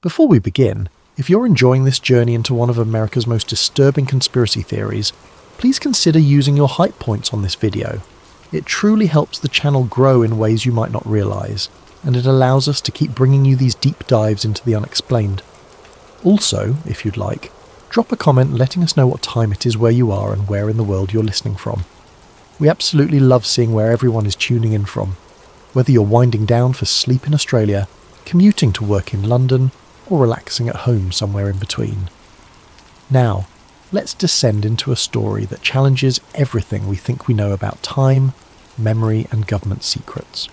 Before we begin, if you're enjoying this journey into one of America's most disturbing conspiracy theories, please consider using your hype points on this video. It truly helps the channel grow in ways you might not realise, and it allows us to keep bringing you these deep dives into the unexplained. Also, if you'd like, drop a comment letting us know what time it is where you are and where in the world you're listening from. We absolutely love seeing where everyone is tuning in from, whether you're winding down for sleep in Australia, commuting to work in London, or relaxing at home somewhere in between. Now, let's descend into a story that challenges everything we think we know about time, memory and government secrets.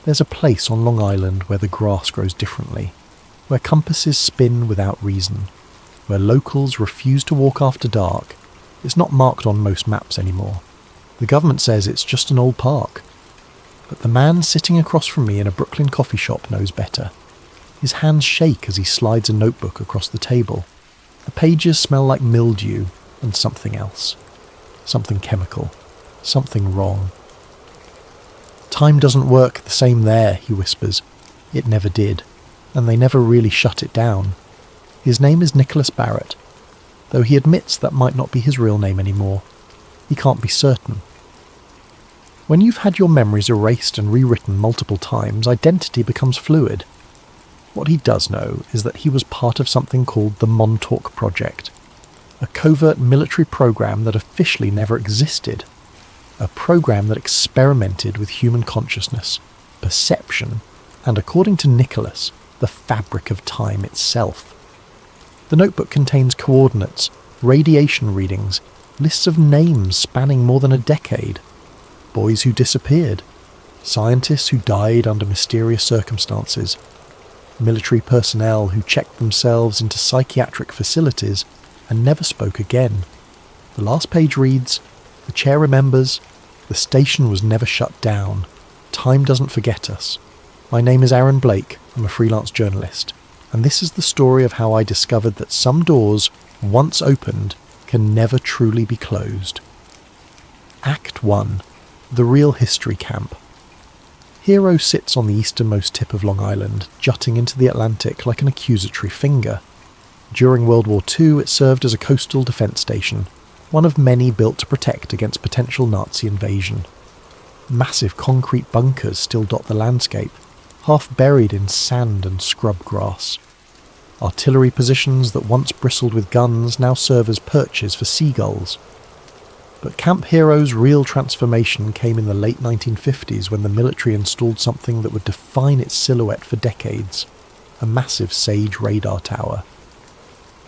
There's a place on Long Island where the grass grows differently, where compasses spin without reason, where locals refuse to walk after dark. It's not marked on most maps anymore. The government says it's just an old park. But the man sitting across from me in a Brooklyn coffee shop knows better. His hands shake as he slides a notebook across the table. The pages smell like mildew and something else. Something chemical. Something wrong. Time doesn't work the same there, he whispers. It never did, and they never really shut it down. His name is Nicholas Barrett, though he admits that might not be his real name anymore. He can't be certain. When you've had your memories erased and rewritten multiple times, identity becomes fluid. What he does know is that he was part of something called the Montauk Project, a covert military program that officially never existed, a program that experimented with human consciousness, perception, and according to Nicholas, the fabric of time itself. The notebook contains coordinates, radiation readings, lists of names spanning more than a decade, boys who disappeared, scientists who died under mysterious circumstances, military personnel who checked themselves into psychiatric facilities and never spoke again. The last page reads, "The chair remembers, the station was never shut down. Time doesn't forget us. My name is Aaron Blake, I'm a freelance journalist, and this is the story of how I discovered that some doors, once opened, can never truly be closed." Act 1. The Real History Camp. Hero sits on the easternmost tip of Long Island, jutting into the Atlantic like an accusatory finger. During World War II, it served as a coastal defence station, one of many built to protect against potential Nazi invasion. Massive concrete bunkers still dot the landscape, half buried in sand and scrub grass. Artillery positions that once bristled with guns now serve as perches for seagulls. But Camp Hero's real transformation came in the late 1950s when the military installed something that would define its silhouette for decades, a massive Sage radar tower.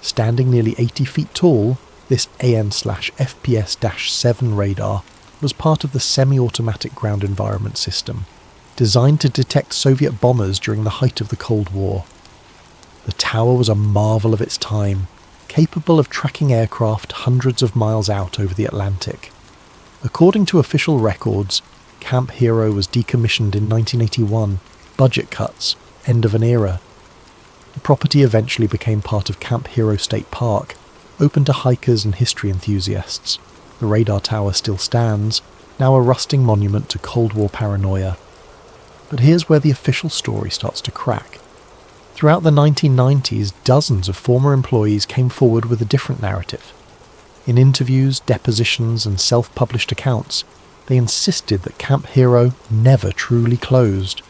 Standing nearly 80 feet tall, this AN/FPS-7 radar was part of the semi-automatic ground environment system, designed to detect Soviet bombers during the height of the Cold War. The tower was a marvel of its time, capable of tracking aircraft hundreds of miles out over the Atlantic. According to official records, Camp Hero was decommissioned in 1981, budget cuts, end of an era. The property eventually became part of Camp Hero State Park, open to hikers and history enthusiasts. The radar tower still stands, now a rusting monument to Cold War paranoia. But here's where the official story starts to crack. Throughout the 1990s, dozens of former employees came forward with a different narrative. In interviews, depositions, and self-published accounts, they insisted that Camp Hero never truly closed.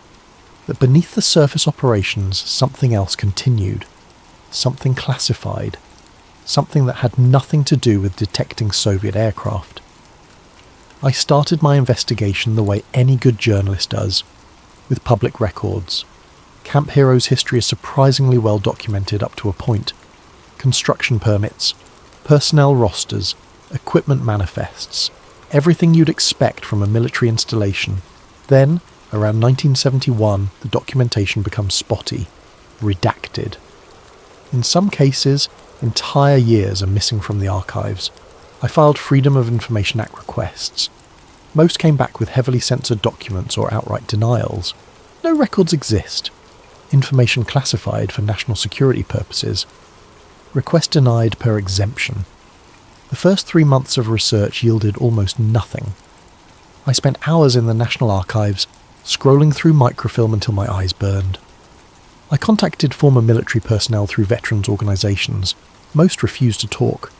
That beneath the surface operations, something else continued. Something classified. Something that had nothing to do with detecting Soviet aircraft. I started my investigation the way any good journalist does, with public records. Camp Hero's history is surprisingly well documented up to a point. Construction permits, personnel rosters, equipment manifests, everything you'd expect from a military installation. Then, around 1971, the documentation becomes spotty, redacted. In some cases, entire years are missing from the archives. I filed Freedom of Information Act requests. Most came back with heavily censored documents or outright denials. No records exist. Information classified for national security purposes. Request denied per exemption. The first 3 months of research yielded almost nothing. I spent hours in the National Archives, scrolling through microfilm until my eyes burned. I contacted former military personnel through veterans organisations. Most refused to talk.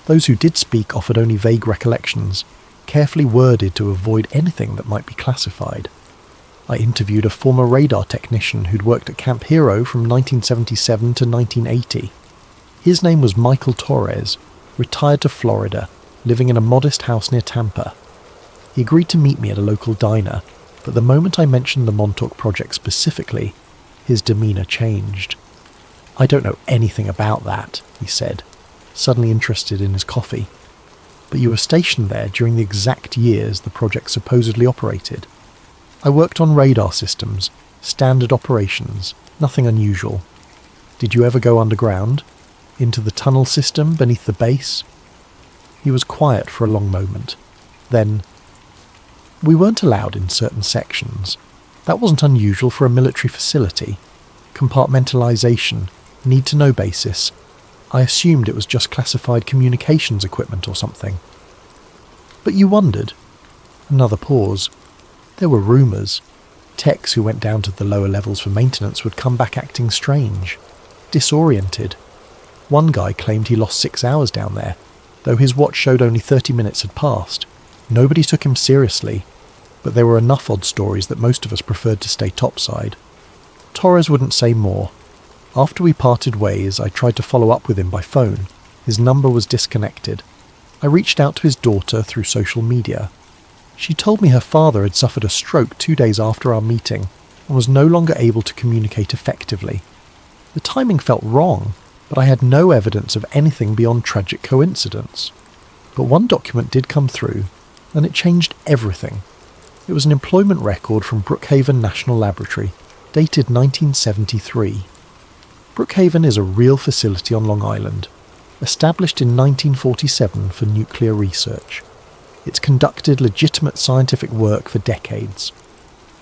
Those who did speak offered only vague recollections, carefully worded to avoid anything that might be classified. I interviewed a former radar technician who'd worked at Camp Hero from 1977 to 1980. His name was Michael Torres, retired to Florida, living in a modest house near Tampa. He agreed to meet me at a local diner, but the moment I mentioned the Montauk project specifically, his demeanour changed. "I don't know anything about that," he said, suddenly interested in his coffee. "But you were stationed there during the exact years the project supposedly operated." "I worked on radar systems, standard operations, nothing unusual." "Did you ever go underground? Into the tunnel system beneath the base?" He was quiet for a long moment. Then, "We weren't allowed in certain sections. That wasn't unusual for a military facility. Compartmentalization, need-to-know basis. I assumed it was just classified communications equipment or something." "But you wondered?" Another pause. "There were rumours. Techs who went down to the lower levels for maintenance would come back acting strange, disoriented. One guy claimed he lost 6 hours down there, though his watch showed only 30 minutes had passed. Nobody took him seriously, but there were enough odd stories that most of us preferred to stay topside." Torres wouldn't say more. After we parted ways, I tried to follow up with him by phone. His number was disconnected. I reached out to his daughter through social media. She told me her father had suffered a stroke 2 days after our meeting and was no longer able to communicate effectively. The timing felt wrong, but I had no evidence of anything beyond tragic coincidence. But one document did come through, and it changed everything. It was an employment record from Brookhaven National Laboratory, dated 1973. Brookhaven is a real facility on Long Island, established in 1947 for nuclear research. It's conducted legitimate scientific work for decades,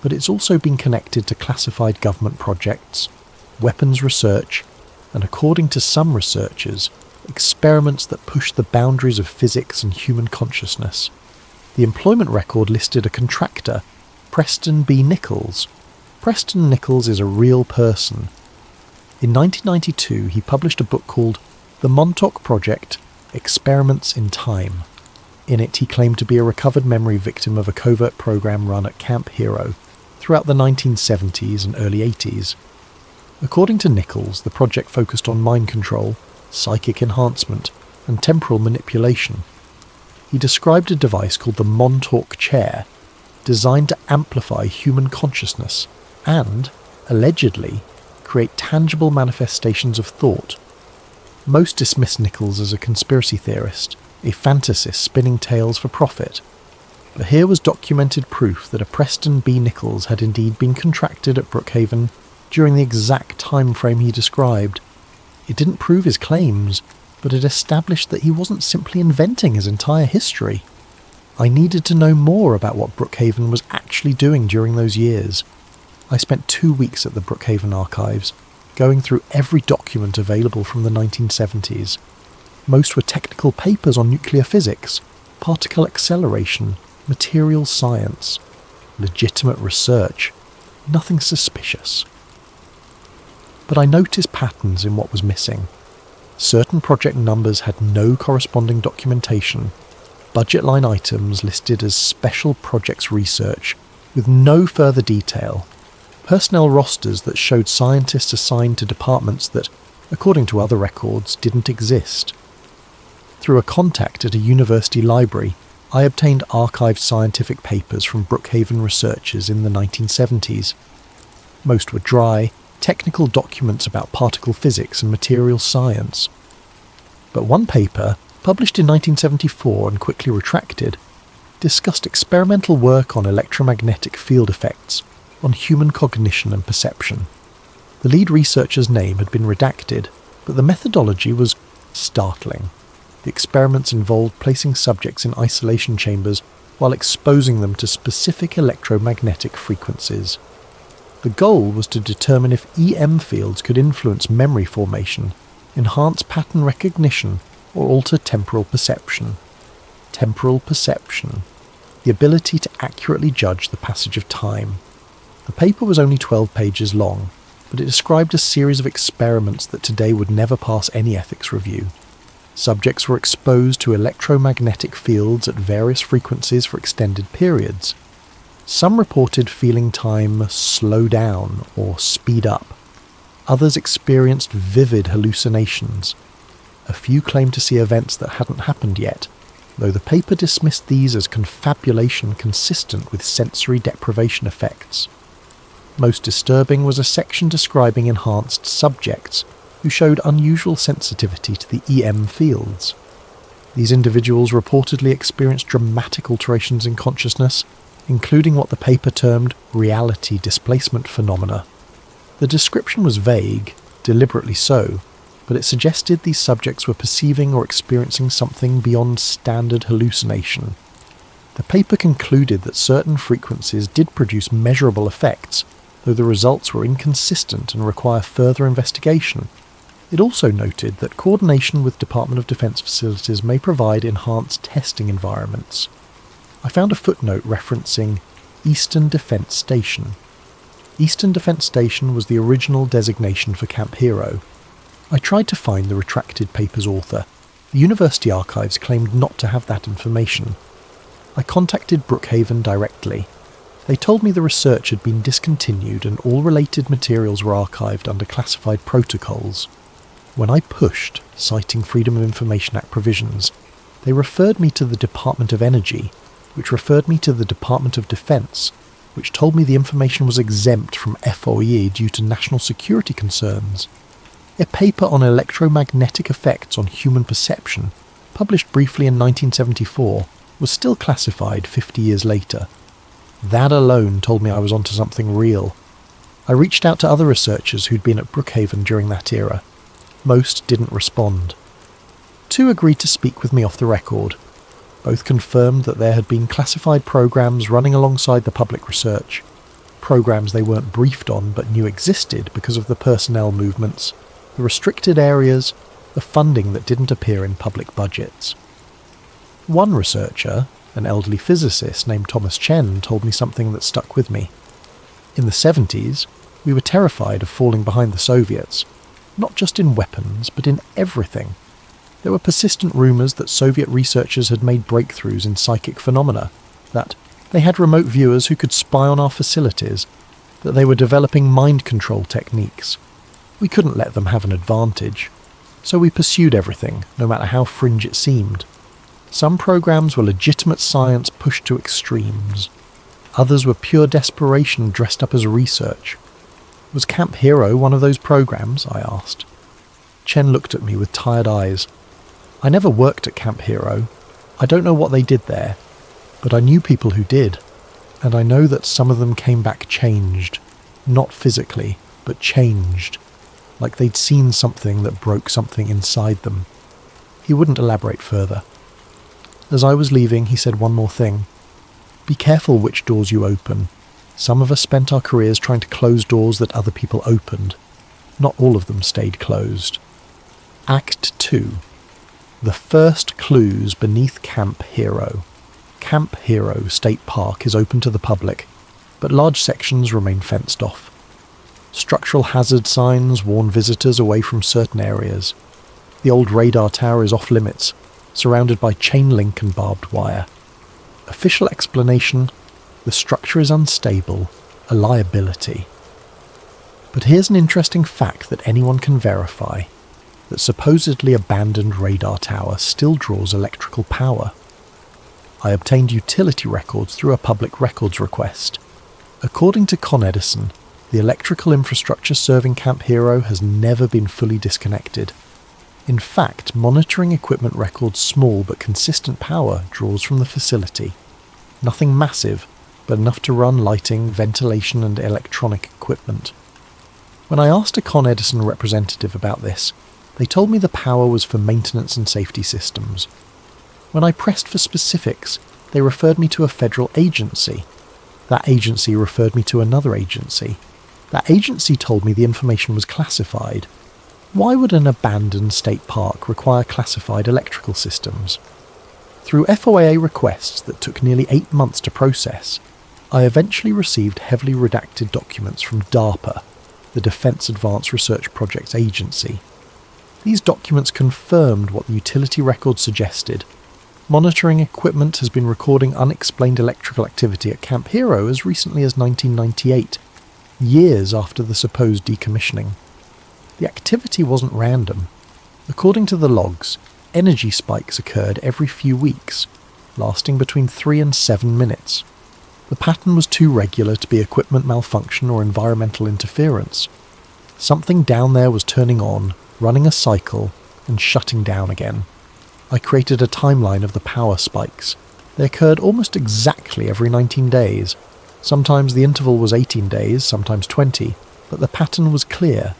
but it's also been connected to classified government projects, weapons research, and according to some researchers, experiments that push the boundaries of physics and human consciousness. The employment record listed a contractor, Preston B. Nichols. Preston Nichols is a real person. In 1992, he published a book called The Montauk Project: Experiments in Time. In it, he claimed to be a recovered memory victim of a covert program run at Camp Hero throughout the 1970s and early 80s. According to Nichols, the project focused on mind control, psychic enhancement, and temporal manipulation. He described a device called the Montauk chair, designed to amplify human consciousness and, allegedly, create tangible manifestations of thought. Most dismiss Nichols as a conspiracy theorist, a fantasist spinning tales for profit. But here was documented proof that a Preston B. Nichols had indeed been contracted at Brookhaven during the exact time frame he described. It didn't prove his claims, but it established that he wasn't simply inventing his entire history. I needed to know more about what Brookhaven was actually doing during those years. I spent 2 weeks at the Brookhaven archives, going through every document available from the 1970s. Most were technical papers on nuclear physics, particle acceleration, material science, legitimate research, nothing suspicious. But I noticed patterns in what was missing. Certain project numbers had no corresponding documentation, budget line items listed as special projects research with no further detail, personnel rosters that showed scientists assigned to departments that, according to other records, didn't exist. Through a contact at a university library, I obtained archived scientific papers from Brookhaven researchers in the 1970s. Most were dry, technical documents about particle physics and material science. But one paper, published in 1974 and quickly retracted, discussed experimental work on electromagnetic field effects on human cognition and perception. The lead researcher's name had been redacted, but the methodology was startling. The experiments involved placing subjects in isolation chambers while exposing them to specific electromagnetic frequencies. The goal was to determine if EM fields could influence memory formation, enhance pattern recognition, or alter temporal perception. Temporal perception, the ability to accurately judge the passage of time. The paper was only 12 pages long, but it described a series of experiments that today would never pass any ethics review. Subjects were exposed to electromagnetic fields at various frequencies for extended periods. Some reported feeling time slow down or speed up. Others experienced vivid hallucinations. A few claimed to see events that hadn't happened yet, though the paper dismissed these as confabulation consistent with sensory deprivation effects. Most disturbing was a section describing enhanced subjects who showed unusual sensitivity to the EM fields. These individuals reportedly experienced dramatic alterations in consciousness, including what the paper termed reality displacement phenomena. The description was vague, deliberately so, but it suggested these subjects were perceiving or experiencing something beyond standard hallucination. The paper concluded that certain frequencies did produce measurable effects, though the results were inconsistent and require further investigation. It also noted that coordination with Department of Defense facilities may provide enhanced testing environments. I found a footnote referencing Eastern Defense Station. Eastern Defense Station was the original designation for Camp Hero. I tried to find the retracted paper's author. The university archives claimed not to have that information. I contacted Brookhaven directly. They told me the research had been discontinued and all related materials were archived under classified protocols. When I pushed, citing Freedom of Information Act provisions, they referred me to the Department of Energy, which referred me to the Department of Defense, which told me the information was exempt from FOIA due to national security concerns. A paper on electromagnetic effects on human perception, published briefly in 1974, was still classified 50 years later. That alone told me I was onto something real. I reached out to other researchers who'd been at Brookhaven during that era. Most didn't respond. 2 agreed to speak with me off the record. Both confirmed that there had been classified programs running alongside the public research. Programs they weren't briefed on but knew existed because of the personnel movements, the restricted areas, the funding that didn't appear in public budgets. One researcher, an elderly physicist named Thomas Chen, told me something that stuck with me. In the 70s, we were terrified of falling behind the Soviets, not just in weapons, but in everything. There were persistent rumours that Soviet researchers had made breakthroughs in psychic phenomena, that they had remote viewers who could spy on our facilities, that they were developing mind control techniques. We couldn't let them have an advantage, so we pursued everything, no matter how fringe it seemed. Some programs were legitimate science pushed to extremes. Others were pure desperation dressed up as research. Was Camp Hero one of those programs? I asked. Chen looked at me with tired eyes. I never worked at Camp Hero. I don't know what they did there, but I knew people who did, and I know that some of them came back changed. Not physically, but changed. Like they'd seen something that broke something inside them. He wouldn't elaborate further. As I was leaving, he said one more thing. Be careful which doors you open. Some of us spent our careers trying to close doors that other people opened. Not all of them stayed closed. Act 2. The first clues beneath Camp Hero. Camp Hero State Park is open to the public, but large sections remain fenced off. Structural hazard signs warn visitors away from certain areas. The old radar tower is off limits, surrounded by chain link and barbed wire. Official explanation: the structure is unstable, a liability. But here's an interesting fact that anyone can verify. That supposedly abandoned radar tower still draws electrical power. I obtained utility records through a public records request. According to Con Edison, the electrical infrastructure serving Camp Hero has never been fully disconnected. In fact, monitoring equipment records small but consistent power draws from the facility. Nothing massive, but enough to run lighting, ventilation and electronic equipment. When I asked a Con Edison representative about this, they told me the power was for maintenance and safety systems. When I pressed for specifics, they referred me to a federal agency. That agency referred me to another agency. That agency told me the information was classified. Why would an abandoned state park require classified electrical systems? Through FOIA requests that took nearly 8 months to process, I eventually received heavily redacted documents from DARPA. the Defense Advanced Research Projects Agency. These documents confirmed what the utility record suggested. Monitoring equipment has been recording unexplained electrical activity at Camp Hero as recently as 1998, years after the supposed decommissioning. The activity wasn't random. According to the logs, energy spikes occurred every few weeks, lasting between 3 and 7 minutes. The pattern was too regular to be equipment malfunction or environmental interference. Something down there was turning on, running a cycle, and shutting down again. I created a timeline of the power spikes. They occurred almost exactly every 19 days. Sometimes the interval was 18 days, sometimes 20, but the pattern was clear.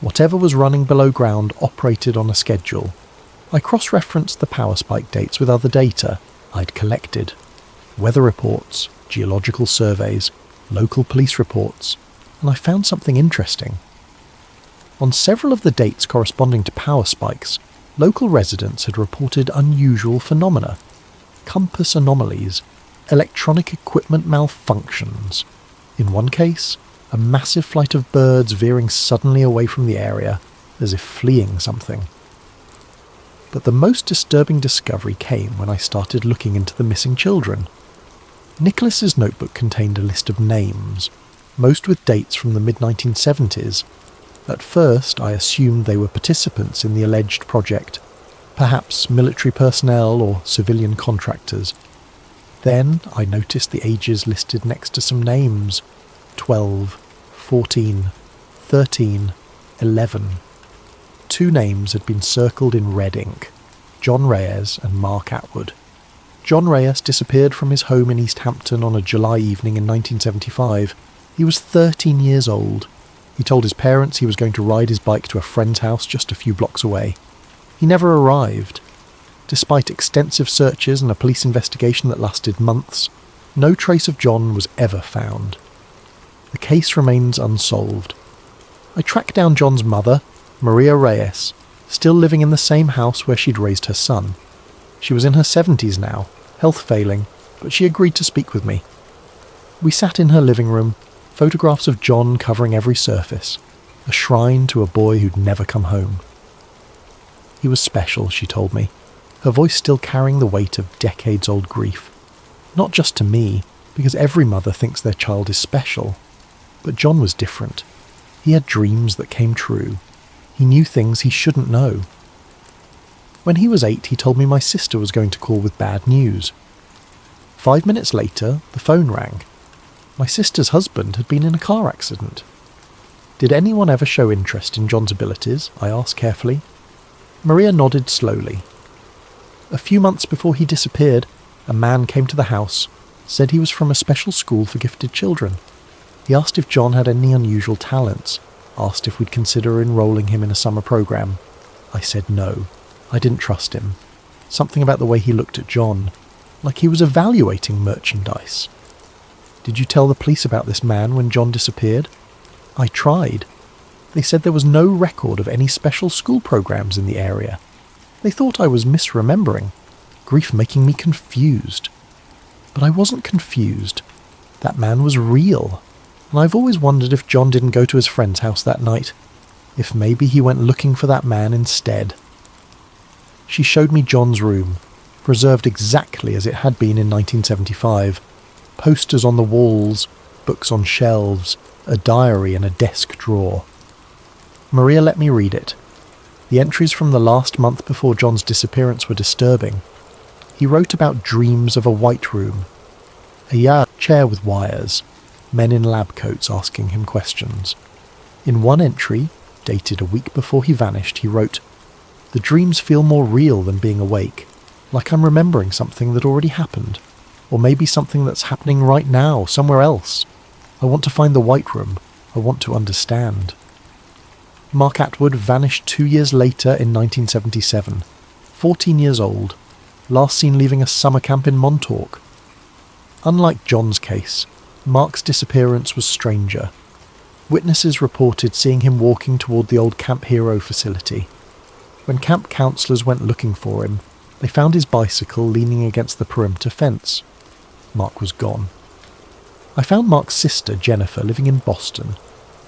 Whatever was running below ground operated on a schedule. I cross-referenced the power spike dates with other data I'd collected. Weather reports, geological surveys, local police reports, and I found something interesting. On several of the dates corresponding to power spikes, local residents had reported unusual phenomena. Compass anomalies, electronic equipment malfunctions. In one case, a massive flight of birds veering suddenly away from the area, as if fleeing something. But the most disturbing discovery came when I started looking into the missing children. Nicholas's notebook contained a list of names, most with dates from the mid-1970s. At first, I assumed they were participants in the alleged project, perhaps military personnel or civilian contractors. Then I noticed the ages listed next to some names: 12, 14, 13, 11. 2 names had been circled in red ink: John Reyes and Mark Atwood. John Reyes disappeared from his home in East Hampton on a July evening in 1975. He was 13 years old. He told his parents he was going to ride his bike to a friend's house just a few blocks away. He never arrived. Despite extensive searches and a police investigation that lasted months, no trace of John was ever found. The case remains unsolved. I tracked down John's mother, Maria Reyes, still living in the same house where she'd raised her son. She was in her 70s now, health failing, but she agreed to speak with me. We sat in her living room, photographs of John covering every surface, a shrine to a boy who'd never come home. He was special, she told me, her voice still carrying the weight of decades-old grief. Not just to me, because every mother thinks their child is special. But John was different. He had dreams that came true. He knew things he shouldn't know. When he was 8, he told me my sister was going to call with bad news. 5 minutes later, the phone rang. My sister's husband had been in a car accident. Did anyone ever show interest in John's abilities? I asked carefully. Maria nodded slowly. A few months before he disappeared, a man came to the house, said he was from a special school for gifted children. He asked if John had any unusual talents, asked if we'd consider enrolling him in a summer program. I said no. I didn't trust him. Something about the way he looked at John, like he was evaluating merchandise. Did you tell the police about this man when John disappeared? I tried. They said there was no record of any special school programs in the area. They thought I was misremembering, grief making me confused. But I wasn't confused. That man was real, and I've always wondered if John didn't go to his friend's house that night, if maybe he went looking for that man instead. She showed me John's room, preserved exactly as it had been in 1975. Posters on the walls, books on shelves, a diary in a desk drawer. Maria let me read it. The entries from the last month before John's disappearance were disturbing. He wrote about dreams of a white room, a chair with wires, men in lab coats asking him questions. In one entry, dated a week before he vanished, he wrote, "The dreams feel more real than being awake, like I'm remembering something that already happened. Or maybe something that's happening right now, somewhere else. I want to find the white room. I want to understand." Mark Atwood vanished 2 years later in 1977, 14 years old, last seen leaving a summer camp in Montauk. Unlike John's case, Mark's disappearance was stranger. Witnesses reported seeing him walking toward the old Camp Hero facility. When camp counsellors went looking for him, they found his bicycle leaning against the perimeter fence. Mark was gone. I found Mark's sister, Jennifer, living in Boston.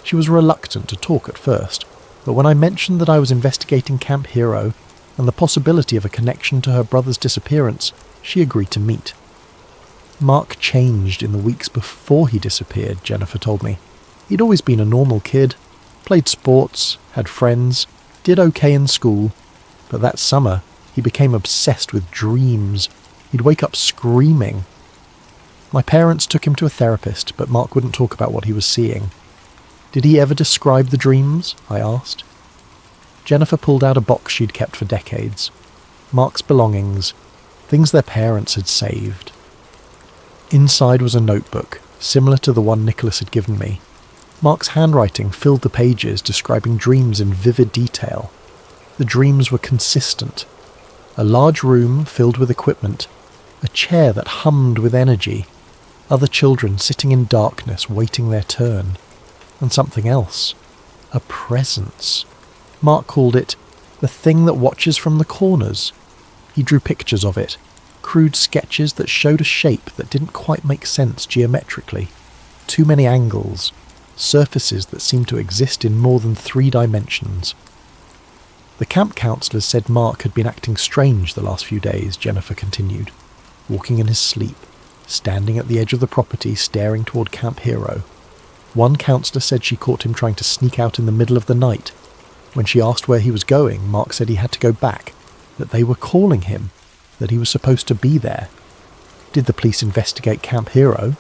She was reluctant to talk at first, but when I mentioned that I was investigating Camp Hero and the possibility of a connection to her brother's disappearance, she agreed to meet. Mark changed in the weeks before he disappeared, Jennifer told me. He'd always been a normal kid, played sports, had friends, did okay in school, but that summer he became obsessed with dreams. He'd wake up screaming. My parents took him to a therapist, but Mark wouldn't talk about what he was seeing. Did he ever describe the dreams? I asked. Jennifer pulled out a box she'd kept for decades. Mark's belongings, things their parents had saved. Inside was a notebook, similar to the one Nicholas had given me. Mark's handwriting filled the pages, describing dreams in vivid detail. The dreams were consistent. A large room filled with equipment, a chair that hummed with energy, other children sitting in darkness waiting their turn, and something else, a presence. Mark called it the thing that watches from the corners. He drew pictures of it, crude sketches that showed a shape that didn't quite make sense geometrically, too many angles, surfaces that seemed to exist in more than 3 dimensions. The camp counsellors said Mark had been acting strange the last few days, Jennifer continued, walking in his sleep, standing at the edge of the property staring toward Camp Hero. One counsellor said she caught him trying to sneak out in the middle of the night. When she asked where he was going, Mark said he had to go back, that they were calling him, that he was supposed to be there. Did the police investigate Camp Hero?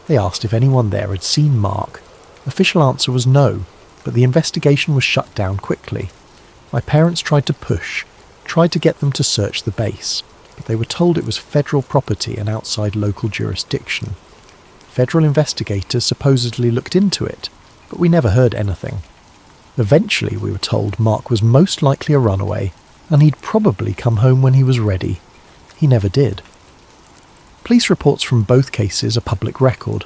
They asked if anyone there had seen Mark. Official answer was no, but the investigation was shut down quickly. My parents tried to push, tried to get them to search the base, but they were told it was federal property and outside local jurisdiction. Federal investigators supposedly looked into it, but we never heard anything. Eventually, we were told Mark was most likely a runaway, and he'd probably come home when he was ready. He never did. Police reports from both cases are public record.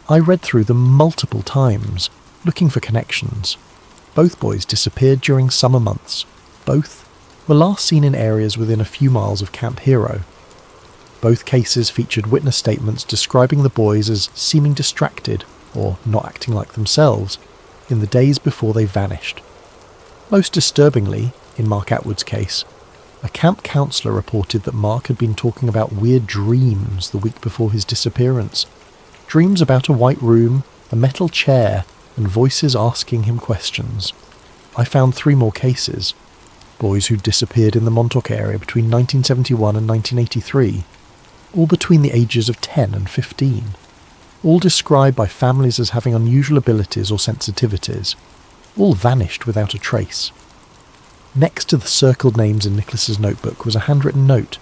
I read through them multiple times, looking for connections. Both boys disappeared during summer months. Both were last seen in areas within a few miles of Camp Hero. Both cases featured witness statements describing the boys as seeming distracted, or not acting like themselves, in the days before they vanished. Most disturbingly, in Mark Atwood's case, a camp counsellor reported that Mark had been talking about weird dreams the week before his disappearance. Dreams about a white room, a metal chair, and voices asking him questions. I found 3 more cases. Boys who disappeared in the Montauk area between 1971 and 1983, all between the ages of 10 and 15. All described by families as having unusual abilities or sensitivities. All vanished without a trace. Next to the circled names in Nicholas's notebook was a handwritten note.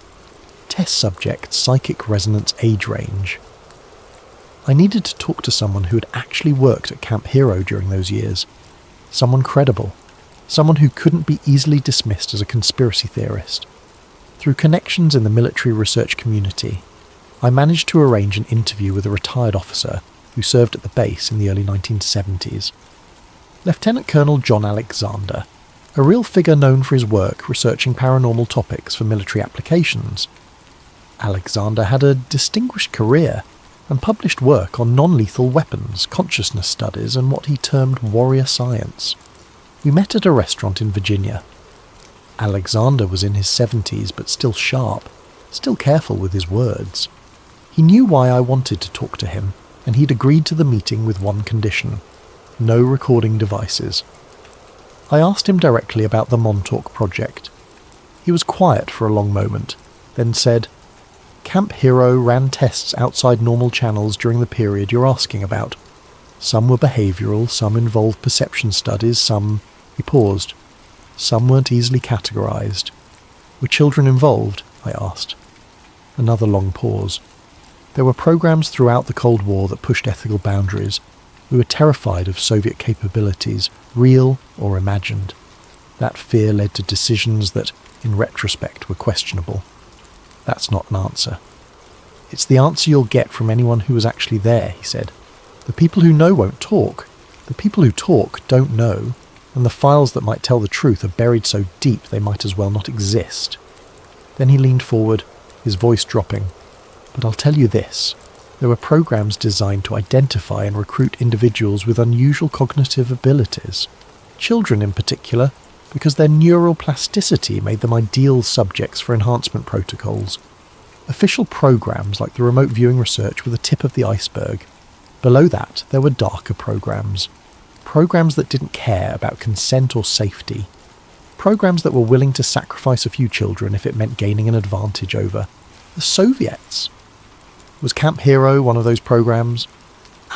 Test subject, psychic resonance age range. I needed to talk to someone who had actually worked at Camp Hero during those years. Someone credible. Someone who couldn't be easily dismissed as a conspiracy theorist. Through connections in the military research community, I managed to arrange an interview with a retired officer who served at the base in the early 1970s. Lieutenant Colonel John Alexander, a real figure known for his work researching paranormal topics for military applications. Alexander had a distinguished career and published work on non-lethal weapons, consciousness studies, and what he termed warrior science. We met at a restaurant in Virginia. Alexander was in his 70s but still sharp, still careful with his words. He knew why I wanted to talk to him, and he'd agreed to the meeting with one condition: no recording devices. I asked him directly about the Montauk project. He was quiet for a long moment, then said, "Camp Hero ran tests outside normal channels during the period you're asking about. Some were behavioural, some involved perception studies, some..." He paused. "Some weren't easily categorised. Were children involved?" I asked. Another long pause. There were programs throughout the Cold War that pushed ethical boundaries. We were terrified of Soviet capabilities, real or imagined. That fear led to decisions that, in retrospect, were questionable. That's not an answer. It's the answer you'll get from anyone who was actually there, he said. The people who know won't talk. The people who talk don't know, and the files that might tell the truth are buried so deep they might as well not exist. Then he leaned forward, his voice dropping. But I'll tell you this. There were programs designed to identify and recruit individuals with unusual cognitive abilities, children in particular, because their neural plasticity made them ideal subjects for enhancement protocols. Official programs like the remote viewing research were the tip of the iceberg. Below that, there were darker programs that didn't care about consent or safety, programs that were willing to sacrifice a few children if it meant gaining an advantage over the Soviets. Was Camp Hero one of those programs?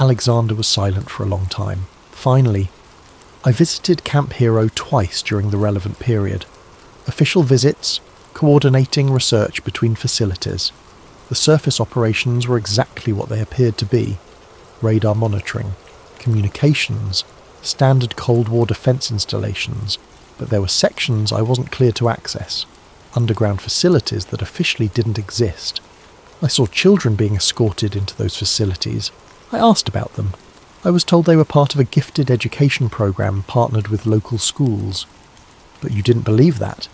Alexander was silent for a long time. Finally, I visited Camp Hero twice during the relevant period. Official visits, coordinating research between facilities. The surface operations were exactly what they appeared to be. Radar monitoring, communications, standard Cold War defence installations, but there were sections I wasn't clear to access, underground facilities that officially didn't exist. I saw children being escorted into those facilities. I asked about them. I was told they were part of a gifted education program partnered with local schools. But you didn't believe that.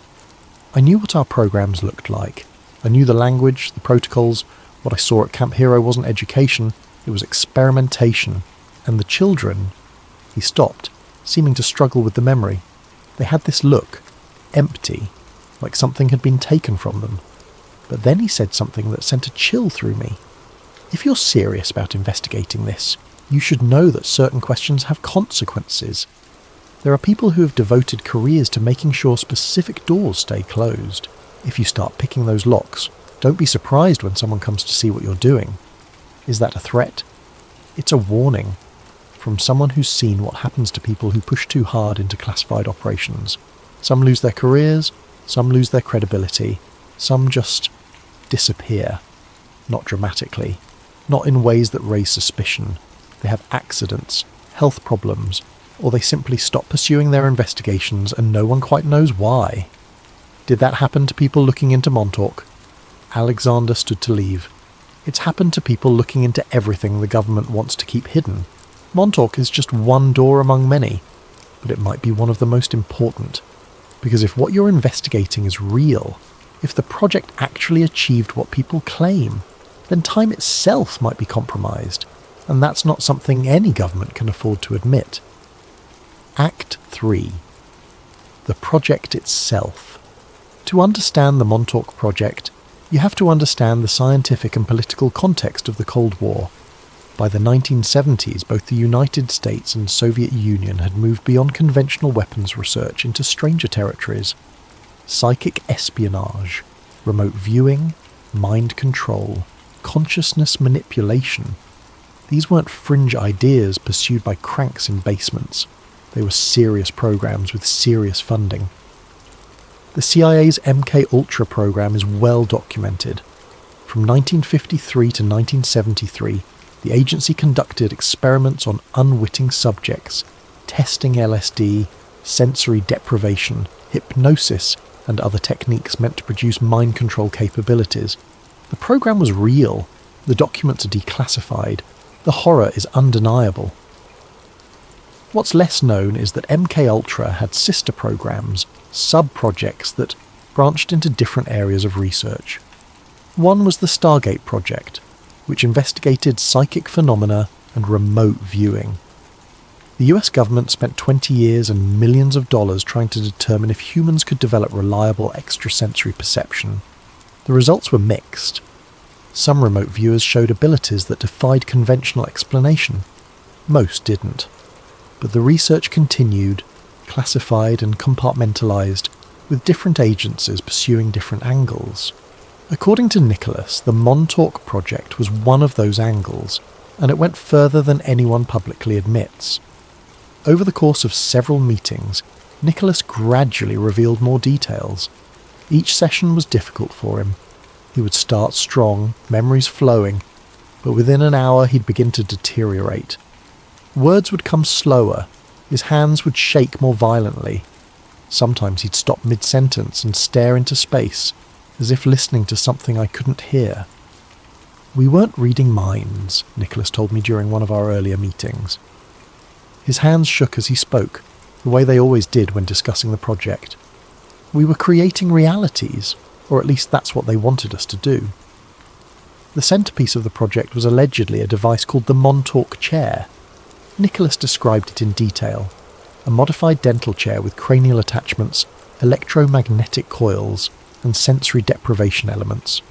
I knew what our programs looked like. I knew the language, the protocols. What I saw at Camp Hero wasn't education, it was experimentation. And the children... He stopped, seeming to struggle with the memory. They had this look, empty, like something had been taken from them. But then he said something that sent a chill through me. If you're serious about investigating this, you should know that certain questions have consequences. There are people who have devoted careers to making sure specific doors stay closed. If you start picking those locks, don't be surprised when someone comes to see what you're doing. Is that a threat? It's a warning. From someone who's seen what happens to people who push too hard into classified operations. Some lose their careers, some lose their credibility, some just disappear. Not dramatically, not in ways that raise suspicion. They have accidents, health problems, or they simply stop pursuing their investigations and no one quite knows why. Did that happen to people looking into Montauk? Alexander stood to leave. It's happened to people looking into everything the government wants to keep hidden. Montauk is just one door among many, but it might be one of the most important. Because if what you're investigating is real, if the project actually achieved what people claim, then time itself might be compromised, and that's not something any government can afford to admit. Act 3. The project itself. To understand the Montauk project, you have to understand the scientific and political context of the Cold War. By the 1970s, both the United States and Soviet Union had moved beyond conventional weapons research into stranger territories. Psychic espionage, remote viewing, mind control, consciousness manipulation. These weren't fringe ideas pursued by cranks in basements. They were serious programs with serious funding. The CIA's MK-Ultra program is well documented. From 1953 to 1973, the agency conducted experiments on unwitting subjects, testing LSD, sensory deprivation, hypnosis, and other techniques meant to produce mind control capabilities. The program was real. The documents are declassified. The horror is undeniable. What's less known is that MK-Ultra had sister programs, sub-projects that branched into different areas of research. One was the Stargate project, which investigated psychic phenomena and remote viewing. The US government spent 20 years and millions of dollars trying to determine if humans could develop reliable extrasensory perception. The results were mixed. Some remote viewers showed abilities that defied conventional explanation. Most didn't. But the research continued, classified and compartmentalized, with different agencies pursuing different angles. According to Nicholas, the Montauk project was one of those angles, and it went further than anyone publicly admits. Over the course of several meetings, Nicholas gradually revealed more details. Each session was difficult for him. He would start strong, memories flowing, but within an hour he'd begin to deteriorate. Words would come slower, his hands would shake more violently. Sometimes he'd stop mid-sentence and stare into space, as if listening to something I couldn't hear. We weren't reading minds, Nicholas told me during one of our earlier meetings. His hands shook as he spoke, the way they always did when discussing the project. We were creating realities, or at least that's what they wanted us to do. The centrepiece of the project was allegedly a device called the Montauk chair. Nicholas described it in detail. A modified dental chair with cranial attachments, electromagnetic coils, and sensory deprivation elements.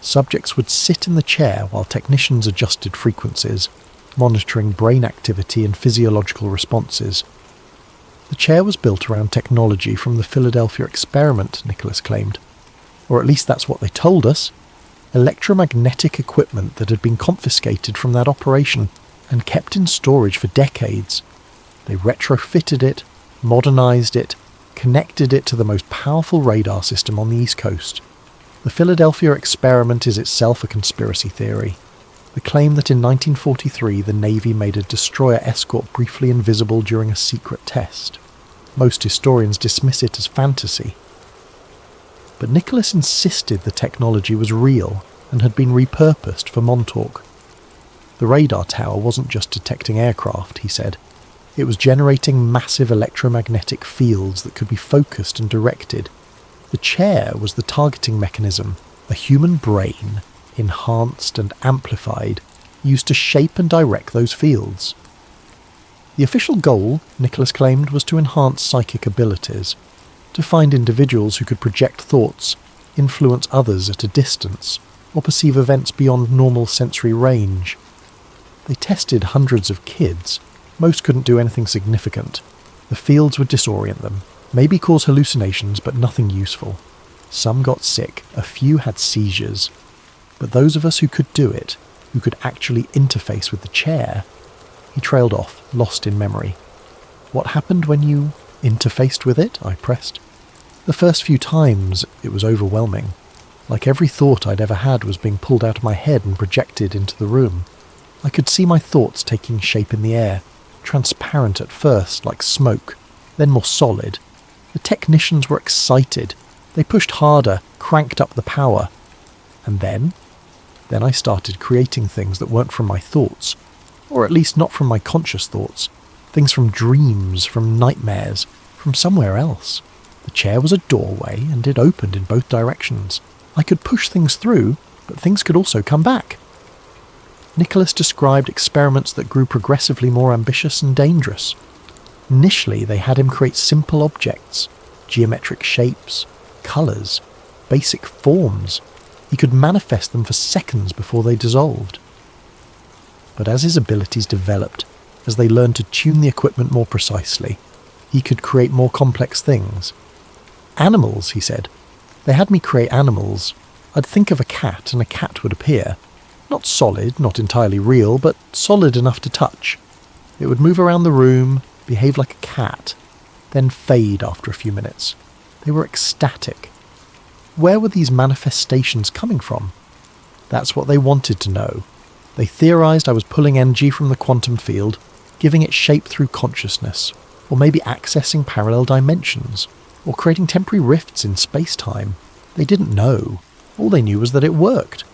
Subjects would sit in the chair while technicians adjusted frequencies, monitoring brain activity and physiological responses. The chair was built around technology from the Philadelphia experiment, Nicholas claimed. Or at least that's what they told us. Electromagnetic equipment that had been confiscated from that operation and kept in storage for decades. They retrofitted it, modernized it, connected it to the most powerful radar system on the East Coast. The Philadelphia experiment is itself a conspiracy theory. The claim that in 1943 the Navy made a destroyer escort briefly invisible during a secret test. Most historians dismiss it as fantasy. But Nicholas insisted the technology was real and had been repurposed for Montauk. The radar tower wasn't just detecting aircraft, he said. It was generating massive electromagnetic fields that could be focused and directed. The chair was the targeting mechanism, a human brain, enhanced and amplified, used to shape and direct those fields. The official goal, Nicholas claimed, was to enhance psychic abilities, to find individuals who could project thoughts, influence others at a distance, or perceive events beyond normal sensory range. They tested hundreds of kids. Most couldn't do anything significant. The fields would disorient them, maybe cause hallucinations, but nothing useful. Some got sick, a few had seizures. But those of us who could do it, who could actually interface with the chair... He trailed off, lost in memory. What happened when you interfaced with it? I pressed. The first few times, it was overwhelming. Like every thought I'd ever had was being pulled out of my head and projected into the room. I could see my thoughts taking shape in the air, transparent at first, like smoke, then more solid. The technicians were excited. They pushed harder, cranked up the power. And then I started creating things that weren't from my thoughts, or at least not from my conscious thoughts. Things from dreams, from nightmares, from somewhere else. The chair was a doorway, and it opened in both directions. I could push things through, but things could also come back. Nicholas described experiments that grew progressively more ambitious and dangerous. Initially, they had him create simple objects, geometric shapes, colours, basic forms. He could manifest them for seconds before they dissolved. But as his abilities developed, as they learned to tune the equipment more precisely, he could create more complex things. Animals, he said. They had me create animals. I'd think of a cat and a cat would appear. Not solid, not entirely real, but solid enough to touch. It would move around the room, behave like a cat, then fade after a few minutes. They were ecstatic. Where were these manifestations coming from? That's what they wanted to know. They theorized I was pulling energy from the quantum field, giving it shape through consciousness, or maybe accessing parallel dimensions, or creating temporary rifts in space-time. They didn't know. All they knew was that it worked.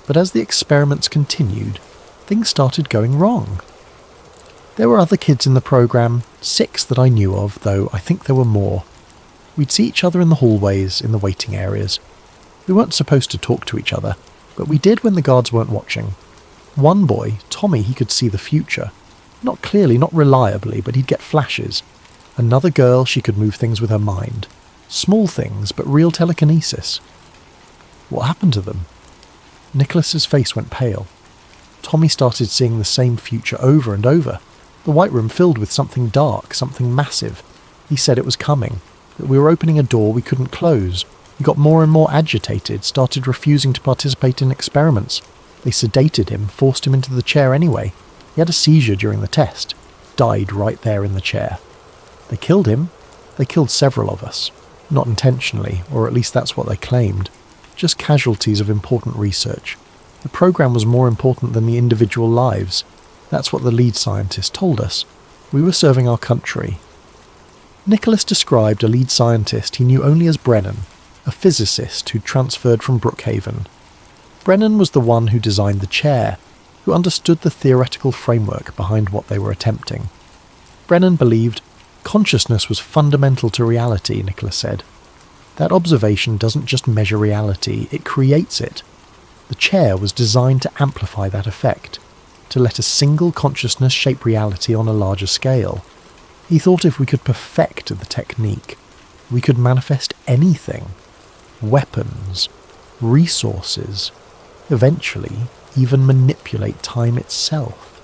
But as the experiments continued, things started going wrong. There were other kids in the program, 6 that I knew of, though I think there were more. We'd see each other in the hallways, in the waiting areas. We weren't supposed to talk to each other, but we did when the guards weren't watching. One boy, Tommy, he could see the future. Not clearly, not reliably, but he'd get flashes. Another girl, she could move things with her mind. Small things, but real telekinesis. What happened to them? Nicholas's face went pale. Tommy started seeing the same future over and over. The white room filled with something dark, something massive. He said it was coming, that we were opening a door we couldn't close. He got more and more agitated, started refusing to participate in experiments. They sedated him, forced him into the chair anyway. He had a seizure during the test. Died right there in the chair. They killed him. They killed several of us. Not intentionally, or at least that's what they claimed. Just casualties of important research. The program was more important than the individual lives. That's what the lead scientist told us. We were serving our country. Nicholas described a lead scientist he knew only as Brennan, a physicist who'd transferred from Brookhaven. Brennan was the one who designed the chair, who understood the theoretical framework behind what they were attempting. Brennan believed consciousness was fundamental to reality, Nicholas said. That observation doesn't just measure reality, it creates it. The chair was designed to amplify that effect, to let a single consciousness shape reality on a larger scale. He thought if we could perfect the technique, we could manifest anything. Weapons, resources, eventually even manipulate time itself.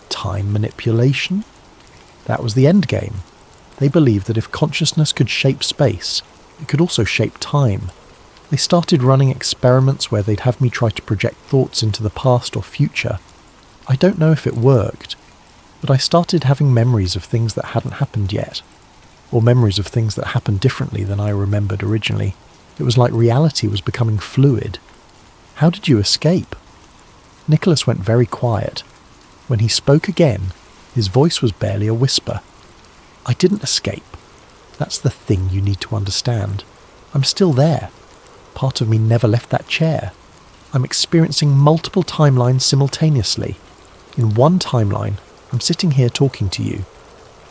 Time manipulation? That was the end game. They believed that if consciousness could shape space, it could also shape time. They started running experiments where they'd have me try to project thoughts into the past or future. I don't know if it worked, but I started having memories of things that hadn't happened yet, or memories of things that happened differently than I remembered originally. It was like reality was becoming fluid. How did you escape? Nicholas went very quiet. When he spoke again, his voice was barely a whisper. I didn't escape. That's the thing you need to understand. I'm still there. Part of me never left that chair. I'm experiencing multiple timelines simultaneously. In one timeline, I'm sitting here talking to you.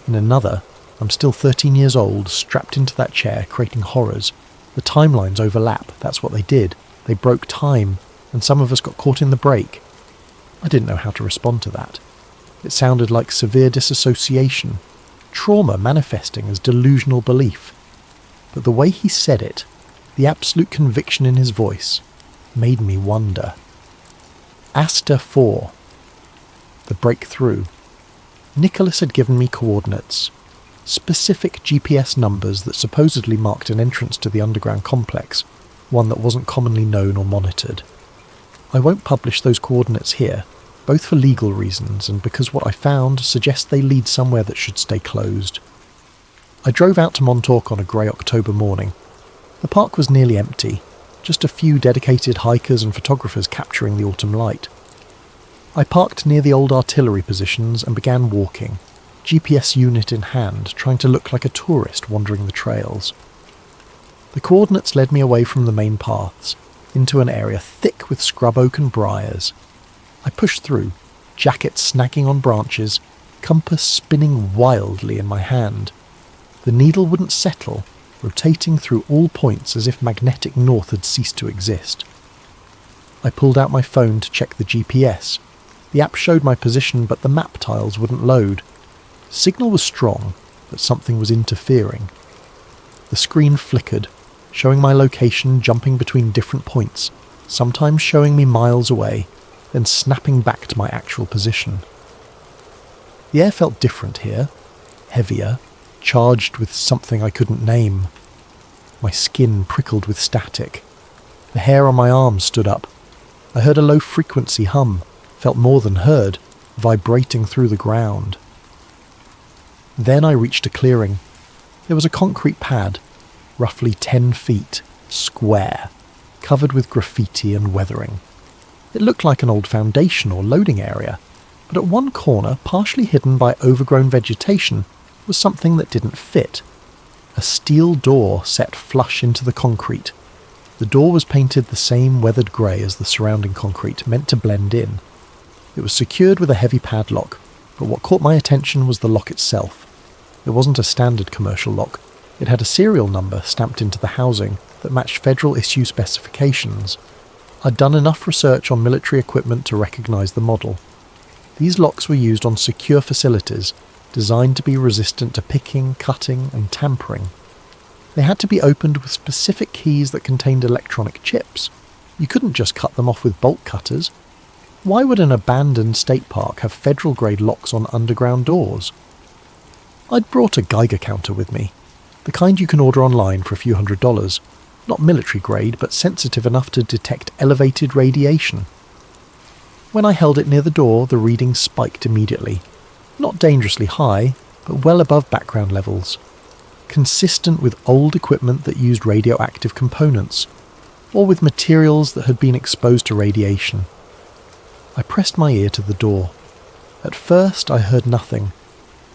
In another, I'm still 13 years old, strapped into that chair, creating horrors. The timelines overlap. That's what they did. They broke time, and some of us got caught in the break. I didn't know how to respond to that. It sounded like severe disassociation, trauma manifesting as delusional belief. But the way he said it, the absolute conviction in his voice, made me wonder. Asta 4. The breakthrough. Nicholas had given me coordinates, specific GPS numbers that supposedly marked an entrance to the underground complex, one that wasn't commonly known or monitored. I won't publish those coordinates here, both for legal reasons and because what I found suggests they lead somewhere that should stay closed. I drove out to Montauk on a grey October morning. The park was nearly empty, just a few dedicated hikers and photographers capturing the autumn light. I parked near the old artillery positions and began walking, GPS unit in hand, trying to look like a tourist wandering the trails. The coordinates led me away from the main paths, into an area thick with scrub oak and briars. I pushed through, jacket snagging on branches, compass spinning wildly in my hand. The needle wouldn't settle, rotating through all points as if magnetic north had ceased to exist. I pulled out my phone to check the GPS. The app showed my position, but the map tiles wouldn't load. Signal was strong, but something was interfering. The screen flickered, showing my location jumping between different points, sometimes showing me miles away, then snapping back to my actual position. The air felt different here, heavier, charged with something I couldn't name. My skin prickled with static. The hair on my arms stood up. I heard a low-frequency hum, felt more than heard, vibrating through the ground. Then I reached a clearing. There was a concrete pad, roughly 10 feet, square, covered with graffiti and weathering. It looked like an old foundation or loading area, but at one corner, partially hidden by overgrown vegetation, was something that didn't fit. A steel door set flush into the concrete. The door was painted the same weathered grey as the surrounding concrete, meant to blend in. It was secured with a heavy padlock, but what caught my attention was the lock itself. It wasn't a standard commercial lock. It had a serial number stamped into the housing that matched federal issue specifications. I'd done enough research on military equipment to recognise the model. These locks were used on secure facilities, designed to be resistant to picking, cutting and tampering. They had to be opened with specific keys that contained electronic chips. You couldn't just cut them off with bolt cutters. Why would an abandoned state park have federal-grade locks on underground doors? I'd brought a Geiger counter with me, the kind you can order online for a few $100s, not military-grade but sensitive enough to detect elevated radiation. When I held it near the door, the reading spiked immediately. Not dangerously high, but well above background levels. Consistent with old equipment that used radioactive components, or with materials that had been exposed to radiation. I pressed my ear to the door. At first I heard nothing.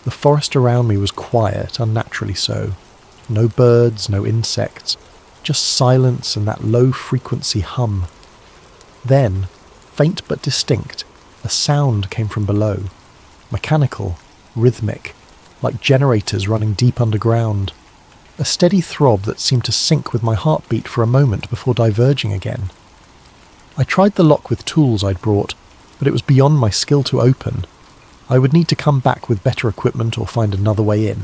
The forest around me was quiet, unnaturally so. No birds, no insects, just silence and that low-frequency hum. Then, faint but distinct, a sound came from below. Mechanical, rhythmic, like generators running deep underground. A steady throb that seemed to sync with my heartbeat for a moment before diverging again. I tried the lock with tools I'd brought, but it was beyond my skill to open. I would need to come back with better equipment or find another way in.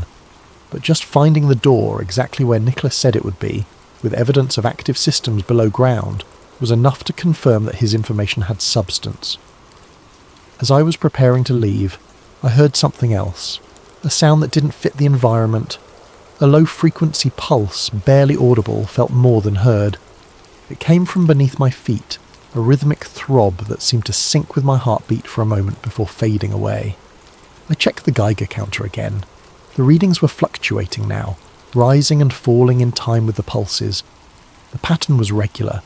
But just finding the door exactly where Nicholas said it would be, with evidence of active systems below ground, was enough to confirm that his information had substance. As I was preparing to leave, I heard something else, a sound that didn't fit the environment. A low-frequency pulse, barely audible, felt more than heard. It came from beneath my feet, a rhythmic throb that seemed to sync with my heartbeat for a moment before fading away. I checked the Geiger counter again. The readings were fluctuating now, rising and falling in time with the pulses. The pattern was regular,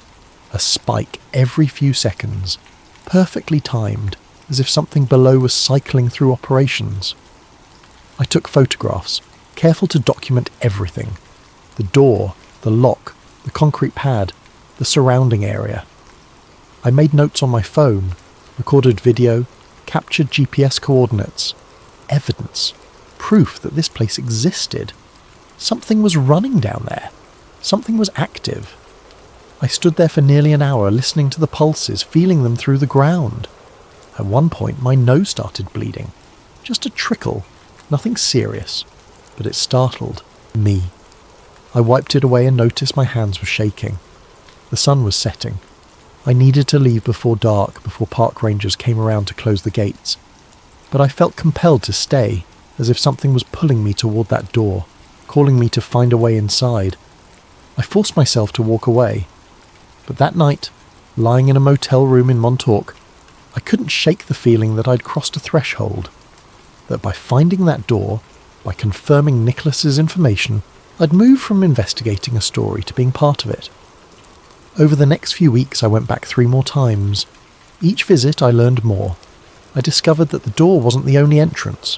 a spike every few seconds, perfectly timed, as if something below was cycling through operations. I took photographs, careful to document everything. The door, the lock, the concrete pad, the surrounding area. I made notes on my phone, recorded video, captured GPS coordinates. Evidence, proof that this place existed. Something was running down there. Something was active. I stood there for nearly an hour listening to the pulses, feeling them through the ground. At one point my nose started bleeding. Just a trickle, nothing serious, but it startled me. I wiped it away and noticed my hands were shaking. The sun was setting. I needed to leave before dark, before park rangers came around to close the gates. But I felt compelled to stay, as if something was pulling me toward that door, calling me to find a way inside. I forced myself to walk away. But that night, lying in a motel room in Montauk, I couldn't shake the feeling that I'd crossed a threshold. That by finding that door, by confirming Nicholas's information, I'd moved from investigating a story to being part of it. Over the next few weeks I went back 3 more times. Each visit I learned more. I discovered that the door wasn't the only entrance.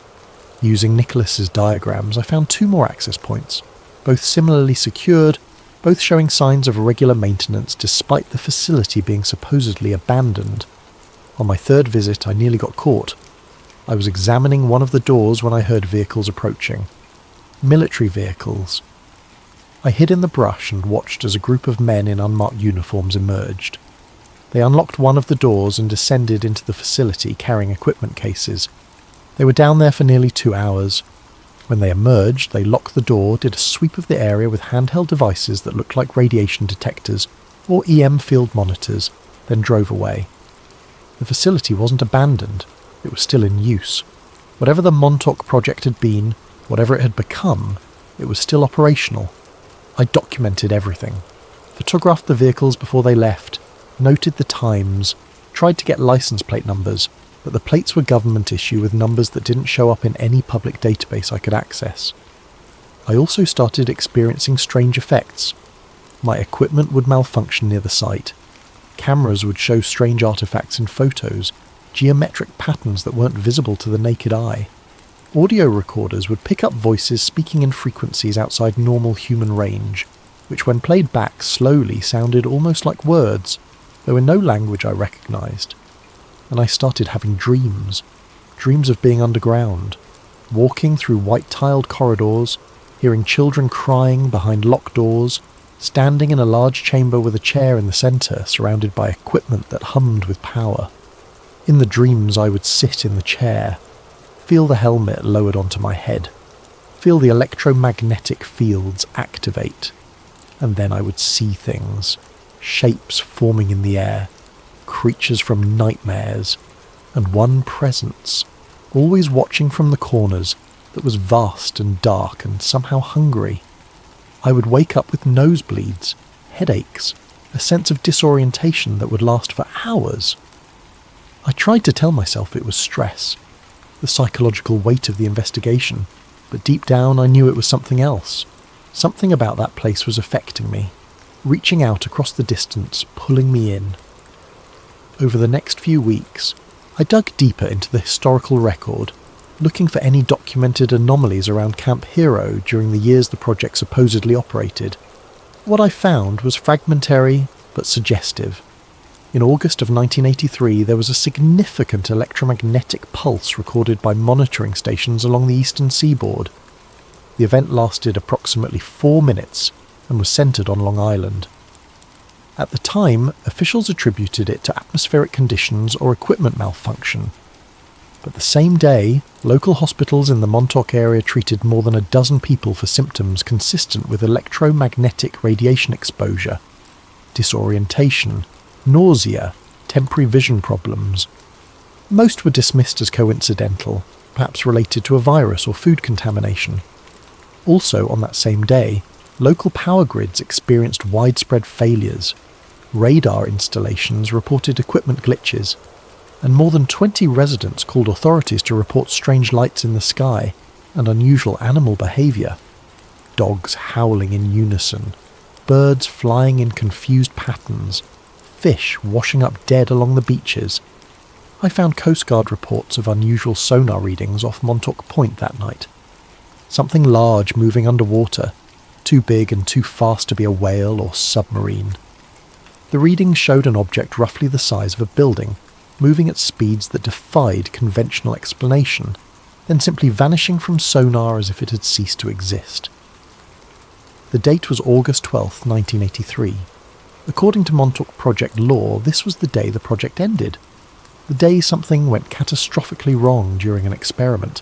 Using Nicholas's diagrams I found 2 more access points, both similarly secured, both showing signs of regular maintenance despite the facility being supposedly abandoned. On my 3rd visit I nearly got caught. I was examining one of the doors when I heard vehicles approaching. Military vehicles. I hid in the brush and watched as a group of men in unmarked uniforms emerged. They unlocked one of the doors and descended into the facility carrying equipment cases. They were down there for nearly 2 hours. When they emerged, they locked the door, did a sweep of the area with handheld devices that looked like radiation detectors or EM field monitors, then drove away. The facility wasn't abandoned. It was still in use. Whatever the Montauk project had been, whatever it had become, it was still operational. I documented everything, photographed the vehicles before they left, noted the times, tried to get license plate numbers, but the plates were government issue with numbers that didn't show up in any public database I could access. I also started experiencing strange effects. My equipment would malfunction near the site. Cameras would show strange artifacts in photos, geometric patterns that weren't visible to the naked eye. Audio recorders would pick up voices speaking in frequencies outside normal human range, which when played back slowly sounded almost like words, though in no language I recognised. And I started having dreams of being underground, walking through white-tiled corridors, hearing children crying behind locked doors, standing in a large chamber with a chair in the centre surrounded by equipment that hummed with power. In the dreams I would sit in the chair, feel the helmet lowered onto my head, feel the electromagnetic fields activate, and then I would see things, shapes forming in the air, creatures from nightmares, and one presence, always watching from the corners, that was vast and dark and somehow hungry. I would wake up with nosebleeds, headaches, a sense of disorientation that would last for hours. I tried to tell myself it was stress, the psychological weight of the investigation, but deep down I knew it was something else. Something about that place was affecting me, reaching out across the distance, pulling me in. Over the next few weeks, I dug deeper into the historical record, looking for any documented anomalies around Camp Hero during the years the project supposedly operated. What I found was fragmentary but suggestive. In August of 1983, there was a significant electromagnetic pulse recorded by monitoring stations along the eastern seaboard. The event lasted approximately 4 minutes and was centred on Long Island. At the time, officials attributed it to atmospheric conditions or equipment malfunction. But the same day, local hospitals in the Montauk area treated more than a dozen people for symptoms consistent with electromagnetic radiation exposure, disorientation, nausea, temporary vision problems. Most were dismissed as coincidental, perhaps related to a virus or food contamination. Also on that same day, local power grids experienced widespread failures. Radar installations reported equipment glitches, and more than 20 residents called authorities to report strange lights in the sky and unusual animal behaviour. Dogs howling in unison, birds flying in confused patterns, fish washing up dead along the beaches. I found Coast Guard reports of unusual sonar readings off Montauk Point that night. Something large moving underwater, too big and too fast to be a whale or submarine. The readings showed an object roughly the size of a building, moving at speeds that defied conventional explanation, then simply vanishing from sonar as if it had ceased to exist. The date was August 12, 1983. According to Montauk Project lore, this was the day the project ended. The day something went catastrophically wrong during an experiment.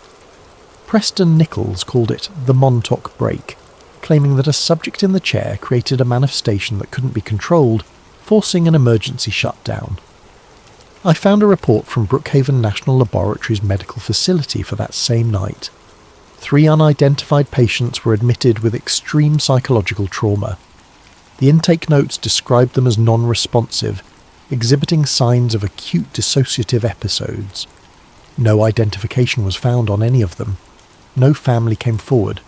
Preston Nichols called it the Montauk Break, claiming that a subject in the chair created a manifestation that couldn't be controlled, forcing an emergency shutdown. I found a report from Brookhaven National Laboratory's medical facility for that same night. 3 unidentified patients were admitted with extreme psychological trauma. The intake notes described them as non-responsive, exhibiting signs of acute dissociative episodes. No identification was found on any of them. No family came forward.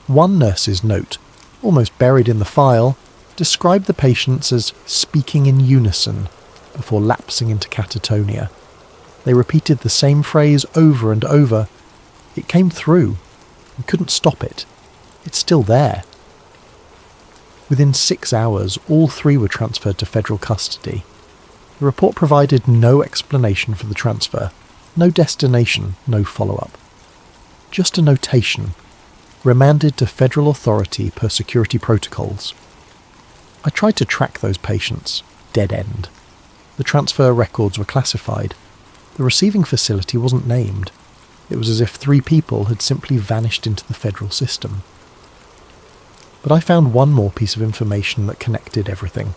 One nurse's note, almost buried in the file, described the patients as speaking in unison before lapsing into catatonia. They repeated the same phrase over and over. It came through. We couldn't stop it. It's still there. Within 6 hours, all 3 were transferred to federal custody. The report provided no explanation for the transfer, no destination, no follow-up. Just a notation. Remanded to federal authority per security protocols. I tried to track those patients. Dead end. The transfer records were classified. The receiving facility wasn't named. It was as if 3 people had simply vanished into the federal system. But I found one more piece of information that connected everything.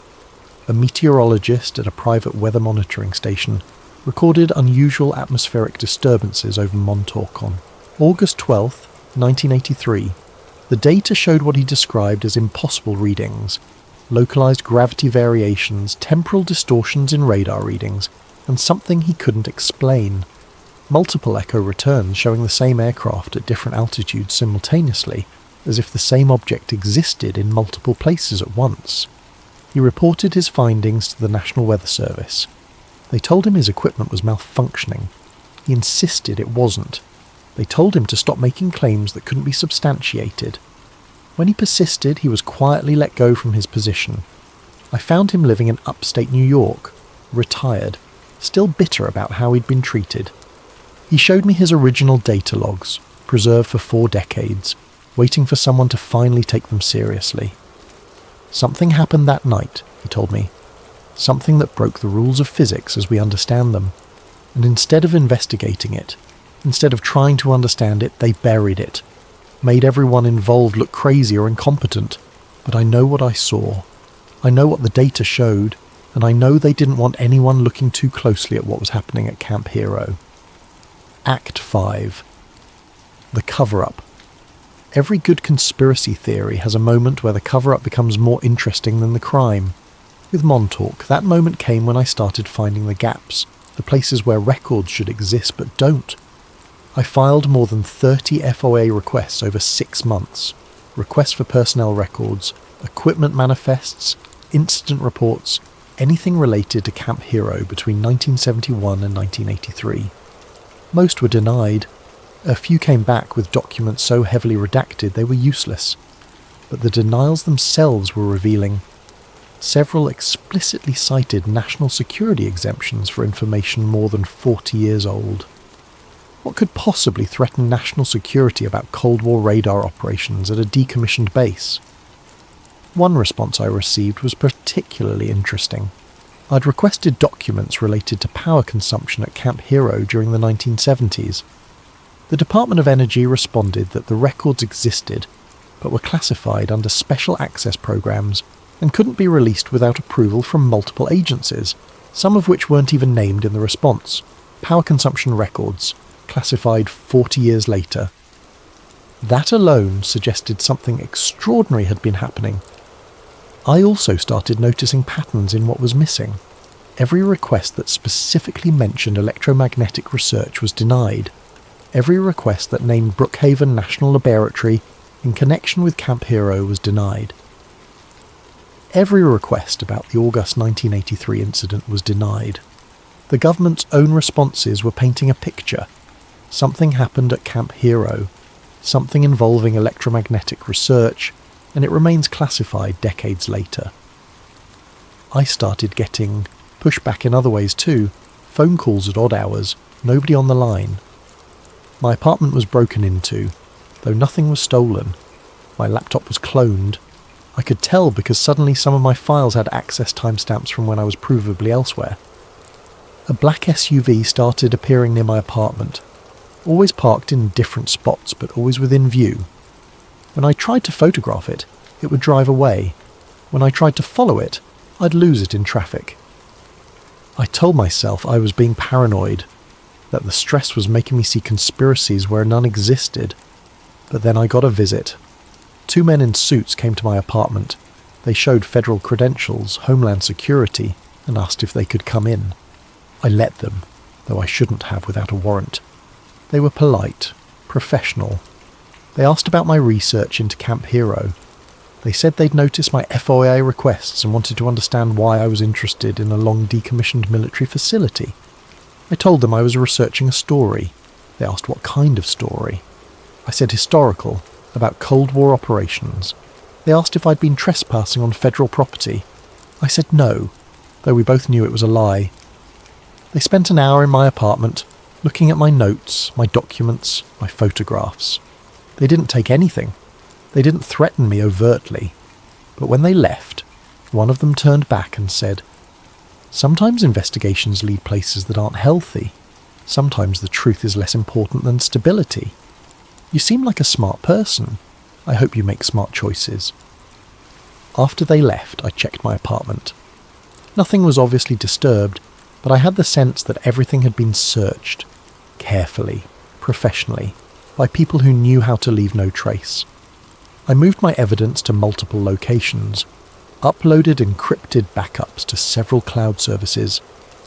A meteorologist at a private weather monitoring station recorded unusual atmospheric disturbances over Montauk on August 12, 1983. The data showed what he described as impossible readings: localized gravity variations, temporal distortions in radar readings, and something he couldn't explain. Multiple echo returns showing the same aircraft at different altitudes simultaneously, as if the same object existed in multiple places at once. He reported his findings to the National Weather Service. They told him his equipment was malfunctioning. He insisted it wasn't. They told him to stop making claims that couldn't be substantiated. When he persisted, he was quietly let go from his position. I found him living in upstate New York, retired, still bitter about how he'd been treated. He showed me his original data logs, preserved for 4 decades, waiting for someone to finally take them seriously. Something happened that night, he told me. Something that broke the rules of physics as we understand them. And instead of investigating it, instead of trying to understand it, they buried it. Made everyone involved look crazy or incompetent. But I know what I saw. I know what the data showed, and I know they didn't want anyone looking too closely at what was happening at Camp Hero. Act 5. The cover-up. Every good conspiracy theory has a moment where the cover-up becomes more interesting than the crime. With Montauk, that moment came when I started finding the gaps, the places where records should exist but don't. I filed more than 30 FOA requests over 6 months. Requests for personnel records, equipment manifests, incident reports, anything related to Camp Hero between 1971 and 1983. Most were denied. A few came back with documents so heavily redacted they were useless. But the denials themselves were revealing. Several explicitly cited national security exemptions for information more than 40 years old. What could possibly threaten national security about Cold War radar operations at a decommissioned base? One response I received was particularly interesting. I'd requested documents related to power consumption at Camp Hero during the 1970s. The Department of Energy responded that the records existed, but were classified under special access programs and couldn't be released without approval from multiple agencies, some of which weren't even named in the response. Power consumption records, classified 40 years later. That alone suggested something extraordinary had been happening. I also started noticing patterns in what was missing. Every request that specifically mentioned electromagnetic research was denied. Every request that named Brookhaven National Laboratory in connection with Camp Hero was denied. Every request about the August 1983 incident was denied. The government's own responses were painting a picture. Something happened at Camp Hero, something involving electromagnetic research, and it remains classified decades later. I started getting pushback in other ways too, phone calls at odd hours, nobody on the line. My apartment was broken into, though nothing was stolen. My laptop was cloned. I could tell because suddenly some of my files had access timestamps from when I was provably elsewhere. A black SUV started appearing near my apartment, always parked in different spots but always within view. When I tried to photograph it, it would drive away. When I tried to follow it, I'd lose it in traffic. I told myself I was being paranoid, that the stress was making me see conspiracies where none existed. But then I got a visit. 2 men in suits came to my apartment. They showed federal credentials, Homeland Security, and asked if they could come in. I let them, though I shouldn't have without a warrant. They were polite, professional. They asked about my research into Camp Hero. They said they'd noticed my FOIA requests and wanted to understand why I was interested in a long decommissioned military facility. I told them I was researching a story. They asked what kind of story. I said historical, about Cold War operations. They asked if I'd been trespassing on federal property. I said no, though we both knew it was a lie. They spent an hour in my apartment, looking at my notes, my documents, my photographs. They didn't take anything. They didn't threaten me overtly. But when they left, one of them turned back and said, "Sometimes investigations lead places that aren't healthy. Sometimes the truth is less important than stability. You seem like a smart person. I hope you make smart choices." After they left, I checked my apartment. Nothing was obviously disturbed, but I had the sense that everything had been searched, carefully, professionally, by people who knew how to leave no trace. I moved my evidence to multiple locations, uploaded encrypted backups to several cloud services,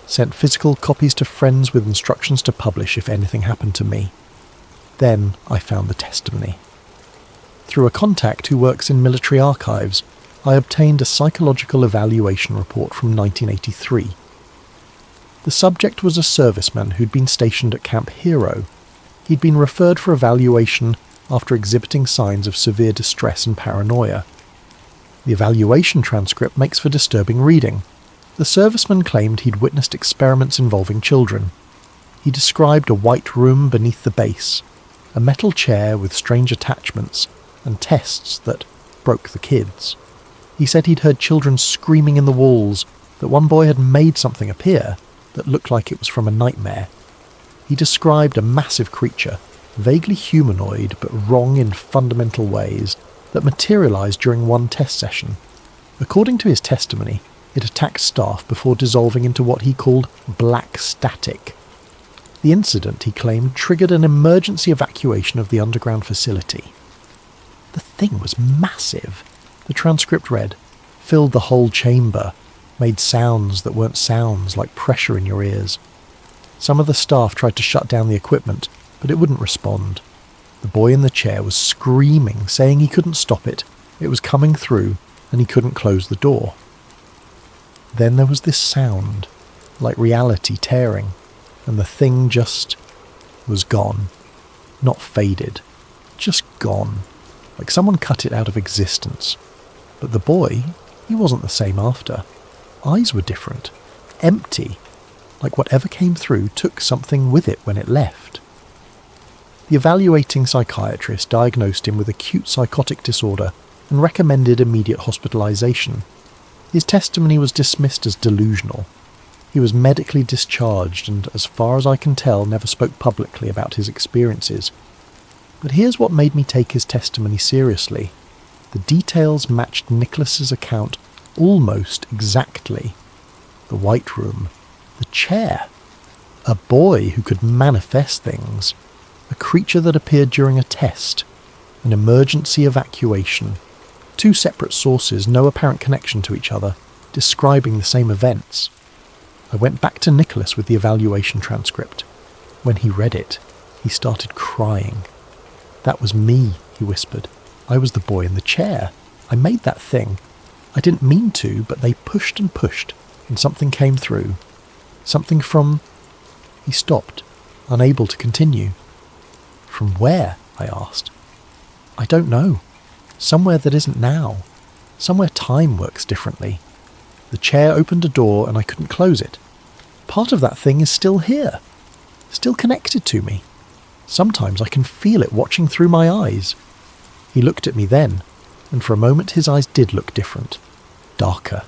sent physical copies to friends with instructions to publish if anything happened to me. Then I found the testimony. Through a contact who works in military archives, I obtained a psychological evaluation report from 1983. The subject was a serviceman who'd been stationed at Camp Hero. He'd been referred for evaluation after exhibiting signs of severe distress and paranoia. The evaluation transcript makes for disturbing reading. The serviceman claimed he'd witnessed experiments involving children. He described a white room beneath the base, a metal chair with strange attachments, and tests that broke the kids. He said he'd heard children screaming in the walls, that one boy had made something appear that looked like it was from a nightmare. He described a massive creature, vaguely humanoid but wrong in fundamental ways, that materialized during one test session. According to his testimony, it attacked staff before dissolving into what he called black static. The incident, he claimed, triggered an emergency evacuation of the underground facility. The thing was massive. The transcript read, "Filled the whole chamber, made sounds that weren't sounds, like pressure in your ears. Some of the staff tried to shut down the equipment, but it wouldn't respond. The boy in the chair was screaming, saying he couldn't stop it. It was coming through, and he couldn't close the door. Then there was this sound, like reality tearing, and the thing just was gone. Not faded, just gone, like someone cut it out of existence. But the boy, he wasn't the same after. Eyes were different, empty, like whatever came through took something with it when it left. The evaluating psychiatrist diagnosed him with acute psychotic disorder and recommended immediate hospitalization. His testimony was dismissed as delusional. He was medically discharged and, as far as I can tell, never spoke publicly about his experiences. But here's what made me take his testimony seriously. The details matched Nicholas's account almost exactly. The white room, the chair, a boy who could manifest things, a creature that appeared during a test, an emergency evacuation, two separate sources, no apparent connection to each other, describing the same events. I went back to Nicholas with the evaluation transcript. When he read it, he started crying. "That was me," he whispered. "I was the boy in the chair. I made that thing. I didn't mean to, but they pushed and pushed, and something came through. Something from..." He stopped, unable to continue. "From where?" I asked. "I don't know. Somewhere that isn't now. Somewhere time works differently. The chair opened a door and I couldn't close it. Part of that thing is still here, still connected to me. Sometimes I can feel it watching through my eyes." He looked at me then, and for a moment his eyes did look different, darker,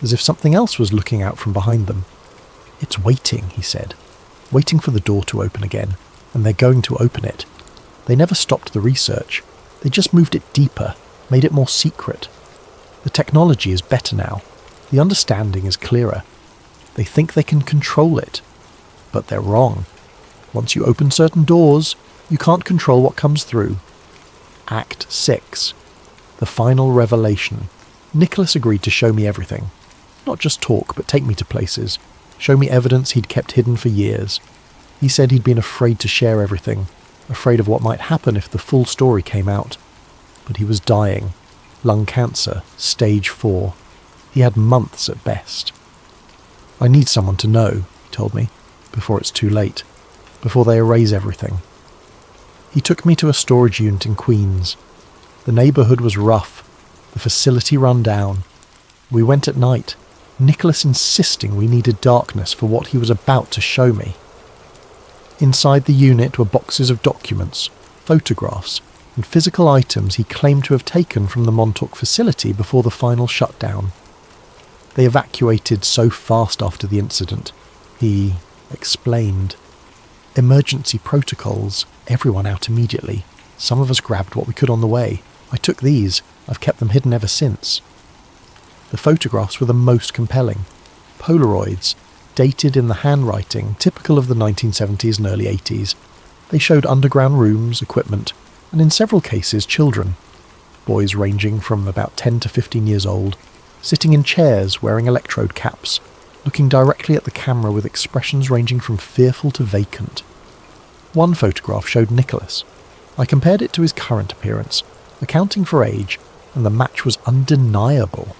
as if something else was looking out from behind them. "It's waiting," he said, "waiting for the door to open again, and they're going to open it. They never stopped the research. They just moved it deeper, made it more secret. The technology is better now. The understanding is clearer. They think they can control it. But they're wrong. Once you open certain doors, you can't control what comes through." Act 6. The final revelation. Nicholas agreed to show me everything. Not just talk, but take me to places. Show me evidence he'd kept hidden for years. He said he'd been afraid to share everything, afraid of what might happen if the full story came out. But he was dying. Lung cancer, stage 4. He had months at best. "I need someone to know," he told me, "before it's too late, before they erase everything." He took me to a storage unit in Queens. The neighbourhood was rough, the facility run down. We went at night, Nicholas insisting we needed darkness for what he was about to show me. Inside the unit were boxes of documents, photographs, and physical items he claimed to have taken from the Montauk facility before the final shutdown. They evacuated so fast after the incident, he explained. Emergency protocols, everyone out immediately. Some of us grabbed what we could on the way. I took these. I've kept them hidden ever since. The photographs were the most compelling. Polaroids, dated in the handwriting typical of the 1970s and early 80s. They showed underground rooms, equipment, and in several cases children. Boys ranging from about 10 to 15 years old, sitting in chairs wearing electrode caps, looking directly at the camera with expressions ranging from fearful to vacant. One photograph showed Nicholas. I compared it to his current appearance, accounting for age, and the match was undeniable.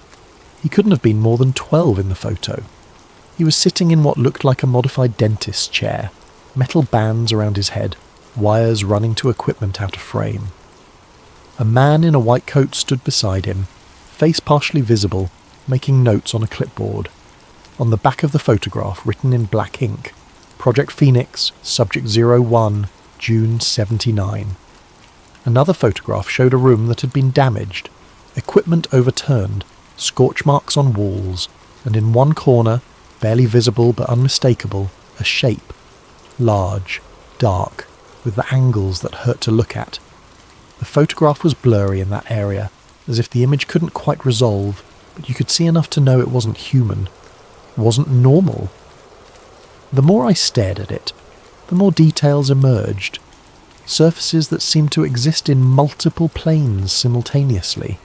He couldn't have been more than 12 in the photo. He was sitting in what looked like a modified dentist's chair, metal bands around his head, wires running to equipment out of frame. A man in a white coat stood beside him, face partially visible, making notes on a clipboard. On the back of the photograph, written in black ink, Project Phoenix, Subject 01, June 79. Another photograph showed a room that had been damaged, equipment overturned, scorch marks on walls, and in one corner, barely visible but unmistakable, a shape. Large, dark, with the angles that hurt to look at. The photograph was blurry in that area, as if the image couldn't quite resolve, but you could see enough to know it wasn't human, wasn't normal. The more I stared at it, the more details emerged. Surfaces that seemed to exist in multiple planes simultaneously.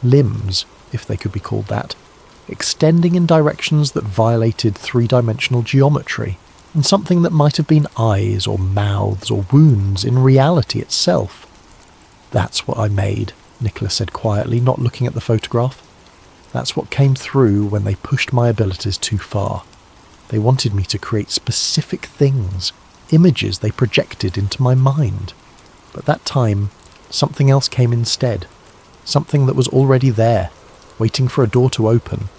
Limbs, if they could be called that, extending in directions that violated three-dimensional geometry, and something that might have been eyes or mouths or wounds in reality itself. "That's what I made," Nicholas said quietly, not looking at the photograph. "That's what came through when they pushed my abilities too far. They wanted me to create specific things, images they projected into my mind. But that time, something else came instead. Something that was already there, waiting for a door to open.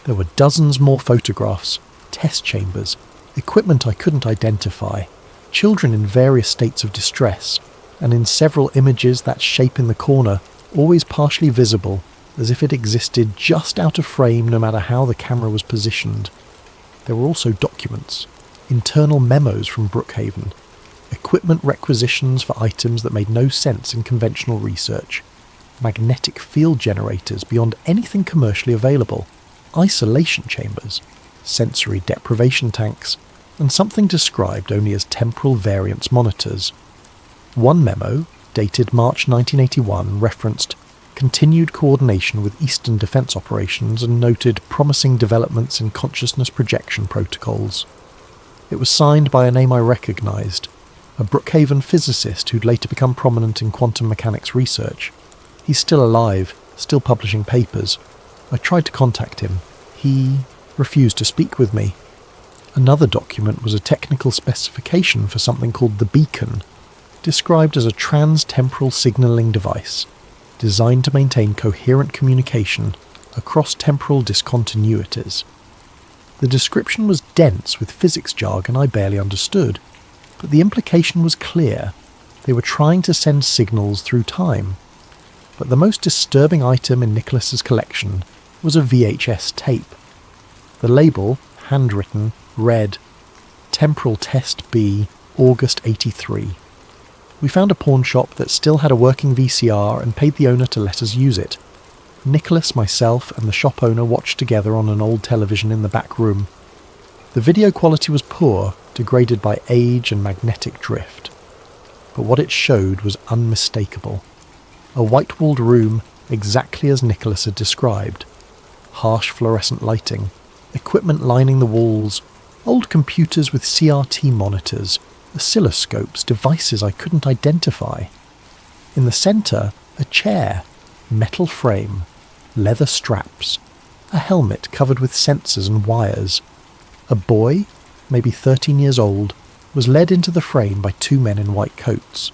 There were dozens more photographs, test chambers, equipment I couldn't identify, children in various states of distress, and in several images that shape in the corner always partially visible, as if it existed just out of frame no matter how the camera was positioned. There were also documents, internal memos from Brookhaven, equipment requisitions for items that made no sense in conventional research, magnetic field generators beyond anything commercially available, isolation chambers, sensory deprivation tanks, and something described only as temporal variance monitors. One memo, dated March 1981, referenced continued coordination with Eastern Defence operations and noted promising developments in consciousness projection protocols. It was signed by a name I recognised, a Brookhaven physicist who'd later become prominent in quantum mechanics research. He's still alive, still publishing papers. I tried to contact him. He refused to speak with me. Another document was a technical specification for something called the Beacon, described as a trans-temporal signalling device, designed to maintain coherent communication across temporal discontinuities. The description was dense with physics jargon I barely understood, but the implication was clear. They were trying to send signals through time. But the most disturbing item in Nicholas's collection was a VHS tape. The label, handwritten, read, Temporal Test B, August 83. We found a pawn shop that still had a working VCR and paid the owner to let us use it. Nicholas, myself, and the shop owner watched together on an old television in the back room. The video quality was poor, degraded by age and magnetic drift. But what it showed was unmistakable. A white-walled room exactly as Nicholas had described. Harsh fluorescent lighting, equipment lining the walls, old computers with CRT monitors, oscilloscopes, devices I couldn't identify. In the centre, a chair, metal frame, leather straps, a helmet covered with sensors and wires. A boy, maybe 13 years old, was led into the frame by two men in white coats.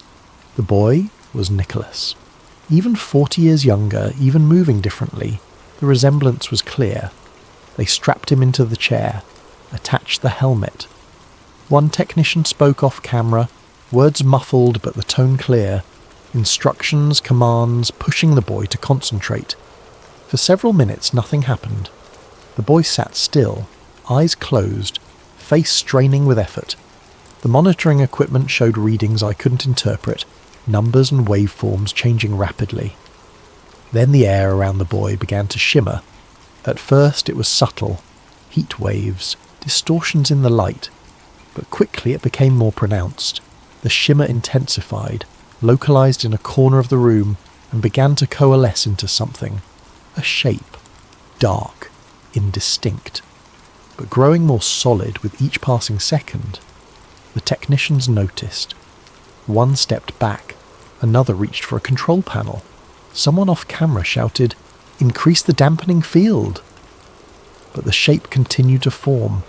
The boy was Nicholas. Even 40 years younger, even moving differently, the resemblance was clear. They strapped him into the chair, attached the helmet. One technician spoke off camera, words muffled but the tone clear, instructions, commands, pushing the boy to concentrate. For several minutes nothing happened. The boy sat still, eyes closed, face straining with effort. The monitoring equipment showed readings I couldn't interpret, numbers and waveforms changing rapidly. Then the air around the boy began to shimmer. At first it was subtle, heat waves, distortions in the light, but quickly it became more pronounced. The shimmer intensified, localized in a corner of the room, and began to coalesce into something. A shape, dark, indistinct, but growing more solid with each passing second. The technicians noticed. One stepped back, another reached for a control panel. Someone off camera shouted, "Increase the dampening field!" But the shape continued to form.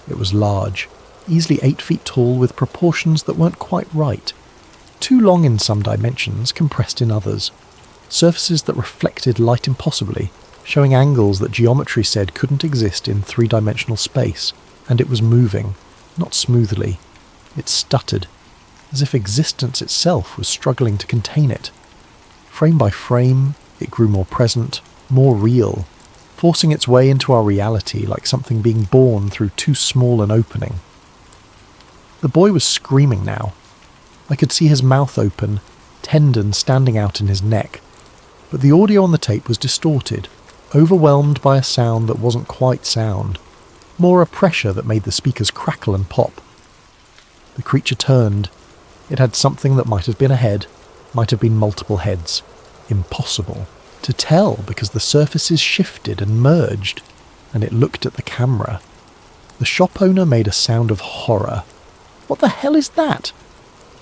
It was large, easily 8 feet tall with proportions that weren't quite right. Too long in some dimensions, compressed in others. Surfaces that reflected light impossibly, showing angles that geometry said couldn't exist in three-dimensional space. And it was moving, not smoothly. It stuttered, as if existence itself was struggling to contain it. Frame by frame, it grew more present, more real, forcing its way into our reality like something being born through too small an opening. The boy was screaming now. I could see his mouth open, tendons standing out in his neck, but the audio on the tape was distorted, overwhelmed by a sound that wasn't quite sound, more a pressure that made the speakers crackle and pop. The creature turned. It had something that might have been a head, might have been multiple heads. Impossible to tell because the surfaces shifted and merged, and it looked at the camera. The shop owner made a sound of horror. What the hell is that?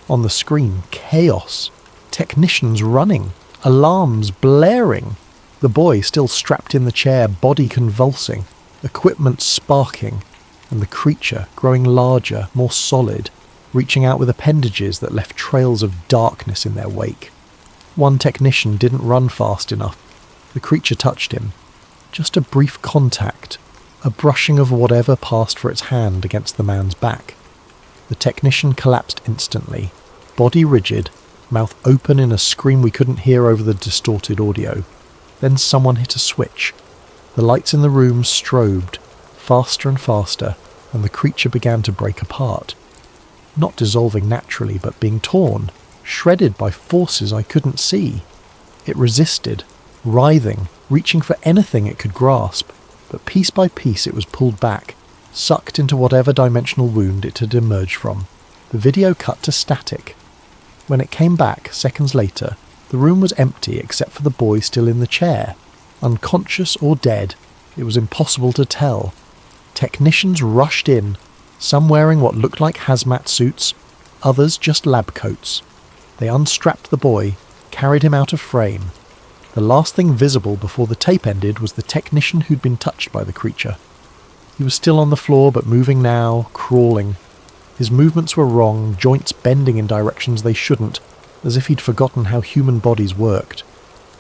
On the screen, chaos. Technicians running. Alarms blaring. The boy still strapped in the chair, body convulsing. Equipment sparking. And the creature growing larger, more solid, reaching out with appendages that left trails of darkness in their wake. One technician didn't run fast enough. The creature touched him. Just a brief contact, a brushing of whatever passed for its hand against the man's back. The technician collapsed instantly, body rigid, mouth open in a scream we couldn't hear over the distorted audio. Then someone hit a switch. The lights in the room strobed, faster and faster, and the creature began to break apart. Not dissolving naturally, but being torn, shredded by forces I couldn't see. It resisted, writhing, reaching for anything it could grasp, but piece by piece it was pulled back, sucked into whatever dimensional wound it had emerged from. The video cut to static. When it came back, seconds later, the room was empty except for the boy still in the chair. Unconscious or dead, it was impossible to tell. Technicians rushed in, some wearing what looked like hazmat suits, others just lab coats. They unstrapped the boy, carried him out of frame. The last thing visible before the tape ended was the technician who'd been touched by the creature. He was still on the floor, but moving now, crawling. His movements were wrong, joints bending in directions they shouldn't, as if he'd forgotten how human bodies worked.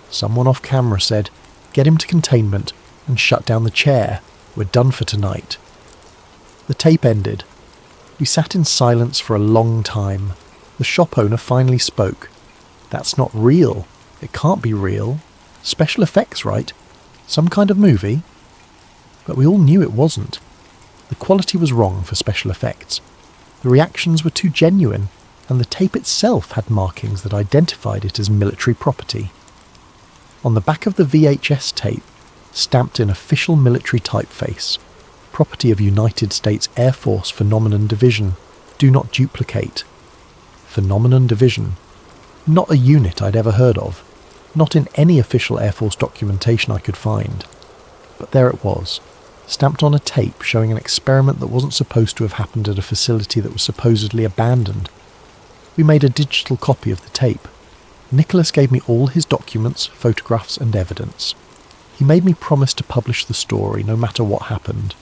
Someone off camera said, "Get him to containment and shut down the chair. We're done for tonight." The tape ended. We sat in silence for a long time. The shop owner finally spoke. "That's not real. It can't be real. Special effects, right? Some kind of movie?" But we all knew it wasn't. The quality was wrong for special effects. The reactions were too genuine, and the tape itself had markings that identified it as military property. On the back of the VHS tape, stamped in official military typeface, "Property of United States Air Force Phenomenon Division. Do not duplicate." Phenomenon Division. Not a unit I'd ever heard of. Not in any official Air Force documentation I could find. But there it was, stamped on a tape showing an experiment that wasn't supposed to have happened at a facility that was supposedly abandoned. We made a digital copy of the tape. Nicholas gave me all his documents, photographs and evidence. He made me promise to publish the story no matter what happened.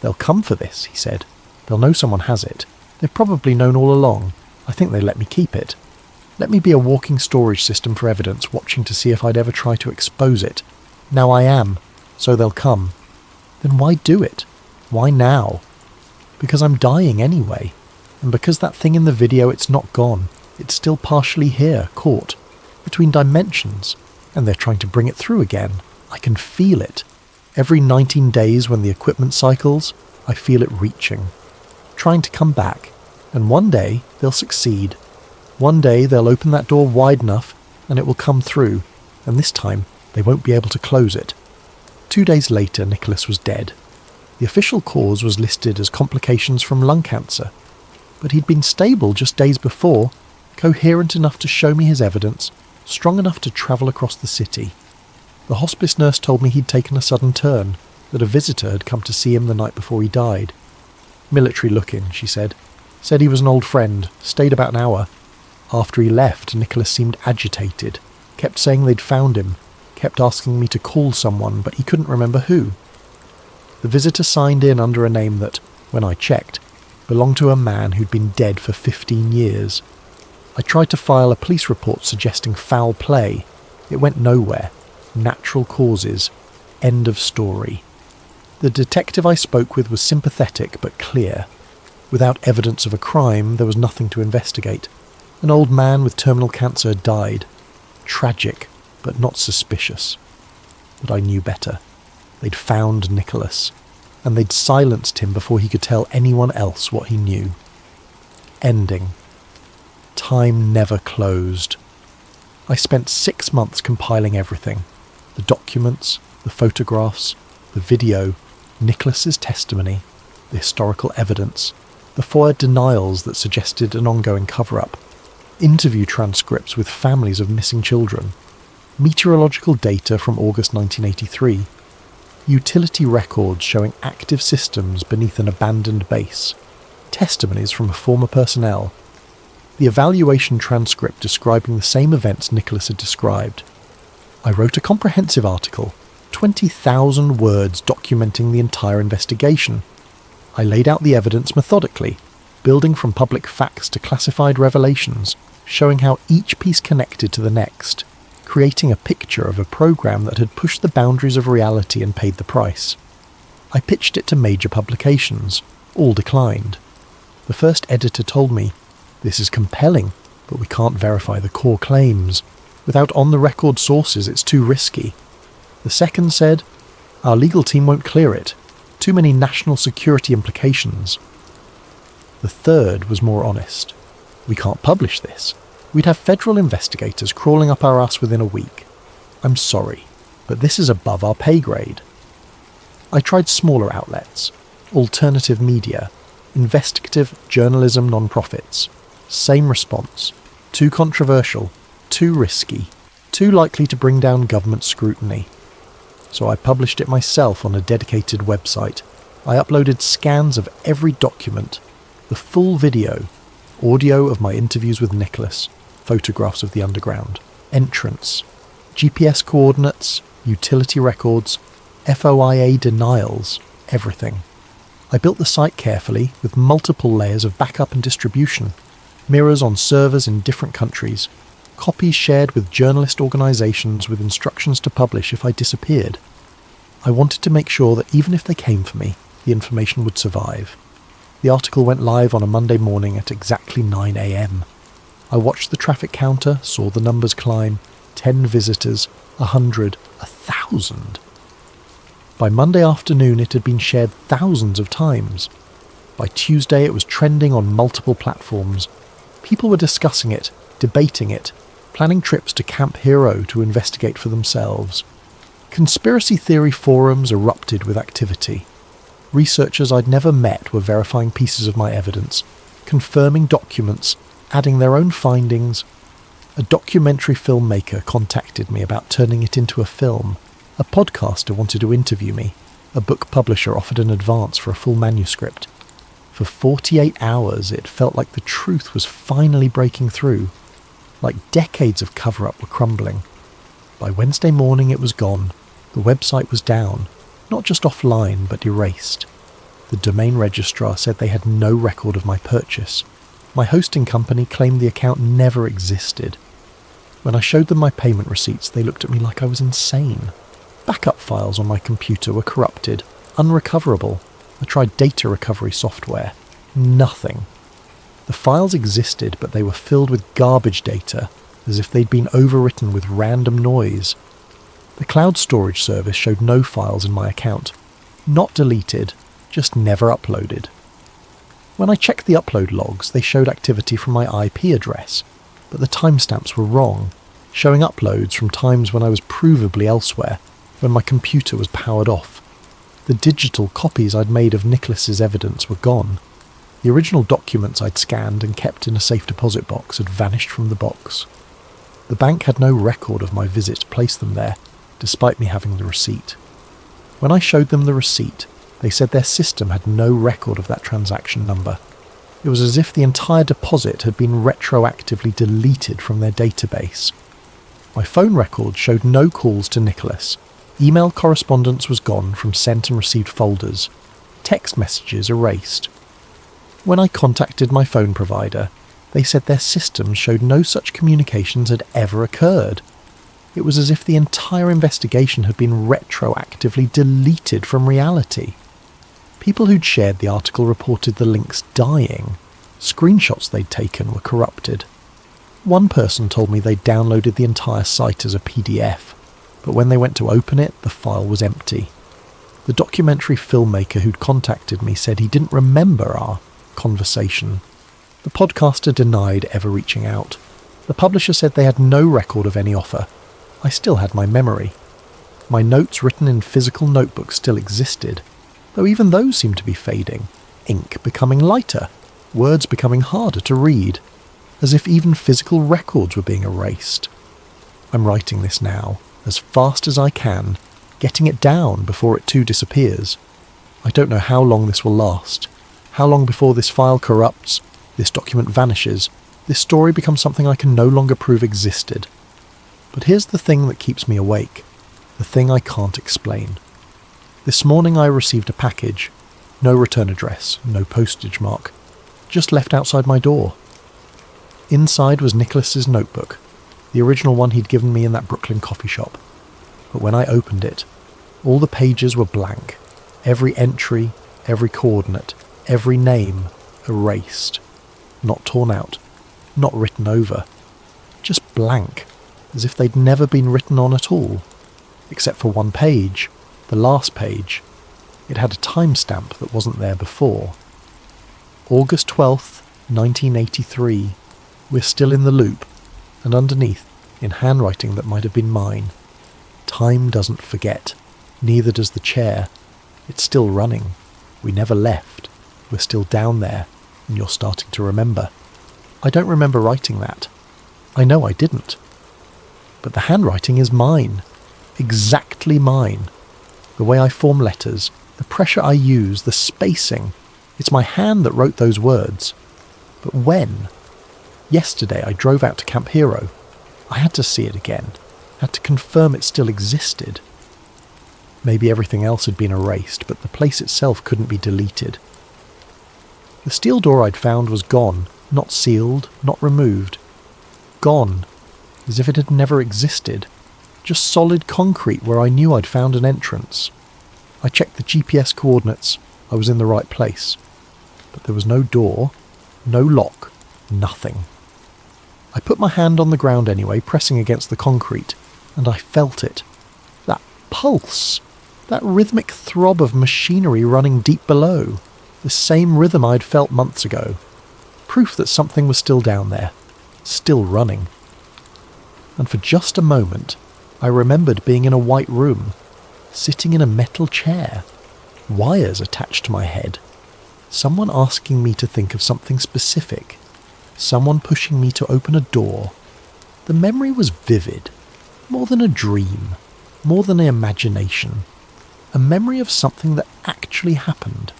"They'll come for this," he said. "They'll know someone has it. They've probably known all along. I think they let me keep it. Let me be a walking storage system for evidence, watching to see if I'd ever try to expose it. Now I am, so they'll come. Then why do it? Why now? Because I'm dying anyway. And because that thing in the video, it's not gone. It's still partially here, caught, between dimensions, and they're trying to bring it through again. I can feel it. Every 19 days when the equipment cycles, I feel it reaching, trying to come back, and one day they'll succeed. One day they'll open that door wide enough and it will come through, and this time they won't be able to close it." 2 days later, Nicholas was dead. The official cause was listed as complications from lung cancer, but he'd been stable just days before, coherent enough to show me his evidence, strong enough to travel across the city. The hospice nurse told me he'd taken a sudden turn, that a visitor had come to see him the night before he died. "Military looking," she said. "Said he was an old friend, stayed about an hour. After he left, Nicholas seemed agitated, kept saying they'd found him, kept asking me to call someone, but he couldn't remember who. The visitor signed in under a name that, when I checked, belonged to a man who'd been dead for 15 years. I tried to file a police report suggesting foul play. It went nowhere. Natural causes. End of story. The detective I spoke with was sympathetic but clear. Without evidence of a crime, there was nothing to investigate. An old man with terminal cancer had died. Tragic, but not suspicious. But I knew better. They'd found Nicholas, and they'd silenced him before he could tell anyone else what he knew. Ending. Time never closed. I spent 6 months compiling everything. The documents, the photographs, the video, Nicholas's testimony, the historical evidence, the FOIA denials that suggested an ongoing cover-up, interview transcripts with families of missing children, meteorological data from August 1983, utility records showing active systems beneath an abandoned base, testimonies from former personnel, the evaluation transcript describing the same events Nicholas had described. I wrote a comprehensive article, 20,000 words documenting the entire investigation. I laid out the evidence methodically, building from public facts to classified revelations, showing how each piece connected to the next, creating a picture of a program that had pushed the boundaries of reality and paid the price. I pitched it to major publications. All declined. The first editor told me, "This is compelling, But we can't verify the core claims. Without on-the-record sources, it's too risky. The second said, our legal team won't clear it. Too many national security implications. The third was more honest. We can't publish this. We'd have federal investigators crawling up our ass within a week. I'm sorry, but this is above our pay grade. I tried smaller outlets, alternative media, investigative journalism non-profits. Same response. Too controversial, too risky, too likely to bring down government scrutiny. So I published it myself on a dedicated website. I uploaded scans of every document, the full video, audio of my interviews with Nicholas, photographs of the underground, entrance, GPS coordinates, utility records, FOIA denials, everything. I built the site carefully with multiple layers of backup and distribution, mirrors on servers in different countries, copies shared with journalist organisations with instructions to publish if I disappeared. I wanted to make sure that even if they came for me, the information would survive. The article went live on a Monday morning at exactly 9 a.m. I watched the traffic counter, saw the numbers climb, 10 visitors, 100, 1,000. By Monday afternoon it had been shared thousands of times. By Tuesday it was trending on multiple platforms. People were discussing it, debating it, planning trips to Camp Hero to investigate for themselves. Conspiracy theory forums erupted with activity. Researchers I'd never met were verifying pieces of my evidence, confirming documents, adding their own findings. A documentary filmmaker contacted me about turning it into a film. A podcaster wanted to interview me. A book publisher offered an advance for a full manuscript. For 48 hours it felt like the truth was finally breaking through. Like decades of cover-up were crumbling. By Wednesday morning it was gone. The website was down, not just offline but erased. The domain registrar said they had no record of my purchase. My hosting company claimed the account never existed. When I showed them my payment receipts, they looked at me like I was insane. Backup files on my computer were corrupted, unrecoverable. I tried data recovery software. Nothing. The files existed, but they were filled with garbage data, as if they'd been overwritten with random noise. The cloud storage service showed no files in my account. Not deleted, just never uploaded. When I checked the upload logs, they showed activity from my IP address, but the timestamps were wrong, showing uploads from times when I was provably elsewhere, when my computer was powered off. The digital copies I'd made of Nicholas's evidence were gone. The original documents I'd scanned and kept in a safe deposit box had vanished from the box. The bank had no record of my visit to place them there, despite me having the receipt. When I showed them the receipt, they said their system had no record of that transaction number. It was as if the entire deposit had been retroactively deleted from their database. My phone record showed no calls to Nicholas. Email correspondence was gone from sent and received folders. Text messages erased. When I contacted my phone provider, they said their systems showed no such communications had ever occurred. It was as if the entire investigation had been retroactively deleted from reality. People who'd shared the article reported the links dying. Screenshots they'd taken were corrupted. One person told me they'd downloaded the entire site as a PDF, but when they went to open it, the file was empty. The documentary filmmaker who'd contacted me said he didn't remember our conversation. The podcaster denied ever reaching out. The publisher said they had no record of any offer. I still had my memory. My notes written in physical notebooks still existed, though even those seemed to be fading, ink becoming lighter, words becoming harder to read, as if even physical records were being erased. I'm writing this now, as fast as I can, getting it down before it too disappears. I don't know how long this will last, how long before this file corrupts, this document vanishes, this story becomes something I can no longer prove existed. But here's the thing that keeps me awake, the thing I can't explain. This morning I received a package, no return address, no postage mark, just left outside my door. Inside was Nicholas's notebook, the original one he'd given me in that Brooklyn coffee shop. But when I opened it, all the pages were blank, every entry, every coordinate, every name erased, not torn out, not written over. Just blank, as if they'd never been written on at all. Except for one page, the last page. It had a timestamp that wasn't there before. August 12th, 1983. We're still in the loop, and underneath, in handwriting that might have been mine, time doesn't forget, neither does the chair. It's still running. We never left. We're still down there, and you're starting to remember. I don't remember writing that. I know I didn't. But the handwriting is mine. Exactly mine. The way I form letters, the pressure I use, the spacing. It's my hand that wrote those words. But when? Yesterday I drove out to Camp Hero. I had to see it again. Had to confirm it still existed. Maybe everything else had been erased, but the place itself couldn't be deleted. The steel door I'd found was gone, not sealed, not removed. Gone, as if it had never existed. Just solid concrete where I knew I'd found an entrance. I checked the GPS coordinates. I was in the right place. But there was no door, no lock, nothing. I put my hand on the ground anyway, pressing against the concrete, and I felt it. That pulse, that rhythmic throb of machinery running deep below, the same rhythm I'd felt months ago. Proof that something was still down there, still running. And for just a moment, I remembered being in a white room, sitting in a metal chair, wires attached to my head, someone asking me to think of something specific, someone pushing me to open a door. The memory was vivid, more than a dream, more than an imagination, a memory of something that actually happened.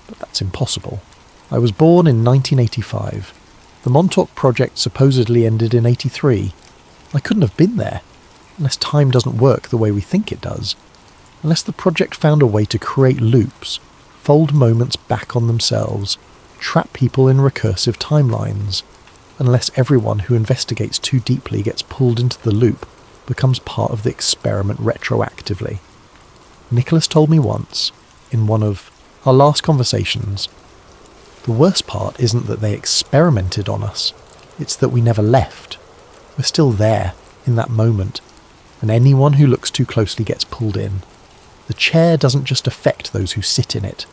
But that's impossible. I was born in 1985. The Montauk project supposedly ended in 83. I couldn't have been there, unless time doesn't work the way we think it does, unless the project found a way to create loops, fold moments back on themselves, trap people in recursive timelines, unless everyone who investigates too deeply gets pulled into the loop, becomes part of the experiment retroactively. Nicholas told me once, in one of our last conversations, the worst part isn't that they experimented on us, it's that we never left. We're still there, in that moment, and anyone who looks too closely gets pulled in. The chair doesn't just affect those who sit in it.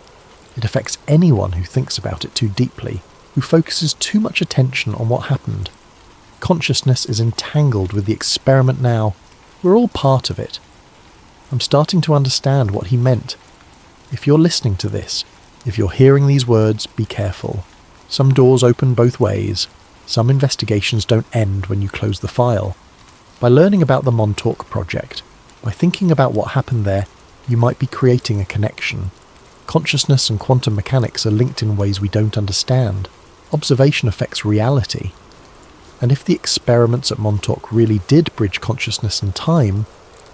It affects anyone who thinks about it too deeply, who focuses too much attention on what happened. Consciousness is entangled with the experiment now. We're all part of it. I'm starting to understand what he meant. If you're listening to this, if you're hearing these words, be careful. Some doors open both ways. Some investigations don't end when you close the file. By learning about the Montauk project, by thinking about what happened there, you might be creating a connection. Consciousness and quantum mechanics are linked in ways we don't understand. Observation affects reality. And if the experiments at Montauk really did bridge consciousness and time,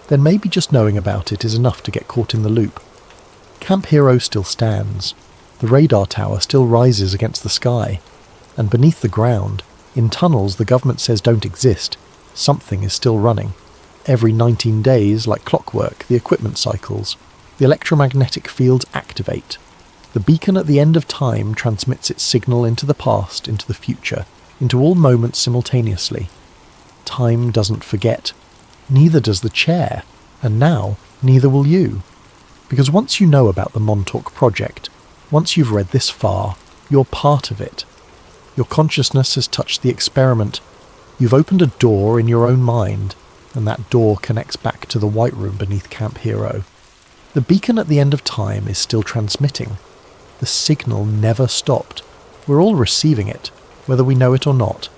then maybe just knowing about it is enough to get caught in the loop. Camp Hero still stands. The radar tower still rises against the sky. And beneath the ground, in tunnels the government says don't exist, something is still running. Every 19 days, like clockwork, the equipment cycles. The electromagnetic fields activate. The beacon at the end of time transmits its signal into the past, into the future, into all moments simultaneously. Time doesn't forget. Neither does the chair. And now, neither will you. Because once you know about the Montauk project, once you've read this far, you're part of it. Your consciousness has touched the experiment. You've opened a door in your own mind, and that door connects back to the white room beneath Camp Hero. The beacon at the end of time is still transmitting. The signal never stopped. We're all receiving it, whether we know it or not.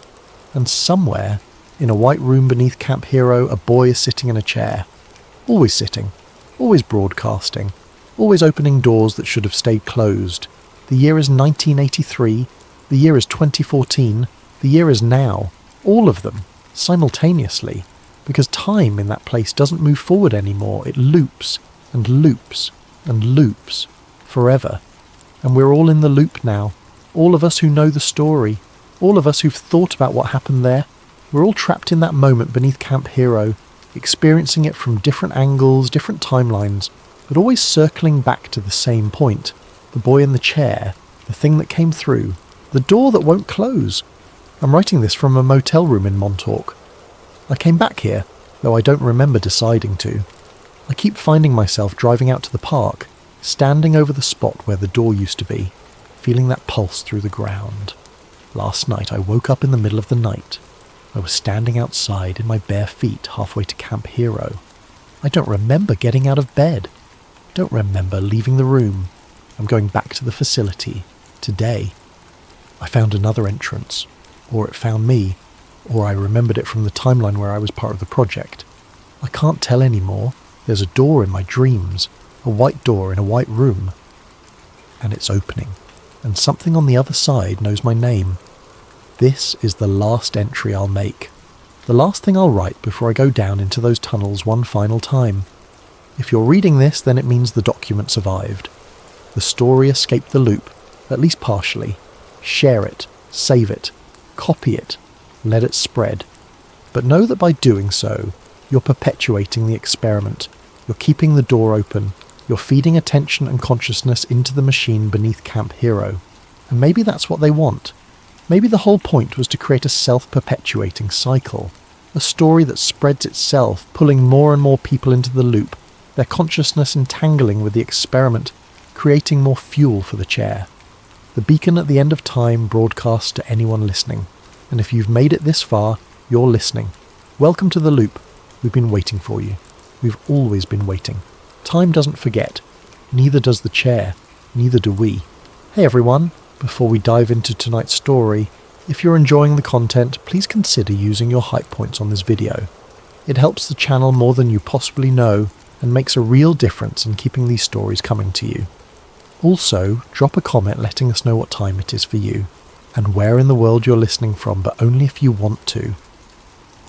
And somewhere, in a white room beneath Camp Hero, a boy is sitting in a chair. Always sitting. Always broadcasting. Always opening doors that should have stayed closed. The year is 1983. The year is 2014. The year is now. All of them. Simultaneously. Because time in that place doesn't move forward anymore. It loops. And loops. And loops. Forever. And we're all in the loop now. All of us who know the story. All of us who've thought about what happened there. We're all trapped in that moment beneath Camp Hero, experiencing it from different angles, different timelines, but always circling back to the same point. The boy in the chair, the thing that came through, the door that won't close. I'm writing this from a motel room in Montauk. I came back here, though I don't remember deciding to. I keep finding myself driving out to the park, standing over the spot where the door used to be, feeling that pulse through the ground. Last night I woke up in the middle of the night. I was standing outside in my bare feet halfway to Camp Hero. I don't remember getting out of bed. Don't remember leaving the room. I'm going back to the facility. Today. I found another entrance. Or it found me. Or I remembered it from the timeline where I was part of the project. I can't tell anymore. There's a door in my dreams. A white door in a white room. And it's opening. And something on the other side knows my name. This is the last entry I'll make. The last thing I'll write before I go down into those tunnels one final time. If you're reading this, then it means the document survived. The story escaped the loop, at least partially. Share it, save it, copy it, let it spread. But know that by doing so, you're perpetuating the experiment. You're keeping the door open. You're feeding attention and consciousness into the machine beneath Camp Hero. And maybe that's what they want. Maybe the whole point was to create a self-perpetuating cycle. A story that spreads itself, pulling more and more people into the loop, their consciousness entangling with the experiment, creating more fuel for the chair. The beacon at the end of time broadcasts to anyone listening. And if you've made it this far, you're listening. Welcome to the loop. We've been waiting for you. We've always been waiting. Time doesn't forget. Neither does the chair. Neither do we. Hey everyone. Before we dive into tonight's story, if you're enjoying the content, please consider using your hype points on this video. It helps the channel more than you possibly know and makes a real difference in keeping these stories coming to you. Also, drop a comment letting us know what time it is for you and where in the world you're listening from, but only if you want to.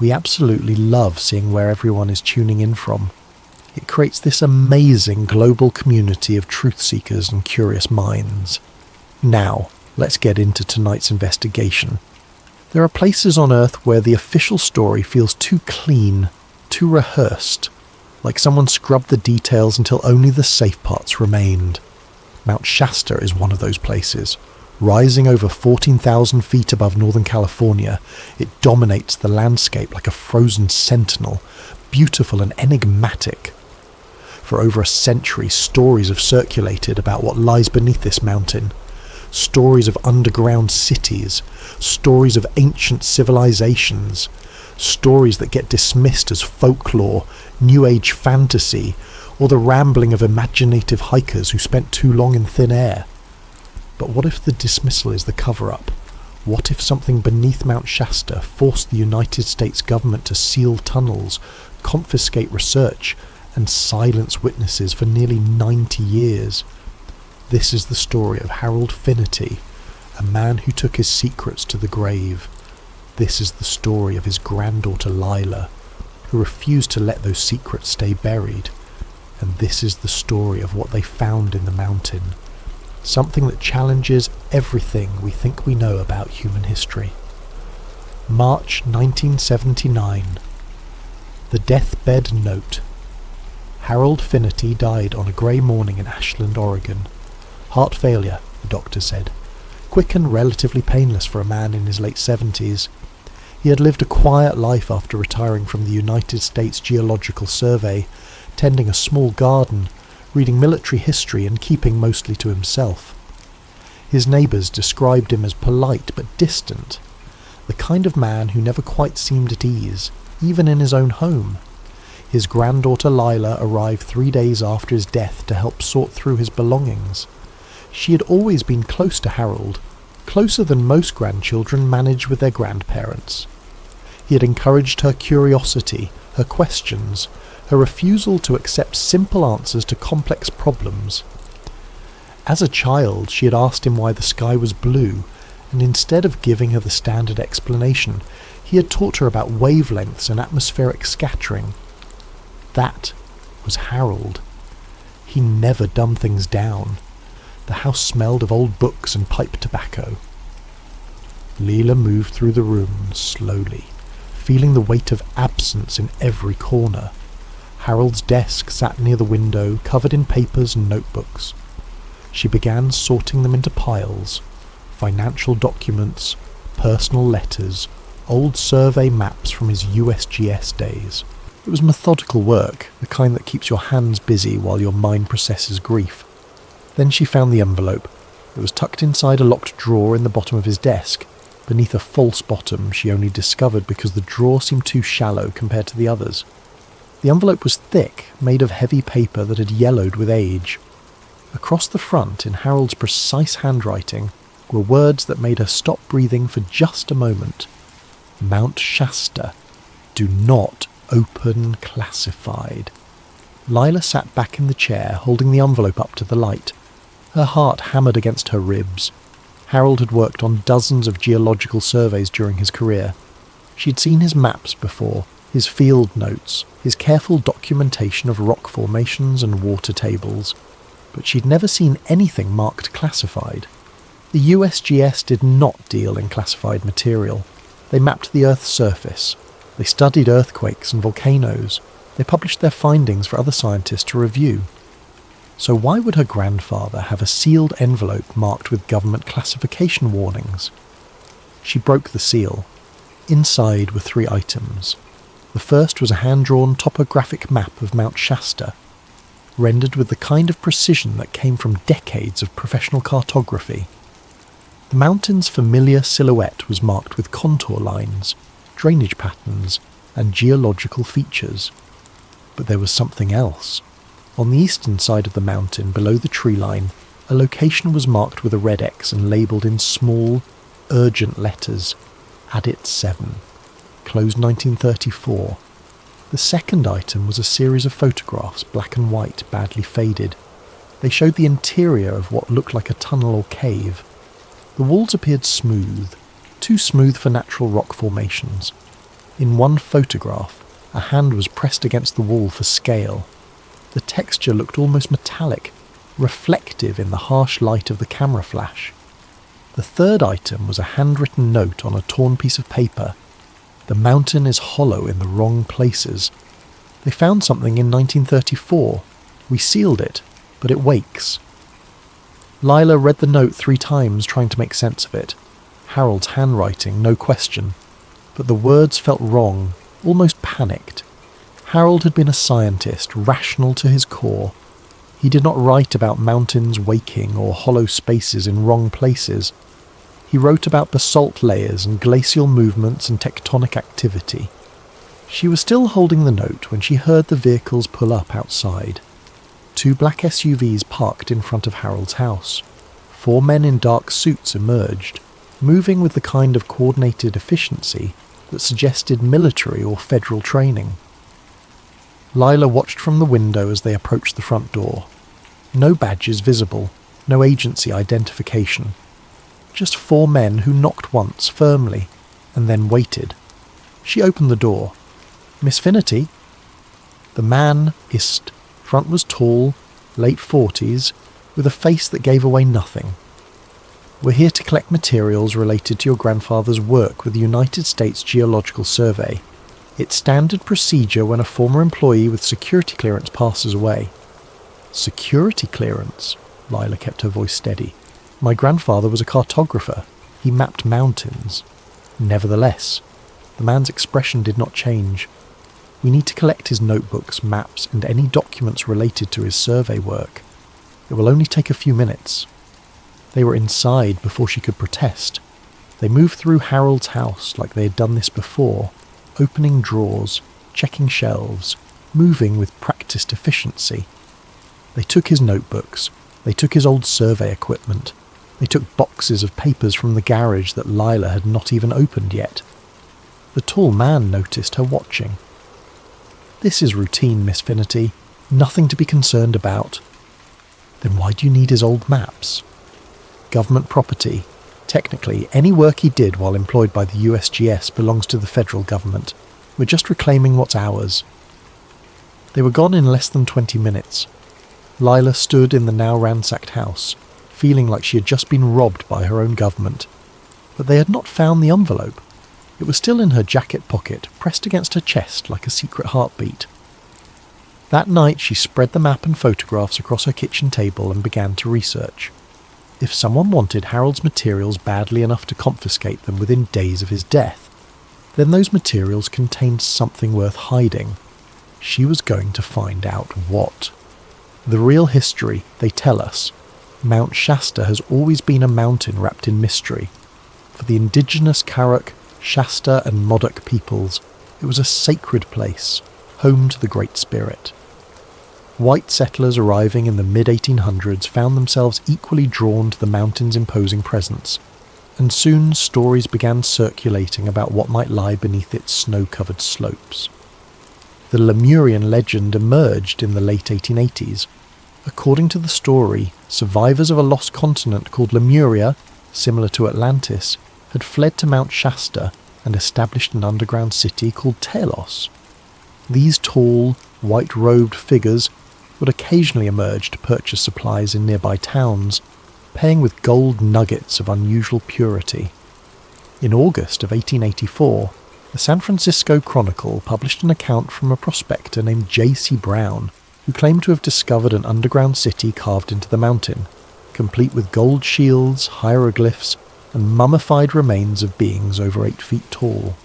We absolutely love seeing where everyone is tuning in from. It creates this amazing global community of truth seekers and curious minds. Now, let's get into tonight's investigation. There are places on Earth where the official story feels too clean, too rehearsed, like someone scrubbed the details until only the safe parts remained. Mount Shasta is one of those places. Rising over 14,000 feet above Northern California, it dominates the landscape like a frozen sentinel, beautiful and enigmatic. For over a century, stories have circulated about what lies beneath this mountain. Stories of underground cities, stories of ancient civilizations, stories that get dismissed as folklore, new age fantasy, or the rambling of imaginative hikers who spent too long in thin air. But what if the dismissal is the cover-up? What if something beneath Mount Shasta forced the United States government to seal tunnels, confiscate research, and silence witnesses for nearly 90 years? This is the story of Harold Finnerty, a man who took his secrets to the grave. This is the story of his granddaughter Lila, who refused to let those secrets stay buried. And this is the story of what they found in the mountain. Something that challenges everything we think we know about human history. March 1979. The Deathbed Note. Harold Finnerty died on a grey morning in Ashland, Oregon. Heart failure, the doctor said. Quick and relatively painless for a man in his late 70s. He had lived a quiet life after retiring from the United States Geological Survey, tending a small garden, reading military history and keeping mostly to himself. His neighbours described him as polite but distant, the kind of man who never quite seemed at ease, even in his own home. His granddaughter Lila arrived 3 days after his death to help sort through his belongings. She had always been close to Harold, closer than most grandchildren manage with their grandparents. He had encouraged her curiosity, her questions, her refusal to accept simple answers to complex problems. As a child, she had asked him why the sky was blue, and instead of giving her the standard explanation, he had taught her about wavelengths and atmospheric scattering. That was Harold. He never dumbed things down. The house smelled of old books and pipe tobacco. Leela moved through the room slowly, feeling the weight of absence in every corner. Harold's desk sat near the window, covered in papers and notebooks. She began sorting them into piles: financial documents, personal letters, old survey maps from his USGS days. It was methodical work, the kind that keeps your hands busy while your mind processes grief. Then she found the envelope. It was tucked inside a locked drawer in the bottom of his desk, beneath a false bottom she only discovered because the drawer seemed too shallow compared to the others. The envelope was thick, made of heavy paper that had yellowed with age. Across the front, in Harold's precise handwriting, were words that made her stop breathing for just a moment. Mount Shasta. Do not open classified. Lila sat back in the chair, holding the envelope up to the light. Her heart hammered against her ribs. Harold had worked on dozens of geological surveys during his career. She'd seen his maps before, his field notes, his careful documentation of rock formations and water tables, but she'd never seen anything marked classified. The USGS did not deal in classified material. They mapped the Earth's surface. They studied earthquakes and volcanoes. They published their findings for other scientists to review. So why would her grandfather have a sealed envelope marked with government classification warnings? She broke the seal. Inside were 3 items. The first was a hand-drawn topographic map of Mount Shasta, rendered with the kind of precision that came from decades of professional cartography. The mountain's familiar silhouette was marked with contour lines, drainage patterns, and geological features. But there was something else. On the eastern side of the mountain, below the tree line, a location was marked with a red X and labelled in small, urgent letters, Adit 7, closed 1934. The second item was a series of photographs, black and white, badly faded. They showed the interior of what looked like a tunnel or cave. The walls appeared smooth, too smooth for natural rock formations. In one photograph, a hand was pressed against the wall for scale. The texture looked almost metallic, reflective in the harsh light of the camera flash. The third item was a handwritten note on a torn piece of paper. The mountain is hollow in the wrong places. They found something in 1934. We sealed it, but it wakes. Lila read the note 3 times, trying to make sense of it. Harold's handwriting, no question. But the words felt wrong, almost panicked. Harold had been a scientist, rational to his core. He did not write about mountains waking or hollow spaces in wrong places. He wrote about basalt layers and glacial movements and tectonic activity. She was still holding the note when she heard the vehicles pull up outside. 2 black SUVs parked in front of Harold's house. 4 men in dark suits emerged, moving with the kind of coordinated efficiency that suggested military or federal training. Lila watched from the window as they approached the front door. No badges visible, no agency identification. Just 4 men who knocked once, firmly, and then waited. She opened the door. "Miss Finnerty?" The man hissed. Front was tall, late 40s, with a face that gave away nothing. "We're here to collect materials related to your grandfather's work with the United States Geological Survey. It's standard procedure when a former employee with security clearance passes away." "Security clearance?" Lila kept her voice steady. "My grandfather was a cartographer. He mapped mountains." Nevertheless, the man's expression did not change. "We need to collect his notebooks, maps, and any documents related to his survey work. It will only take a few minutes." They were inside before she could protest. They moved through Harold's house like they had done this before, opening drawers, checking shelves, moving with practiced efficiency. They took his notebooks. They took his old survey equipment. They took boxes of papers from the garage that Lila had not even opened yet. The tall man noticed her watching. "This is routine, Miss Finnerty. Nothing to be concerned about." "Then why do you need his old maps?" "Government property. Technically, any work he did while employed by the USGS belongs to the federal government. We're just reclaiming what's ours." They were gone in less than 20 minutes. Lila stood in the now ransacked house, feeling like she had just been robbed by her own government. But they had not found the envelope. It was still in her jacket pocket, pressed against her chest like a secret heartbeat. That night she spread the map and photographs across her kitchen table and began to research. If someone wanted Harold's materials badly enough to confiscate them within days of his death, then those materials contained something worth hiding. She was going to find out what. The real history, they tell us, Mount Shasta has always been a mountain wrapped in mystery. For the indigenous Karuk, Shasta and Modoc peoples, it was a sacred place, home to the Great Spirit. White settlers arriving in the mid-1800s found themselves equally drawn to the mountain's imposing presence, and soon stories began circulating about what might lie beneath its snow-covered slopes. The Lemurian legend emerged in the late 1880s. According to the story, survivors of a lost continent called Lemuria, similar to Atlantis, had fled to Mount Shasta and established an underground city called Telos. These tall, white-robed figures would occasionally emerge to purchase supplies in nearby towns, paying with gold nuggets of unusual purity. In August of 1884, the San Francisco Chronicle published an account from a prospector named J.C. Brown, who claimed to have discovered an underground city carved into the mountain, complete with gold shields, hieroglyphs, and mummified remains of beings over 8 feet tall.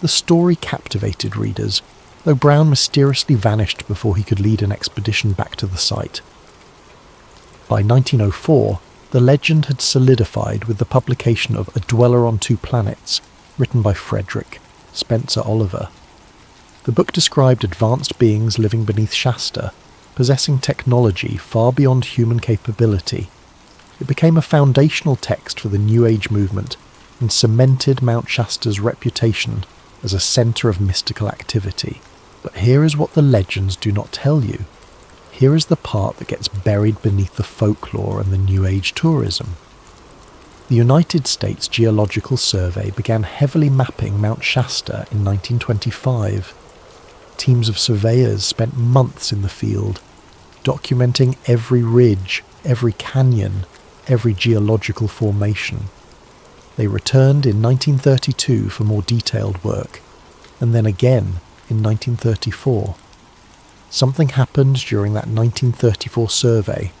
The story captivated readers, though Brown mysteriously vanished before he could lead an expedition back to the site. By 1904, the legend had solidified with the publication of A Dweller on Two Planets, written by Frederick Spencer Oliver. The book described advanced beings living beneath Shasta, possessing technology far beyond human capability. It became a foundational text for the New Age movement and cemented Mount Shasta's reputation as a centre of mystical activity. But here is what the legends do not tell you. Here is the part that gets buried beneath the folklore and the New Age tourism. The United States Geological Survey began heavily mapping Mount Shasta in 1925. Teams of surveyors spent months in the field, documenting every ridge, every canyon, every geological formation. They returned in 1932 for more detailed work, and then again in 1934. Something happened during that 1934 survey.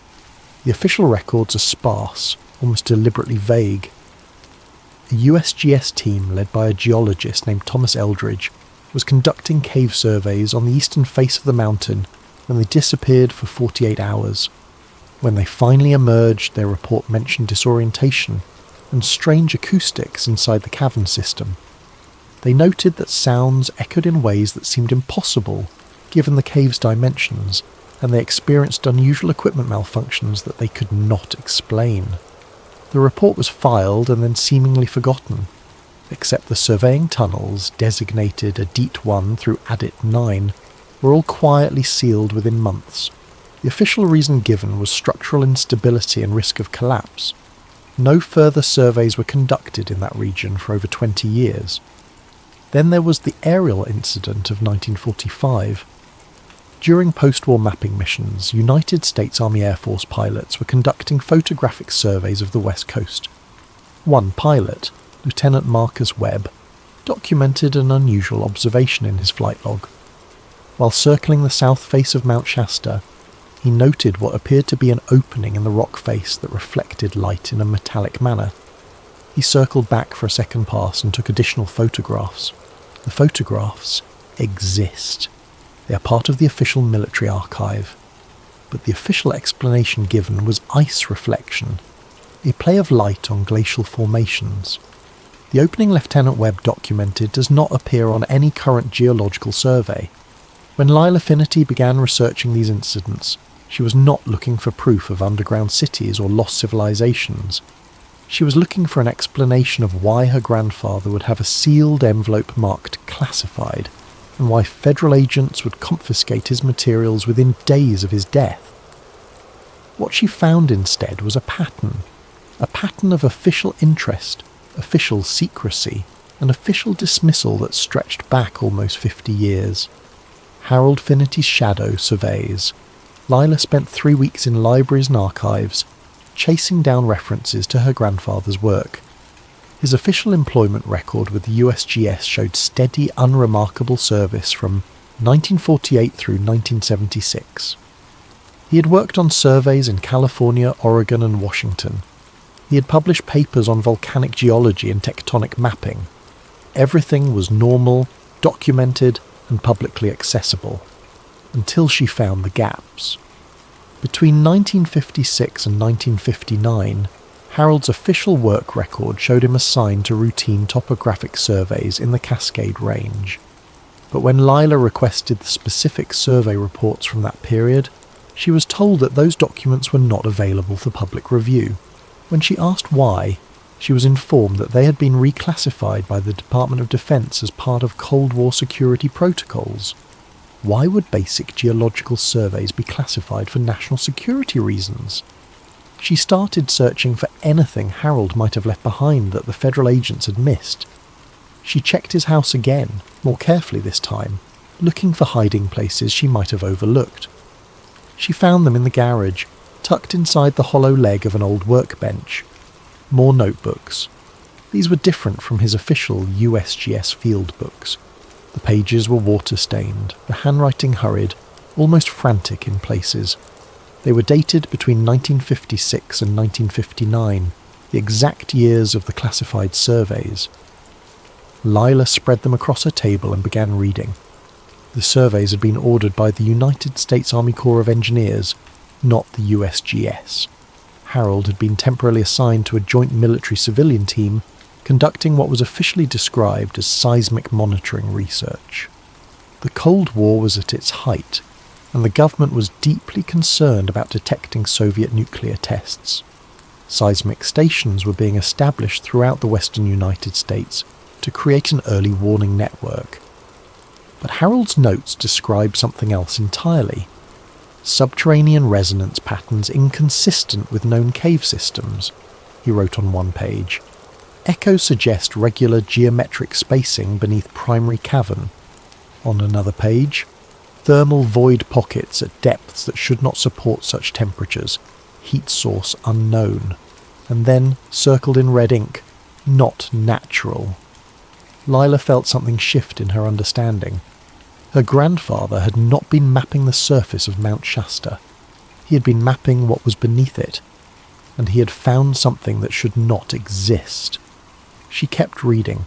The official records are sparse, almost deliberately vague. A USGS team led by a geologist named Thomas Eldridge was conducting cave surveys on the eastern face of the mountain when they disappeared for 48 hours. When they finally emerged, their report mentioned disorientation and strange acoustics inside the cavern system. They noted that sounds echoed in ways that seemed impossible given the cave's dimensions, and they experienced unusual equipment malfunctions that they could not explain. The report was filed and then seemingly forgotten, except the surveying tunnels, designated Adit 1 through Adit 9, were all quietly sealed within months. The official reason given was structural instability and risk of collapse. No further surveys were conducted in that region for over 20 years. Then there was the aerial incident of 1945. During post-war mapping missions, United States Army Air Force pilots were conducting photographic surveys of the West Coast. One pilot, Lieutenant Marcus Webb, documented an unusual observation in his flight log. While circling the south face of Mount Shasta, he noted what appeared to be an opening in the rock face that reflected light in a metallic manner. He circled back for a second pass and took additional photographs. The photographs exist. They are part of the official military archive. But the official explanation given was ice reflection, a play of light on glacial formations. The opening Lieutenant Webb documented does not appear on any current geological survey. When Lila Finnerty began researching these incidents, she was not looking for proof of underground cities or lost civilizations. She was looking for an explanation of why her grandfather would have a sealed envelope marked classified, and why federal agents would confiscate his materials within days of his death. What she found instead was a pattern of official interest, official secrecy, and official dismissal that stretched back almost 50 years. Harold Finnerty's shadow surveys. Lila spent 3 weeks in libraries and archives, chasing down references to her grandfather's work. His official employment record with the USGS showed steady, unremarkable service from 1948 through 1976. He had worked on surveys in California, Oregon and Washington. He had published papers on volcanic geology and tectonic mapping. Everything was normal, documented and publicly accessible, until she found the gaps. Between 1956 and 1959, Harold's official work record showed him assigned to routine topographic surveys in the Cascade Range. But when Lila requested the specific survey reports from that period, she was told that those documents were not available for public review. When she asked why, she was informed that they had been reclassified by the Department of Defense as part of Cold War security protocols. Why would basic geological surveys be classified for national security reasons? She started searching for anything Harold might have left behind that the federal agents had missed. She checked his house again, more carefully this time, looking for hiding places she might have overlooked. She found them in the garage, tucked inside the hollow leg of an old workbench. More notebooks. These were different from his official USGS field books. The pages were water-stained, the handwriting hurried, almost frantic in places. They were dated between 1956 and 1959, the exact years of the classified surveys. Lila spread them across her table and began reading. The surveys had been ordered by the United States Army Corps of Engineers, not the USGS. Harold had been temporarily assigned to a joint military-civilian team conducting what was officially described as seismic monitoring research. The Cold War was at its height, and the government was deeply concerned about detecting Soviet nuclear tests. Seismic stations were being established throughout the western United States to create an early warning network. But Harold's notes described something else entirely. Subterranean resonance patterns inconsistent with known cave systems, he wrote on one page. Echoes suggest regular geometric spacing beneath primary cavern. On another page, thermal void pockets at depths that should not support such temperatures, heat source unknown. And then, circled in red ink, not natural. Lila felt something shift in her understanding. Her grandfather had not been mapping the surface of Mount Shasta. He had been mapping what was beneath it, and he had found something that should not exist. She kept reading.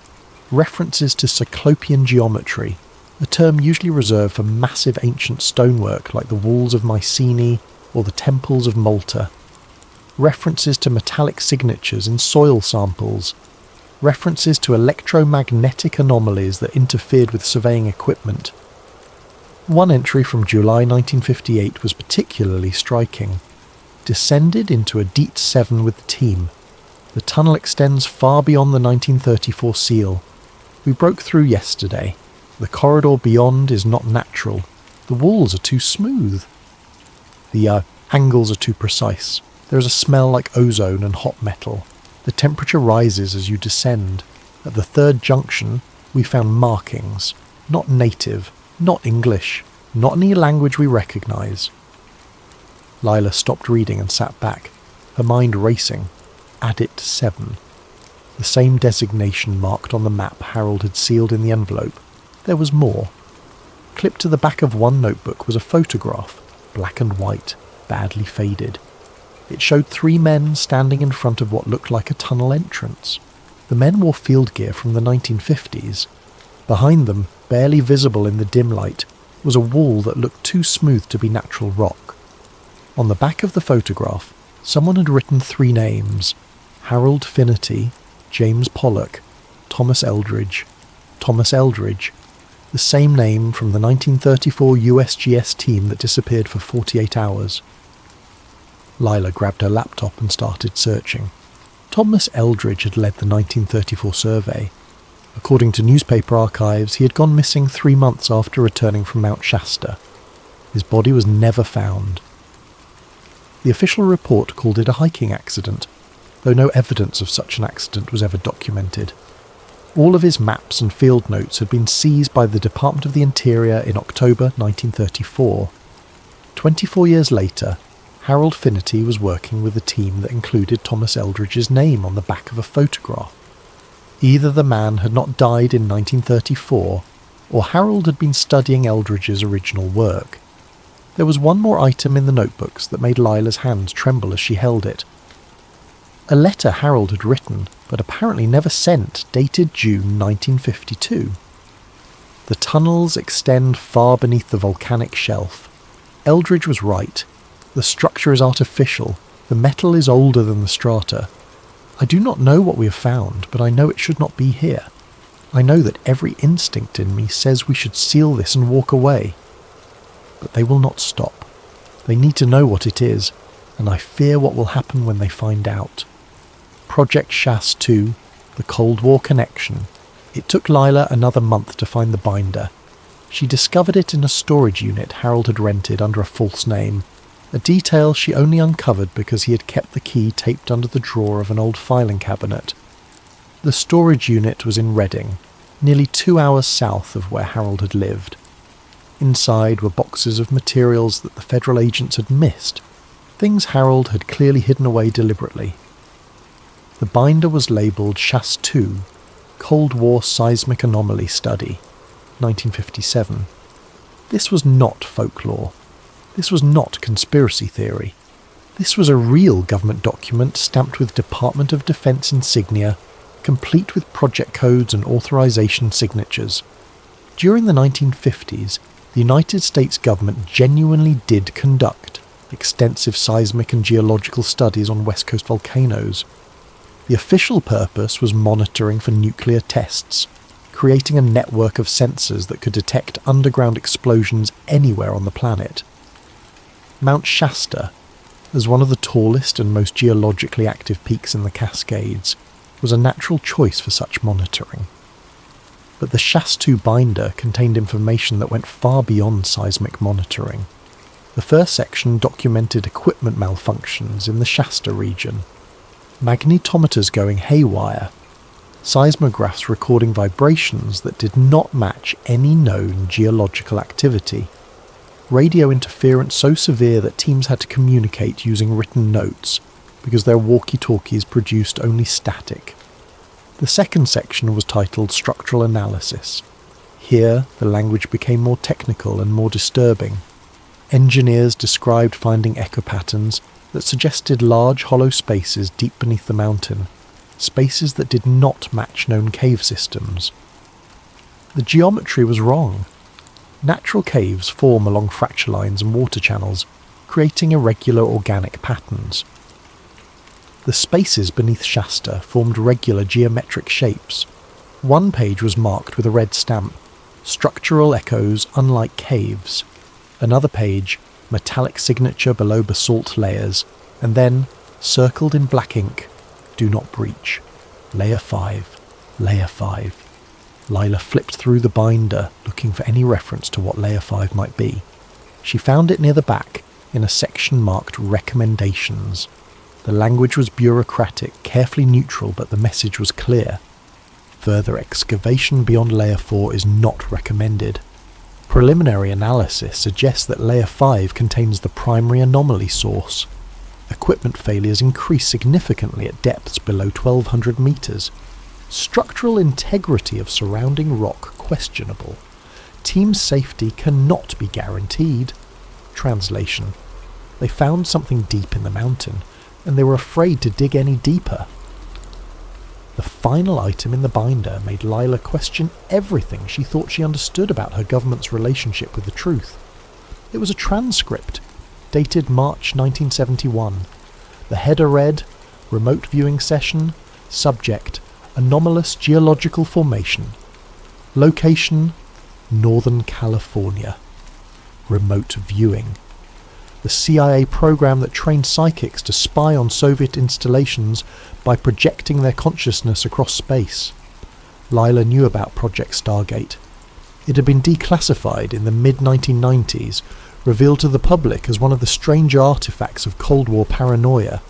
References to cyclopean geometry, a term usually reserved for massive ancient stonework like the walls of Mycenae or the temples of Malta. References to metallic signatures in soil samples. References to electromagnetic anomalies that interfered with surveying equipment. One entry from July 1958 was particularly striking. Descended into a DEET 7 with the team. The tunnel extends far beyond the 1934 seal. We broke through yesterday. The corridor beyond is not natural. The walls are too smooth. The angles are too precise. There is a smell like ozone and hot metal. The temperature rises as you descend. At the third junction, we found markings. Not native, not English, not any language we recognise. Lila stopped reading and sat back, her mind racing. Addit 7. The same designation marked on the map Harold had sealed in the envelope. There was more. Clipped to the back of one notebook was a photograph, black and white, badly faded. It showed 3 men standing in front of what looked like a tunnel entrance. The men wore field gear from the 1950s. Behind them, barely visible in the dim light, was a wall that looked too smooth to be natural rock. On the back of the photograph, someone had written 3 names: Harold Finnerty, James Pollock, Thomas Eldridge. Thomas Eldridge, the same name from the 1934 USGS team that disappeared for 48 hours. Lila grabbed her laptop and started searching. Thomas Eldridge had led the 1934 survey. According to newspaper archives, he had gone missing 3 months after returning from Mount Shasta. His body was never found. The official report called it a hiking accident, though no evidence of such an accident was ever documented. All of his maps and field notes had been seized by the Department of the Interior in October 1934. 24 years later, Harold Finnerty was working with a team that included Thomas Eldridge's name on the back of a photograph. Either the man had not died in 1934, or Harold had been studying Eldridge's original work. There was one more item in the notebooks that made Lila's hands tremble as she held it. A letter Harold had written, but apparently never sent, dated June 1952. The tunnels extend far beneath the volcanic shelf. Eldridge was right. The structure is artificial. The metal is older than the strata. I do not know what we have found, but I know it should not be here. I know that every instinct in me says we should seal this and walk away. But they will not stop. They need to know what it is, and I fear what will happen when they find out. Project Chasse 2, the Cold War connection. It took Lila another month to find the binder. She discovered it in a storage unit Harold had rented under a false name, a detail she only uncovered because he had kept the key taped under the drawer of an old filing cabinet. The storage unit was in Reading, nearly 2 hours south of where Harold had lived. Inside were boxes of materials that the federal agents had missed, things Harold had clearly hidden away deliberately. The binder was labelled Chasse 2, Cold War Seismic Anomaly Study, 1957. This was not folklore. This was not conspiracy theory. This was a real government document stamped with Department of Defense insignia, complete with project codes and authorization signatures. During the 1950s, the United States government genuinely did conduct extensive seismic and geological studies on West Coast volcanoes. The official purpose was monitoring for nuclear tests, creating a network of sensors that could detect underground explosions anywhere on the planet. Mount Shasta, as one of the tallest and most geologically active peaks in the Cascades, was a natural choice for such monitoring. But the Chasse 2 binder contained information that went far beyond seismic monitoring. The first section documented equipment malfunctions in the Shasta region. Magnetometers going haywire, seismographs recording vibrations that did not match any known geological activity, radio interference so severe that teams had to communicate using written notes because their walkie-talkies produced only static. The second section was titled Structural Analysis. Here, the language became more technical and more disturbing. Engineers described finding echo patterns that suggested large hollow spaces deep beneath the mountain, spaces that did not match known cave systems. The geometry was wrong. Natural caves form along fracture lines and water channels, creating irregular organic patterns. The spaces beneath Shasta formed regular geometric shapes. One page was marked with a red stamp, structural echoes unlike caves. Another page, metallic signature below basalt layers, and then, circled in black ink, do not breach. Layer 5, Layer 5. Lila flipped through the binder, looking for any reference to what Layer 5 might be. She found it near the back, in a section marked Recommendations. The language was bureaucratic, carefully neutral, but the message was clear. Further excavation beyond Layer 4 is not recommended. Preliminary analysis suggests that Layer 5 contains the primary anomaly source. Equipment failures increase significantly at depths below 1200 meters. Structural integrity of surrounding rock questionable. Team safety cannot be guaranteed. Translation. They found something deep in the mountain, and they were afraid to dig any deeper. The final item in the binder made Lila question everything she thought she understood about her government's relationship with the truth. It was a transcript, dated March 1971. The header read, Remote Viewing Session, Subject, Anomalous Geological Formation. Location, Northern California. Remote viewing. The CIA program that trained psychics to spy on Soviet installations by projecting their consciousness across space. Lila knew about Project Stargate. It had been declassified in the mid-1990s, revealed to the public as one of the strange artifacts of Cold War paranoia.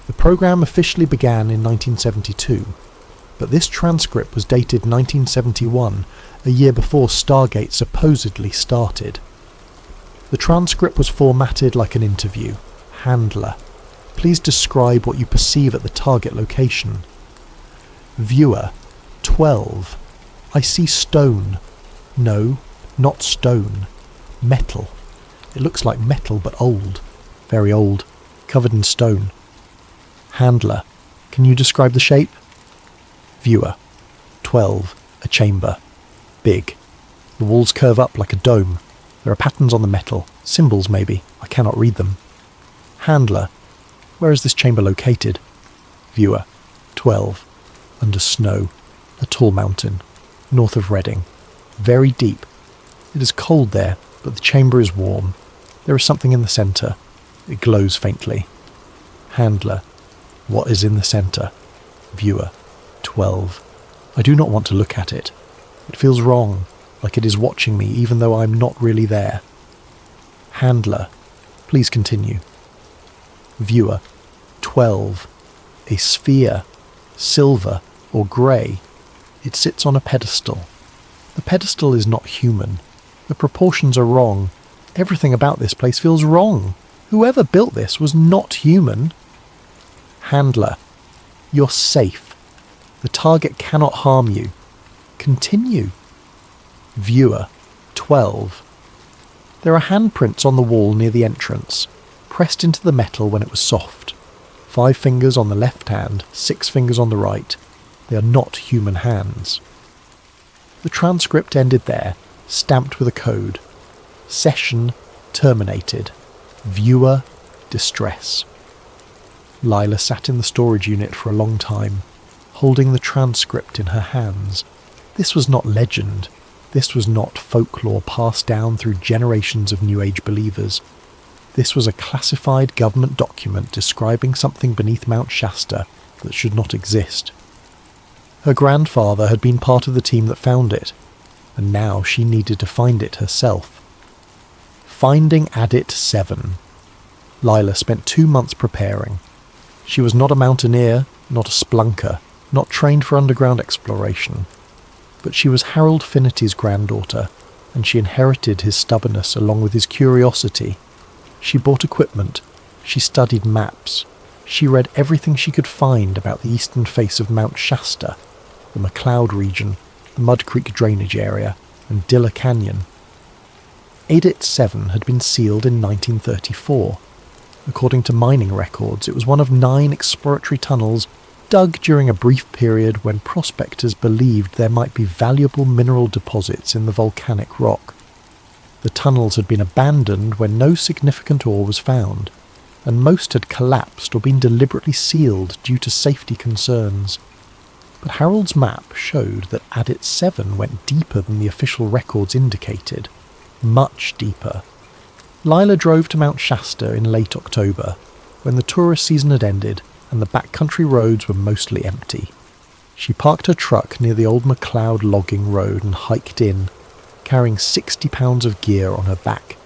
The program officially began in 1972, but this transcript was dated 1971, a year before Stargate supposedly started. The transcript was formatted like an interview. Handler. Please describe what you perceive at the target location. Viewer. 12. I see stone. No, not stone. Metal. It looks like metal but old. Very old. Covered in stone. Handler. Can you describe the shape? Viewer. 12. A chamber. Big. The walls curve up like a dome. There are patterns on the metal. Symbols, maybe. I cannot read them. Handler. Where is this chamber located? Viewer. 12. Under snow. A tall mountain. North of Reading. Very deep. It is cold there, but the chamber is warm. There is something in the centre. It glows faintly. Handler. What is in the centre? Viewer. 12. I do not want to look at it. It feels wrong, like it is watching me even though I am not really there. Handler. Please continue. Viewer. 12. A sphere. Silver or grey. It sits on a pedestal. The pedestal is not human. The proportions are wrong. Everything about this place feels wrong. Whoever built this was not human. Handler. You're safe. The target cannot harm you. Continue. Viewer. 12. There are handprints on the wall near the entrance, pressed into the metal when it was soft. 5 fingers on the left hand, 6 fingers on the right. They are not human hands. The transcript ended there, stamped with a code. Session terminated. Viewer distress. Lila sat in the storage unit for a long time, holding the transcript in her hands. This was not legend. This was not folklore passed down through generations of New Age believers. This was a classified government document describing something beneath Mount Shasta that should not exist. Her grandfather had been part of the team that found it, and now she needed to find it herself. Finding Adit 7. Lila spent 2 months preparing. She was not a mountaineer, not a splunker, not trained for underground exploration. But she was Harold Finnity's granddaughter, and she inherited his stubbornness along with his curiosity. She bought equipment. She studied maps. She read everything she could find about the eastern face of Mount Shasta, the McCloud region, the Mud Creek drainage area, and Dilla Canyon. Adit 7 had been sealed in 1934. According to mining records, it was one of 9 exploratory tunnels dug during a brief period when prospectors believed there might be valuable mineral deposits in the volcanic rock. The tunnels had been abandoned when no significant ore was found, and most had collapsed or been deliberately sealed due to safety concerns. But Harold's map showed that Adit 7 went deeper than the official records indicated. Much deeper. Lila drove to Mount Shasta in late October, when the tourist season had ended and the backcountry roads were mostly empty. She parked her truck near the old McCloud logging road and hiked in, carrying 60 pounds of gear on her back.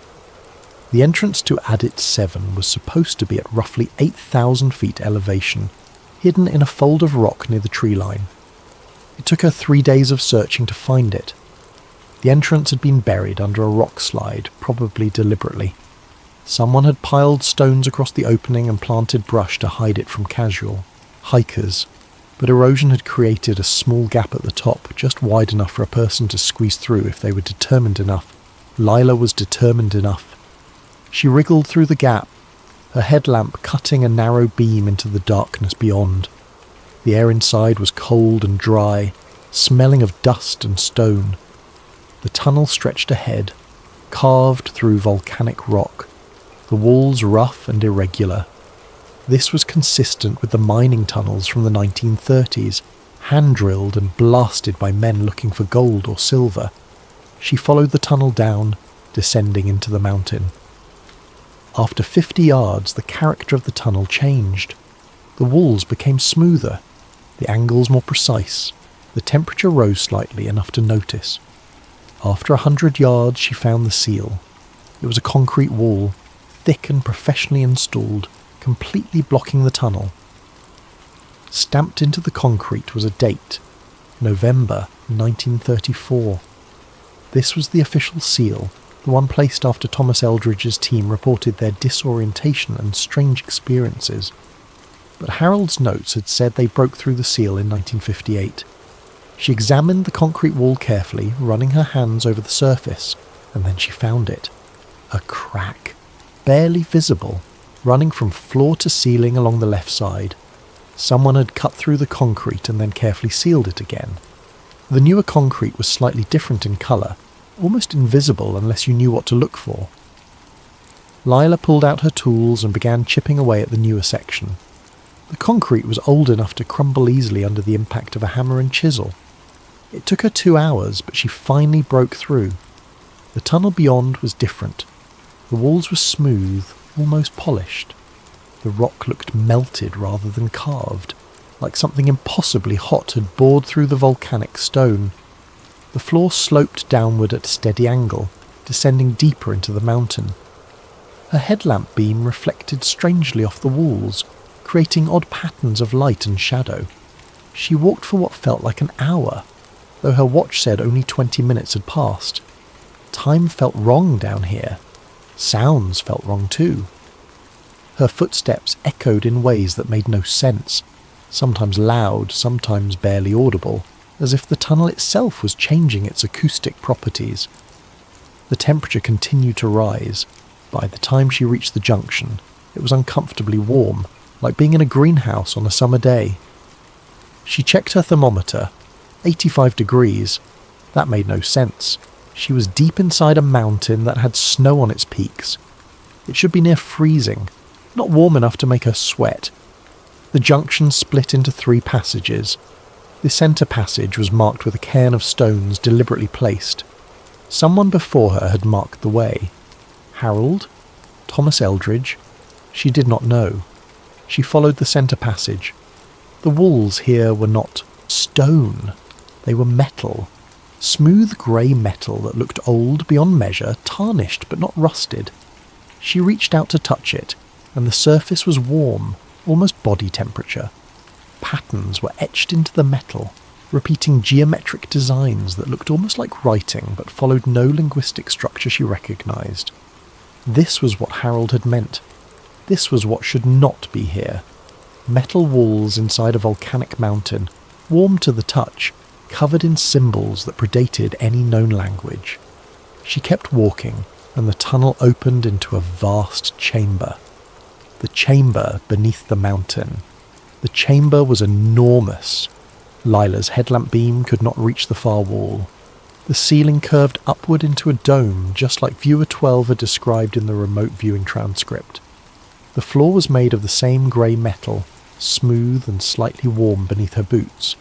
The entrance to Adit 7 was supposed to be at roughly 8,000 feet elevation, hidden in a fold of rock near the tree line. It took her 3 days of searching to find it. The entrance had been buried under a rock slide, probably deliberately. Someone had piled stones across the opening and planted brush to hide it from casual hikers, but erosion had created a small gap at the top, just wide enough for a person to squeeze through if they were determined enough. Lila was determined enough. She wriggled through the gap, her headlamp cutting a narrow beam into the darkness beyond. The air inside was cold and dry, smelling of dust and stone. The tunnel stretched ahead, carved through volcanic rock, the walls rough and irregular. This was consistent with the mining tunnels from the 1930s, hand-drilled and blasted by men looking for gold or silver. She followed the tunnel down, descending into the mountain. After 50 yards, the character of the tunnel changed. The walls became smoother, the angles more precise. The temperature rose slightly, enough to notice. After 100 yards, she found the seal. It was a concrete wall, thick and professionally installed, completely blocking the tunnel. Stamped into the concrete was a date, November 1934. This was the official seal, the one placed after Thomas Eldridge's team reported their disorientation and strange experiences. But Harold's notes had said they broke through the seal in 1958. She examined the concrete wall carefully, running her hands over the surface, and then she found it. a crack, barely visible, running from floor to ceiling along the left side. Someone had cut through the concrete and then carefully sealed it again. The newer concrete was slightly different in colour, almost invisible unless you knew what to look for. Lila pulled out her tools and began chipping away at the newer section. The concrete was old enough to crumble easily under the impact of a hammer and chisel. It took her 2 hours, but she finally broke through. The tunnel beyond was different. The walls were smooth, almost polished. The rock looked melted rather than carved, like something impossibly hot had bored through the volcanic stone. The floor sloped downward at a steady angle, descending deeper into the mountain. Her headlamp beam reflected strangely off the walls, creating odd patterns of light and shadow. She walked for what felt like an hour, though her watch said only 20 minutes had passed. Time felt wrong down here. Sounds felt wrong too. Her footsteps echoed in ways that made no sense, sometimes loud, sometimes barely audible, as if the tunnel itself was changing its acoustic properties. The temperature continued to rise. By the time she reached the junction, it was uncomfortably warm, like being in a greenhouse on a summer day. She checked her thermometer. 85 degrees. That made no sense. She was deep inside a mountain that had snow on its peaks. It should be near freezing, not warm enough to make her sweat. The junction split into 3 passages. The centre passage was marked with a cairn of stones deliberately placed. Someone before her had marked the way. Harold? Thomas Eldridge? She did not know. She followed the centre passage. The walls here were not stone. They were metal. Smooth grey metal that looked old beyond measure, tarnished but not rusted. She reached out to touch it, and the surface was warm, almost body temperature. Patterns were etched into the metal, repeating geometric designs that looked almost like writing but followed no linguistic structure she recognised. This was what Harold had meant. This was what should not be here. Metal walls inside a volcanic mountain, warm to the touch, covered in symbols that predated any known language. She kept walking, and the tunnel opened into a vast chamber. The chamber beneath the mountain. The chamber was enormous. Lila's headlamp beam could not reach the far wall. The ceiling curved upward into a dome, just like Viewer 12 had described in the remote viewing transcript. The floor was made of the same grey metal, smooth and slightly warm beneath her boots.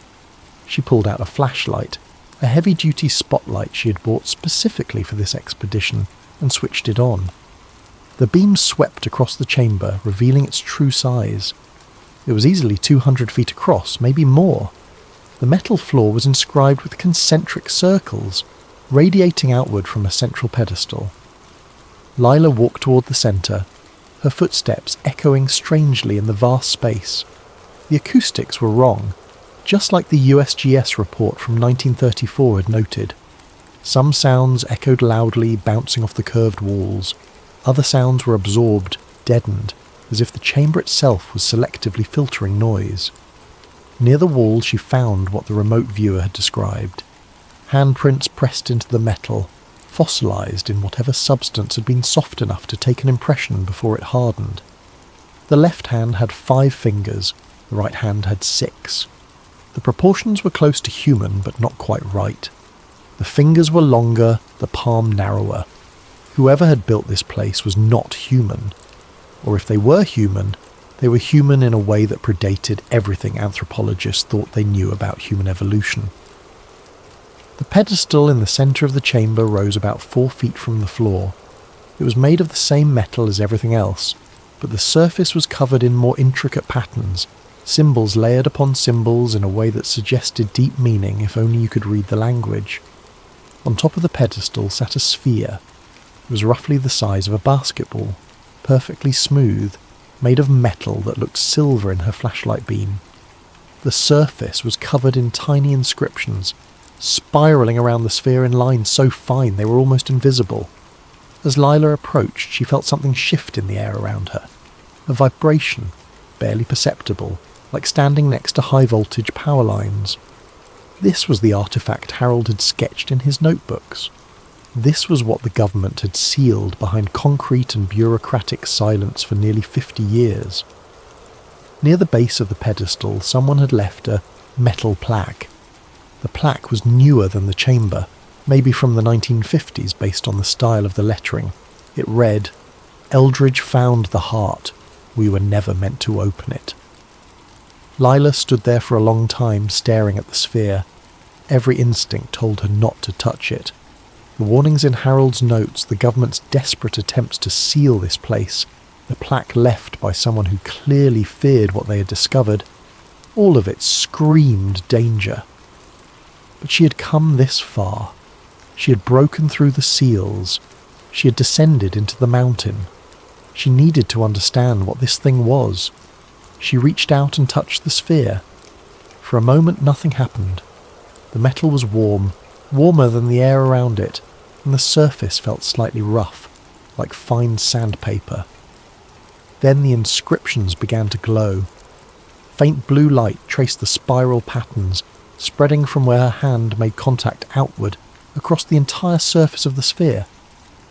She pulled out a flashlight, a heavy-duty spotlight she had bought specifically for this expedition, and switched it on. The beam swept across the chamber, revealing its true size. It was easily 200 feet across, maybe more. The metal floor was inscribed with concentric circles, radiating outward from a central pedestal. Lila walked toward the centre, her footsteps echoing strangely in the vast space. The acoustics were wrong, just like the USGS report from 1934 had noted. Some sounds echoed loudly, bouncing off the curved walls. Other sounds were absorbed, deadened, as if the chamber itself was selectively filtering noise. Near the wall she found what the remote viewer had described. Handprints pressed into the metal, fossilised in whatever substance had been soft enough to take an impression before it hardened. The left hand had 5 fingers, the right hand had 6. The proportions were close to human, but not quite right. The fingers were longer, the palm narrower. Whoever had built this place was not human. Or if they were human in a way that predated everything anthropologists thought they knew about human evolution. The pedestal in the centre of the chamber rose about 4 feet from the floor. It was made of the same metal as everything else, but the surface was covered in more intricate patterns, symbols layered upon symbols in a way that suggested deep meaning if only you could read the language. On top of the pedestal sat a sphere. It was roughly the size of a basketball, perfectly smooth, made of metal that looked silver in her flashlight beam. The surface was covered in tiny inscriptions, spiralling around the sphere in lines so fine they were almost invisible. As Lila approached, she felt something shift in the air around her. A vibration, barely perceptible, like standing next to high-voltage power lines. This was the artifact Harold had sketched in his notebooks. This was what the government had sealed behind concrete and bureaucratic silence for nearly 50 years. Near the base of the pedestal, someone had left a metal plaque. The plaque was newer than the chamber, maybe from the 1950s based on the style of the lettering. It read, "Eldridge found the heart. We were never meant to open it." Lila stood there for a long time staring at the sphere. Every instinct told her not to touch it. The warnings in Harold's notes, the government's desperate attempts to seal this place, the plaque left by someone who clearly feared what they had discovered, all of it screamed danger. But she had come this far. She had broken through the seals. She had descended into the mountain. She needed to understand what this thing was. She reached out and touched the sphere. For a moment nothing happened. The metal was warm, warmer than the air around it, and the surface felt slightly rough, like fine sandpaper. Then the inscriptions began to glow. Faint blue light traced the spiral patterns, spreading from where her hand made contact outward across the entire surface of the sphere.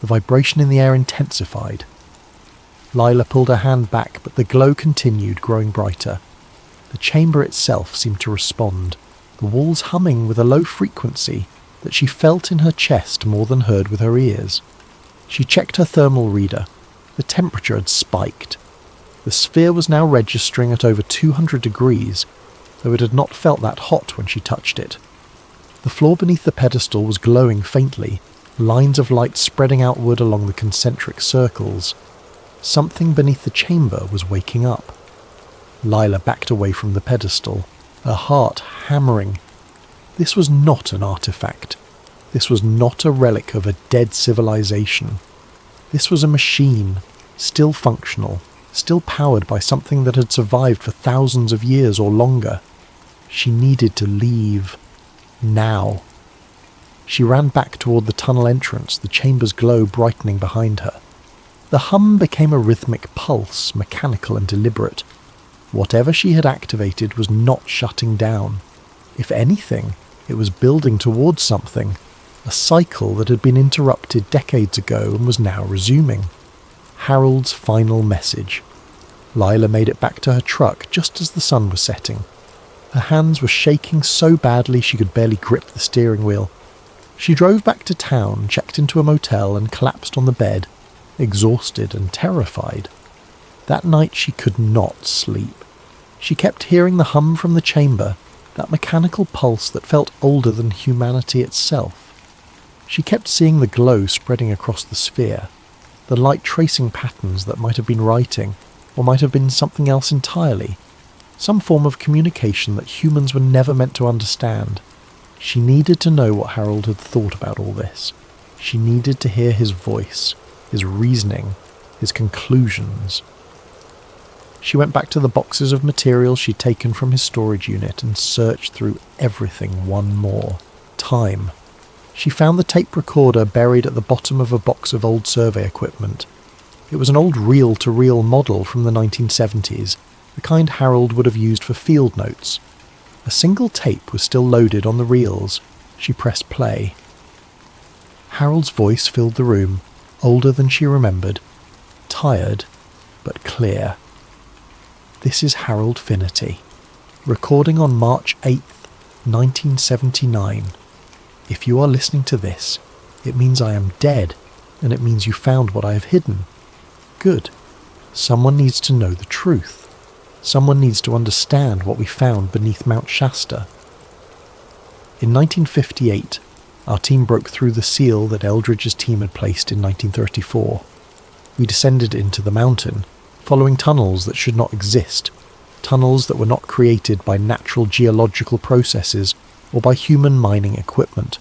The vibration in the air intensified. Lila pulled her hand back, but the glow continued, growing brighter. The chamber itself seemed to respond, the walls humming with a low frequency that she felt in her chest more than heard with her ears. She checked her thermal reader. The temperature had spiked. The sphere was now registering at over 200 degrees, though it had not felt that hot when she touched it. The floor beneath the pedestal was glowing faintly, lines of light spreading outward along the concentric circles. Something beneath the chamber was waking up. Lila backed away from the pedestal, her heart hammering. This was not an artifact. This was not a relic of a dead civilization. This was a machine, still functional, still powered by something that had survived for thousands of years or longer. She needed to leave. Now. She ran back toward the tunnel entrance, the chamber's glow brightening behind her. The hum became a rhythmic pulse, mechanical and deliberate. Whatever she had activated was not shutting down. If anything, it was building towards something, a cycle that had been interrupted decades ago and was now resuming. Harold's final message. Lila made it back to her truck just as the sun was setting. Her hands were shaking so badly she could barely grip the steering wheel. She drove back to town, checked into a motel and collapsed on the bed, exhausted and terrified. That night she could not sleep. She kept hearing the hum from the chamber, that mechanical pulse that felt older than humanity itself. She kept seeing the glow spreading across the sphere, the light tracing patterns that might have been writing, or might have been something else entirely, some form of communication that humans were never meant to understand. She needed to know what Harold had thought about all this. She needed to hear his voice, his reasoning, his conclusions. She went back to the boxes of materials she'd taken from his storage unit and searched through everything one more time. She found the tape recorder buried at the bottom of a box of old survey equipment. It was an old reel-to-reel model from the 1970s, the kind Harold would have used for field notes. A single tape was still loaded on the reels. She pressed play. Harold's voice filled the room, older than she remembered, tired but clear. This is Harold Finnerty, recording on March 8th, 1979. If you are listening to this, it means I am dead, and it means you found what I have hidden. Good. Someone needs to know the truth. Someone needs to understand what we found beneath Mount Shasta. In 1958, our team broke through the seal that Eldridge's team had placed in 1934. We descended into the mountain, following tunnels that should not exist, tunnels that were not created by natural geological processes or by human mining equipment.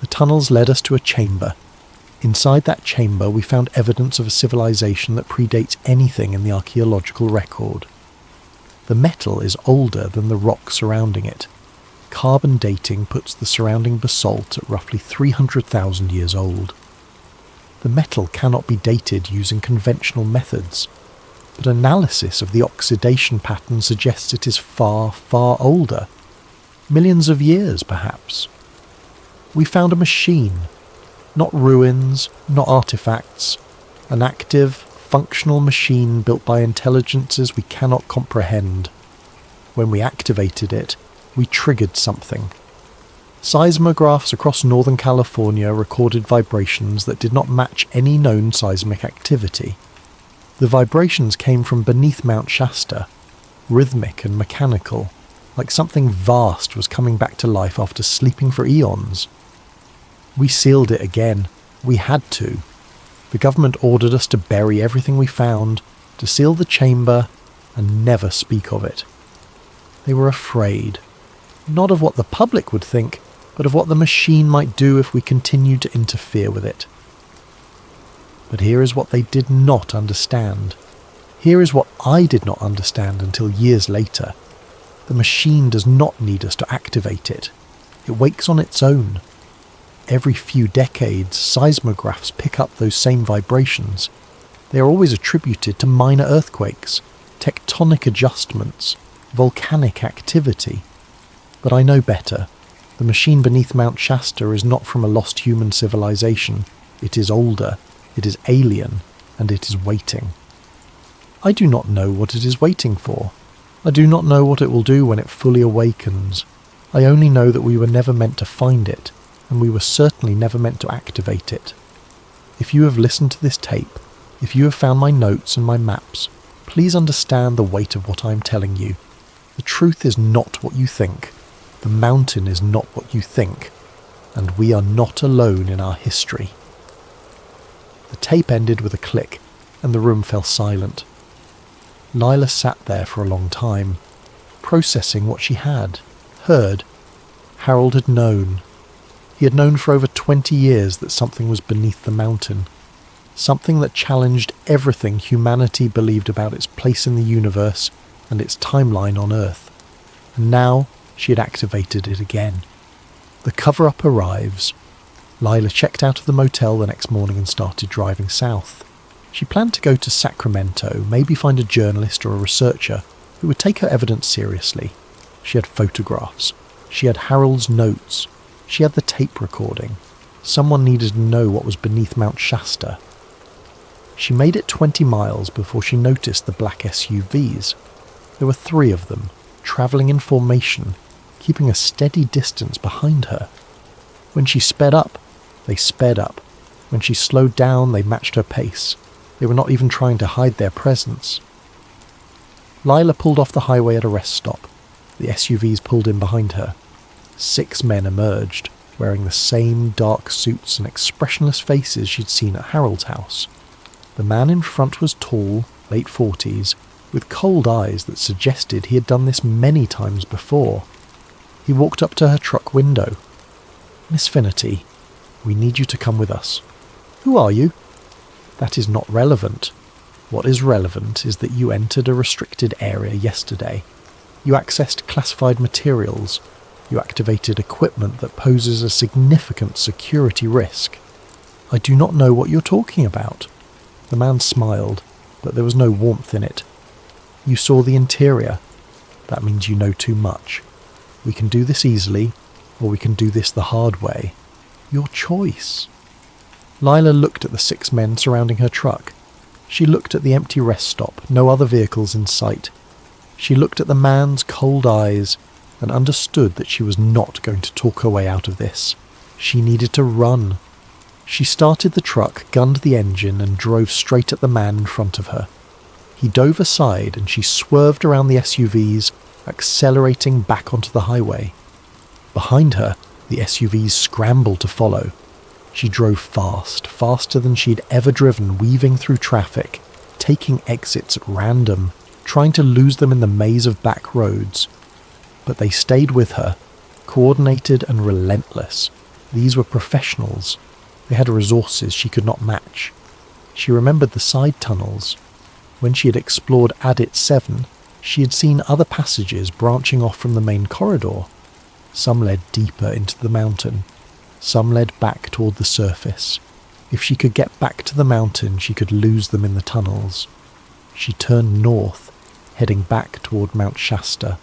The tunnels led us to a chamber. Inside that chamber we found evidence of a civilization that predates anything in the archaeological record. The metal is older than the rock surrounding it. Carbon dating puts the surrounding basalt at roughly 300,000 years old. The metal cannot be dated using conventional methods, but analysis of the oxidation pattern suggests it is far, far older. Millions of years, perhaps. We found a machine. Not ruins, not artifacts. An active, functional machine built by intelligences we cannot comprehend. When we activated it, we triggered something. Seismographs across Northern California recorded vibrations that did not match any known seismic activity. The vibrations came from beneath Mount Shasta, rhythmic and mechanical, like something vast was coming back to life after sleeping for eons. We sealed it again. We had to. The government ordered us to bury everything we found, to seal the chamber, and never speak of it. They were afraid, not of what the public would think, but of what the machine might do if we continued to interfere with it. But here is what they did not understand. Here is what I did not understand until years later. The machine does not need us to activate it. It wakes on its own. Every few decades, seismographs pick up those same vibrations. They are always attributed to minor earthquakes, tectonic adjustments, volcanic activity. But I know better. The machine beneath Mount Shasta is not from a lost human civilization. It is older, it is alien, and it is waiting. I do not know what it is waiting for. I do not know what it will do when it fully awakens. I only know that we were never meant to find it, and we were certainly never meant to activate it. If you have listened to this tape, if you have found my notes and my maps, please understand the weight of what I am telling you. The truth is not what you think. The mountain is not what you think. And we are not alone in our history. The tape ended with a click, and the room fell silent. Lila sat there for a long time, processing what she had heard. Harold had known. He had known for over 20 years that something was beneath the mountain, something that challenged everything humanity believed about its place in the universe and its timeline on Earth. And now she had activated it again. The cover-up arrives. Lila checked out of the motel the next morning and started driving south. She planned to go to Sacramento, maybe find a journalist or a researcher who would take her evidence seriously. She had photographs. She had Harold's notes. She had the tape recording. Someone needed to know what was beneath Mount Shasta. She made it 20 miles before she noticed the black SUVs. There were 3 of them, travelling in formation, keeping a steady distance behind her. When she sped up, they sped up. When she slowed down, they matched her pace. They were not even trying to hide their presence. Lila pulled off the highway at a rest stop. The SUVs pulled in behind her. 6 men emerged, wearing the same dark suits and expressionless faces she'd seen at Harold's house. The man in front was tall, late 40s, with cold eyes that suggested he had done this many times before. He walked up to her truck window. "Miss Finnerty, we need you to come with us." "Who are you?" "That is not relevant. What is relevant is that you entered a restricted area yesterday. You accessed classified materials. You activated equipment that poses a significant security risk." "I do not know what you're talking about." The man smiled, but there was no warmth in it. "You saw the interior. That means you know too much. We can do this easily, or we can do this the hard way. Your choice." Lila looked at the 6 men surrounding her truck. She looked at the empty rest stop, no other vehicles in sight. She looked at the man's cold eyes and understood that she was not going to talk her way out of this. She needed to run. She started the truck, gunned the engine, and drove straight at the man in front of her. He dove aside and she swerved around the SUVs, accelerating back onto the highway. Behind her, the SUVs scrambled to follow. She drove fast, faster than she'd ever driven, weaving through traffic, taking exits at random, trying to lose them in the maze of back roads. But they stayed with her, coordinated and relentless. These were professionals. They had resources she could not match. She remembered the side tunnels. When she had explored Adit 7, she had seen other passages branching off from the main corridor. Some led deeper into the mountain. Some led back toward the surface. If she could get back to the mountain, she could lose them in the tunnels. She turned north, heading back toward Mount Shasta.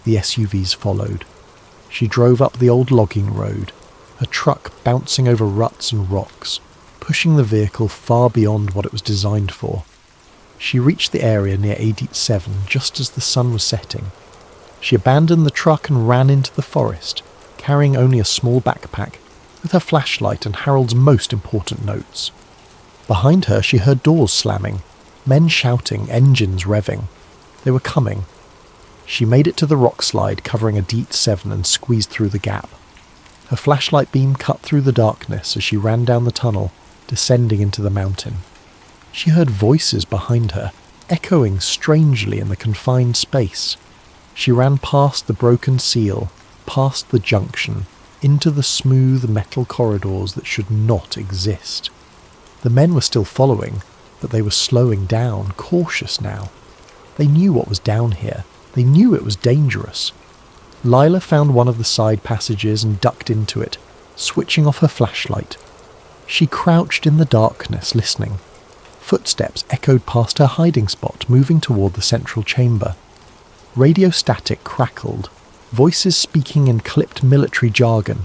The SUVs followed. She drove up the old logging road. her truck bouncing over ruts and rocks, pushing the vehicle far beyond what it was designed for. She reached the area near 87 just as the sun was setting. She abandoned the truck and ran into the forest, carrying only a small backpack, with her flashlight and Harold's most important notes. Behind her she heard doors slamming, men shouting, engines revving. They were coming. She made it to the rock slide covering a deep 7 and squeezed through the gap. Her flashlight beam cut through the darkness as she ran down the tunnel, descending into the mountain. She heard voices behind her, echoing strangely in the confined space. She ran past the broken seal, past the junction, into the smooth metal corridors that should not exist. The men were still following, but they were slowing down, cautious now. They knew what was down here. They knew it was dangerous. Lila found one of the side passages and ducked into it, switching off her flashlight. She crouched in the darkness, listening. Footsteps echoed past her hiding spot, moving toward the central chamber. Radio static crackled, voices speaking in clipped military jargon.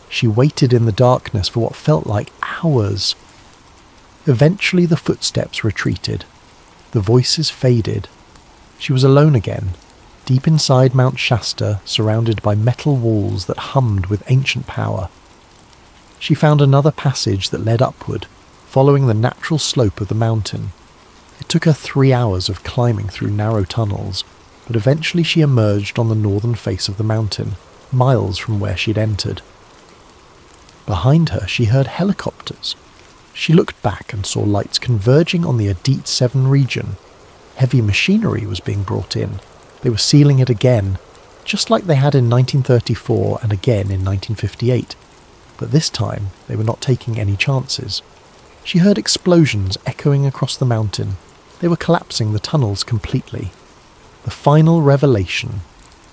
She waited in the darkness for what felt like hours. Eventually the footsteps retreated. The voices faded. She was alone again, deep inside Mount Shasta, surrounded by metal walls that hummed with ancient power. She found another passage that led upward, following the natural slope of the mountain. It took her 3 hours of climbing through narrow tunnels, but eventually she emerged on the northern face of the mountain, miles from where she'd entered. Behind her she heard helicopters. She looked back and saw lights converging on the Adit 7 region. Heavy machinery was being brought in. They were sealing it again, just like they had in 1934 and again in 1958. But this time they were not taking any chances. She heard explosions echoing across the mountain. They were collapsing the tunnels completely. The final revelation.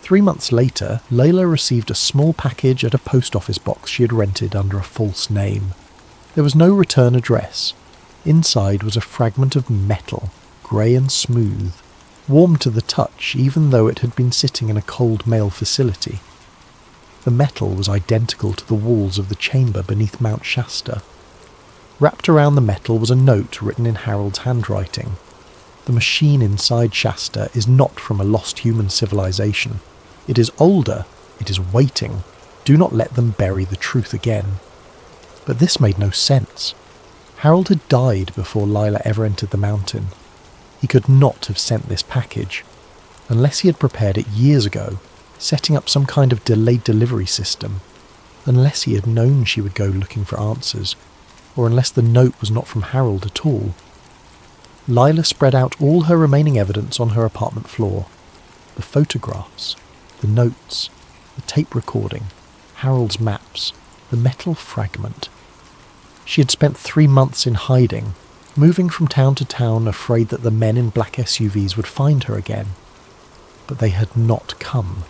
3 months later, Layla received a small package at a post office box she had rented under a false name. There was no return address. Inside was a fragment of metal, grey and smooth, warm to the touch even though it had been sitting in a cold mail facility. The metal was identical to the walls of the chamber beneath Mount Shasta. Wrapped around the metal was a note written in Harold's handwriting. The machine inside Shasta is not from a lost human civilization. It is older. It is waiting. Do not let them bury the truth again. But this made no sense. Harold had died before Lila ever entered the mountain. He could not have sent this package, unless he had prepared it years ago, setting up some kind of delayed delivery system, unless he had known she would go looking for answers, or unless the note was not from Harold at all. Lila spread out all her remaining evidence on her apartment floor. The photographs, the notes, the tape recording, Harold's maps, the metal fragment. She had spent 3 months in hiding, moving from town to town, afraid that the men in black SUVs would find her again. But they had not come.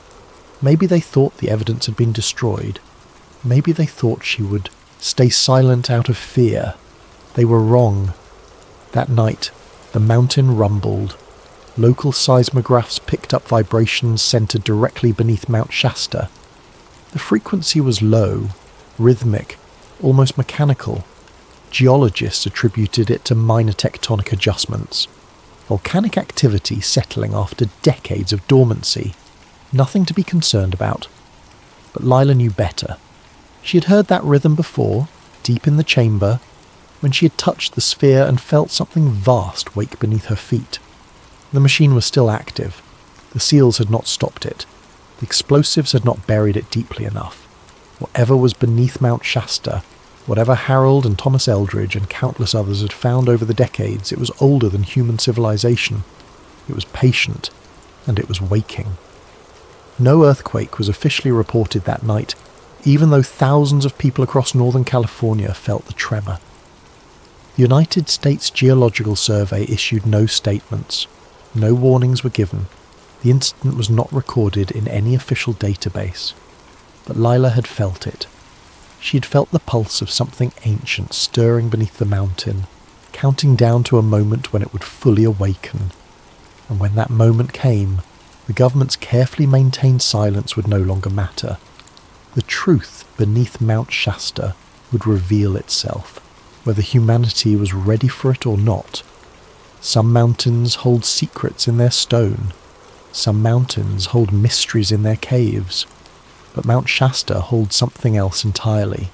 Maybe they thought the evidence had been destroyed. Maybe they thought she would stay silent out of fear. They were wrong. That night, the mountain rumbled. Local seismographs picked up vibrations centered directly beneath Mount Shasta. The frequency was low, rhythmic, almost mechanical. Geologists attributed it to minor tectonic adjustments. Volcanic activity settling after decades of dormancy. Nothing to be concerned about. But Lila knew better. She had heard that rhythm before, deep in the chamber, when she had touched the sphere and felt something vast wake beneath her feet. The machine was still active. The seals had not stopped it. The explosives had not buried it deeply enough. Whatever was beneath Mount Shasta, whatever Harold and Thomas Eldridge and countless others had found over the decades, it was older than human civilization. It was patient, and it was waking. No earthquake was officially reported that night, even though thousands of people across Northern California felt the tremor. The United States Geological Survey issued no statements. No warnings were given. The incident was not recorded in any official database. But Lila had felt it. She had felt the pulse of something ancient stirring beneath the mountain, counting down to a moment when it would fully awaken. And when that moment came, the government's carefully maintained silence would no longer matter. the truth beneath Mount Shasta would reveal itself, whether humanity was ready for it or not. Some mountains hold secrets in their stone. Some mountains hold mysteries in their caves. But Mount Shasta holds something else entirely.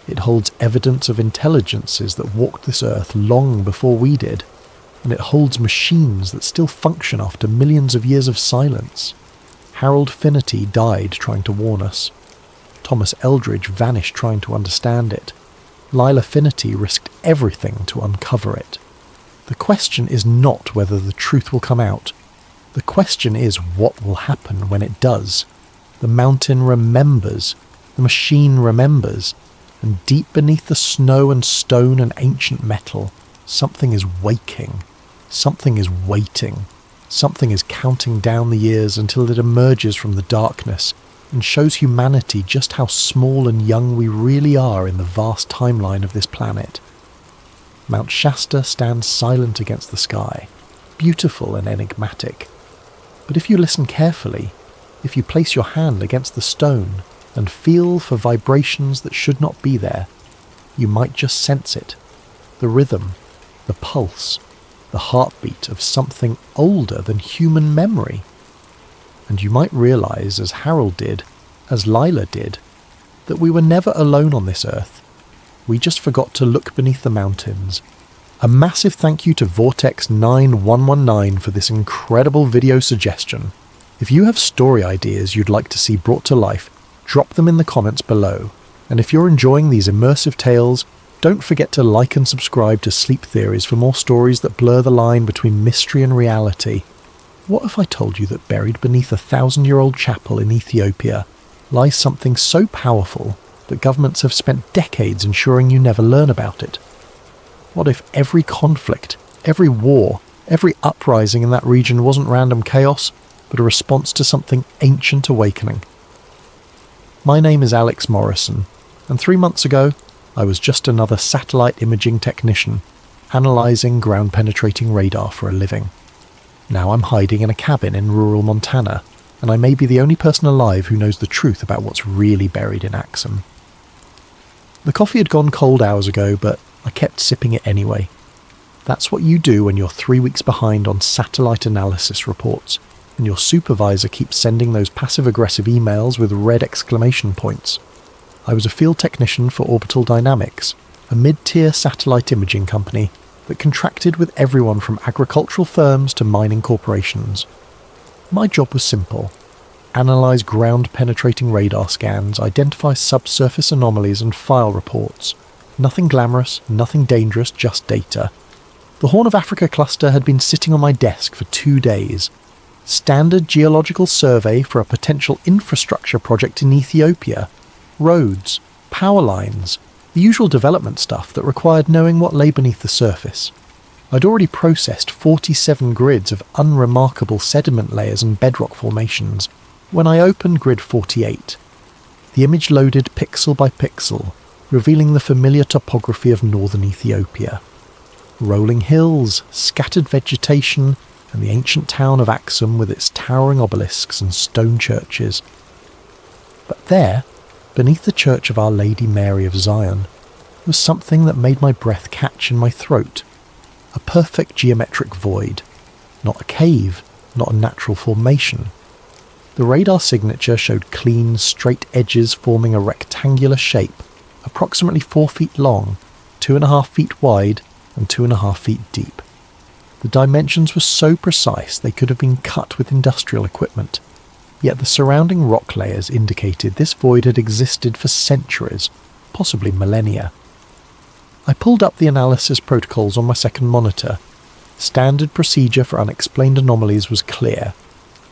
It holds evidence of intelligences that walked this earth long before we did, and it holds machines that still function after millions of years of silence. Harold Finnerty died trying to warn us. Thomas Eldridge vanished trying to understand it. Lila Finnerty risked everything to uncover it. The question is not whether the truth will come out. The question is what will happen when it does. The mountain remembers. The machine remembers. And deep beneath the snow and stone and ancient metal, something is waking. Something is waiting. Something is counting down the years until it emerges from the darkness and shows humanity just how small and young we really are in the vast timeline of this planet. Mount Shasta stands silent against the sky, beautiful and enigmatic. But if you listen carefully, if you place your hand against the stone and feel for vibrations that should not be there, you might just sense it. The rhythm, the pulse, the heartbeat of something older than human memory. And you might realize, as Harold did, as Lila did, that we were never alone on this earth. We just forgot to look beneath the mountains. A massive thank you to Vortex9119 for this incredible video suggestion. If you have story ideas you'd like to see brought to life, drop them in the comments below. And if you're enjoying these immersive tales, don't forget to like and subscribe to Sleep Theories for more stories that blur the line between mystery and reality. What if I told you that buried beneath a 1,000-year-old chapel in Ethiopia lies something so powerful that governments have spent decades ensuring you never learn about it? What if every conflict, every war, every uprising in that region wasn't random chaos, but a response to something ancient awakening? My name is Alex Morrison, and 3 months ago, I was just another satellite imaging technician, analysing ground-penetrating radar for a living. Now I'm hiding in a cabin in rural Montana, and I may be the only person alive who knows the truth about what's really buried in Axum. The coffee had gone cold hours ago, but I kept sipping it anyway. That's what you do when you're 3 weeks behind on satellite analysis reports, and your supervisor keeps sending those passive-aggressive emails with red exclamation points. I was a field technician for Orbital Dynamics, a mid-tier satellite imaging company that contracted with everyone from agricultural firms to mining corporations. My job was simple: analyse ground-penetrating radar scans, identify subsurface anomalies and file reports. Nothing glamorous, nothing dangerous, just data. The Horn of Africa cluster had been sitting on my desk for 2 days. Standard geological survey for a potential infrastructure project in Ethiopia. Roads, power lines, the usual development stuff that required knowing what lay beneath the surface. I'd already processed 47 grids of unremarkable sediment layers and bedrock formations when I opened grid 48. The image loaded pixel by pixel, revealing the familiar topography of northern Ethiopia. Rolling hills, scattered vegetation, and the ancient town of Axum with its towering obelisks and stone churches. But there, beneath the church of Our Lady Mary of Zion, was something that made my breath catch in my throat. A perfect geometric void. Not a cave, not a natural formation. The radar signature showed clean, straight edges forming a rectangular shape, approximately 4 feet long, 2.5 feet wide, and 2.5 feet deep. The dimensions were so precise they could have been cut with industrial equipment. Yet the surrounding rock layers indicated this void had existed for centuries, possibly millennia. I pulled up the analysis protocols on my second monitor. Standard procedure for unexplained anomalies was clear.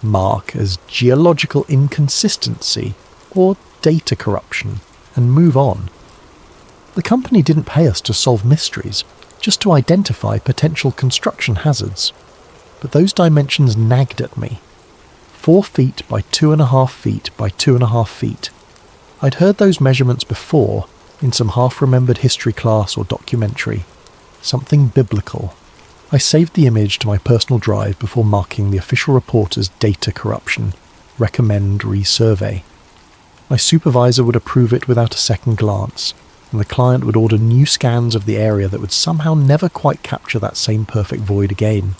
Mark as geological inconsistency or data corruption, and move on. The company didn't pay us to solve mysteries, just to identify potential construction hazards. But those dimensions nagged at me. 4 feet by 2.5 feet by 2.5 feet. I'd heard those measurements before, in some half-remembered history class or documentary. Something biblical. I saved the image to my personal drive before marking the official report as data corruption. Recommend resurvey. My supervisor would approve it without a second glance, and the client would order new scans of the area that would somehow never quite capture that same perfect void again.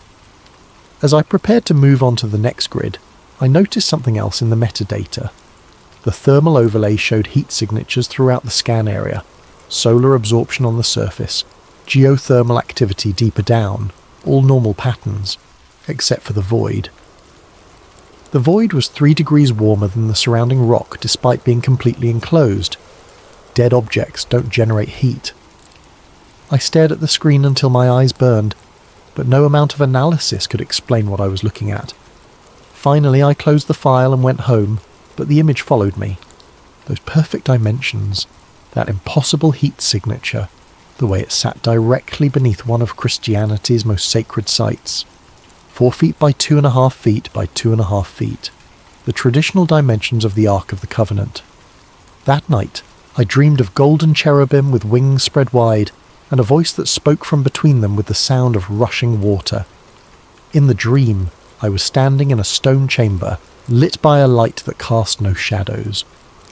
As I prepared to move on to the next grid, I noticed something else in the metadata. The thermal overlay showed heat signatures throughout the scan area, solar absorption on the surface, geothermal activity deeper down, all normal patterns, except for the void. The void was 3 degrees warmer than the surrounding rock despite being completely enclosed. Dead objects don't generate heat. I stared at the screen until my eyes burned, but no amount of analysis could explain what I was looking at. Finally, I closed the file and went home, but the image followed me. Those perfect dimensions, that impossible heat signature, the way it sat directly beneath one of Christianity's most sacred sites. 4 feet by 2.5 feet by 2.5 feet. The traditional dimensions of the Ark of the Covenant. That night, I dreamed of golden cherubim with wings spread wide, and a voice that spoke from between them with the sound of rushing water. In the dream, I was standing in a stone chamber, lit by a light that cast no shadows,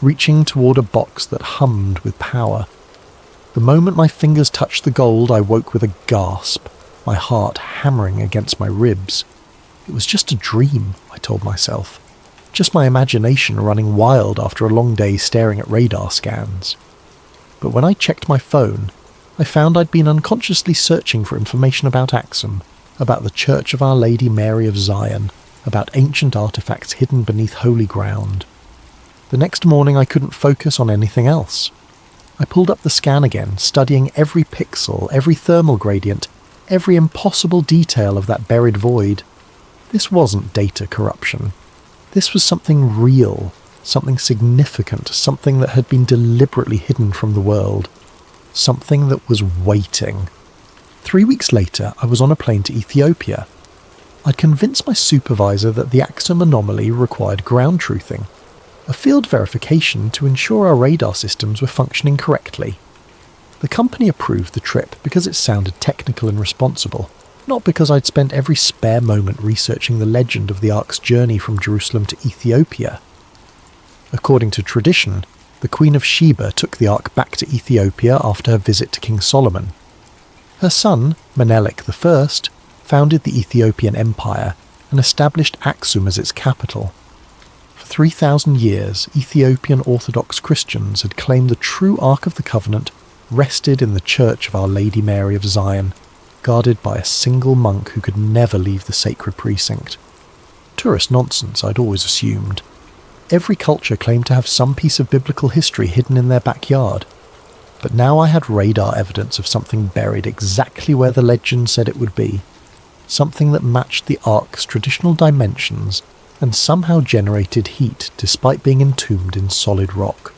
reaching toward a box that hummed with power. The moment my fingers touched the gold, I woke with a gasp, my heart hammering against my ribs. It was just a dream, I told myself. Just my imagination running wild after a long day staring at radar scans. But when I checked my phone, I found I'd been unconsciously searching for information about Axum, about the Church of Our Lady Mary of Zion, about ancient artifacts hidden beneath holy ground. The next morning I couldn't focus on anything else. I pulled up the scan again, studying every pixel, every thermal gradient, every impossible detail of that buried void. This wasn't data corruption. This was something real, something significant, something that had been deliberately hidden from the world. Something that was waiting. 3 weeks later, I was on a plane to Ethiopia. I'd convinced my supervisor that the Axum anomaly required ground truthing, a field verification to ensure our radar systems were functioning correctly. The company approved the trip because it sounded technical and responsible, not because I'd spent every spare moment researching the legend of the Ark's journey from Jerusalem to Ethiopia. According to tradition, the Queen of Sheba took the Ark back to Ethiopia after her visit to King Solomon. Her son, Menelik I, founded the Ethiopian Empire and established Axum as its capital. For 3,000 years, Ethiopian Orthodox Christians had claimed the true Ark of the Covenant rested in the Church of Our Lady Mary of Zion, guarded by a single monk who could never leave the sacred precinct. Tourist nonsense, I'd always assumed. Every culture claimed to have some piece of biblical history hidden in their backyard. But now I had radar evidence of something buried exactly where the legend said it would be. Something that matched the Ark's traditional dimensions and somehow generated heat despite being entombed in solid rock.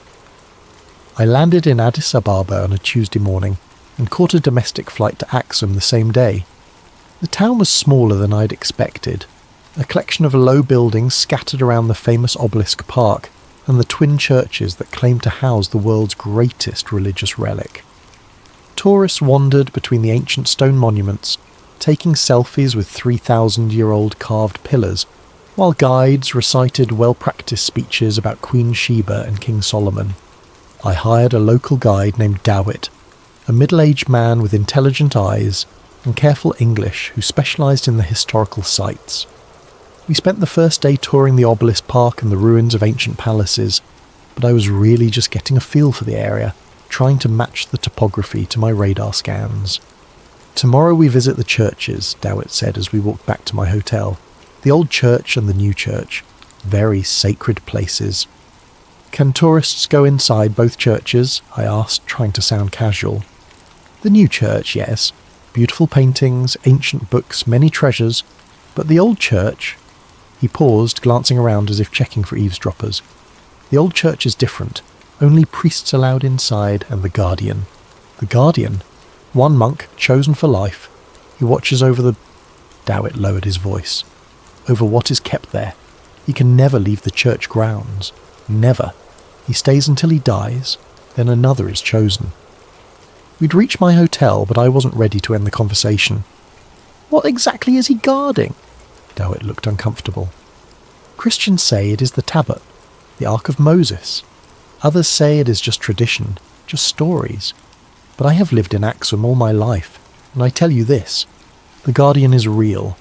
I landed in Addis Ababa on a Tuesday morning and caught a domestic flight to Axum the same day. The town was smaller than I'd expected. A collection of low buildings scattered around the famous obelisk park and the twin churches that claim to house the world's greatest religious relic. Tourists wandered between the ancient stone monuments, taking selfies with 3,000-year-old carved pillars, while guides recited well-practiced speeches about Queen Sheba and King Solomon. I hired a local guide named Dawit, a middle-aged man with intelligent eyes and careful English who specialised in the historical sites. We spent the first day touring the obelisk park and the ruins of ancient palaces, but I was really just getting a feel for the area, trying to match the topography to my radar scans. Tomorrow we visit the churches, Dawit said as we walked back to my hotel. The old church and the new church. Very sacred places. Can tourists go inside both churches? I asked, trying to sound casual. The new church, yes. Beautiful paintings, ancient books, many treasures. But the old church... He paused, glancing around as if checking for eavesdroppers. The old church is different. Only priests allowed inside and the guardian. The guardian? One monk, chosen for life. He watches over the... Dawit lowered his voice. Over what is kept there. He can never leave the church grounds. Never. He stays until he dies. Then another is chosen. We'd reached my hotel, but I wasn't ready to end the conversation. What exactly is he guarding? Dawit looked uncomfortable. Christians say it is the Tablet, the Ark of Moses. Others say it is just tradition, just stories. But I have lived in Axum all my life, and I tell you this, the Guardian is real.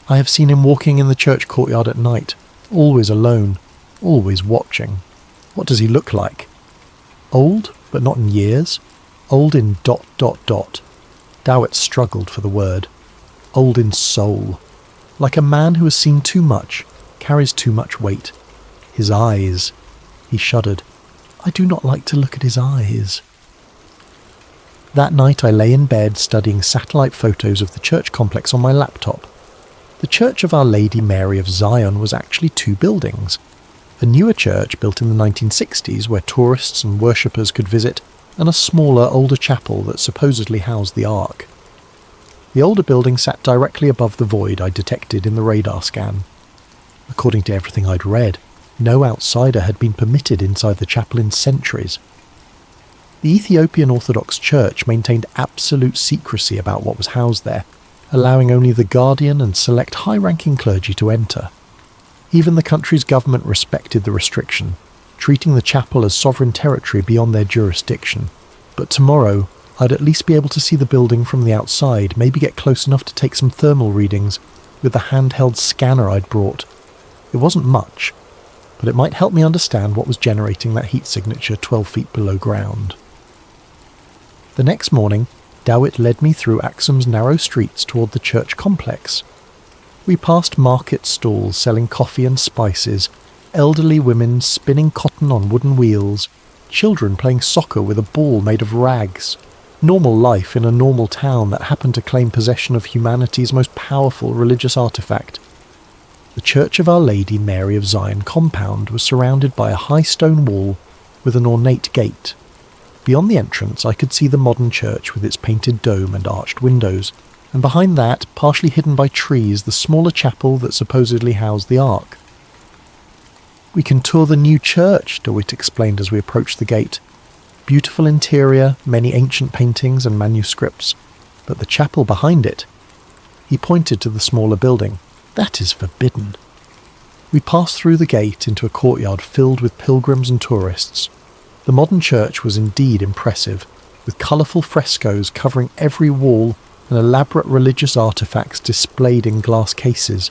I have seen him walking in the church courtyard at night, always alone, always watching. What does he look like? Old, but not in years. Old in ... Dowett struggled for the word. Old in soul. Like a man who has seen too much, carries too much weight. His eyes. He shuddered. I do not like to look at his eyes. That night I lay in bed studying satellite photos of the church complex on my laptop. The Church of Our Lady Mary of Zion was actually two buildings. A newer church built in the 1960s where tourists and worshippers could visit, and a smaller, older chapel that supposedly housed the Ark. The older building sat directly above the void I detected in the radar scan. According to everything I'd read, no outsider had been permitted inside the chapel in centuries. The Ethiopian Orthodox Church maintained absolute secrecy about what was housed there, allowing only the Guardian and select high-ranking clergy to enter. Even the country's government respected the restriction, treating the chapel as sovereign territory beyond their jurisdiction. But tomorrow, I'd at least be able to see the building from the outside, maybe get close enough to take some thermal readings with the handheld scanner I'd brought. It wasn't much, but it might help me understand what was generating that heat signature 12 feet below ground. The next morning, Dowett led me through Axum's narrow streets toward the church complex. We passed market stalls selling coffee and spices, elderly women spinning cotton on wooden wheels, children playing soccer with a ball made of rags. Normal life in a normal town that happened to claim possession of humanity's most powerful religious artifact. The Church of Our Lady Mary of Zion compound was surrounded by a high stone wall with an ornate gate. Beyond the entrance I could see the modern church with its painted dome and arched windows, and behind that, partially hidden by trees, the smaller chapel that supposedly housed the Ark. We can tour the new church, DeWitt explained as we approached the gate. Beautiful interior, many ancient paintings and manuscripts, but the chapel behind it. He pointed to the smaller building. That is forbidden. We passed through the gate into a courtyard filled with pilgrims and tourists. The modern church was indeed impressive, with colourful frescoes covering every wall and elaborate religious artefacts displayed in glass cases.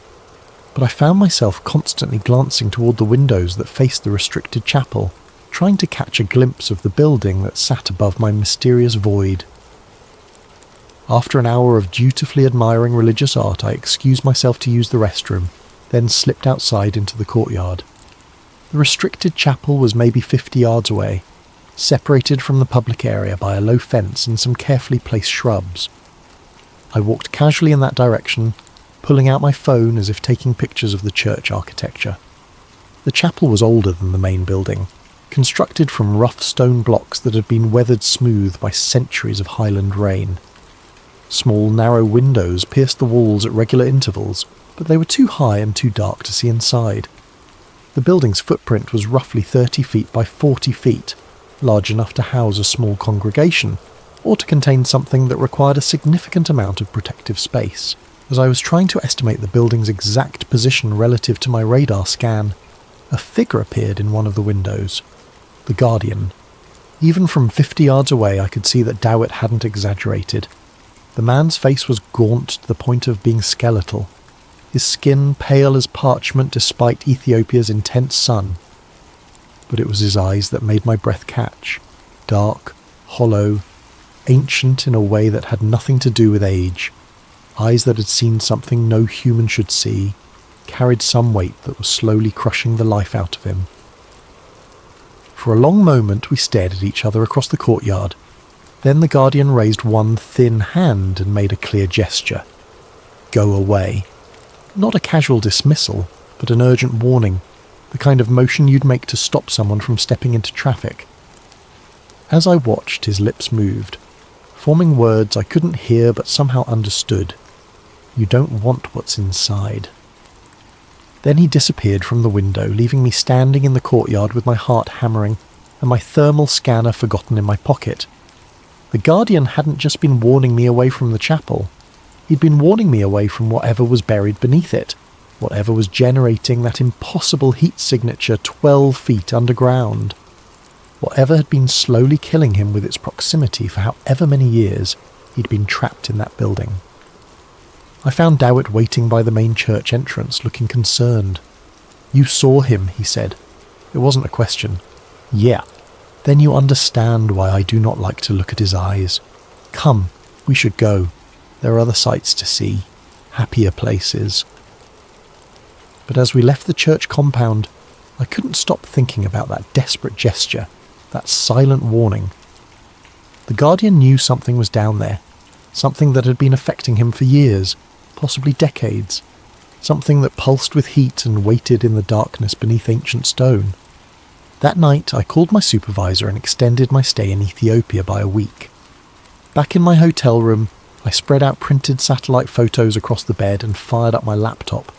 But I found myself constantly glancing toward the windows that faced the restricted chapel, trying to catch a glimpse of the building that sat above my mysterious void. After an hour of dutifully admiring religious art, I excused myself to use the restroom, then slipped outside into the courtyard. The restricted chapel was maybe 50 yards away, separated from the public area by a low fence and some carefully placed shrubs. I walked casually in that direction, pulling out my phone as if taking pictures of the church architecture. The chapel was older than the main building, constructed from rough stone blocks that had been weathered smooth by centuries of highland rain. Small, narrow windows pierced the walls at regular intervals, but they were too high and too dark to see inside. The building's footprint was roughly 30 feet by 40 feet, large enough to house a small congregation, or to contain something that required a significant amount of protective space. As I was trying to estimate the building's exact position relative to my radar scan, a figure appeared in one of the windows. The Guardian. Even from 50 yards away I could see that Dowett hadn't exaggerated. The man's face was gaunt to the point of being skeletal, his skin pale as parchment despite Ethiopia's intense sun. But it was his eyes that made my breath catch, dark, hollow, ancient in a way that had nothing to do with age. Eyes that had seen something no human should see, carried some weight that was slowly crushing the life out of him. For a long moment we stared at each other across the courtyard. Then the Guardian raised one thin hand and made a clear gesture. Go away. Not a casual dismissal, but an urgent warning, the kind of motion you'd make to stop someone from stepping into traffic. As I watched, his lips moved, forming words I couldn't hear but somehow understood. You don't want what's inside. Then he disappeared from the window, leaving me standing in the courtyard with my heart hammering and my thermal scanner forgotten in my pocket. The Guardian hadn't just been warning me away from the chapel. He'd been warning me away from whatever was buried beneath it, whatever was generating that impossible heat signature 12 feet underground. Whatever had been slowly killing him with its proximity for however many years, he'd been trapped in that building. I found Dowett waiting by the main church entrance, looking concerned. "You saw him," he said. It wasn't a question. "Yeah. Then you understand why I do not like to look at his eyes. Come, we should go. There are other sights to see, happier places." But as we left the church compound, I couldn't stop thinking about that desperate gesture, that silent warning. The Guardian knew something was down there, something that had been affecting him for years, possibly decades, something that pulsed with heat and waited in the darkness beneath ancient stone. That night I called my supervisor and extended my stay in Ethiopia by a week. Back in my hotel room, I spread out printed satellite photos across the bed and fired up my laptop.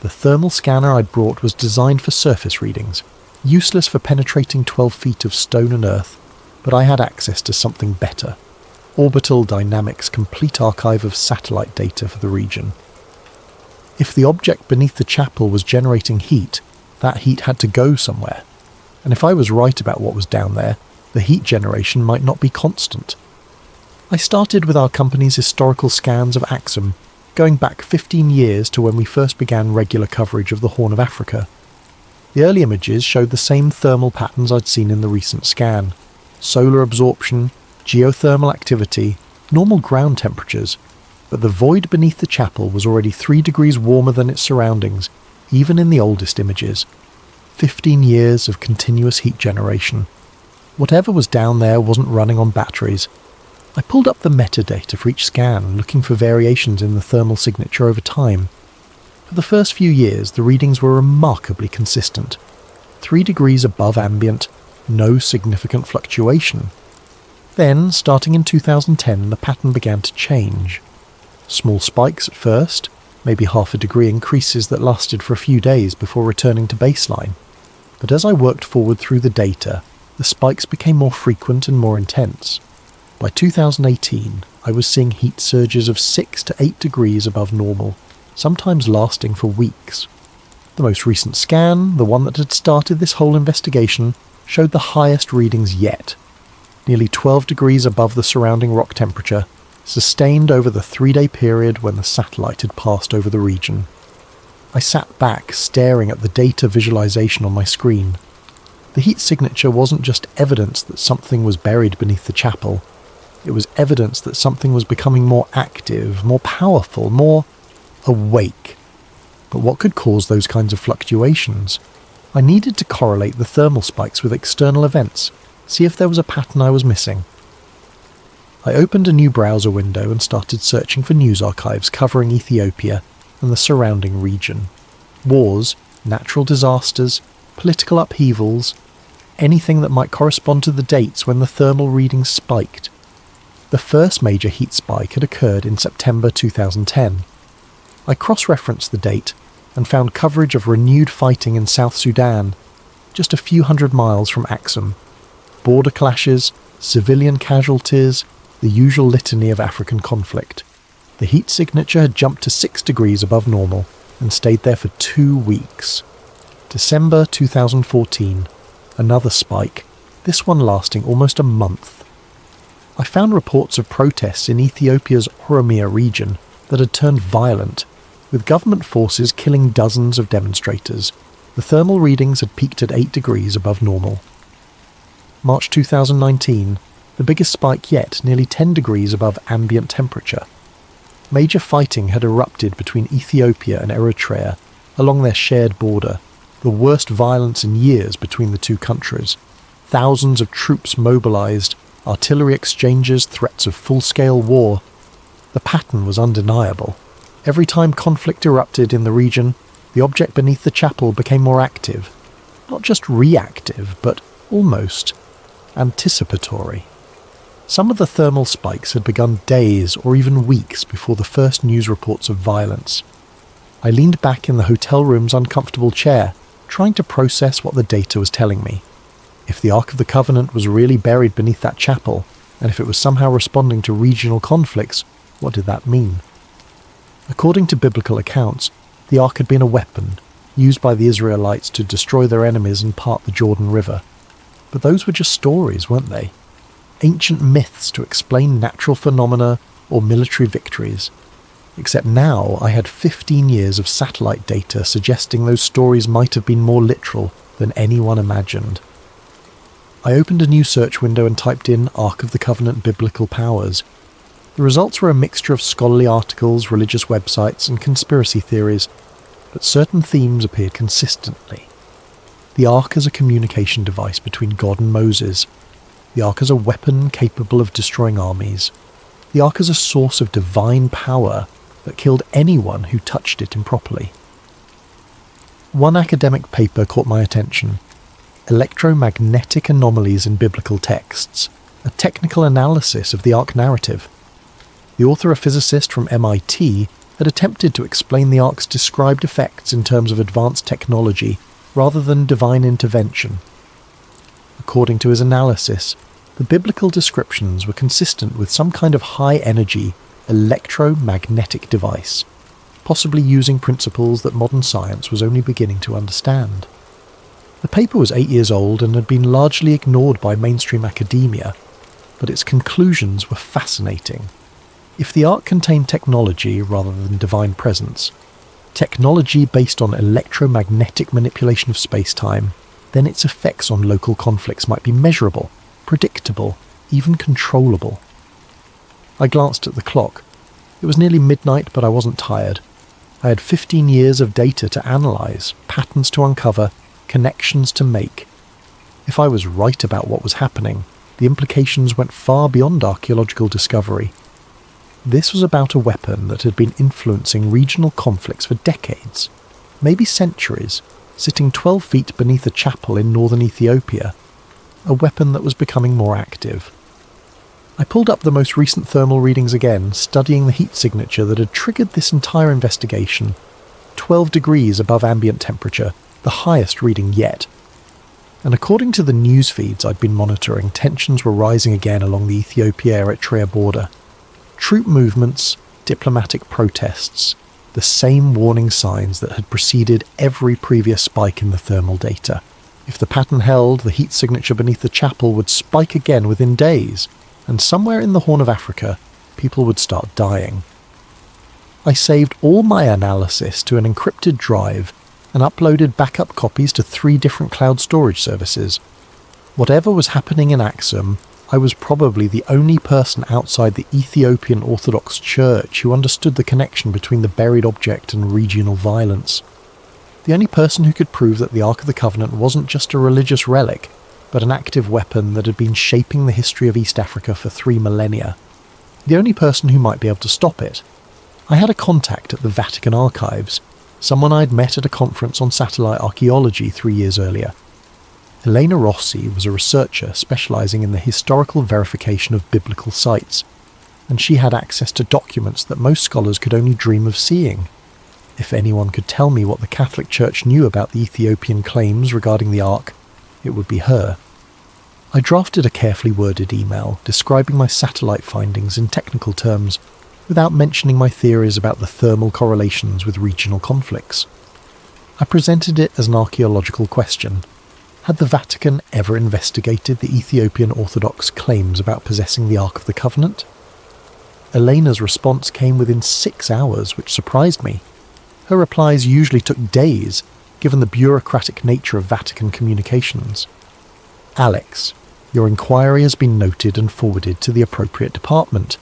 The thermal scanner I'd brought was designed for surface readings, useless for penetrating 12 feet of stone and earth, but I had access to something better. Orbital Dynamics' complete archive of satellite data for the region. If the object beneath the chapel was generating heat, that heat had to go somewhere. And if I was right about what was down there, the heat generation might not be constant. I started with our company's historical scans of Axum, going back 15 years to when we first began regular coverage of the Horn of Africa. The early images showed the same thermal patterns I'd seen in the recent scan. Solar absorption, geothermal activity, normal ground temperatures, but the void beneath the chapel was already 3 degrees warmer than its surroundings, even in the oldest images. 15 years of continuous heat generation. Whatever was down there wasn't running on batteries. I pulled up the metadata for each scan, looking for variations in the thermal signature over time. For the first few years, the readings were remarkably consistent. 3 degrees above ambient, no significant fluctuation. Then, starting in 2010, the pattern began to change. Small spikes at first, maybe half a degree increases that lasted for a few days before returning to baseline. But as I worked forward through the data, the spikes became more frequent and more intense. By 2018, I was seeing heat surges of 6 to 8 degrees above normal, sometimes lasting for weeks. The most recent scan, the one that had started this whole investigation, showed the highest readings yet. Nearly 12 degrees above the surrounding rock temperature, sustained over the 3-day period when the satellite had passed over the region. I sat back, staring at the data visualization on my screen. The heat signature wasn't just evidence that something was buried beneath the chapel. It was evidence that something was becoming more active, more powerful, more awake. But what could cause those kinds of fluctuations? I needed to correlate the thermal spikes with external events, see if there was a pattern I was missing. I opened a new browser window and started searching for news archives covering Ethiopia and the surrounding region. Wars, natural disasters, political upheavals, anything that might correspond to the dates when the thermal readings spiked. The first major heat spike had occurred in September 2010. I cross-referenced the date and found coverage of renewed fighting in South Sudan, just a few hundred miles from Axum. Border clashes, civilian casualties, the usual litany of African conflict. The heat signature had jumped to 6 degrees above normal and stayed there for 2 weeks. December 2014, another spike, this one lasting almost a month. I found reports of protests in Ethiopia's Oromia region that had turned violent, with government forces killing dozens of demonstrators. The thermal readings had peaked at 8 degrees above normal. March 2019, the biggest spike yet, nearly 10 degrees above ambient temperature. Major fighting had erupted between Ethiopia and Eritrea along their shared border, the worst violence in years between the two countries. Thousands of troops mobilized, artillery exchanges, threats of full-scale war. The pattern was undeniable. Every time conflict erupted in the region, the object beneath the chapel became more active. Not just reactive, but almost anticipatory. Some of the thermal spikes had begun days or even weeks before the first news reports of violence. I leaned back in the hotel room's uncomfortable chair, trying to process what the data was telling me. If the Ark of the Covenant was really buried beneath that chapel, and if it was somehow responding to regional conflicts, what did that mean? According to biblical accounts, the Ark had been a weapon, used by the Israelites to destroy their enemies and part the Jordan River. But those were just stories, weren't they? Ancient myths to explain natural phenomena or military victories. Except now I had 15 years of satellite data suggesting those stories might have been more literal than anyone imagined. I opened a new search window and typed in Ark of the Covenant Biblical Powers. The results were a mixture of scholarly articles, religious websites, and conspiracy theories, but certain themes appeared consistently. The Ark as a communication device between God and Moses. The Ark as a weapon capable of destroying armies. The Ark as a source of divine power that killed anyone who touched it improperly. One academic paper caught my attention. Electromagnetic Anomalies in Biblical Texts, a technical analysis of the Ark narrative. The author, a physicist from MIT, had attempted to explain the Ark's described effects in terms of advanced technology rather than divine intervention. According to his analysis, the biblical descriptions were consistent with some kind of high-energy, electromagnetic device, possibly using principles that modern science was only beginning to understand. The paper was 8 years old and had been largely ignored by mainstream academia, but its conclusions were fascinating. If the Ark contained technology rather than divine presence, technology based on electromagnetic manipulation of space-time, then its effects on local conflicts might be measurable, predictable, even controllable. I glanced at the clock. It was nearly midnight, but I wasn't tired. I had 15 years of data to analyse, patterns to uncover, connections to make. If I was right about what was happening, the implications went far beyond archaeological discovery. This was about a weapon that had been influencing regional conflicts for decades, maybe centuries, sitting 12 feet beneath a chapel in northern Ethiopia, a weapon that was becoming more active. I pulled up the most recent thermal readings again, studying the heat signature that had triggered this entire investigation. 12 degrees above ambient temperature, the highest reading yet. And according to the news feeds I'd been monitoring, tensions were rising again along the Ethiopia-Eritrea border. Troop movements, diplomatic protests, the same warning signs that had preceded every previous spike in the thermal data. If the pattern held, the heat signature beneath the chapel would spike again within days, and somewhere in the Horn of Africa, people would start dying. I saved all my analysis to an encrypted drive and uploaded backup copies to 3 different cloud storage services. Whatever was happening in Axum, I was probably the only person outside the Ethiopian Orthodox Church who understood the connection between the buried object and regional violence. The only person who could prove that the Ark of the Covenant wasn't just a religious relic, but an active weapon that had been shaping the history of East Africa for 3 millennia. The only person who might be able to stop it. I had a contact at the Vatican Archives, someone I'd met at a conference on satellite archaeology 3 years earlier. Elena Rossi was a researcher specialising in the historical verification of biblical sites, and she had access to documents that most scholars could only dream of seeing. If anyone could tell me what the Catholic Church knew about the Ethiopian claims regarding the Ark, it would be her. I drafted a carefully worded email describing my satellite findings in technical terms, without mentioning my theories about the thermal correlations with regional conflicts. I presented it as an archaeological question. Had the Vatican ever investigated the Ethiopian Orthodox claims about possessing the Ark of the Covenant? Elena's response came within 6 hours, which surprised me. Her replies usually took days, given the bureaucratic nature of Vatican communications. Alex, your inquiry has been noted and forwarded to the appropriate department.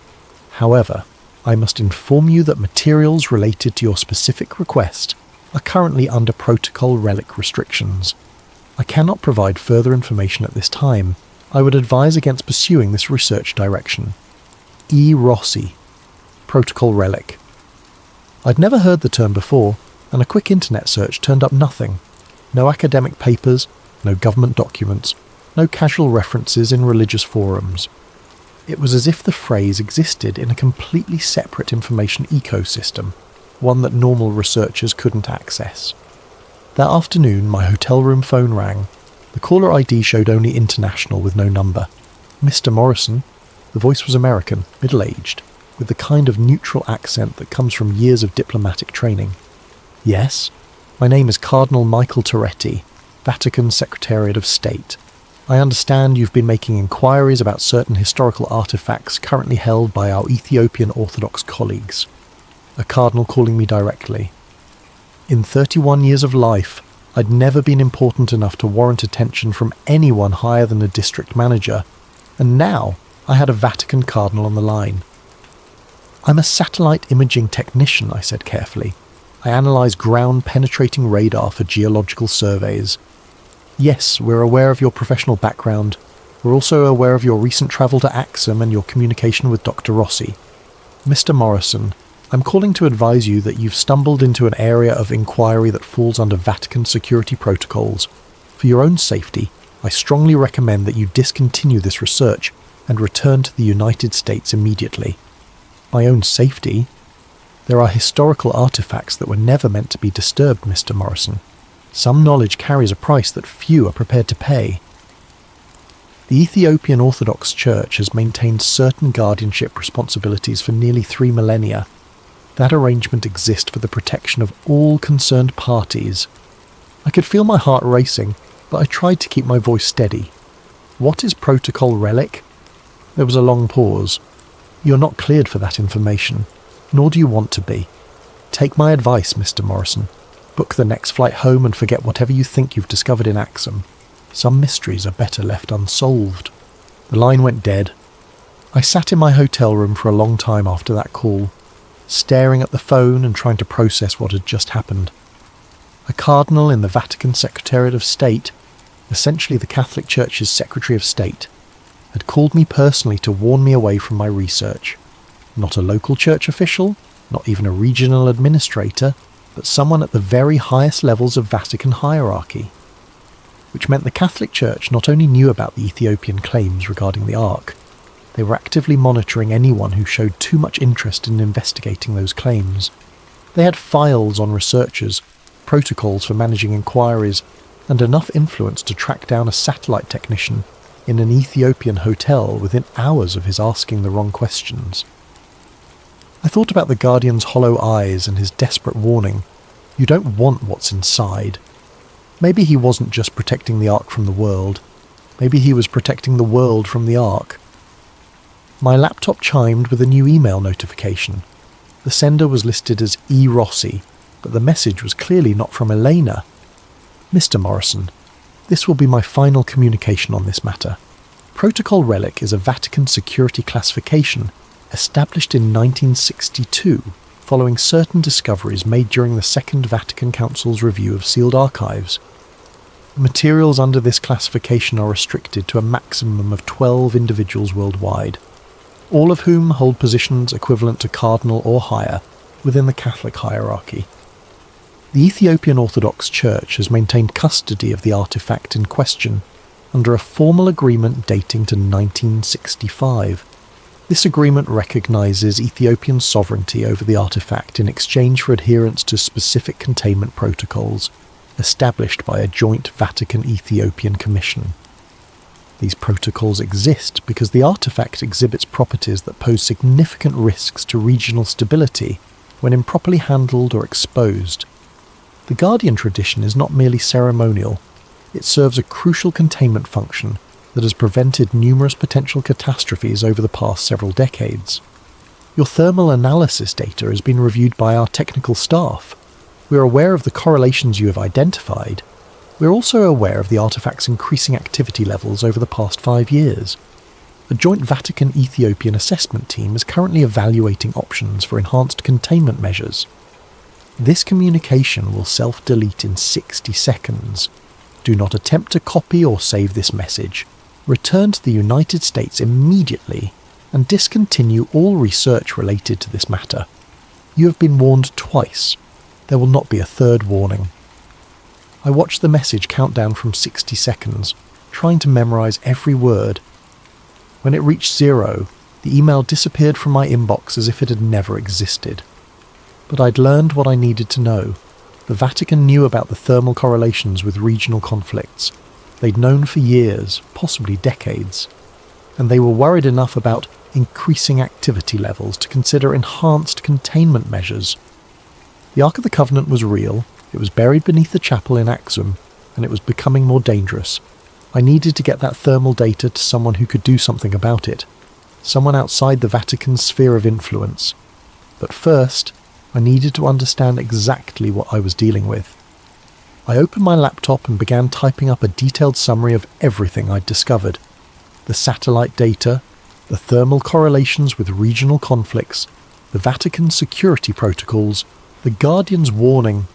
However, I must inform you that materials related to your specific request are currently under protocol relic restrictions. I cannot provide further information at this time. I would advise against pursuing this research direction. E. Rossi, Protocol Relic. I'd never heard the term before, and a quick internet search turned up nothing. No academic papers, no government documents, no casual references in religious forums. It was as if the phrase existed in a completely separate information ecosystem, one that normal researchers couldn't access. That afternoon, my hotel room phone rang. The caller ID showed only international with no number. Mr. Morrison. The voice was American, middle-aged, with the kind of neutral accent that comes from years of diplomatic training. Yes, my name is Cardinal Michael Toretti, Vatican Secretariat of State. I understand you've been making inquiries about certain historical artifacts currently held by our Ethiopian Orthodox colleagues. A cardinal calling me directly. In 31 years of life, I'd never been important enough to warrant attention from anyone higher than a district manager, and now I had a Vatican cardinal on the line. I'm a satellite imaging technician, I said carefully. I analyse ground-penetrating radar for geological surveys. Yes, we're aware of your professional background. We're also aware of your recent travel to Axum and your communication with Dr. Rossi. Mr. Morrison, I'm calling to advise you that you've stumbled into an area of inquiry that falls under Vatican security protocols. For your own safety, I strongly recommend that you discontinue this research and return to the United States immediately. My own safety? There are historical artifacts that were never meant to be disturbed, Mr. Morrison. Some knowledge carries a price that few are prepared to pay. The Ethiopian Orthodox Church has maintained certain guardianship responsibilities for nearly 3 millennia. That arrangement exists for the protection of all concerned parties. I could feel my heart racing, but I tried to keep my voice steady. What is protocol relic? There was a long pause. You're not cleared for that information, nor do you want to be. Take my advice, Mr. Morrison. Book the next flight home and forget whatever you think you've discovered in Axum. Some mysteries are better left unsolved. The line went dead. I sat in my hotel room for a long time after that call, staring at the phone and trying to process what had just happened. A cardinal in the Vatican Secretariat of State, essentially the Catholic Church's Secretary of State, had called me personally to warn me away from my research. Not a local church official, not even a regional administrator, but someone at the very highest levels of Vatican hierarchy. Which meant the Catholic Church not only knew about the Ethiopian claims regarding the Ark, they were actively monitoring anyone who showed too much interest in investigating those claims. They had files on researchers, protocols for managing inquiries, and enough influence to track down a satellite technician in an Ethiopian hotel within hours of his asking the wrong questions. I thought about the Guardian's hollow eyes and his desperate warning, "You don't want what's inside." Maybe he wasn't just protecting the Ark from the world. Maybe he was protecting the world from the Ark. My laptop chimed with a new email notification. The sender was listed as E. Rossi, but the message was clearly not from Elena. Mr. Morrison, this will be my final communication on this matter. Protocol Relic is a Vatican security classification established in 1962 following certain discoveries made during the Second Vatican Council's review of sealed archives. Materials under this classification are restricted to a maximum of 12 individuals worldwide, all of whom hold positions equivalent to cardinal or higher within the Catholic hierarchy. The Ethiopian Orthodox Church has maintained custody of the artifact in question under a formal agreement dating to 1965. This agreement recognises Ethiopian sovereignty over the artifact in exchange for adherence to specific containment protocols established by a joint Vatican-Ethiopian commission. These protocols exist because the artifact exhibits properties that pose significant risks to regional stability when improperly handled or exposed. The Guardian tradition is not merely ceremonial, it serves a crucial containment function that has prevented numerous potential catastrophes over the past several decades. Your thermal analysis data has been reviewed by our technical staff. We are aware of the correlations you have identified. We are also aware of the artifact's increasing activity levels over the past 5 years. A joint Vatican-Ethiopian assessment team is currently evaluating options for enhanced containment measures. This communication will self-delete in 60 seconds. Do not attempt to copy or save this message. Return to the United States immediately and discontinue all research related to this matter. You have been warned twice. There will not be a third warning. I watched the message count down from 60 seconds, trying to memorize every word. When it reached 0, the email disappeared from my inbox as if it had never existed. But I'd learned what I needed to know. The Vatican knew about the thermal correlations with regional conflicts. They'd known for years, possibly decades. And they were worried enough about increasing activity levels to consider enhanced containment measures. The Ark of the Covenant was real, it was buried beneath the chapel in Axum, and it was becoming more dangerous. I needed to get that thermal data to someone who could do something about it, someone outside the Vatican's sphere of influence. But first, I needed to understand exactly what I was dealing with. I opened my laptop and began typing up a detailed summary of everything I'd discovered. The satellite data, the thermal correlations with regional conflicts, the Vatican security protocols, the Guardian's warning.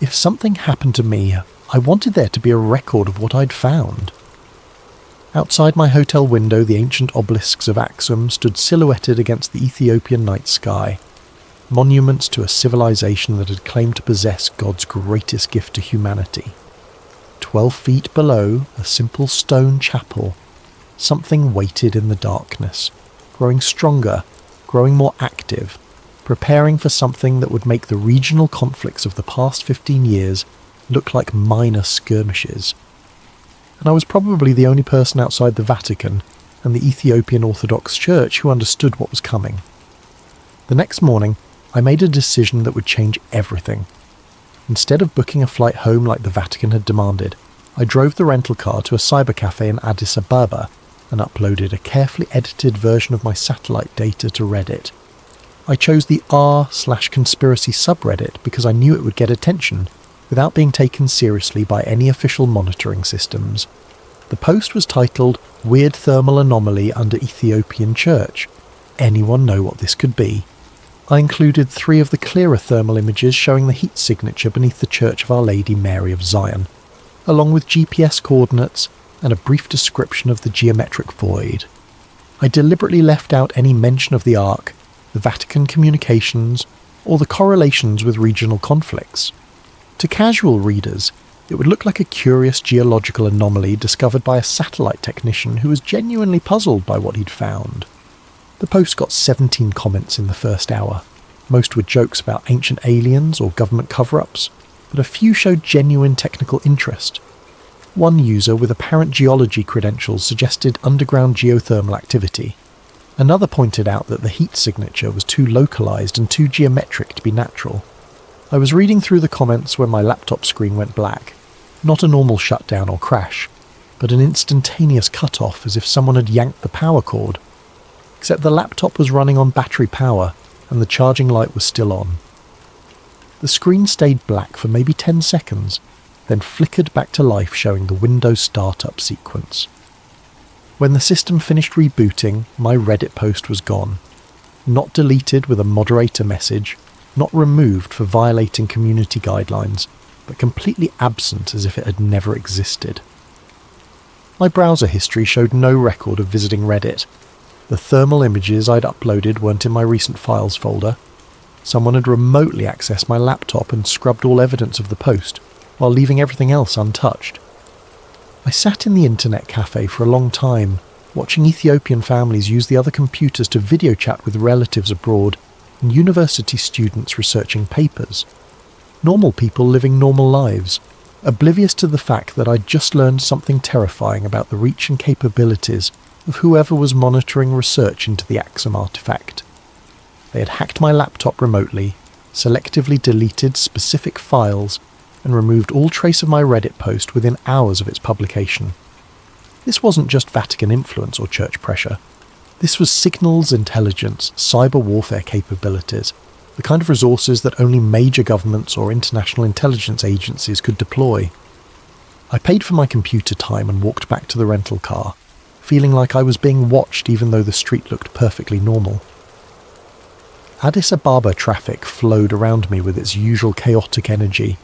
If something happened to me, I wanted there to be a record of what I'd found. Outside my hotel window, the ancient obelisks of Axum stood silhouetted against the Ethiopian night sky, monuments to a civilization that had claimed to possess God's greatest gift to humanity. 12 feet below, a simple stone chapel, something waited in the darkness, growing stronger, growing more active, preparing for something that would make the regional conflicts of the past 15 years look like minor skirmishes. And I was probably the only person outside the Vatican and the Ethiopian Orthodox Church who understood what was coming. The next morning, I made a decision that would change everything. Instead of booking a flight home like the Vatican had demanded, I drove the rental car to a cybercafe in Addis Ababa and uploaded a carefully edited version of my satellite data to Reddit. I chose the r/conspiracy subreddit because I knew it would get attention without being taken seriously by any official monitoring systems. The post was titled "Weird Thermal Anomaly Under Ethiopian Church. Anyone know what this could be?" I included 3 of the clearer thermal images showing the heat signature beneath the Church of Our Lady Mary of Zion, along with GPS coordinates and a brief description of the geometric void. I deliberately left out any mention of the Ark, the Vatican communications, or the correlations with regional conflicts. To casual readers, it would look like a curious geological anomaly discovered by a satellite technician who was genuinely puzzled by what he'd found. The post got 17 comments in the first hour. Most were jokes about ancient aliens or government cover-ups, but a few showed genuine technical interest. One user with apparent geology credentials suggested underground geothermal activity. Another pointed out that the heat signature was too localized and too geometric to be natural. I was reading through the comments when my laptop screen went black. Not a normal shutdown or crash, but an instantaneous cut-off as if someone had yanked the power cord. Except the laptop was running on battery power and the charging light was still on. The screen stayed black for maybe 10 seconds, then flickered back to life showing the Windows startup sequence. When the system finished rebooting, my Reddit post was gone. Not deleted with a moderator message, not removed for violating community guidelines, but completely absent as if it had never existed. My browser history showed no record of visiting Reddit. The thermal images I'd uploaded weren't in my recent files folder. Someone had remotely accessed my laptop and scrubbed all evidence of the post, while leaving everything else untouched. I sat in the internet cafe for a long time, watching Ethiopian families use the other computers to video chat with relatives abroad and university students researching papers. Normal people living normal lives, oblivious to the fact that I'd just learned something terrifying about the reach and capabilities of whoever was monitoring research into the Axum artifact. They had hacked my laptop remotely, selectively deleted specific files, and removed all trace of my Reddit post within hours of its publication. This wasn't just Vatican influence or church pressure. This was signals intelligence, cyber warfare capabilities, the kind of resources that only major governments or international intelligence agencies could deploy. I paid for my computer time and walked back to the rental car, feeling like I was being watched even though the street looked perfectly normal. Addis Ababa traffic flowed around me with its usual chaotic energy.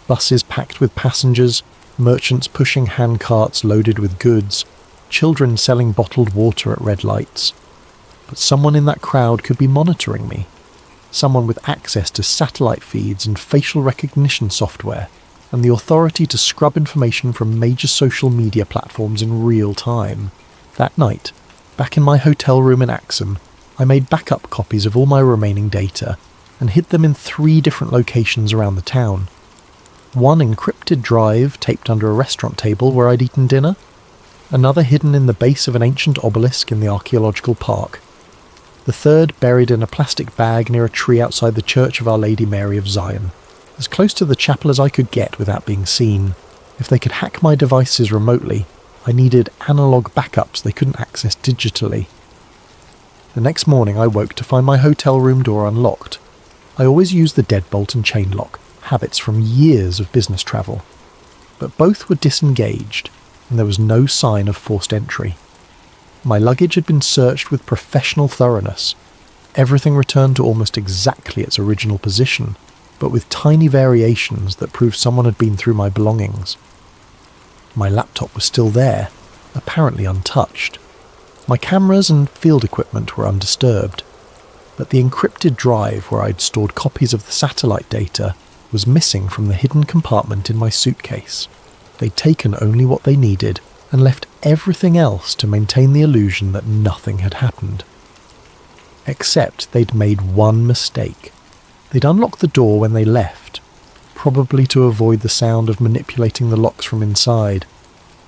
Buses packed with passengers, merchants pushing handcarts loaded with goods, children selling bottled water at red lights. But someone in that crowd could be monitoring me. Someone with access to satellite feeds and facial recognition software, and the authority to scrub information from major social media platforms in real time. That night, back in my hotel room in Axum, I made backup copies of all my remaining data and hid them in 3 different locations around the town. One encrypted drive taped under a restaurant table where I'd eaten dinner, another hidden in the base of an ancient obelisk in the archaeological park, the third buried in a plastic bag near a tree outside the Church of Our Lady Mary of Zion, as close to the chapel as I could get without being seen. If they could hack my devices remotely, I needed analog backups they couldn't access digitally. The next morning I woke to find my hotel room door unlocked. I always use the deadbolt and chain lock, habits from years of business travel. But both were disengaged, and there was no sign of forced entry. My luggage had been searched with professional thoroughness. Everything returned to almost exactly its original position, but with tiny variations that proved someone had been through my belongings. My laptop was still there, apparently untouched. My cameras and field equipment were undisturbed, but the encrypted drive where I'd stored copies of the satellite data was missing from the hidden compartment in my suitcase. They'd taken only what they needed and left everything else to maintain the illusion that nothing had happened. Except they'd made one mistake. They'd unlocked the door when they left, probably to avoid the sound of manipulating the locks from inside.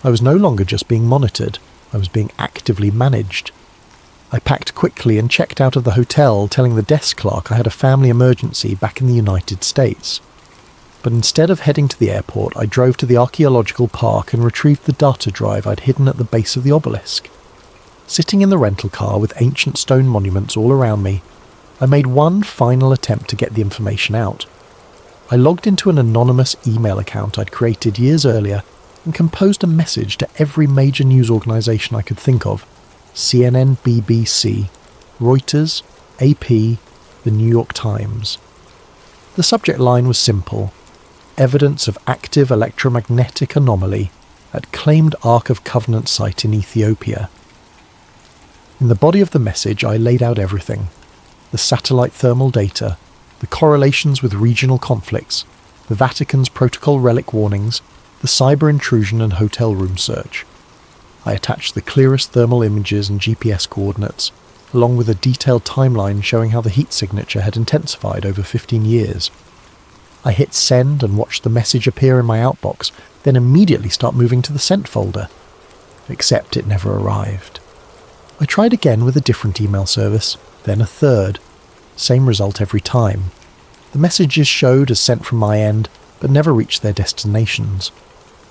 I was no longer just being monitored, I was being actively managed. I packed quickly and checked out of the hotel, telling the desk clerk I had a family emergency back in the United States. But instead of heading to the airport, I drove to the archaeological park and retrieved the data drive I'd hidden at the base of the obelisk. Sitting in the rental car with ancient stone monuments all around me, I made one final attempt to get the information out. I logged into an anonymous email account I'd created years earlier and composed a message to every major news organisation I could think of: CNN, BBC, Reuters, AP, the New York Times. The subject line was simple: evidence of active electromagnetic anomaly at claimed Ark of Covenant site in Ethiopia. In the body of the message I laid out everything: the satellite thermal data, the correlations with regional conflicts, the Vatican's protocol relic warnings, the cyber intrusion and hotel room search. I attached the clearest thermal images and GPS coordinates, along with a detailed timeline showing how the heat signature had intensified over 15 years. I hit send and watched the message appear in my outbox, then immediately start moving to the sent folder. Except it never arrived. I tried again with a different email service, then a third. Same result every time. The messages showed as sent from my end, but never reached their destinations.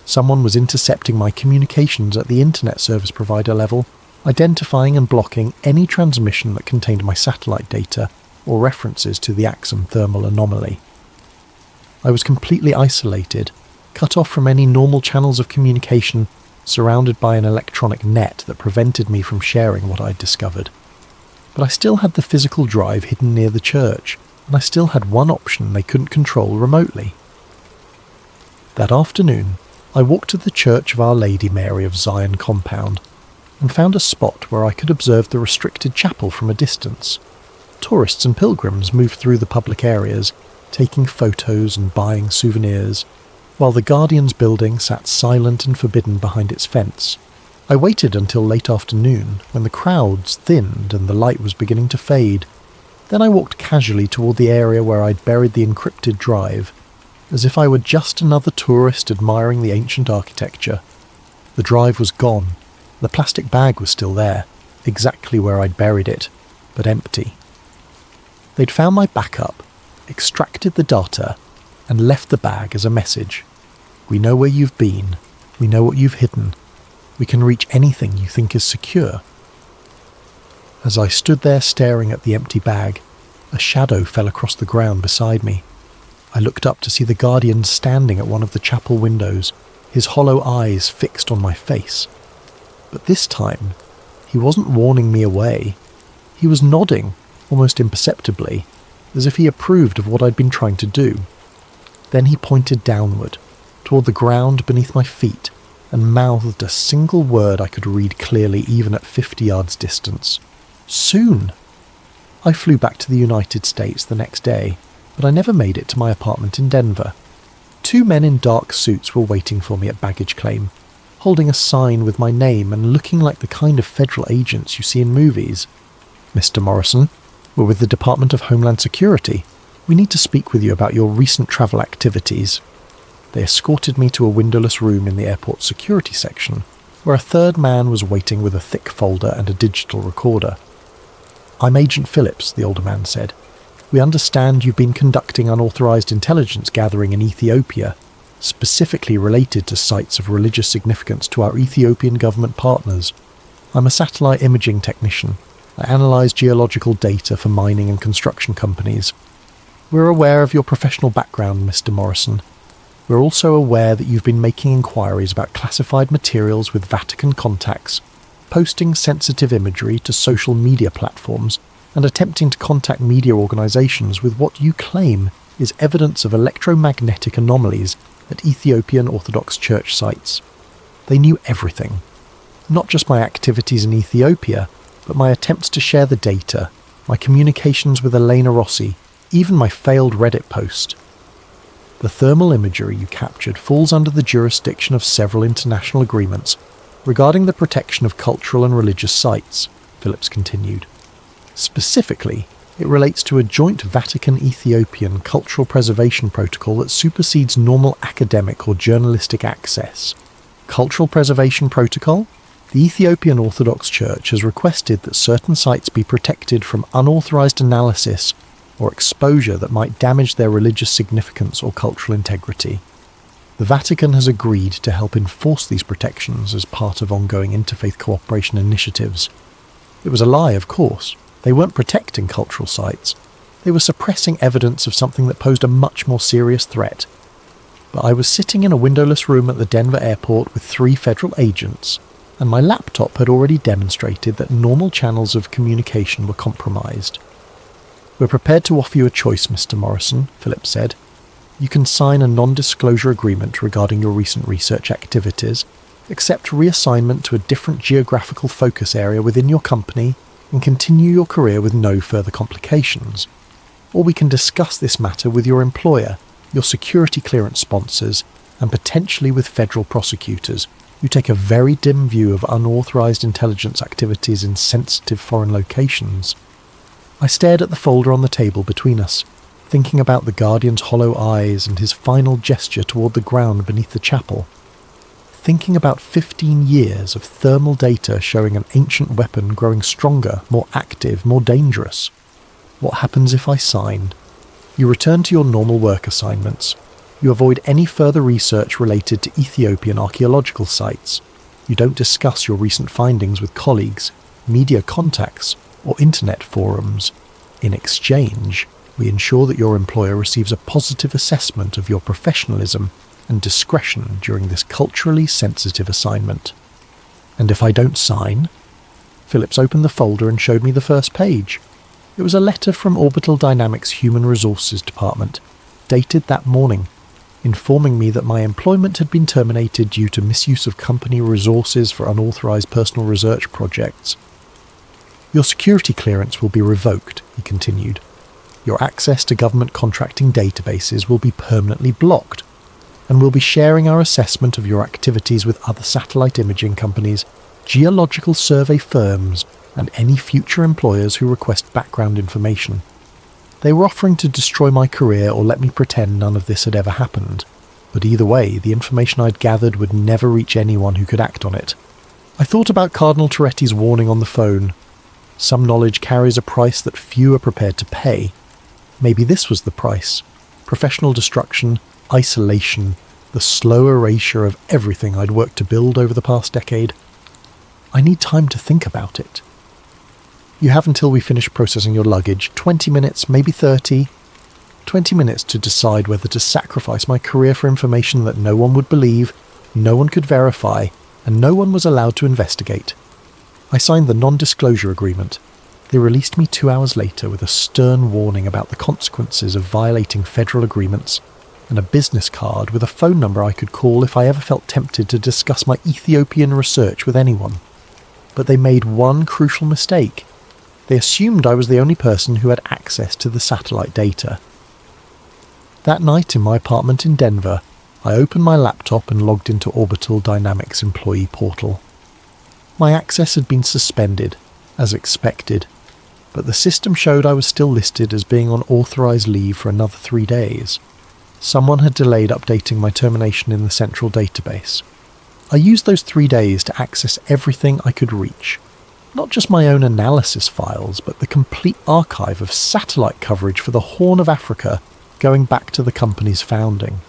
Someone was intercepting my communications at the internet service provider level, identifying and blocking any transmission that contained my satellite data or references to the Axum thermal anomaly. I was completely isolated, cut off from any normal channels of communication, surrounded by an electronic net that prevented me from sharing what I'd discovered. But I still had the physical drive hidden near the church, and I still had one option they couldn't control remotely. That afternoon, I walked to the Church of Our Lady Mary of Zion compound, and found a spot where I could observe the restricted chapel from a distance. Tourists and pilgrims moved through the public areas, taking photos and buying souvenirs, while the Guardian's building sat silent and forbidden behind its fence. I waited until late afternoon, when the crowds thinned and the light was beginning to fade. Then I walked casually toward the area where I'd buried the encrypted drive, as if I were just another tourist admiring the ancient architecture. The drive was gone. The plastic bag was still there, exactly where I'd buried it, but empty. They'd found my backup, extracted the data, and left the bag as a message. We know where you've been. We know what you've hidden. We can reach anything you think is secure. As I stood there staring at the empty bag, a shadow fell across the ground beside me. I looked up to see the Guardian standing at one of the chapel windows, his hollow eyes fixed on my face. But this time, he wasn't warning me away. He was nodding, almost imperceptibly, as if he approved of what I'd been trying to do. Then he pointed downward, toward the ground beneath my feet, and mouthed a single word I could read clearly even at 50 yards distance. Soon! I flew back to the United States the next day, but I never made it to my apartment in Denver. 2 men in dark suits were waiting for me at baggage claim, holding a sign with my name and looking like the kind of federal agents you see in movies. "Mr. Morrison, we're with the Department of Homeland Security. We need to speak with you about your recent travel activities." They escorted me to a windowless room in the airport's security section, where a third man was waiting with a thick folder and a digital recorder. "I'm Agent Phillips," the older man said. "We understand you've been conducting unauthorized intelligence gathering in Ethiopia, specifically related to sites of religious significance to our Ethiopian government partners. I'm a satellite imaging technician. I analyse geological data for mining and construction companies. We're aware of your professional background, Mr. Morrison. We're also aware that you've been making inquiries about classified materials with Vatican contacts, posting sensitive imagery to social media platforms, and attempting to contact media organisations with what you claim is evidence of electromagnetic anomalies at Ethiopian Orthodox Church sites. They knew everything. Not just my activities in Ethiopia, but my attempts to share the data, my communications with Elena Rossi, even my failed Reddit post. The thermal imagery you captured falls under the jurisdiction of several international agreements regarding the protection of cultural and religious sites, Phillips continued. Specifically, it relates to a joint Vatican-Ethiopian cultural preservation protocol that supersedes normal academic or journalistic access. Cultural preservation protocol? The Ethiopian Orthodox Church has requested that certain sites be protected from unauthorized analysis or exposure that might damage their religious significance or cultural integrity. The Vatican has agreed to help enforce these protections as part of ongoing interfaith cooperation initiatives. It was a lie, of course. They weren't protecting cultural sites. They were suppressing evidence of something that posed a much more serious threat. But I was sitting in a windowless room at the Denver airport with 3 federal agents, and my laptop had already demonstrated that normal channels of communication were compromised. We're prepared to offer you a choice, Mr. Morrison, Phillips said. You can sign a non-disclosure agreement regarding your recent research activities, accept reassignment to a different geographical focus area within your company, and continue your career with no further complications. Or we can discuss this matter with your employer, your security clearance sponsors, and potentially with federal prosecutors, who take a very dim view of unauthorized intelligence activities in sensitive foreign locations. I stared at the folder on the table between us, thinking about the Guardian's hollow eyes and his final gesture toward the ground beneath the chapel. Thinking about 15 years of thermal data showing an ancient weapon growing stronger, more active, more dangerous. What happens if I sign? You return to your normal work assignments. You avoid any further research related to Ethiopian archaeological sites. You don't discuss your recent findings with colleagues, media contacts, or internet forums. In exchange, we ensure that your employer receives a positive assessment of your professionalism and discretion during this culturally sensitive assignment. And if I don't sign? Phillips opened the folder and showed me the first page. It was a letter from Orbital Dynamics' Human Resources Department, dated that morning, informing me that my employment had been terminated due to misuse of company resources for unauthorized personal research projects. Your security clearance will be revoked, he continued. Your access to government contracting databases will be permanently blocked, and we'll be sharing our assessment of your activities with other satellite imaging companies, geological survey firms, and any future employers who request background information. They were offering to destroy my career or let me pretend none of this had ever happened, but either way, the information I'd gathered would never reach anyone who could act on it. I thought about Cardinal Toretti's warning on the phone. Some knowledge carries a price that few are prepared to pay. Maybe this was the price. Professional destruction, isolation, the slow erasure of everything I'd worked to build over the past decade. I need time to think about it. You have until we finish processing your luggage, 20 minutes, maybe 30. 20 minutes to decide whether to sacrifice my career for information that no one would believe, no one could verify, and no one was allowed to investigate. I signed the non-disclosure agreement. They released me 2 hours later with a stern warning about the consequences of violating federal agreements, and a business card with a phone number I could call if I ever felt tempted to discuss my Ethiopian research with anyone. But they made one crucial mistake. They assumed I was the only person who had access to the satellite data. That night in my apartment in Denver, I opened my laptop and logged into Orbital Dynamics employee portal. My access had been suspended, as expected, but the system showed I was still listed as being on authorized leave for another 3 days. Someone had delayed updating my termination in the central database. I used those 3 days to access everything I could reach. Not just my own analysis files, but the complete archive of satellite coverage for the Horn of Africa going back to the company's founding.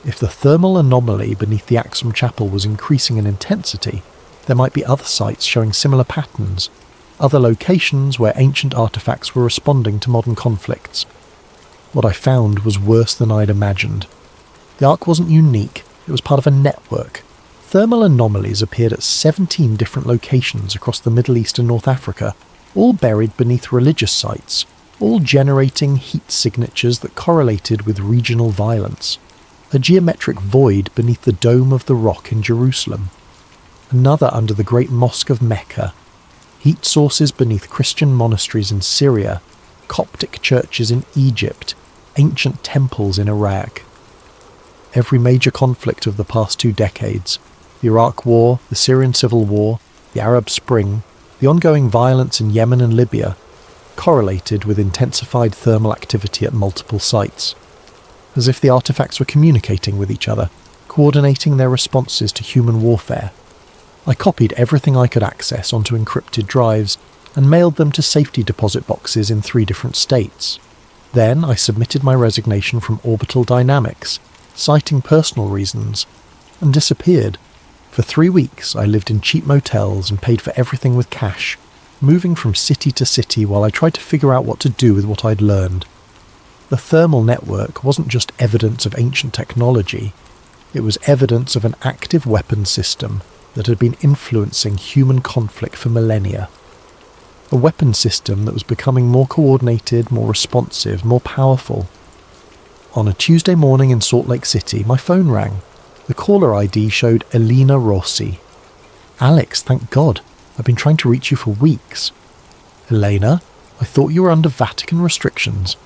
If the thermal anomaly beneath the Axum Chapel was increasing in intensity, there might be other sites showing similar patterns, other locations where ancient artifacts were responding to modern conflicts. What I found was worse than I'd imagined. The Ark wasn't unique, it was part of a network. Thermal anomalies appeared at 17 different locations across the Middle East and North Africa, all buried beneath religious sites, all generating heat signatures that correlated with regional violence. A geometric void beneath the Dome of the Rock in Jerusalem. Another under the Great Mosque of Mecca. Heat sources beneath Christian monasteries in Syria, Coptic churches in Egypt, ancient temples in Iraq. Every major conflict of the past 2 decades, the Iraq War, the Syrian Civil War, the Arab Spring, the ongoing violence in Yemen and Libya, correlated with intensified thermal activity at multiple sites, as if the artifacts were communicating with each other, coordinating their responses to human warfare. I copied everything I could access onto encrypted drives and mailed them to safety deposit boxes in 3 different states. Then I submitted my resignation from Orbital Dynamics, citing personal reasons, and disappeared. For 3 weeks I lived in cheap motels and paid for everything with cash, moving from city to city while I tried to figure out what to do with what I'd learned. The thermal network wasn't just evidence of ancient technology, it was evidence of an active weapons system that had been influencing human conflict for millennia. A weapons system that was becoming more coordinated, more responsive, more powerful. On a Tuesday morning in Salt Lake City, my phone rang. The caller ID showed Elena Rossi. "Alex, thank God. I've been trying to reach you for weeks." "Elena, I thought you were under Vatican restrictions."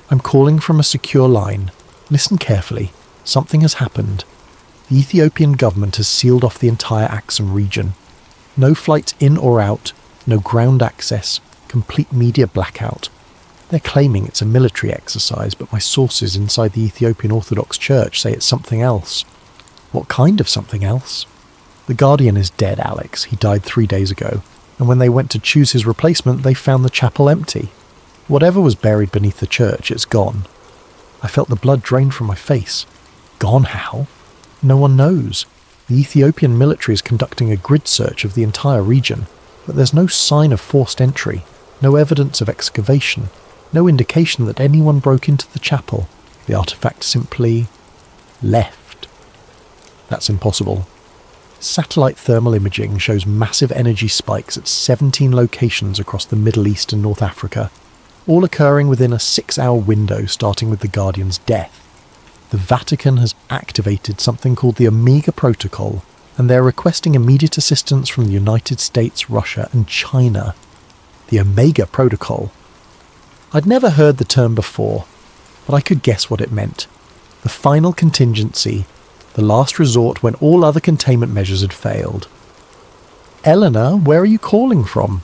"I'm calling from a secure line. Listen carefully. Something has happened. The Ethiopian government has sealed off the entire Axum region. No flights in or out, no ground access, complete media blackout. They're claiming it's a military exercise, but my sources inside the Ethiopian Orthodox Church say it's something else." "What kind of something else?" "The Guardian is dead, Alex. He died 3 days ago. And when they went to choose his replacement, they found the chapel empty. Whatever was buried beneath the church, it's gone." I felt the blood drain from my face. Gone how? No one knows. The Ethiopian military is conducting a grid search of the entire region, but there's no sign of forced entry, no evidence of excavation, no indication that anyone broke into the chapel. The artifact simply left. That's impossible. Satellite thermal imaging shows massive energy spikes at 17 locations across the Middle East and North Africa, all occurring within a 6-hour window starting with the Guardian's death. The Vatican has activated something called the Omega Protocol, and they're requesting immediate assistance from the United States, Russia and China. The Omega Protocol. I'd never heard the term before, but I could guess what it meant. The final contingency, the last resort when all other containment measures had failed. "Eleanor, where are you calling from?"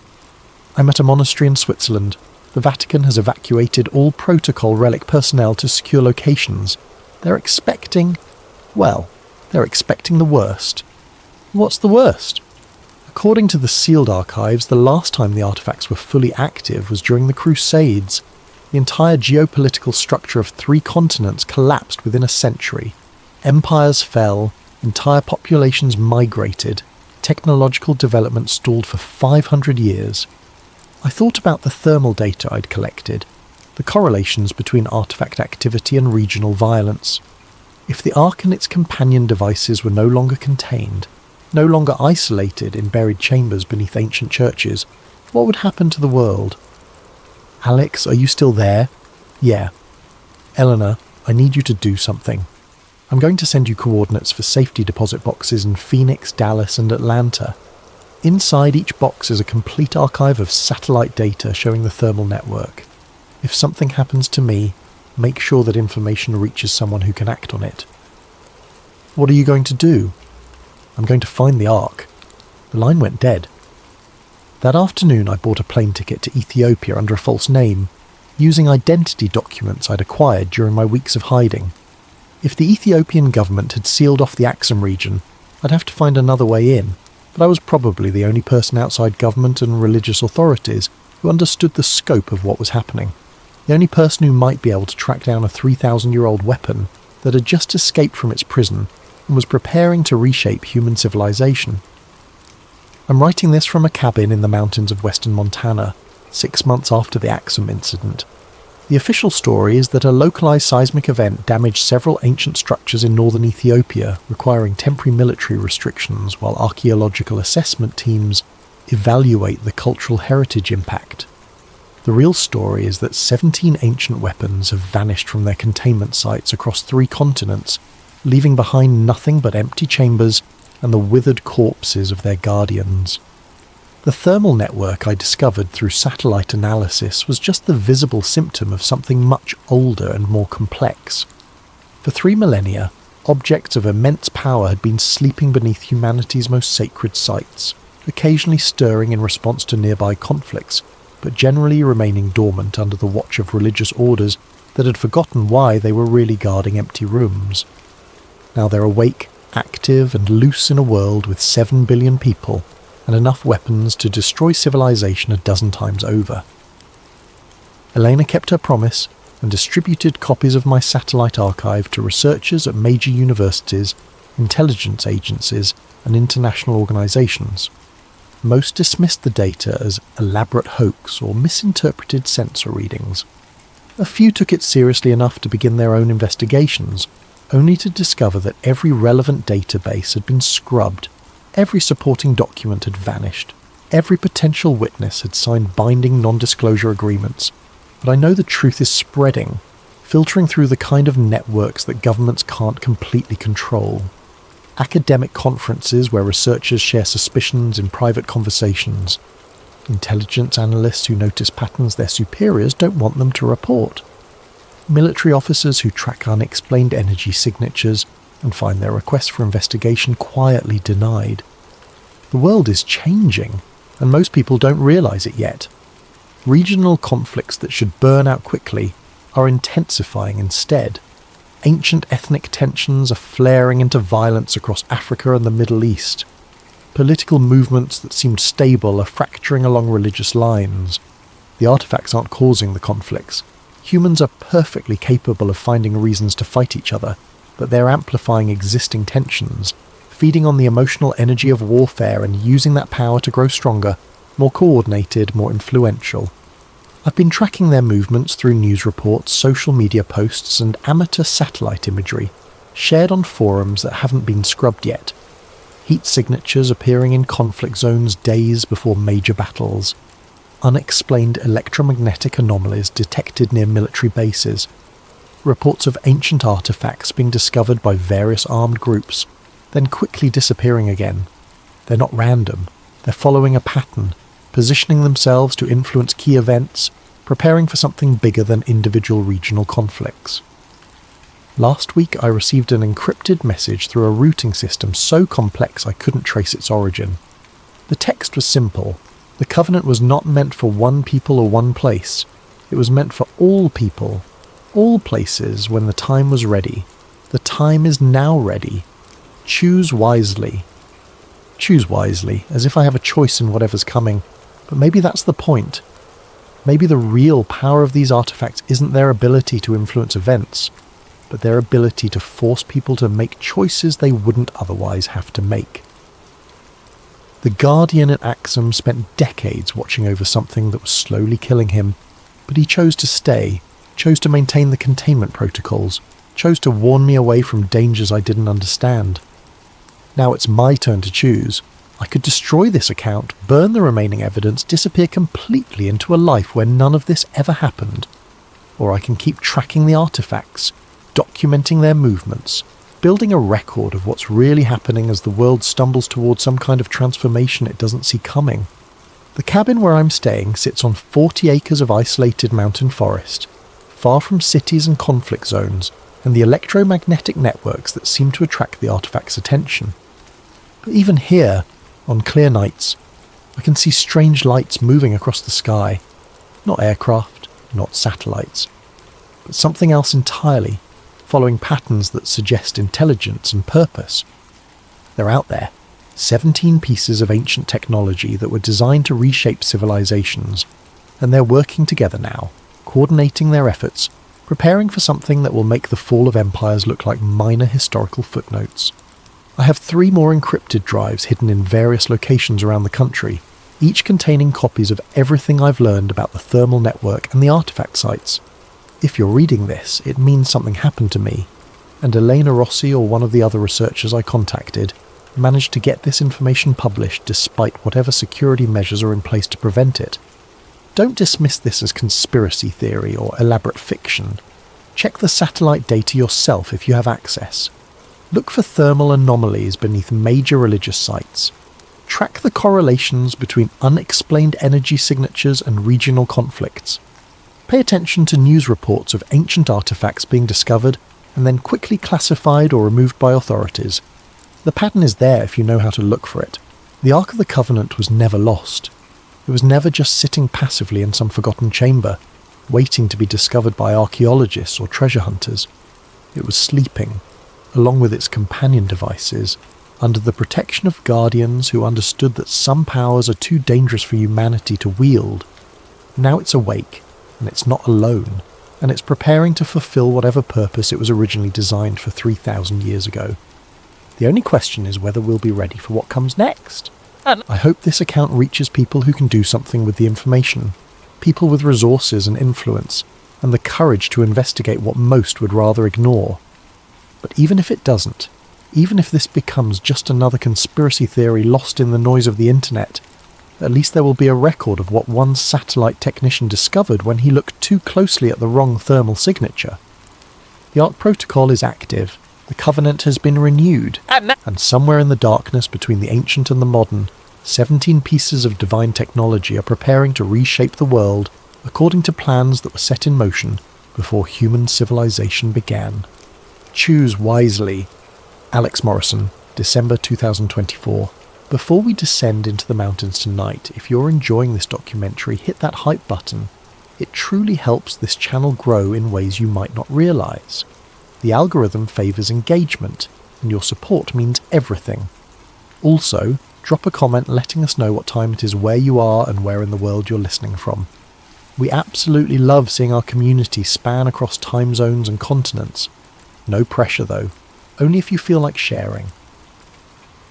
"I'm at a monastery in Switzerland. The Vatican has evacuated all protocol relic personnel to secure locations. They're expecting the worst." "What's the worst?" "According to the sealed archives, the last time the artifacts were fully active was during the Crusades. The entire geopolitical structure of 3 continents collapsed within a century. Empires fell, entire populations migrated, technological development stalled for 500 years. I thought about the thermal data I'd collected, the correlations between artifact activity and regional violence. If the Ark and its companion devices were no longer contained, no longer isolated in buried chambers beneath ancient churches, what would happen to the world? "Alex, are you still there?" "Yeah." "Eleanor, I need you to do something. I'm going to send you coordinates for safety deposit boxes in Phoenix, Dallas and Atlanta. Inside each box is a complete archive of satellite data showing the thermal network. If something happens to me, make sure that information reaches someone who can act on it." "What are you going to do?" "I'm going to find the Ark." The line went dead. That afternoon I bought a plane ticket to Ethiopia under a false name, using identity documents I'd acquired during my weeks of hiding. If the Ethiopian government had sealed off the Axum region, I'd have to find another way in, but I was probably the only person outside government and religious authorities who understood the scope of what was happening. The only person who might be able to track down a 3,000-year-old weapon that had just escaped from its prison and was preparing to reshape human civilization. I'm writing this from a cabin in the mountains of western Montana, 6 months after the Axum incident. The official story is that a localized seismic event damaged several ancient structures in northern Ethiopia, requiring temporary military restrictions while archaeological assessment teams evaluate the cultural heritage impact. The real story is that 17 ancient weapons have vanished from their containment sites across 3 continents, leaving behind nothing but empty chambers and the withered corpses of their guardians. The thermal network I discovered through satellite analysis was just the visible symptom of something much older and more complex. For 3 millennia, objects of immense power had been sleeping beneath humanity's most sacred sites, occasionally stirring in response to nearby conflicts, but generally remaining dormant under the watch of religious orders that had forgotten why they were really guarding empty rooms. Now they're awake, active and loose in a world with 7 billion people, and enough weapons to destroy civilization a dozen times over. Elena kept her promise and distributed copies of my satellite archive to researchers at major universities, intelligence agencies, and international organizations. Most dismissed the data as elaborate hoax or misinterpreted sensor readings. A few took it seriously enough to begin their own investigations, only to discover that every relevant database had been scrubbed. Every supporting document had vanished. Every potential witness had signed binding non-disclosure agreements. But I know the truth is spreading, filtering through the kind of networks that governments can't completely control. Academic conferences where researchers share suspicions in private conversations. Intelligence analysts who notice patterns their superiors don't want them to report. Military officers who track unexplained energy signatures and find their requests for investigation quietly denied. The world is changing, and most people don't realize it yet. Regional conflicts that should burn out quickly are intensifying instead. Ancient ethnic tensions are flaring into violence across Africa and the Middle East. Political movements that seemed stable are fracturing along religious lines. The artifacts aren't causing the conflicts. Humans are perfectly capable of finding reasons to fight each other, but they're amplifying existing tensions, feeding on the emotional energy of warfare and using that power to grow stronger, more coordinated, more influential. I've been tracking their movements through news reports, social media posts, and amateur satellite imagery, shared on forums that haven't been scrubbed yet. Heat signatures appearing in conflict zones days before major battles. Unexplained electromagnetic anomalies detected near military bases. Reports of ancient artifacts being discovered by various armed groups, then quickly disappearing again. They're not random. They're following a pattern, positioning themselves to influence key events, preparing for something bigger than individual regional conflicts. Last week I received an encrypted message through a routing system so complex I couldn't trace its origin. The text was simple. The covenant was not meant for one people or one place. It was meant for all people, all places when the time was ready. The time is now ready. Choose wisely. Choose wisely, as if I have a choice in whatever's coming. But maybe that's the point. Maybe the real power of these artifacts isn't their ability to influence events, but their ability to force people to make choices they wouldn't otherwise have to make. The Guardian at Axum spent decades watching over something that was slowly killing him, but he chose to stay, chose to maintain the containment protocols, chose to warn me away from dangers I didn't understand. Now it's my turn to choose. I could destroy this account, burn the remaining evidence, disappear completely into a life where none of this ever happened. Or I can keep tracking the artifacts, documenting their movements, building a record of what's really happening as the world stumbles towards some kind of transformation it doesn't see coming. The cabin where I'm staying sits on 40 acres of isolated mountain forest, far from cities and conflict zones, and the electromagnetic networks that seem to attract the artifact's attention. But even here, on clear nights, I can see strange lights moving across the sky. Not aircraft, not satellites, but something else entirely, following patterns that suggest intelligence and purpose. They're out there, 17 pieces of ancient technology that were designed to reshape civilizations, and they're working together now, coordinating their efforts, preparing for something that will make the fall of empires look like minor historical footnotes. I have 3 more encrypted drives hidden in various locations around the country, each containing copies of everything I've learned about the thermal network and the artifact sites. If you're reading this, it means something happened to me, and Elena Rossi or one of the other researchers I contacted managed to get this information published despite whatever security measures are in place to prevent it. Don't dismiss this as conspiracy theory or elaborate fiction. Check the satellite data yourself if you have access. Look for thermal anomalies beneath major religious sites. Track the correlations between unexplained energy signatures and regional conflicts. Pay attention to news reports of ancient artifacts being discovered and then quickly classified or removed by authorities. The pattern is there if you know how to look for it. The Ark of the Covenant was never lost. It was never just sitting passively in some forgotten chamber, waiting to be discovered by archaeologists or treasure hunters. It was sleeping, along with its companion devices, under the protection of guardians who understood that some powers are too dangerous for humanity to wield. Now it's awake, and it's not alone, and it's preparing to fulfill whatever purpose it was originally designed for 3,000 years ago. The only question is whether we'll be ready for what comes next. I hope this account reaches people who can do something with the information, people with resources and influence, and the courage to investigate what most would rather ignore. But even if it doesn't, even if this becomes just another conspiracy theory lost in the noise of the internet, at least there will be a record of what one satellite technician discovered when he looked too closely at the wrong thermal signature. The Ark Protocol is active, the Covenant has been renewed, and somewhere in the darkness between the ancient and the modern, 17 pieces of divine technology are preparing to reshape the world according to plans that were set in motion before human civilization began. Choose wisely. Alex Morrison, December 2024. Before we descend into the mountains tonight, if you're enjoying this documentary, hit that hype button. It truly helps this channel grow in ways you might not realise. The algorithm favours engagement, and your support means everything. Also, drop a comment letting us know what time it is where you are and where in the world you're listening from. We absolutely love seeing our community span across time zones and continents. No pressure though, only if you feel like sharing.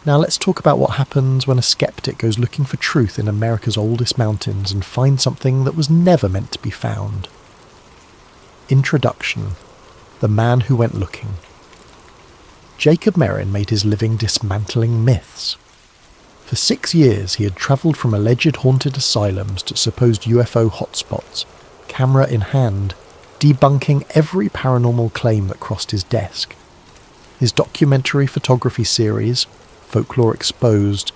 Now let's talk about what happens when a skeptic goes looking for truth in America's oldest mountains and finds something that was never meant to be found. Introduction. The Man Who Went Looking. Jacob Merrin made his living dismantling myths. For 6 years he had travelled from alleged haunted asylums to supposed UFO hotspots, camera in hand, debunking every paranormal claim that crossed his desk. His documentary photography series, Folklore Exposed,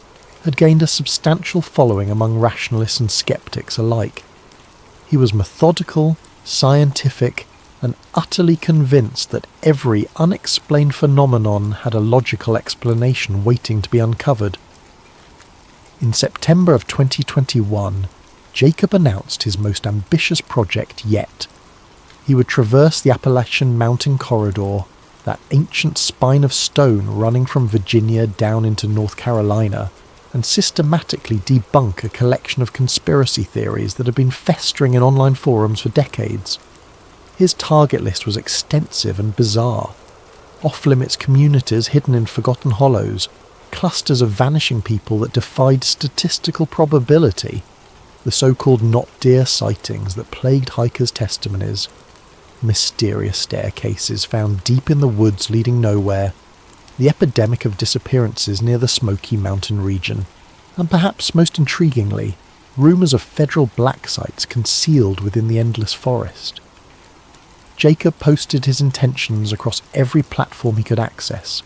had gained a substantial following among rationalists and skeptics alike. He was methodical, scientific, and utterly convinced that every unexplained phenomenon had a logical explanation waiting to be uncovered. In September of 2021, Jacob announced his most ambitious project yet. He would traverse the Appalachian Mountain Corridor, that ancient spine of stone running from Virginia down into North Carolina, and systematically debunk a collection of conspiracy theories that had been festering in online forums for decades. His target list was extensive and bizarre. Off-limits communities hidden in forgotten hollows, clusters of vanishing people that defied statistical probability, the so-called not deer sightings that plagued hikers' testimonies, mysterious staircases found deep in the woods leading nowhere, the epidemic of disappearances near the Smoky Mountain region, and perhaps most intriguingly, rumours of federal black sites concealed within the endless forest. Jacob posted his intentions across every platform he could access.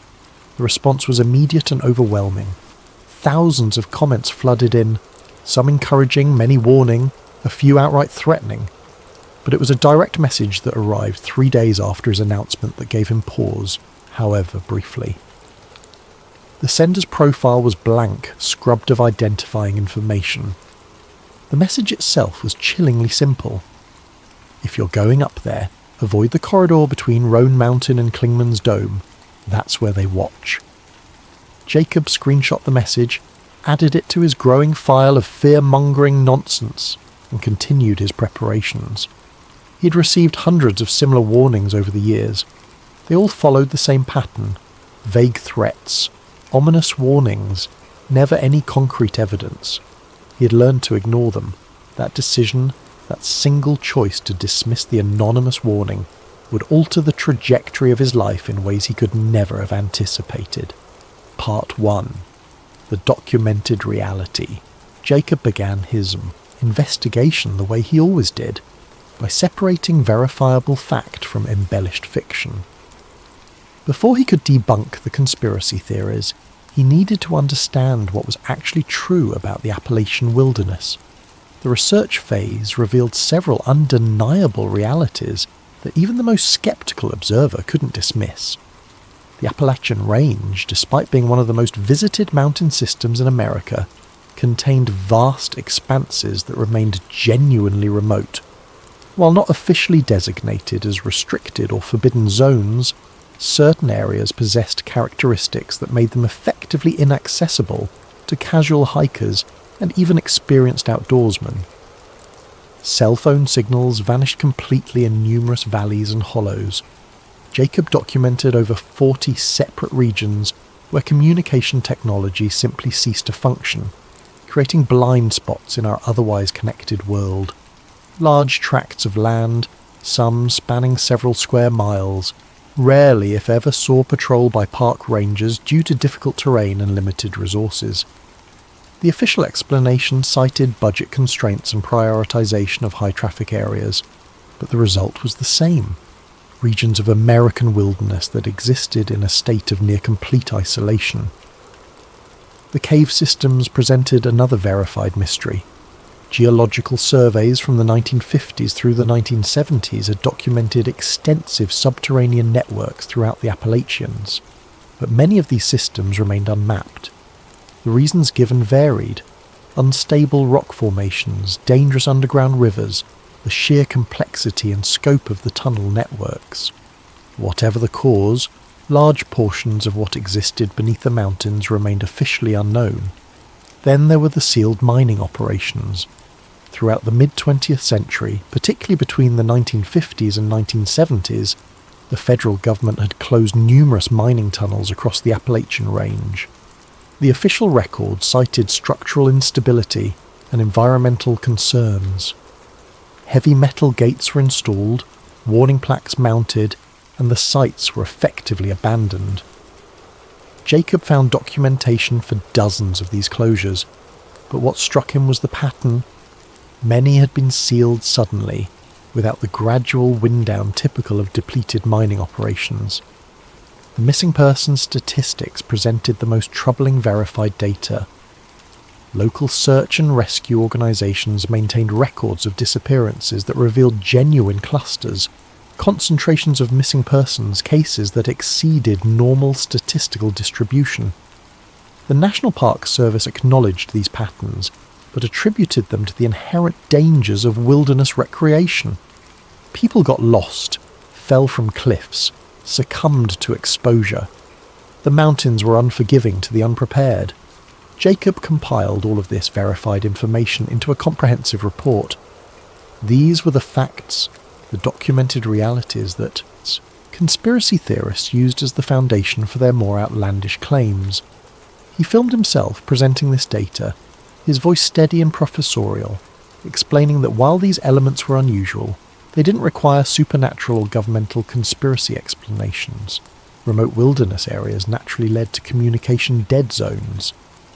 The response was immediate and overwhelming. Thousands of comments flooded in, some encouraging, many warning, a few outright threatening. But it was a direct message that arrived 3 days after his announcement that gave him pause, however briefly. The sender's profile was blank, scrubbed of identifying information. The message itself was chillingly simple. If you're going up there, avoid the corridor between Roan Mountain and Klingman's Dome. That's where they watch. Jacob screenshot the message, added it to his growing file of fear-mongering nonsense, and continued his preparations. He had received hundreds of similar warnings over the years. They all followed the same pattern: vague threats, ominous warnings, never any concrete evidence. He had learned to ignore them. That decision, that single choice to dismiss the anonymous warning, would alter the trajectory of his life in ways he could never have anticipated. Part 1. The documented reality. Jacob began his investigation the way he always did, by separating verifiable fact from embellished fiction. Before he could debunk the conspiracy theories, he needed to understand what was actually true about the Appalachian wilderness. The research phase revealed several undeniable realities that even the most skeptical observer couldn't dismiss. The Appalachian Range, despite being one of the most visited mountain systems in America, contained vast expanses that remained genuinely remote. While not officially designated as restricted or forbidden zones, certain areas possessed characteristics that made them effectively inaccessible to casual hikers and even experienced outdoorsmen. Cell phone signals vanished completely in numerous valleys and hollows. Jacob documented over 40 separate regions where communication technology simply ceased to function, creating blind spots in our otherwise connected world. Large tracts of land, some spanning several square miles, rarely if ever saw patrol by park rangers due to difficult terrain and limited resources. The official explanation cited budget constraints and prioritization of high-traffic areas, but the result was the same: regions of American wilderness that existed in a state of near-complete isolation. The cave systems presented another verified mystery. Geological surveys from the 1950s through the 1970s had documented extensive subterranean networks throughout the Appalachians, but many of these systems remained unmapped. The reasons given varied: unstable rock formations, dangerous underground rivers, the sheer complexity and scope of the tunnel networks. Whatever the cause, large portions of what existed beneath the mountains remained officially unknown. Then there were the sealed mining operations. Throughout the mid-20th century, particularly between the 1950s and 1970s, the federal government had closed numerous mining tunnels across the Appalachian Range. The official record cited structural instability and environmental concerns. Heavy metal gates were installed, warning plaques mounted, and the sites were effectively abandoned. Jacob found documentation for dozens of these closures, but what struck him was the pattern. Many had been sealed suddenly, without the gradual wind-down typical of depleted mining operations. The missing persons statistics presented the most troubling verified data. Local search and rescue organizations maintained records of disappearances that revealed genuine clusters, concentrations of missing persons cases that exceeded normal statistical distribution. The National Park Service acknowledged these patterns, but attributed them to the inherent dangers of wilderness recreation. People got lost, fell from cliffs, succumbed to exposure. The mountains were unforgiving to the unprepared. Jacob compiled all of this verified information into a comprehensive report. These were the facts, the documented realities that conspiracy theorists used as the foundation for their more outlandish claims. He filmed himself presenting this data, his voice steady and professorial, explaining that while these elements were unusual, they didn't require supernatural or governmental conspiracy explanations. Remote wilderness areas naturally led to communication dead zones.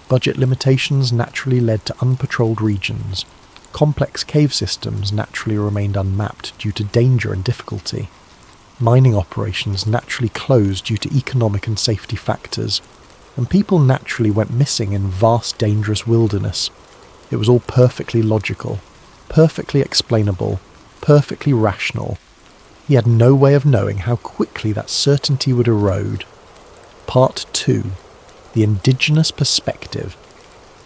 Budget limitations naturally led to unpatrolled regions. Complex cave systems naturally remained unmapped due to danger and difficulty. Mining operations naturally closed due to economic and safety factors. And people naturally went missing in vast, dangerous wilderness. It was all perfectly logical, perfectly explainable, perfectly rational. He had no way of knowing how quickly that certainty would erode. Part 2. The Indigenous Perspective.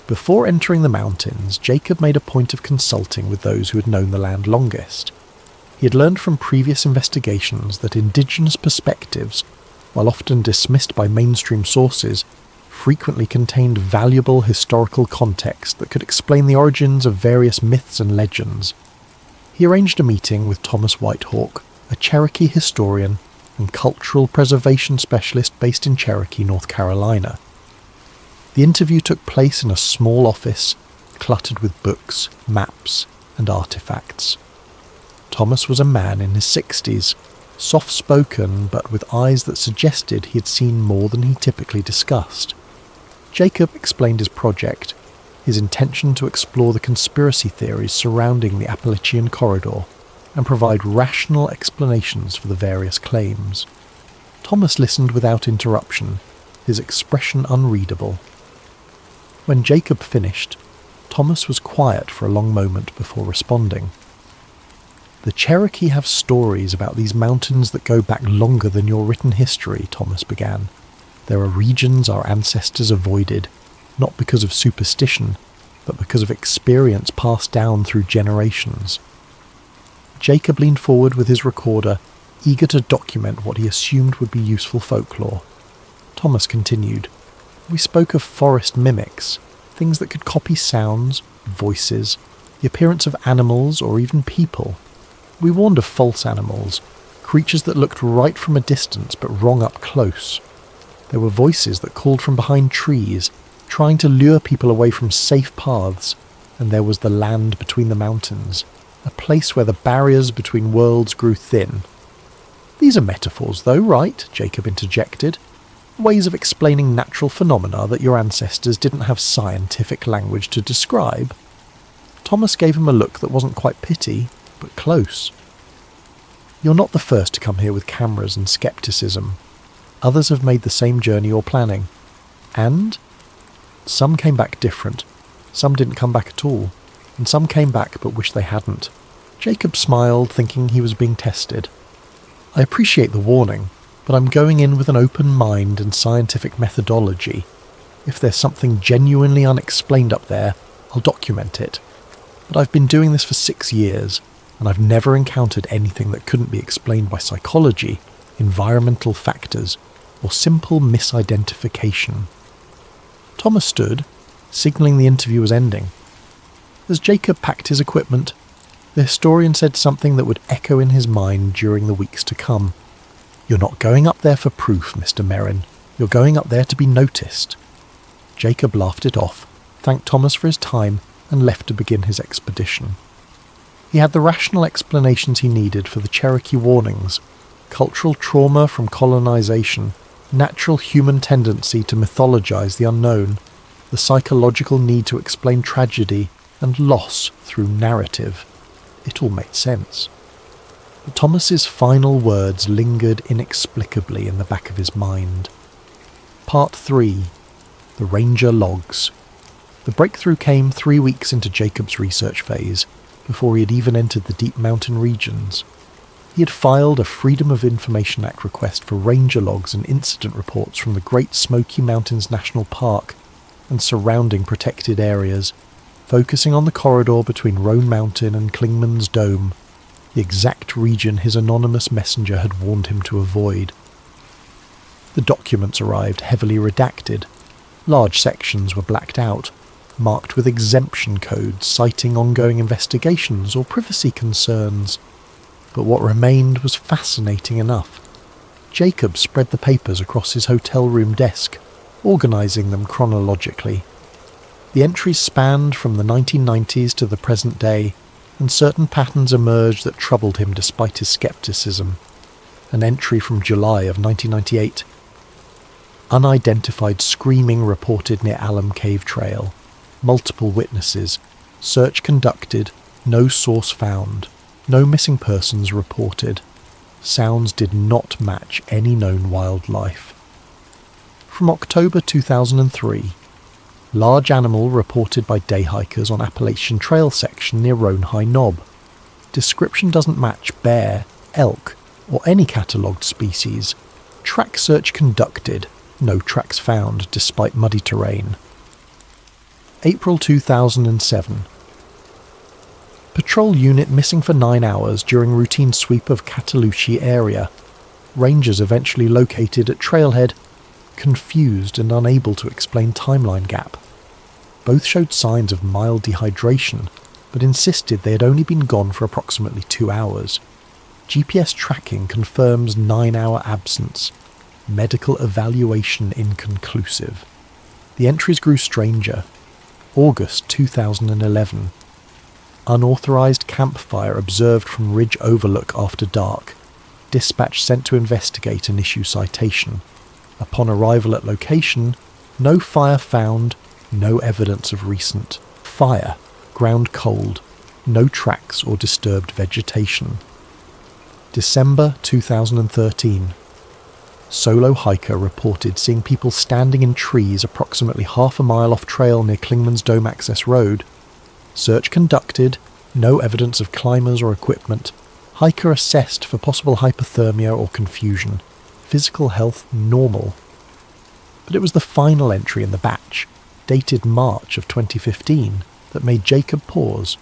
Before entering the mountains, Jacob made a point of consulting with those who had known the land longest. He had learned from previous investigations that indigenous perspectives, while often dismissed by mainstream sources, frequently contained valuable historical context that could explain the origins of various myths and legends. He arranged a meeting with Thomas Whitehawk, a Cherokee historian and cultural preservation specialist based in Cherokee, North Carolina. The interview took place in a small office cluttered with books, maps, and artifacts. Thomas was a man in his 60s, soft-spoken but with eyes that suggested he had seen more than he typically discussed. Jacob explained his project, his intention to explore the conspiracy theories surrounding the Appalachian Corridor and provide rational explanations for the various claims. Thomas listened without interruption, his expression unreadable. When Jacob finished, Thomas was quiet for a long moment before responding. "The Cherokee have stories about these mountains that go back longer than your written history," Thomas began. "There are regions our ancestors avoided, not because of superstition, but because of experience passed down through generations." Jacob leaned forward with his recorder, eager to document what he assumed would be useful folklore. Thomas continued, "We spoke of forest mimics, things that could copy sounds, voices, the appearance of animals or even people. We warned of false animals, creatures that looked right from a distance but wrong up close. There were voices that called from behind trees, trying to lure people away from safe paths, and there was the land between the mountains, a place where the barriers between worlds grew thin." "These are metaphors though, right?" Jacob interjected. "Ways of explaining natural phenomena that your ancestors didn't have scientific language to describe." Thomas gave him a look that wasn't quite pity, but close. "You're not the first to come here with cameras and skepticism. Others have made the same journey you're planning. And some came back different, some didn't come back at all, and some came back but wished they hadn't." Jacob smiled, thinking he was being tested. "I appreciate the warning, but I'm going in with an open mind and scientific methodology. If there's something genuinely unexplained up there, I'll document it. But I've been doing this for 6 years, and I've never encountered anything that couldn't be explained by psychology, environmental factors, or simple misidentification." Thomas stood, signalling the interview was ending. As Jacob packed his equipment, the historian said something that would echo in his mind during the weeks to come. "You're not going up there for proof, Mr. Merrin. You're going up there to be noticed." Jacob laughed it off, thanked Thomas for his time, and left to begin his expedition. He had the rational explanations he needed for the Cherokee warnings: cultural trauma from colonization, natural human tendency to mythologize the unknown, the psychological need to explain tragedy and loss through narrative. It all made sense. But Thomas's final words lingered inexplicably in the back of his mind. Part 3. The Ranger Logs. The breakthrough came 3 weeks into Jacob's research phase, before he had even entered the deep mountain regions. He had filed a Freedom of Information Act request for ranger logs and incident reports from the Great Smoky Mountains National Park and surrounding protected areas, focusing on the corridor between Roan Mountain and Klingman's Dome, the exact region his anonymous messenger had warned him to avoid. The documents arrived heavily redacted. Large sections were blacked out, marked with exemption codes citing ongoing investigations or privacy concerns. But what remained was fascinating enough. Jacob spread the papers across his hotel room desk, organising them chronologically. The entries spanned from the 1990s to the present day, and certain patterns emerged that troubled him despite his scepticism. An entry from July of 1998. Unidentified screaming reported near Alum Cave Trail. Multiple witnesses. Search conducted. No source found. No missing persons reported. Sounds did not match any known wildlife. From October 2003. Large animal reported by day hikers on Appalachian Trail section near Roan High Knob. Description doesn't match bear, elk, or any catalogued species. Track search conducted. No tracks found despite muddy terrain. April 2007. Patrol unit missing for 9 hours during routine sweep of Cataloochee area. Rangers eventually located at trailhead, confused and unable to explain timeline gap. Both showed signs of mild dehydration, but insisted they had only been gone for approximately 2 hours. GPS tracking confirms 9-hour absence. Medical evaluation inconclusive. The entries grew stranger. August 2011. Unauthorized campfire observed from ridge overlook after dark. Dispatch sent to investigate and issue citation. Upon arrival at location, no fire found, no evidence of recent fire, ground cold, no tracks or disturbed vegetation. December 2013. Solo hiker reported seeing people standing in trees approximately half a mile off trail near Clingman's Dome Access Road. Search conducted, no evidence of climbers or equipment. Hiker assessed for possible hypothermia or confusion. Physical health normal. But it was the final entry in the batch, dated March of 2015, that made Jacob pause.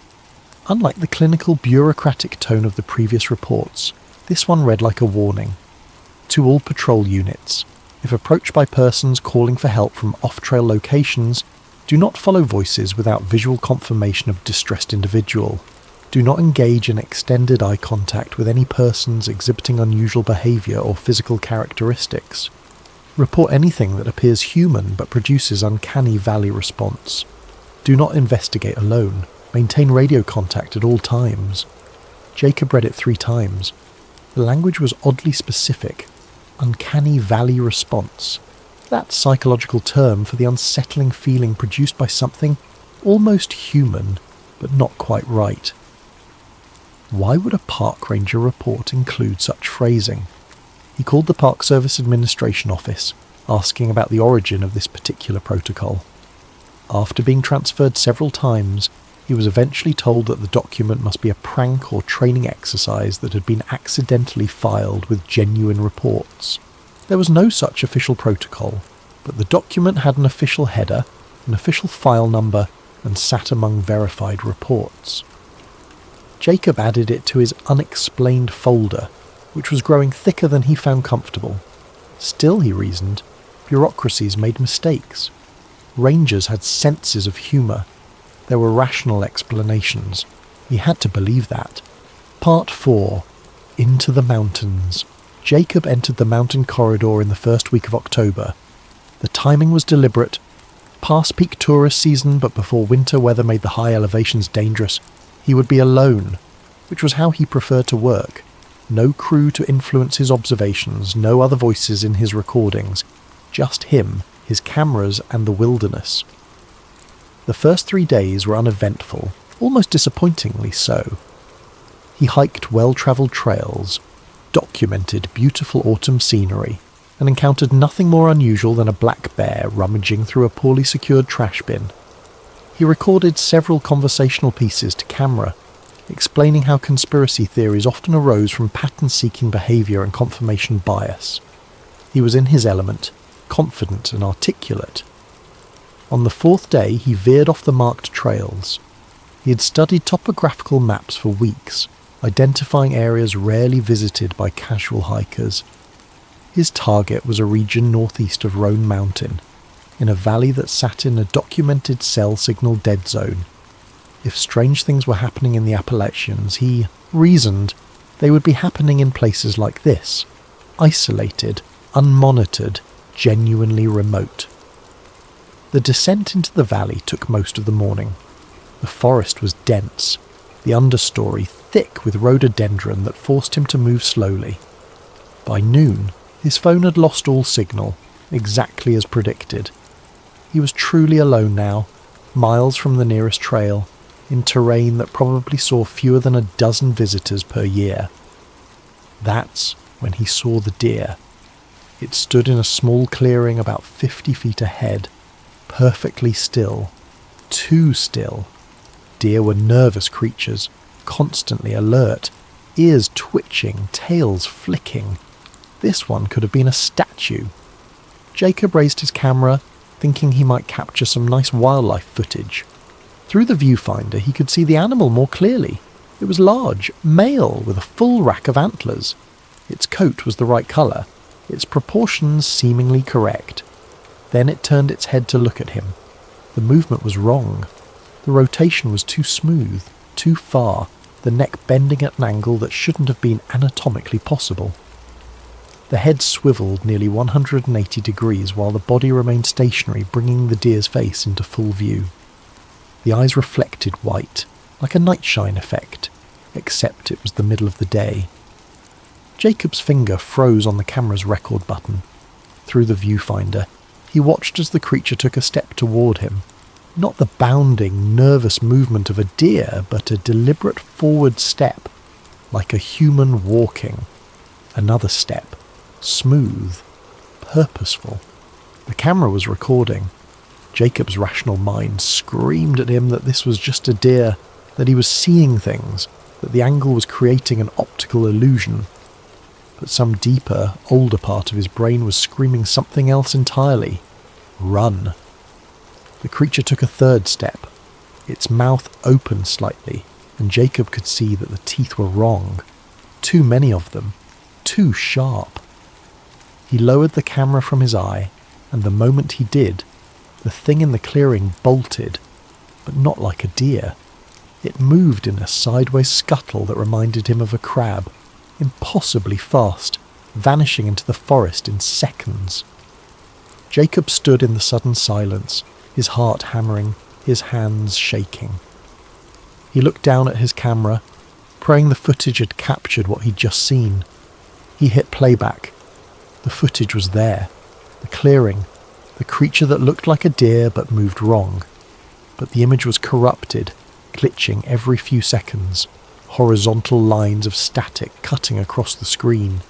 Unlike the clinical bureaucratic tone of the previous reports, this one read like a warning. To all patrol units, if approached by persons calling for help from off-trail locations, do not follow voices without visual confirmation of distressed individual. Do not engage in extended eye contact with any persons exhibiting unusual behaviour or physical characteristics. Report anything that appears human but produces uncanny valley response. Do not investigate alone. Maintain radio contact at all times. Jacob read it 3 times. The language was oddly specific. Uncanny valley response. That psychological term for the unsettling feeling produced by something almost human, but not quite right. Why would a park ranger report include such phrasing? He called the Park Service Administration Office, asking about the origin of this particular protocol. After being transferred several times, he was eventually told that the document must be a prank or training exercise that had been accidentally filed with genuine reports. There was no such official protocol, but the document had an official header, an official file number, and sat among verified reports. Jacob added it to his unexplained folder, which was growing thicker than he found comfortable. Still, he reasoned, bureaucracies made mistakes. Rangers had senses of humour. There were rational explanations. He had to believe that. Part 4. Into the Mountains. Jacob entered the mountain corridor in the first week of October. The timing was deliberate. Past peak tourist season, but before winter weather made the high elevations dangerous. He would be alone, which was how he preferred to work. No crew to influence his observations, no other voices in his recordings. Just him, his cameras, and the wilderness. The first 3 days were uneventful, almost disappointingly so. He hiked well-travelled trails, documented beautiful autumn scenery, and encountered nothing more unusual than a black bear rummaging through a poorly secured trash bin. He recorded several conversational pieces to camera, explaining how conspiracy theories often arose from pattern-seeking behaviour and confirmation bias. He was in his element, confident and articulate. On the 4th day, he veered off the marked trails. He had studied topographical maps for weeks, identifying areas rarely visited by casual hikers. His target was a region northeast of Roan Mountain, in a valley that sat in a documented cell signal dead zone. If strange things were happening in the Appalachians, he reasoned they would be happening in places like this, isolated, unmonitored, genuinely remote. The descent into the valley took most of the morning. The forest was dense, the understory thick with rhododendron that forced him to move slowly. By noon, his phone had lost all signal, exactly as predicted. He was truly alone now, miles from the nearest trail, in terrain that probably saw fewer than a dozen visitors per year. That's when he saw the deer. It stood in a small clearing about 50 feet ahead, perfectly still. Too still. Deer were nervous creatures, constantly alert, ears twitching, tails flicking. This one could have been a statue. Jacob raised his camera, thinking he might capture some nice wildlife footage. Through the viewfinder he could see the animal more clearly. It was large, male, with a full rack of antlers. Its coat was the right colour, its proportions seemingly correct. Then it turned its head to look at him. The movement was wrong. The rotation was too smooth. too far, the neck bending at an angle that shouldn't have been anatomically possible. The head swiveled nearly 180 degrees while the body remained stationary, bringing the deer's face into full view. The eyes reflected white, like a nightshine effect, except it was the middle of the day. Jacob's finger froze on the camera's record button. Through the viewfinder, he watched as the creature took a step toward him. Not the bounding, nervous movement of a deer, but a deliberate forward step, like a human walking. Another step, smooth, purposeful. The camera was recording. Jacob's rational mind screamed at him that this was just a deer, that he was seeing things, that the angle was creating an optical illusion. But some deeper, older part of his brain was screaming something else entirely. Run. The creature took a third step. Its mouth opened slightly, and Jacob could see that the teeth were wrong. Too many of them. Too sharp. He lowered the camera from his eye, and the moment he did, the thing in the clearing bolted, but not like a deer. It moved in a sideways scuttle that reminded him of a crab, impossibly fast, vanishing into the forest in seconds. Jacob stood in the sudden silence, his heart hammering, his hands shaking. He looked down at his camera, praying the footage had captured what he'd just seen. He hit playback. The footage was there. The clearing. The creature that looked like a deer but moved wrong. But the image was corrupted, glitching every few seconds, horizontal lines of static cutting across the screen.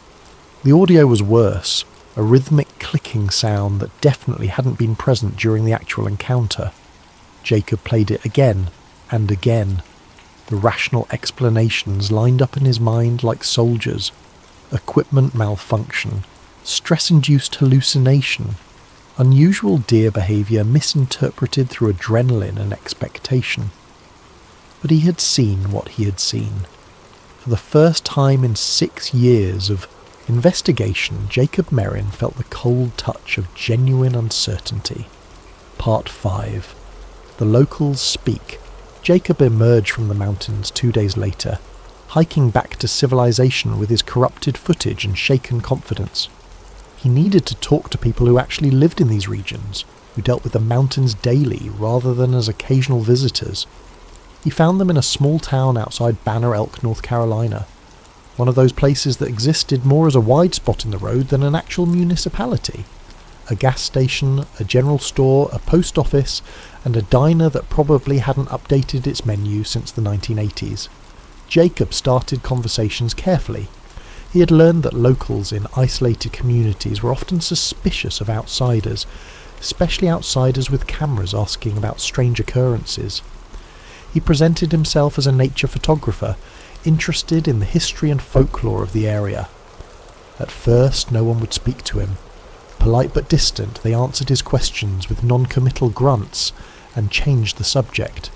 The audio was worse, a rhythmic clicking sound that definitely hadn't been present during the actual encounter. Jacob played it again and again. The rational explanations lined up in his mind like soldiers. Equipment malfunction, stress-induced hallucination, unusual deer behaviour misinterpreted through adrenaline and expectation. But he had seen what he had seen. For the first time in 6 years of investigation, Jacob Merrin felt the cold touch of genuine uncertainty. Part 5. The locals speak. Jacob emerged from the mountains 2 days later, hiking back to civilization with his corrupted footage and shaken confidence. He needed to talk to people who actually lived in these regions, who dealt with the mountains daily rather than as occasional visitors. He found them in a small town outside Banner Elk, North Carolina, one of those places that existed more as a wide spot in the road than an actual municipality. A gas station, a general store, a post office, and a diner that probably hadn't updated its menu since the 1980s. Jacob started conversations carefully. He had learned that locals in isolated communities were often suspicious of outsiders, especially outsiders with cameras asking about strange occurrences. He presented himself as a nature photographer, interested in the history and folklore of the area. At first, no one would speak to him. Polite but distant, they answered his questions with non-committal grunts and changed the subject.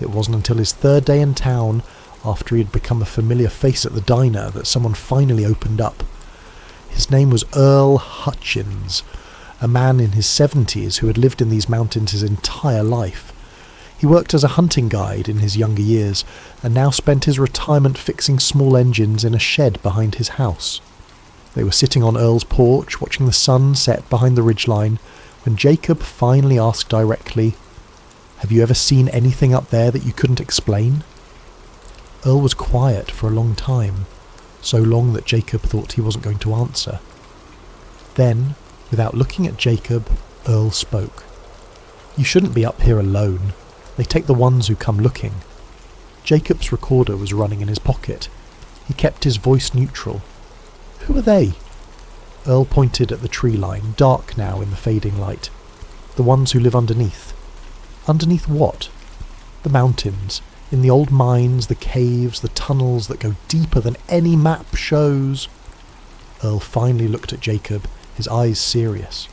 It wasn't until his third day in town, after he had become a familiar face at the diner, that someone finally opened up. His name was Earl Hutchins, a man in his 70s who had lived in these mountains his entire life. He worked as a hunting guide in his younger years, and now spent his retirement fixing small engines in a shed behind his house. They were sitting on Earl's porch, watching the sun set behind the ridgeline, when Jacob finally asked directly, "Have you ever seen anything up there that you couldn't explain?" Earl was quiet for a long time, so long that Jacob thought he wasn't going to answer. Then, without looking at Jacob, Earl spoke. "You shouldn't be up here alone. They take the ones who come looking." Jacob's recorder was running in his pocket. He kept his voice neutral. "Who are they?" Earl pointed at the tree line, dark now in the fading light. "The ones who live underneath." "Underneath what?" "The mountains. In the old mines, the caves, the tunnels that go deeper than any map shows." Earl finally looked at Jacob, his eyes serious.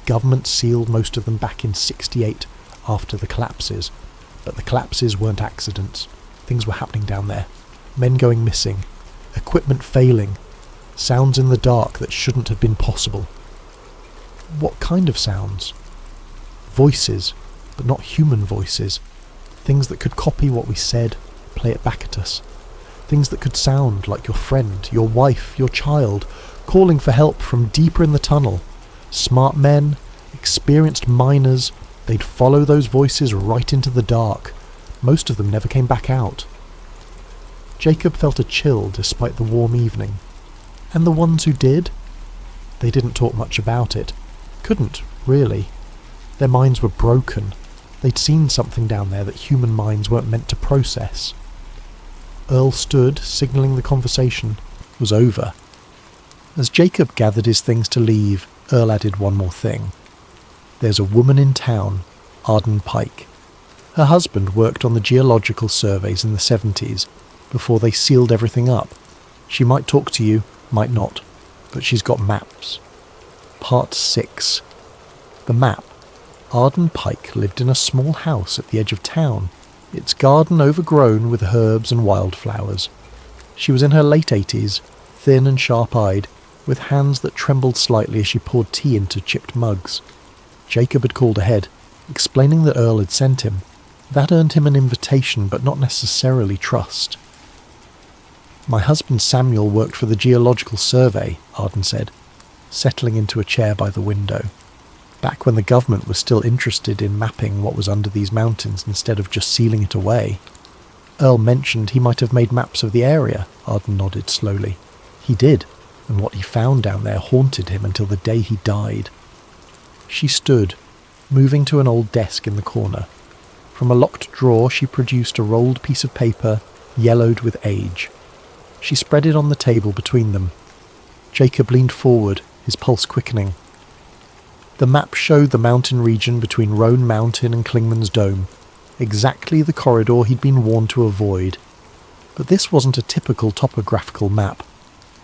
Government sealed most of them back in '68 after the collapses, but the collapses weren't accidents. Things were happening down there. Men going missing, equipment failing, sounds in the dark that shouldn't have been possible. "What kind of sounds?" "Voices, but not human voices. Things that could copy what we said, play it back at us. Things that could sound like your friend, your wife, your child, calling for help from deeper in the tunnel. Smart men, experienced miners, they'd follow those voices right into the dark. Most of them never came back out. Jacob felt a chill despite the warm evening. And the ones who did? They didn't talk much about it. Couldn't, really. Their minds were broken. They'd seen something down there that human minds weren't meant to process. Earl stood, signalling the conversation was over. As Jacob gathered his things to leave, Earl added one more thing. There's a woman in town, Arden Pike. Her husband worked on the geological surveys in the 70s, before they sealed everything up. She might talk to you, might not, but she's got maps. Part 6. The map. Arden Pike lived in a small house at the edge of town, its garden overgrown with herbs and wildflowers. She was in her late 80s, thin and sharp-eyed, with hands that trembled slightly as she poured tea into chipped mugs. Jacob had called ahead, explaining that Earl had sent him. That earned him an invitation, but not necessarily trust. My husband Samuel worked for the Geological Survey, Arden said, settling into a chair by the window. Back when the government was still interested in mapping what was under these mountains instead of just sealing it away. Earl mentioned he might have made maps of the area, Arden nodded slowly. He did, and what he found down there haunted him until the day he died. She stood, moving to an old desk in the corner. From a locked drawer she produced a rolled piece of paper, yellowed with age. She spread it on the table between them. Jacob leaned forward, his pulse quickening. The map showed the mountain region between Roan Mountain and Clingman's Dome, exactly the corridor he'd been warned to avoid. But this wasn't a typical topographical map.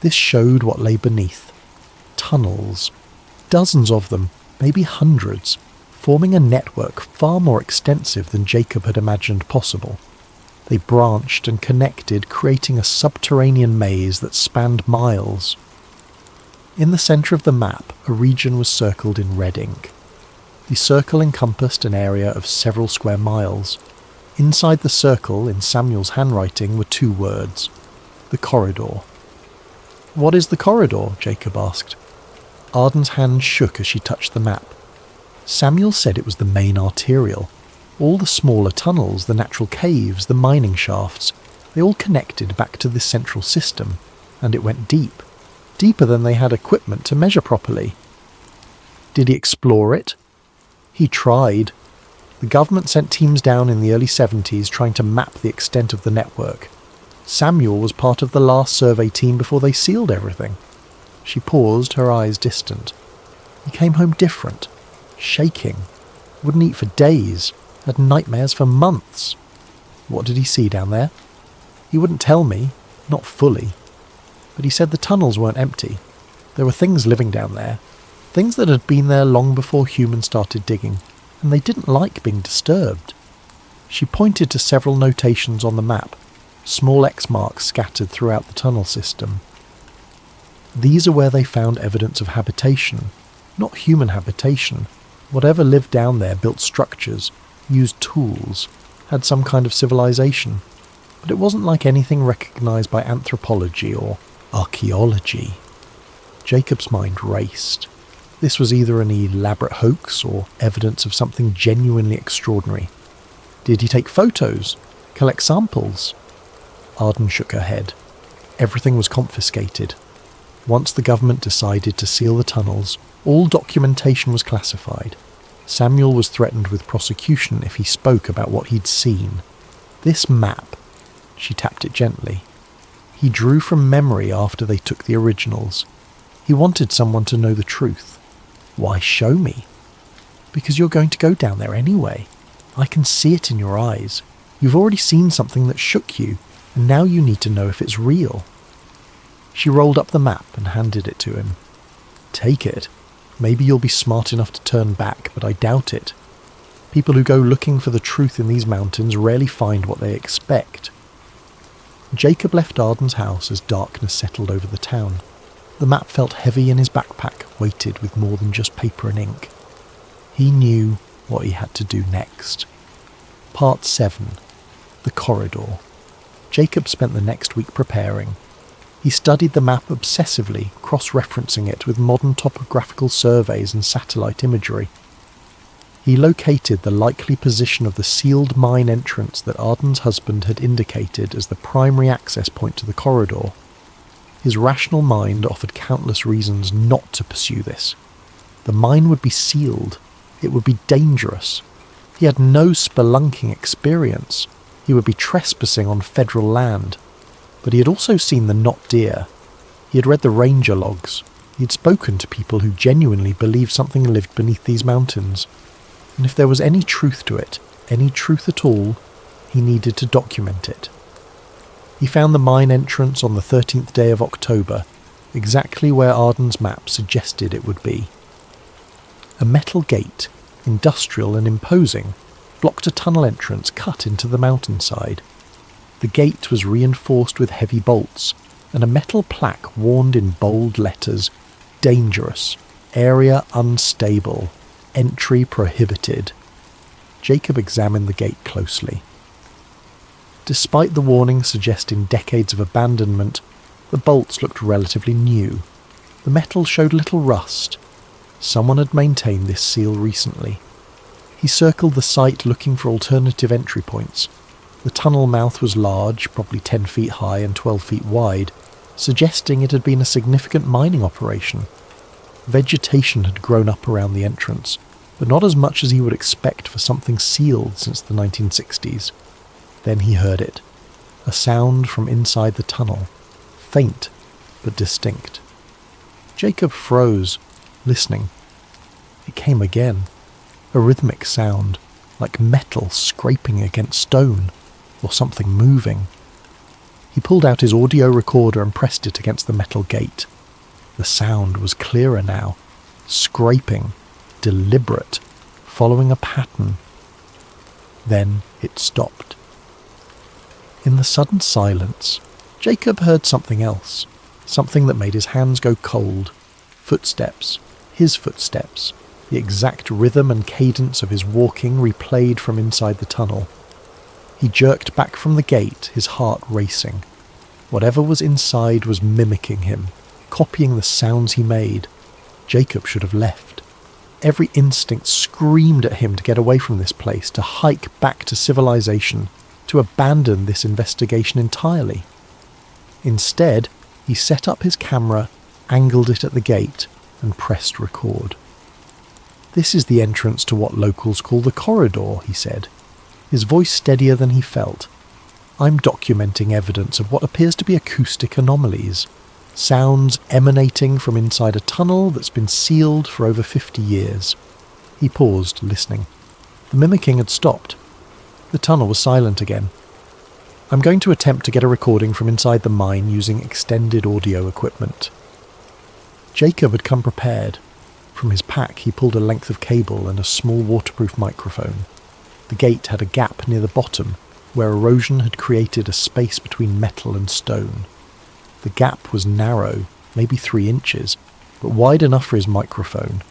This showed what lay beneath. Tunnels. Dozens of them, maybe hundreds, forming a network far more extensive than Jacob had imagined possible. They branched and connected, creating a subterranean maze that spanned miles. In the centre of the map, a region was circled in red ink. The circle encompassed an area of several square miles. Inside the circle, in Samuel's handwriting, were 2 words. The corridor. "What is the corridor?" Jacob asked. Arden's hand shook as she touched the map. Samuel said it was the main arterial. All the smaller tunnels, the natural caves, the mining shafts, they all connected back to this central system, and it went deep. Deeper than they had equipment to measure properly. Did he explore it? He tried. The government sent teams down in the early 70s trying to map the extent of the network. Samuel was part of the last survey team before they sealed everything. She paused, her eyes distant. He came home different, shaking, wouldn't eat for days, had nightmares for months. What did he see down there? He wouldn't tell me, not fully. But he said the tunnels weren't empty. There were things living down there, things that had been there long before humans started digging, and they didn't like being disturbed. She pointed to several notations on the map, small X marks scattered throughout the tunnel system. These are where they found evidence of habitation, not human habitation. Whatever lived down there built structures, used tools, had some kind of civilization, but it wasn't like anything recognized by anthropology or archaeology. Jacob's mind raced. This was either an elaborate hoax or evidence of something genuinely extraordinary. Did he take photos? Collect samples? Arden shook her head. Everything was confiscated. Once the government decided to seal the tunnels, all documentation was classified. Samuel was threatened with prosecution if he spoke about what he'd seen. This map, she tapped it gently, he drew from memory after they took the originals. He wanted someone to know the truth. Why show me? Because you're going to go down there anyway. I can see it in your eyes. You've already seen something that shook you, and now you need to know if it's real. She rolled up the map and handed it to him. Take it. Maybe you'll be smart enough to turn back, but I doubt it. People who go looking for the truth in these mountains rarely find what they expect. Jacob left Arden's house as darkness settled over the town. The map felt heavy in his backpack, weighted with more than just paper and ink. He knew what he had to do next. Part 7. The Corridor. Jacob spent the next week preparing. He studied the map obsessively, cross-referencing it with modern topographical surveys and satellite imagery. He located the likely position of the sealed mine entrance that Arden's husband had indicated as the primary access point to the corridor. His rational mind offered countless reasons not to pursue this. The mine would be sealed. It would be dangerous. He had no spelunking experience. He would be trespassing on federal land. But he had also seen the not deer. He had read the ranger logs. He had spoken to people who genuinely believed something lived beneath these mountains. And if there was any truth to it, any truth at all, he needed to document it. He found the mine entrance on the 13th day of October, exactly where Arden's map suggested it would be. A metal gate, industrial and imposing, blocked a tunnel entrance cut into the mountainside. The gate was reinforced with heavy bolts, and a metal plaque warned in bold letters, "Dangerous, area unstable, entry prohibited." Jacob examined the gate closely. Despite the warning suggesting decades of abandonment, the bolts looked relatively new. The metal showed little rust. Someone had maintained this seal recently. He circled the site looking for alternative entry points. The tunnel mouth was large, probably 10 feet high and 12 feet wide, suggesting it had been a significant mining operation. Vegetation had grown up around the entrance, but not as much as he would expect for something sealed since the 1960s. Then he heard it. A sound from inside the tunnel. Faint, but distinct. Jacob froze, listening. It came again. A rhythmic sound, like metal scraping against stone, or something moving. He pulled out his audio recorder and pressed it against the metal gate. The sound was clearer now. Scraping, deliberate, following a pattern. Then it stopped. In the sudden silence, Jacob heard something else, something that made his hands go cold. Footsteps, his footsteps, the exact rhythm and cadence of his walking replayed from inside the tunnel. He jerked back from the gate, his heart racing. Whatever was inside was mimicking him, copying the sounds he made. Jacob should have left. Every instinct screamed at him to get away from this place, to hike back to civilization, to abandon this investigation entirely. Instead, he set up his camera, angled it at the gate, and pressed record. "This is the entrance to what locals call the corridor," he said, his voice steadier than he felt. "I'm documenting evidence of what appears to be acoustic anomalies, sounds emanating from inside a tunnel that's been sealed for over 50 years. He paused, listening. The mimicking had stopped. The tunnel was silent again. "I'm going to attempt to get a recording from inside the mine using extended audio equipment." Jacob had come prepared. From his pack he pulled a length of cable and a small waterproof microphone. The gate had a gap near the bottom, where erosion had created a space between metal and stone. The gap was narrow, maybe 3 inches, but wide enough for his microphone.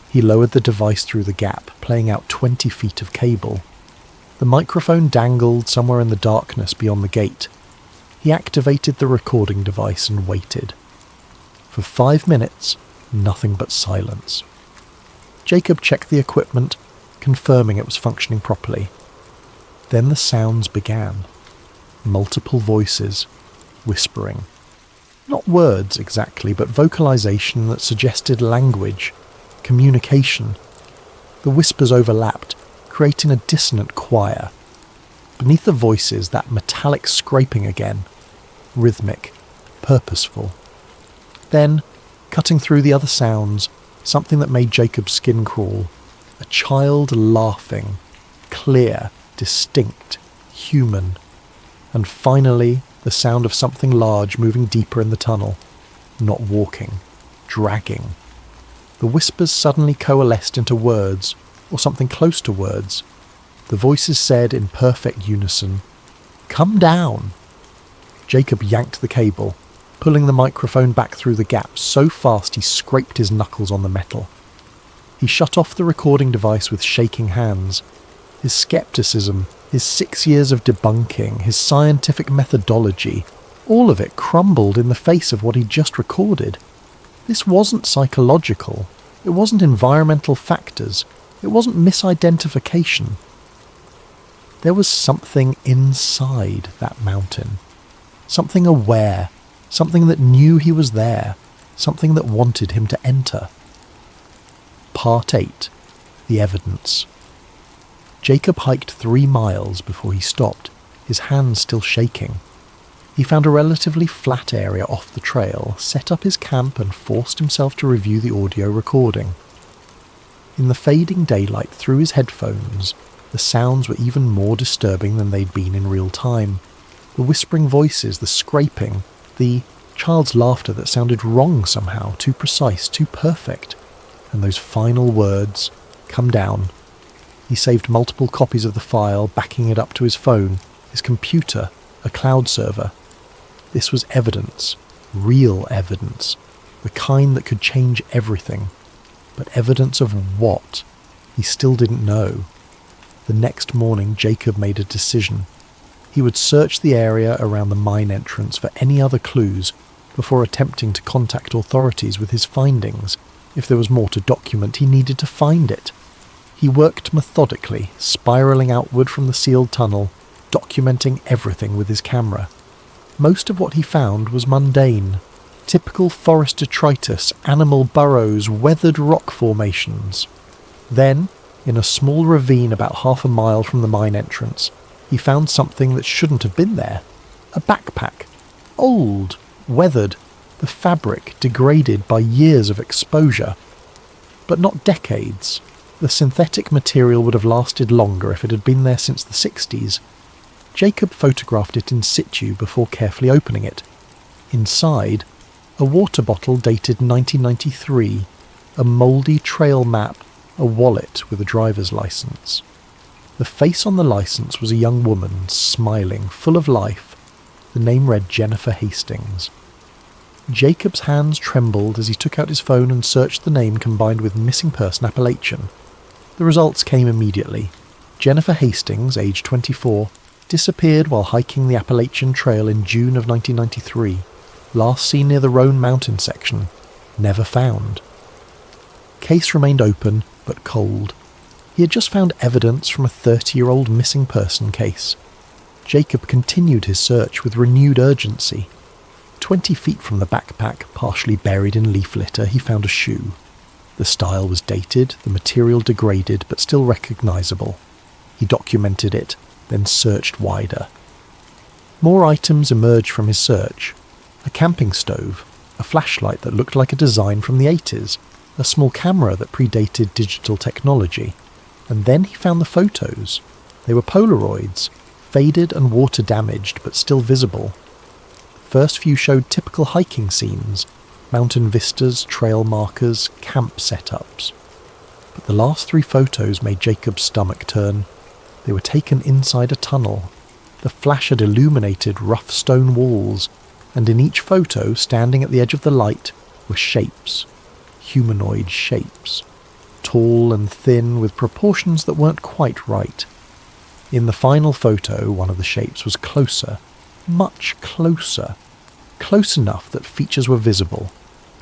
He lowered the device through the gap, playing out 20 feet of cable. The microphone dangled somewhere in the darkness beyond the gate. He activated the recording device and waited. For 5 minutes, nothing but silence. Jacob checked the equipment, confirming it was functioning properly. Then the sounds began. Multiple voices, whispering. Not words exactly, but vocalization that suggested language, communication. The whispers overlapped, creating a dissonant choir. Beneath the voices, that metallic scraping again, rhythmic, purposeful. Then, cutting through the other sounds, something that made Jacob's skin crawl. A child laughing, clear, distinct, human. And finally, the sound of something large moving deeper in the tunnel. Not walking, dragging. The whispers suddenly coalesced into words, or something close to words. The voices said in perfect unison, "Come down!" Jacob yanked the cable, pulling the microphone back through the gap so fast he scraped his knuckles on the metal. He shut off the recording device with shaking hands. His skepticism, His 6 years of debunking, his scientific methodology, all of it crumbled in the face of what he'd just recorded. This wasn't psychological. It wasn't environmental factors. It wasn't misidentification. There was something inside that mountain. Something aware. Something that knew he was there. Something that wanted him to enter. Part 8. The Evidence. Jacob hiked 3 miles before he stopped, his hands still shaking. He found a relatively flat area off the trail, set up his camp and forced himself to review the audio recording. In the fading daylight through his headphones, the sounds were even more disturbing than they'd been in real time. The whispering voices, the scraping, the child's laughter that sounded wrong somehow, too precise, too perfect. And those final words, "Come down." He saved multiple copies of the file, backing it up to his phone, his computer, a cloud server. This was evidence, real evidence, the kind that could change everything. But evidence of what? He still didn't know. The next morning, Jacob made a decision. He would search the area around the mine entrance for any other clues before attempting to contact authorities with his findings. If there was more to document, he needed to find it. He worked methodically, spiraling outward from the sealed tunnel, documenting everything with his camera. Most of what he found was mundane. Typical forest detritus, animal burrows, weathered rock formations. Then, in a small ravine about half a mile from the mine entrance, he found something that shouldn't have been there. A backpack. Old, weathered, the fabric degraded by years of exposure. But not decades. The synthetic material would have lasted longer if it had been there since the 60s. Jacob photographed it in situ before carefully opening it. Inside, a water bottle dated 1993, a mouldy trail map, a wallet with a driver's license. The face on the license was a young woman, smiling, full of life. The name read Jennifer Hastings. Jacob's hands trembled as he took out his phone and searched the name combined with missing person Appalachian. The results came immediately. Jennifer Hastings, age 24, disappeared while hiking the Appalachian Trail in June of 1993. Last seen near the Roan Mountain section. Never found. Case remained open, but cold. He had just found evidence from a 30-year-old missing person case. Jacob continued his search with renewed urgency. 20 feet from the backpack, partially buried in leaf litter, he found a shoe. The style was dated, the material degraded, but still recognisable. He documented it, then searched wider. More items emerged from his search. A camping stove, a flashlight that looked like a design from the 80s, a small camera that predated digital technology. And then he found the photos. They were Polaroids, faded and water-damaged, but still visible. First few showed typical hiking scenes, mountain vistas, trail markers, camp setups. But the last 3 photos made Jacob's stomach turn. They were taken inside a tunnel. The flash had illuminated rough stone walls, and in each photo, standing at the edge of the light, were shapes. Humanoid shapes. Tall and thin, with proportions that weren't quite right. In the final photo, one of the shapes was closer. Much closer. Close enough that features were visible.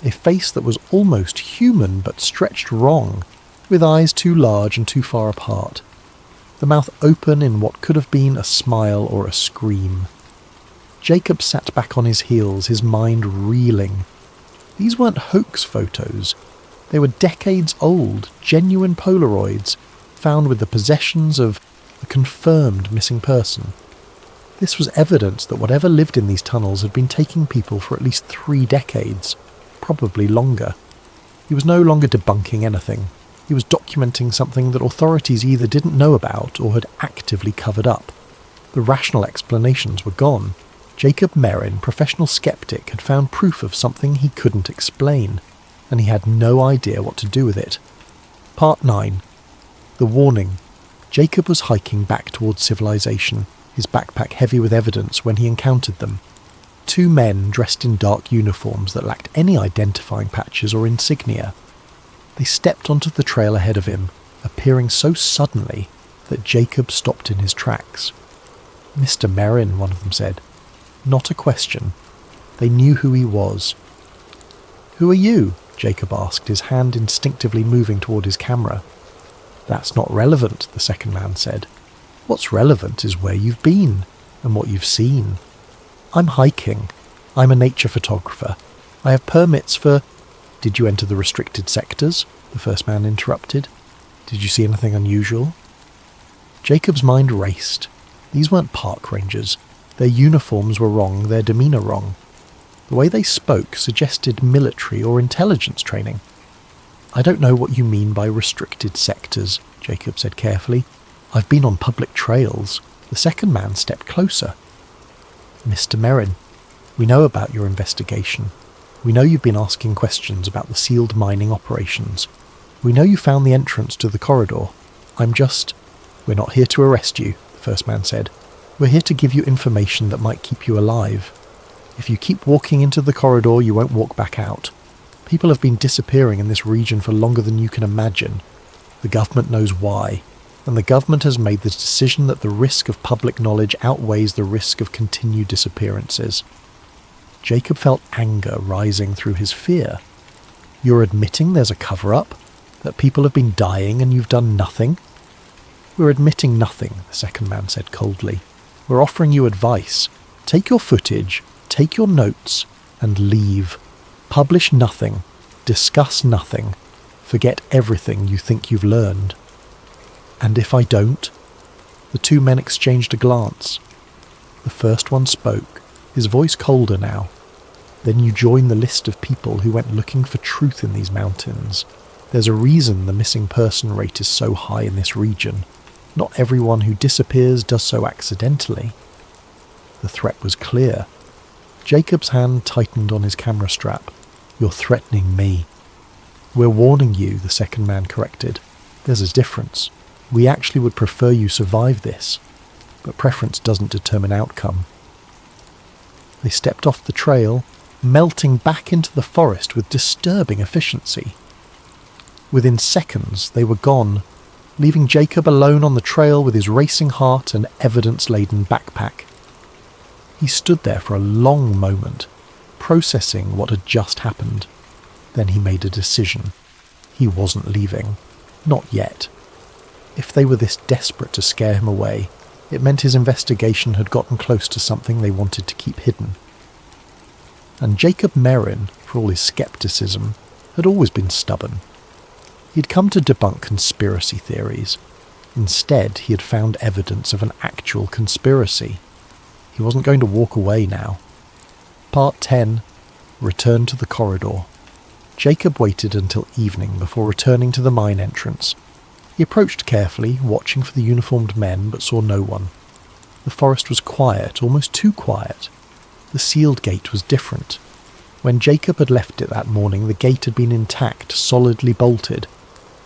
A face that was almost human but stretched wrong, with eyes too large and too far apart. The mouth open in what could have been a smile or a scream. Jacob sat back on his heels, his mind reeling. These weren't hoax photos. They were decades old, genuine Polaroids, found with the possessions of a confirmed missing person. This was evidence that whatever lived in these tunnels had been taking people for at least 3 decades, probably longer. He was no longer debunking anything. He was documenting something that authorities either didn't know about or had actively covered up. The rational explanations were gone. Jacob Merrin, professional skeptic, had found proof of something he couldn't explain, and he had no idea what to do with it. Part 9. The Warning. Jacob was hiking back towards civilization, his backpack heavy with evidence, when he encountered them. 2 men dressed in dark uniforms that lacked any identifying patches or insignia. They stepped onto the trail ahead of him, appearing so suddenly that Jacob stopped in his tracks. "Mr. Merrin," one of them said. Not a question. They knew who he was. "Who are you?" Jacob asked, his hand instinctively moving toward his camera. "That's not relevant," the second man said. "What's relevant is where you've been and what you've seen." "I'm hiking. I'm a nature photographer. I have permits for—" "Did you enter the restricted sectors?" the first man interrupted. "Did you see anything unusual?" Jacob's mind raced. These weren't park rangers. Their uniforms were wrong, their demeanour wrong. The way they spoke suggested military or intelligence training. "I don't know what you mean by restricted sectors," Jacob said carefully. "I've been on public trails." The second man stepped closer. "Mr. Merrin, we know about your investigation. We know you've been asking questions about the sealed mining operations. We know you found the entrance to the corridor. We're not here to arrest you," the first man said. "We're here to give you information that might keep you alive. If you keep walking into the corridor, you won't walk back out. People have been disappearing in this region for longer than you can imagine. The government knows why, and the government has made the decision that the risk of public knowledge outweighs the risk of continued disappearances." Jacob felt anger rising through his fear. "You're admitting there's a cover-up? That people have been dying and you've done nothing?" "We're admitting nothing," the second man said coldly. "We're offering you advice. Take your footage, take your notes, and leave. Publish nothing. Discuss nothing. Forget everything you think you've learned." "And if I don't?" The two men exchanged a glance. The first one spoke, his voice colder now. "Then you join the list of people who went looking for truth in these mountains. There's a reason the missing person rate is so high in this region. Not everyone who disappears does so accidentally." The threat was clear. Jacob's hand tightened on his camera strap. "You're threatening me." "We're warning you," the second man corrected. "There's a difference. We actually would prefer you survive this, but preference doesn't determine outcome." They stepped off the trail, melting back into the forest with disturbing efficiency. Within seconds, they were gone, leaving Jacob alone on the trail with his racing heart and evidence-laden backpack. He stood there for a long moment, processing what had just happened. Then he made a decision. He wasn't leaving. Not yet. If they were this desperate to scare him away, it meant his investigation had gotten close to something they wanted to keep hidden. And Jacob Merrin, for all his scepticism, had always been stubborn. He'd come to debunk conspiracy theories. Instead, he had found evidence of an actual conspiracy. He wasn't going to walk away now. Part 10. Return to the corridor. Jacob waited until evening before returning to the mine entrance. He approached carefully, watching for the uniformed men, but saw no one. The forest was quiet, almost too quiet. The sealed gate was different. When Jacob had left it that morning, the gate had been intact, solidly bolted.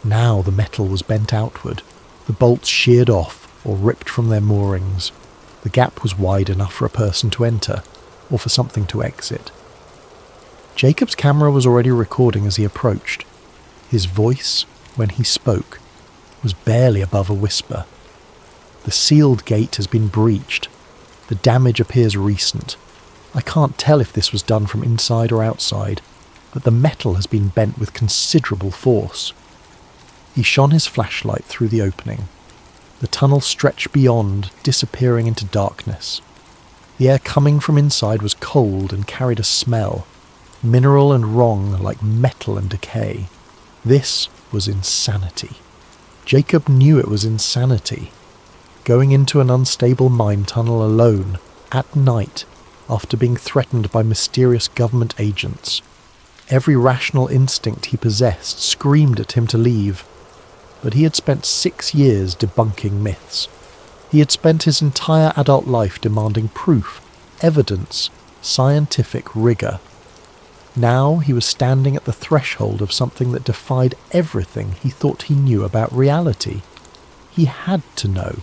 Now the metal was bent outward, the bolts sheared off or ripped from their moorings. The gap was wide enough for a person to enter, or for something to exit. Jacob's camera was already recording as he approached. His voice, when he spoke, was barely above a whisper. "The sealed gate has been breached. The damage appears recent. I can't tell if this was done from inside or outside, but the metal has been bent with considerable force." He shone his flashlight through the opening. The tunnel stretched beyond, disappearing into darkness. The air coming from inside was cold and carried a smell, mineral and wrong, like metal and decay. This was insanity. Jacob knew it was insanity. Going into an unstable mine tunnel alone, at night, after being threatened by mysterious government agents. Every rational instinct he possessed screamed at him to leave. But he had spent 6 years debunking myths. He had spent his entire adult life demanding proof, evidence, scientific rigour. Now he was standing at the threshold of something that defied everything he thought he knew about reality. He had to know.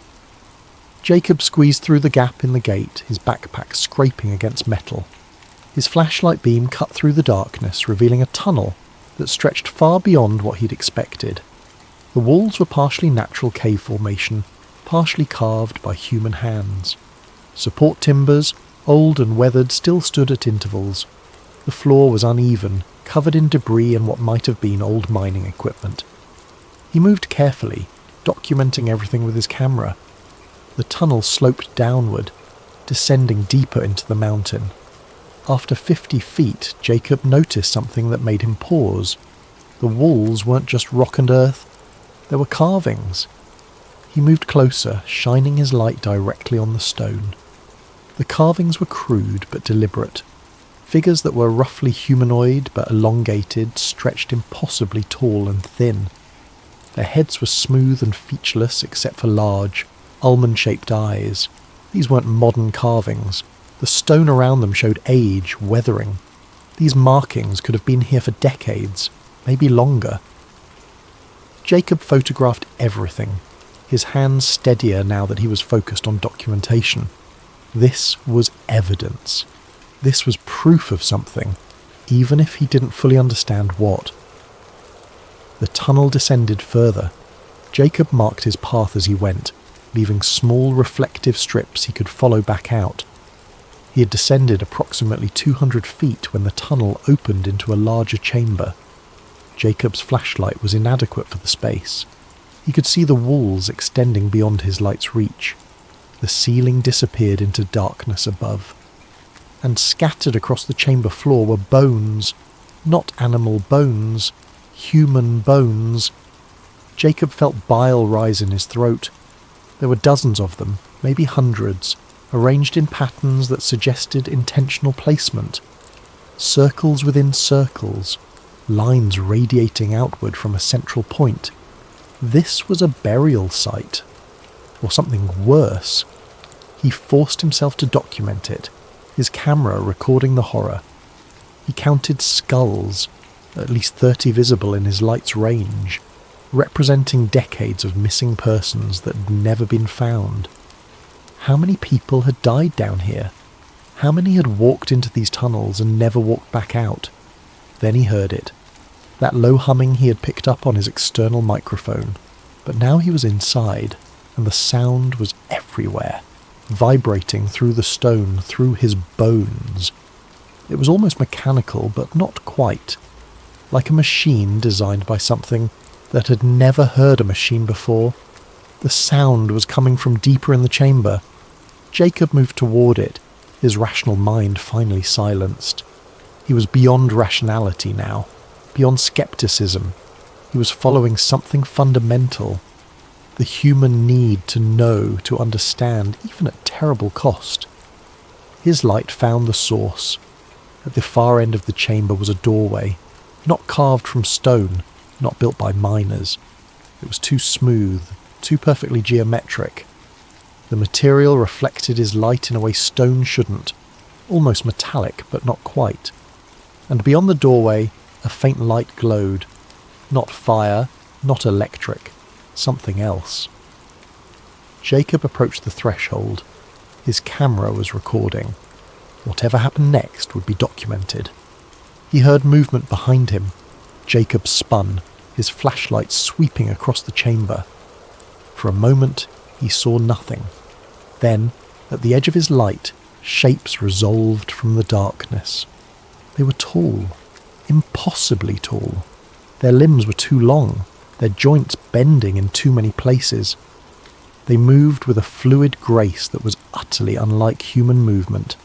Jacob squeezed through the gap in the gate, his backpack scraping against metal. His flashlight beam cut through the darkness, revealing a tunnel that stretched far beyond what he'd expected. The walls were partially natural cave formation, partially carved by human hands. Support timbers, old and weathered, still stood at intervals. The floor was uneven, covered in debris and what might have been old mining equipment. He moved carefully, documenting everything with his camera. The tunnel sloped downward, descending deeper into the mountain. After 50 feet, Jacob noticed something that made him pause. The walls weren't just rock and earth, there were carvings. He moved closer, shining his light directly on the stone. The carvings were crude but deliberate. Figures that were roughly humanoid but elongated, stretched impossibly tall and thin. Their heads were smooth and featureless except for large, almond-shaped eyes. These weren't modern carvings. The stone around them showed age, weathering. These markings could have been here for decades, maybe longer. Jacob photographed everything, his hands steadier now that he was focused on documentation. This was evidence. This was proof of something, even if he didn't fully understand what. The tunnel descended further. Jacob marked his path as he went, leaving small reflective strips he could follow back out. He had descended approximately 200 feet when the tunnel opened into a larger chamber. Jacob's flashlight was inadequate for the space. He could see the walls extending beyond his light's reach. The ceiling disappeared into darkness above. And scattered across the chamber floor were bones. Not animal bones, human bones. Jacob felt bile rise in his throat. There were dozens of them, maybe hundreds, arranged in patterns that suggested intentional placement. Circles within circles, lines radiating outward from a central point. This was a burial site, or something worse. He forced himself to document it, his camera recording the horror. He counted skulls, at least 30 visible in his light's range, representing decades of missing persons that had never been found. How many people had died down here? How many had walked into these tunnels and never walked back out? Then he heard it. That low humming he had picked up on his external microphone. But now he was inside, and the sound was everywhere, vibrating through the stone, through his bones. It was almost mechanical, but not quite. Like a machine designed by something that had never heard a machine before. The sound was coming from deeper in the chamber. Jacob moved toward it, his rational mind finally silenced. He was beyond rationality now, beyond skepticism. He was following something fundamental. The human need to know, to understand, even at terrible cost. His light found the source. At the far end of the chamber was a doorway, not carved from stone, not built by miners. It was too smooth, too perfectly geometric. The material reflected his light in a way stone shouldn't, almost metallic, but not quite. And beyond the doorway, a faint light glowed. Not fire, not electric, something else. Jacob approached the threshold. His camera was recording. Whatever happened next would be documented. He heard movement behind him. Jacob spun, his flashlight sweeping across the chamber. For a moment, he saw nothing. Then, at the edge of his light, shapes resolved from the darkness. They were tall, impossibly tall. Their limbs were too long, their joints bending in too many places. They moved with a fluid grace that was utterly unlike human movement.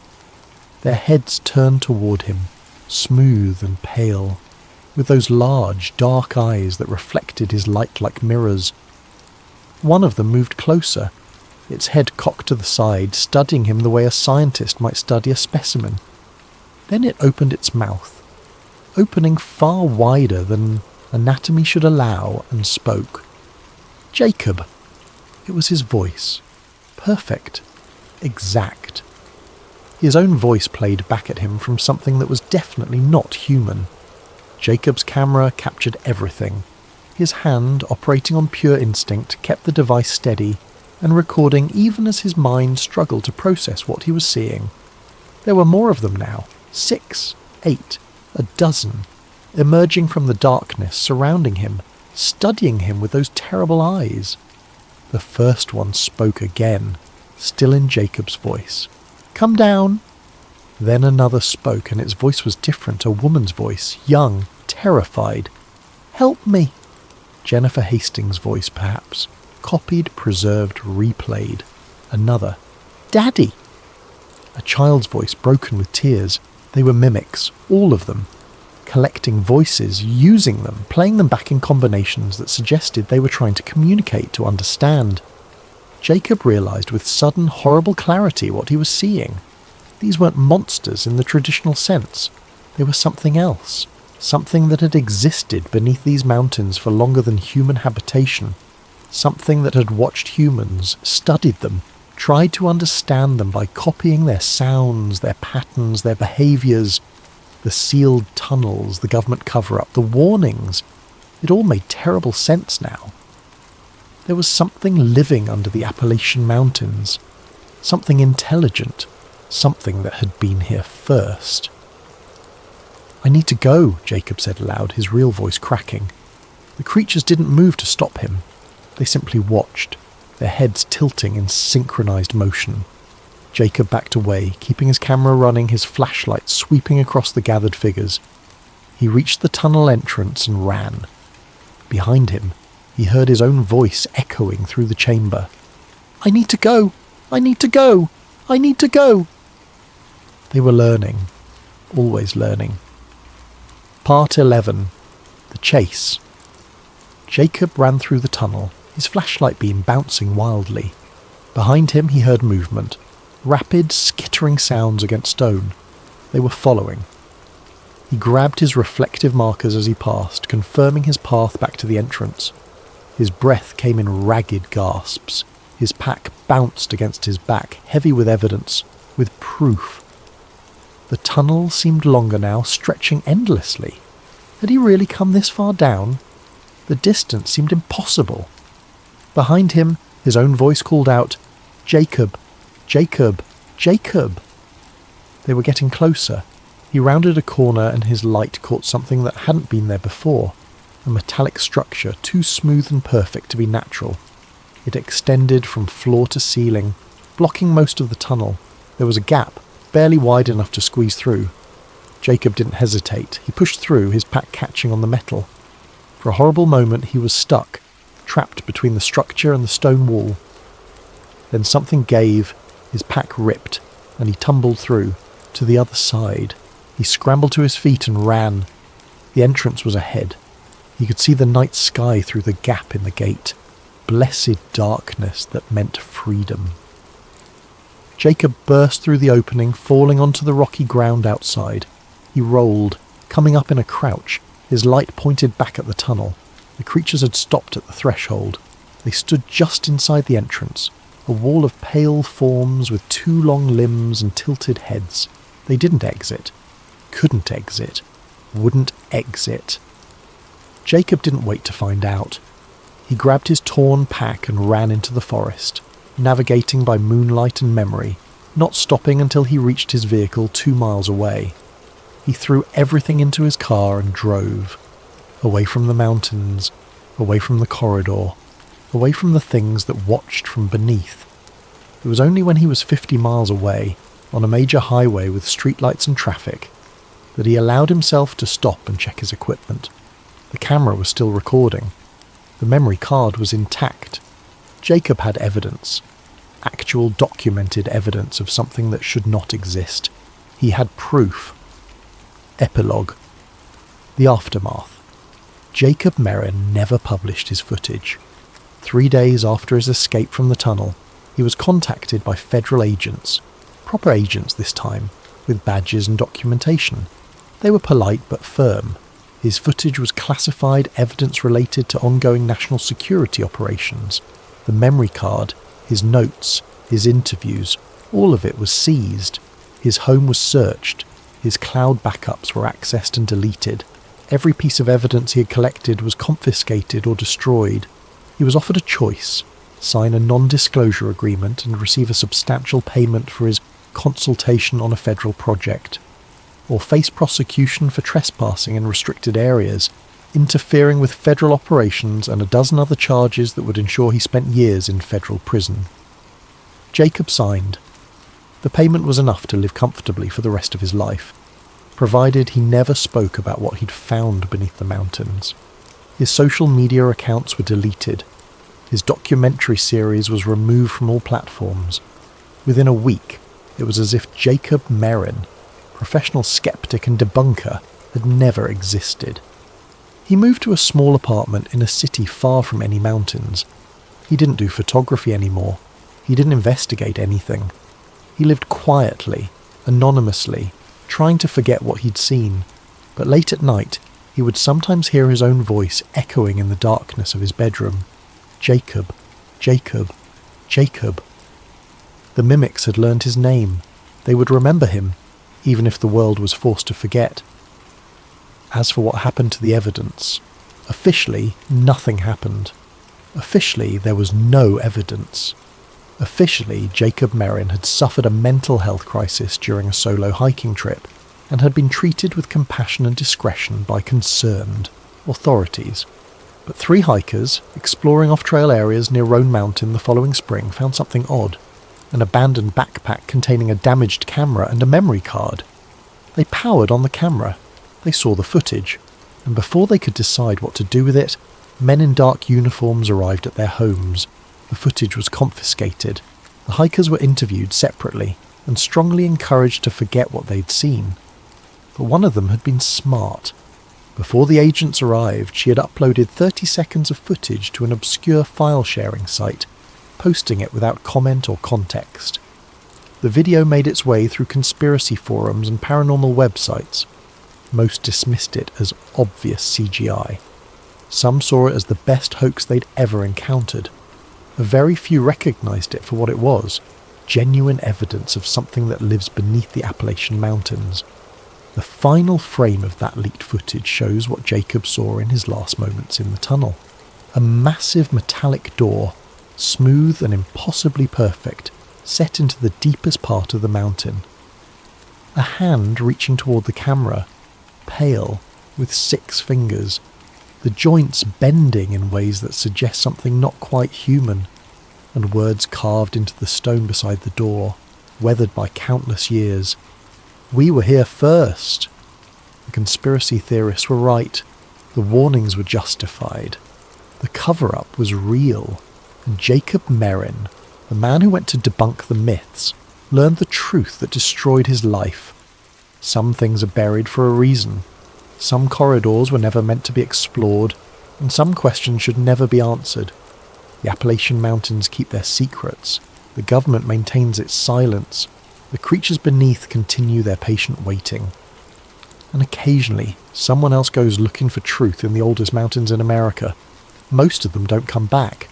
Their heads turned toward him, smooth and pale, with those large, dark eyes that reflected his light like mirrors. One of them moved closer, its head cocked to the side, studying him the way a scientist might study a specimen. Then it opened its mouth, opening far wider than anatomy should allow, and spoke. "Jacob!" It was his voice. Perfect. Exact. His own voice played back at him from something that was definitely not human. Jacob's camera captured everything. His hand, operating on pure instinct, kept the device steady and recording even as his mind struggled to process what he was seeing. There were more of them now. 6, 8, a dozen, emerging from the darkness surrounding him, studying him with those terrible eyes. The first one spoke again, still in Jacob's voice. "Come down." Then another spoke, and its voice was different, a woman's voice, young, terrified. "Help me." Jennifer Hastings' voice, perhaps. Copied, preserved, replayed. Another. "Daddy." A child's voice, broken with tears. They were mimics, all of them. Collecting voices, using them, playing them back in combinations that suggested they were trying to communicate, to understand. Jacob realised with sudden, horrible clarity what he was seeing. These weren't monsters in the traditional sense. They were something else. Something that had existed beneath these mountains for longer than human habitation. Something that had watched humans, studied them, tried to understand them by copying their sounds, their patterns, their behaviours, the sealed tunnels, the government cover-up, the warnings. It all made terrible sense now. There was something living under the Appalachian Mountains. Something intelligent. Something that had been here first. "I need to go," Jacob said aloud, his real voice cracking. The creatures didn't move to stop him. They simply watched, their heads tilting in synchronized motion. Jacob backed away, keeping his camera running, his flashlight sweeping across the gathered figures. He reached the tunnel entrance and ran. Behind him, he heard his own voice echoing through the chamber. "I need to go! I need to go! I need to go!" They were learning. Always learning. Part 11. The Chase. Jacob ran through the tunnel, his flashlight beam bouncing wildly. Behind him he heard movement. Rapid, skittering sounds against stone. They were following. He grabbed his reflective markers as he passed, confirming his path back to the entrance. His breath came in ragged gasps. His pack bounced against his back, heavy with evidence, with proof. The tunnel seemed longer now, stretching endlessly. Had he really come this far down? The distance seemed impossible. Behind him, his own voice called out, "Jacob! Jacob! Jacob!" They were getting closer. He rounded a corner and his light caught something that hadn't been there before, a metallic structure too smooth and perfect to be natural. It extended from floor to ceiling, blocking most of the tunnel. There was a gap, barely wide enough to squeeze through. Jacob didn't hesitate. He pushed through, his pack catching on the metal. For a horrible moment he was stuck, trapped between the structure and the stone wall. Then something gave, his pack ripped, and he tumbled through, to the other side. He scrambled to his feet and ran. The entrance was ahead. He could see the night sky through the gap in the gate. Blessed darkness that meant freedom. Jacob burst through the opening, falling onto the rocky ground outside. He rolled, coming up in a crouch, his light pointed back at the tunnel. The creatures had stopped at the threshold. They stood just inside the entrance, a wall of pale forms with two long limbs and tilted heads. They didn't exit, couldn't exit, wouldn't exit. Jacob didn't wait to find out. He grabbed his torn pack and ran into the forest, navigating by moonlight and memory, not stopping until he reached his vehicle 2 miles away. He threw everything into his car and drove, away from the mountains, away from the corridor, away from the things that watched from beneath. It was only when he was 50 miles away, on a major highway with streetlights and traffic, that he allowed himself to stop and check his equipment. The camera was still recording. The memory card was intact. Jacob had evidence. Actual documented evidence of something that should not exist. He had proof. Epilogue. The aftermath. Jacob Merrin never published his footage. 3 days after his escape from the tunnel, he was contacted by federal agents. Proper agents this time, with badges and documentation. They were polite but firm. His footage was classified evidence related to ongoing national security operations. The memory card, his notes, his interviews, all of it was seized. His home was searched. His cloud backups were accessed and deleted. Every piece of evidence he had collected was confiscated or destroyed. He was offered a choice: sign a non-disclosure agreement and receive a substantial payment for his consultation on a federal project, or face prosecution for trespassing in restricted areas, interfering with federal operations and a dozen other charges that would ensure he spent years in federal prison. Jacob signed. The payment was enough to live comfortably for the rest of his life, provided he never spoke about what he'd found beneath the mountains. His social media accounts were deleted. His documentary series was removed from all platforms. Within a week, it was as if Jacob Merrin, professional skeptic and debunker, had never existed. He moved to a small apartment in a city far from any mountains. He didn't do photography anymore. He didn't investigate anything. He lived quietly, anonymously, trying to forget what he'd seen. But late at night, he would sometimes hear his own voice echoing in the darkness of his bedroom. Jacob, Jacob, Jacob. The mimics had learned his name. They would remember him, even if the world was forced to forget. As for what happened to the evidence, officially, nothing happened. Officially, there was no evidence. Officially, Jacob Merrin had suffered a mental health crisis during a solo hiking trip and had been treated with compassion and discretion by concerned authorities. But 3 hikers, exploring off-trail areas near Roan Mountain the following spring, found something odd. An abandoned backpack containing a damaged camera and a memory card. They powered on the camera. They saw the footage, and before they could decide what to do with it, men in dark uniforms arrived at their homes. The footage was confiscated. The hikers were interviewed separately and strongly encouraged to forget what they'd seen. But one of them had been smart. Before the agents arrived, she had uploaded 30 seconds of footage to an obscure file-sharing site, posting it without comment or context. The video made its way through conspiracy forums and paranormal websites. Most dismissed it as obvious CGI. Some saw it as the best hoax they'd ever encountered. A very few recognised it for what it was, genuine evidence of something that lives beneath the Appalachian Mountains. The final frame of that leaked footage shows what Jacob saw in his last moments in the tunnel. A massive metallic door, smooth and impossibly perfect, set into the deepest part of the mountain. A hand reaching toward the camera, pale, with 6 fingers, the joints bending in ways that suggest something not quite human, and words carved into the stone beside the door, weathered by countless years. We were here first. The conspiracy theorists were right. The warnings were justified. The cover-up was real. And Jacob Merrin, the man who went to debunk the myths, learned the truth that destroyed his life. Some things are buried for a reason. Some corridors were never meant to be explored, and some questions should never be answered. The Appalachian Mountains keep their secrets. The government maintains its silence. The creatures beneath continue their patient waiting. And occasionally, someone else goes looking for truth in the oldest mountains in America. Most of them don't come back.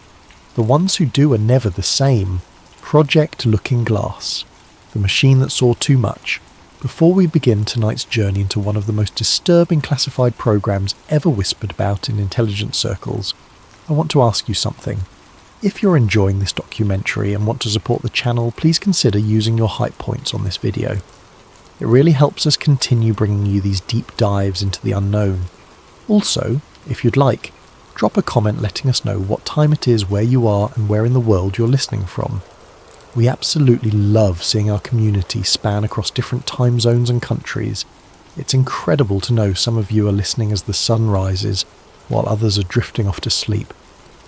The ones who do are never the same. Project Looking Glass, the machine that saw too much. Before we begin tonight's journey into one of the most disturbing classified programs ever whispered about in intelligence circles, I want to ask you something. If you're enjoying this documentary and want to support the channel, please consider using your hype points on this video. It really helps us continue bringing you these deep dives into the unknown. Also, if you'd like, drop a comment letting us know what time it is where you are and where in the world you're listening from. We absolutely love seeing our community span across different time zones and countries. It's incredible to know some of you are listening as the sun rises, while others are drifting off to sleep.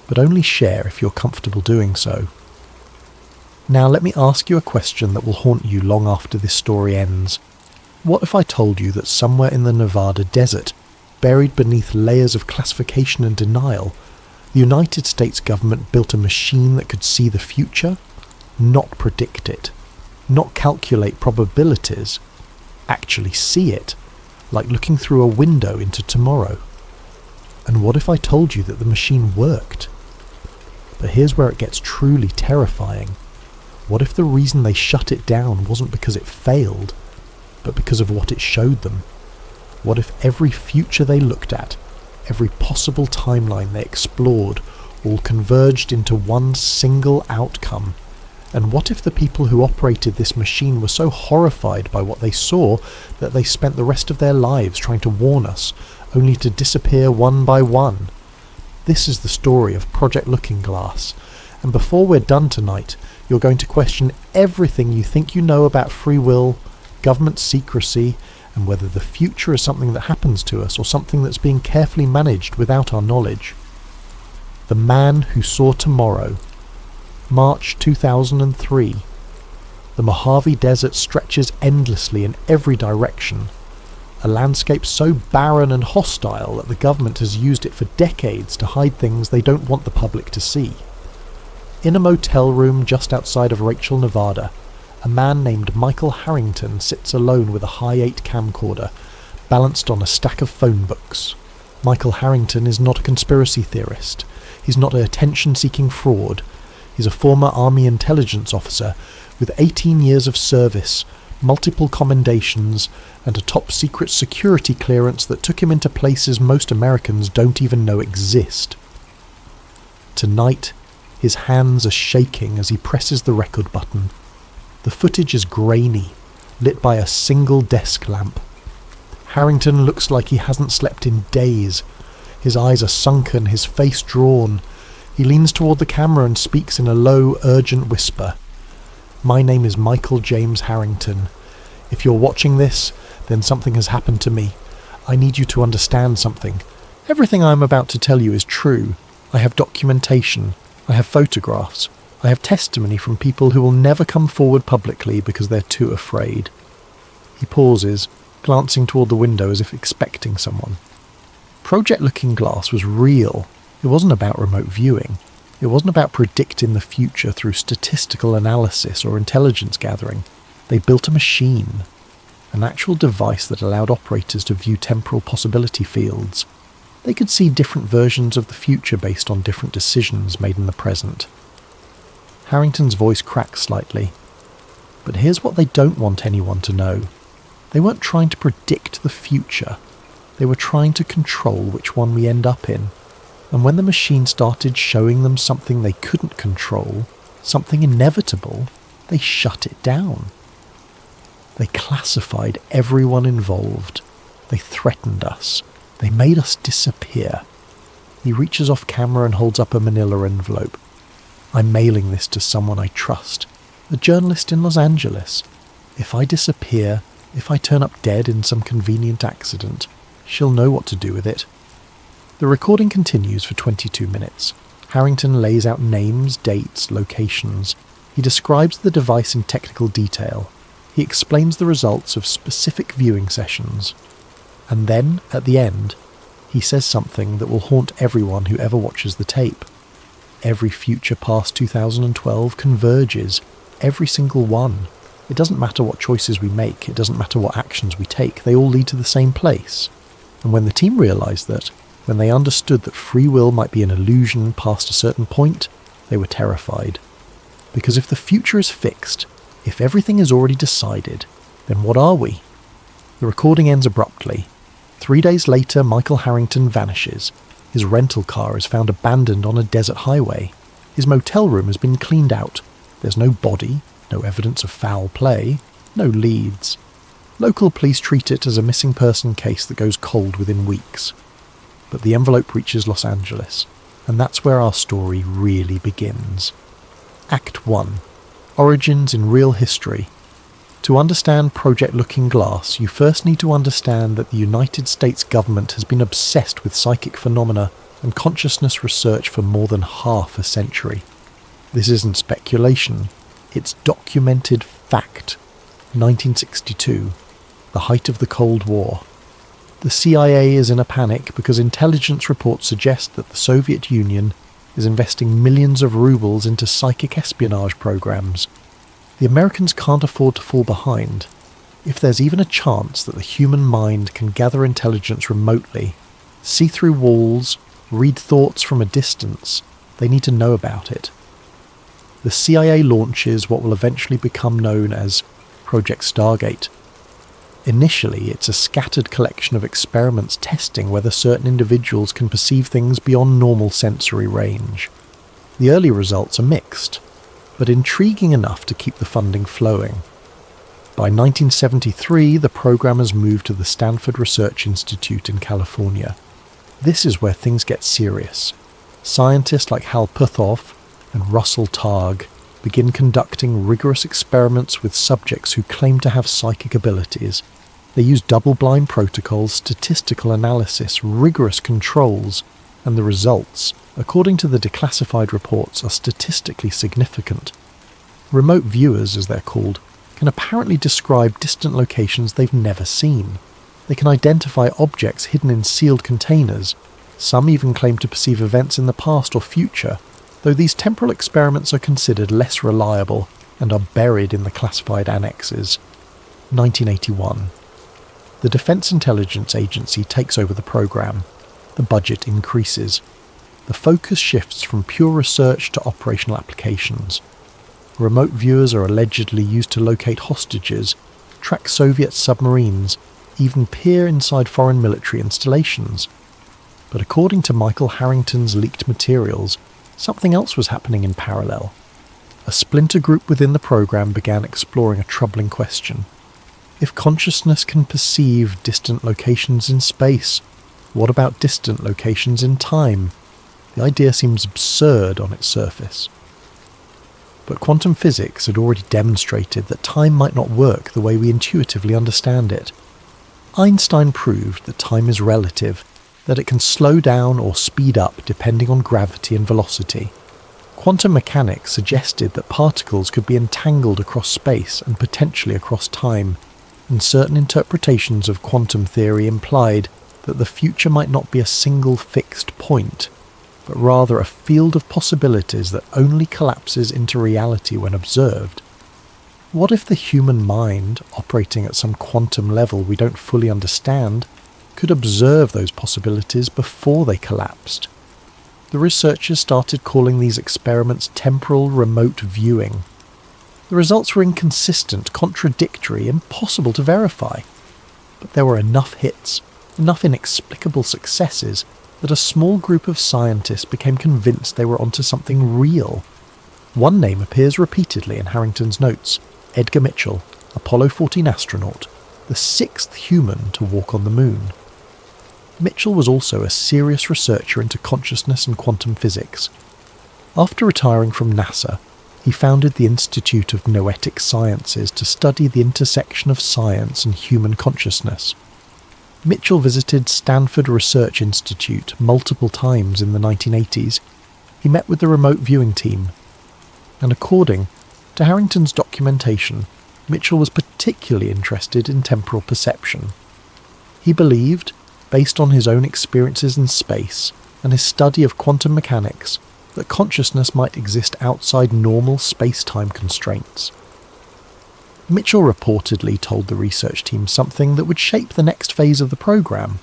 But only share if you're comfortable doing so. Now let me ask you a question that will haunt you long after this story ends. What if I told you that somewhere in the Nevada desert, buried beneath layers of classification and denial, the United States government built a machine that could see the future, not predict it, not calculate probabilities, actually see it, like looking through a window into tomorrow? And what if I told you that the machine worked? But here's where it gets truly terrifying. What if the reason they shut it down wasn't because it failed, but because of what it showed them? What if every future they looked at, every possible timeline they explored, all converged into one single outcome? And what if the people who operated this machine were so horrified by what they saw that they spent the rest of their lives trying to warn us only to disappear one by one. This is the story of Project Looking Glass, and before we're done tonight, you're going to question everything you think you know about free will, government secrecy, and whether the future is something that happens to us or something that's being carefully managed without our knowledge. The Man Who Saw Tomorrow, March 2003. The Mojave Desert stretches endlessly in every direction, a landscape so barren and hostile that the government has used it for decades to hide things they don't want the public to see. In a motel room just outside of Rachel, Nevada, a man named Michael Harrington sits alone with a Hi-8 camcorder, balanced on a stack of phone books. Michael Harrington is not a conspiracy theorist. He's not an attention-seeking fraud. He's a former Army intelligence officer with 18 years of service, multiple commendations, and a top-secret security clearance that took him into places most Americans don't even know exist. Tonight, his hands are shaking as he presses the record button. The footage is grainy, lit by a single desk lamp. Harrington looks like he hasn't slept in days. His eyes are sunken, his face drawn. He leans toward the camera and speaks in a low, urgent whisper. "My name is Michael James Harrington. If you're watching this, then something has happened to me. I need you to understand something. Everything I'm about to tell you is true. I have documentation. I have photographs. I have testimony from people who will never come forward publicly because they're too afraid." He pauses, glancing toward the window as if expecting someone. Project Looking Glass was real. It wasn't about remote viewing. It wasn't about predicting the future through statistical analysis or intelligence gathering. They built a machine, an actual device that allowed operators to view temporal possibility fields. They could see different versions of the future based on different decisions made in the present. Harrington's voice cracks slightly. But here's what they don't want anyone to know. They weren't trying to predict the future. They were trying to control which one we end up in. And when the machine started showing them something they couldn't control, something inevitable, they shut it down. They classified everyone involved. They threatened us. They made us disappear. He reaches off camera and holds up a manila envelope. "I'm mailing this to someone I trust, a journalist in Los Angeles. If I disappear, if I turn up dead in some convenient accident, she'll know what to do with it." The recording continues for 22 minutes. Harrington lays out names, dates, locations. He describes the device in technical detail. He explains the results of specific viewing sessions. And then, at the end, he says something that will haunt everyone who ever watches the tape. Every future past 2012 converges. Every single one. It doesn't matter what choices we make. It doesn't matter what actions we take. They all lead to the same place. And when the team realised that, when they understood that free will might be an illusion past a certain point, they were terrified. Because if the future is fixed, if everything is already decided, then what are we? The recording ends abruptly. 3 days later, Michael Harrington vanishes. His rental car is found abandoned on a desert highway. His motel room has been cleaned out. There's no body, no evidence of foul play, no leads. Local police treat it as a missing person case that goes cold within weeks. But the envelope reaches Los Angeles, and that's where our story really begins. Act 1. Origins in Real History. To understand Project Looking Glass, you first need to understand that the United States government has been obsessed with psychic phenomena and consciousness research for more than half a century. This isn't speculation, it's documented fact. 1962, the height of the Cold War. The CIA is in a panic because intelligence reports suggest that the Soviet Union is investing millions of rubles into psychic espionage programs. The Americans can't afford to fall behind. If there's even a chance that the human mind can gather intelligence remotely, see through walls, read thoughts from a distance, they need to know about it. The CIA launches what will eventually become known as Project Stargate. Initially, it's a scattered collection of experiments testing whether certain individuals can perceive things beyond normal sensory range. The early results are mixed, but intriguing enough to keep the funding flowing. By 1973, the programmers moved to the Stanford Research Institute in California. This is where things get serious. Scientists like Hal Puthoff and Russell Targ begin conducting rigorous experiments with subjects who claim to have psychic abilities. They use double-blind protocols, statistical analysis, rigorous controls, and the results, according to the declassified reports, are statistically significant. Remote viewers, as they're called, can apparently describe distant locations they've never seen. They can identify objects hidden in sealed containers. Some even claim to perceive events in the past or future, though these temporal experiments are considered less reliable and are buried in the classified annexes. 1981. The Defense Intelligence Agency takes over the program. The budget increases. The focus shifts from pure research to operational applications. Remote viewers are allegedly used to locate hostages, track Soviet submarines, even peer inside foreign military installations. But according to Michael Harrington's leaked materials, something else was happening in parallel. A splinter group within the program began exploring a troubling question. If consciousness can perceive distant locations in space, what about distant locations in time? The idea seems absurd on its surface. But quantum physics had already demonstrated that time might not work the way we intuitively understand it. Einstein proved that time is relative, that it can slow down or speed up depending on gravity and velocity. Quantum mechanics suggested that particles could be entangled across space and potentially across time, and certain interpretations of quantum theory implied that the future might not be a single fixed point, but rather a field of possibilities that only collapses into reality when observed. What if the human mind, operating at some quantum level we don't fully understand, could observe those possibilities before they collapsed? The researchers started calling these experiments temporal remote viewing. The results were inconsistent, contradictory, impossible to verify. But there were enough hits, enough inexplicable successes, that a small group of scientists became convinced they were onto something real. One name appears repeatedly in Harrington's notes: Edgar Mitchell, Apollo 14 astronaut, the sixth human to walk on the moon. Mitchell was also a serious researcher into consciousness and quantum physics. After retiring from NASA, he founded the Institute of Noetic Sciences to study the intersection of science and human consciousness. Mitchell visited Stanford Research Institute multiple times in the 1980s. He met with the remote viewing team, and according to Harrington's documentation, Mitchell was particularly interested in temporal perception. He believed, based on his own experiences in space and his study of quantum mechanics, that consciousness might exist outside normal space-time constraints. Mitchell reportedly told the research team something that would shape the next phase of the program.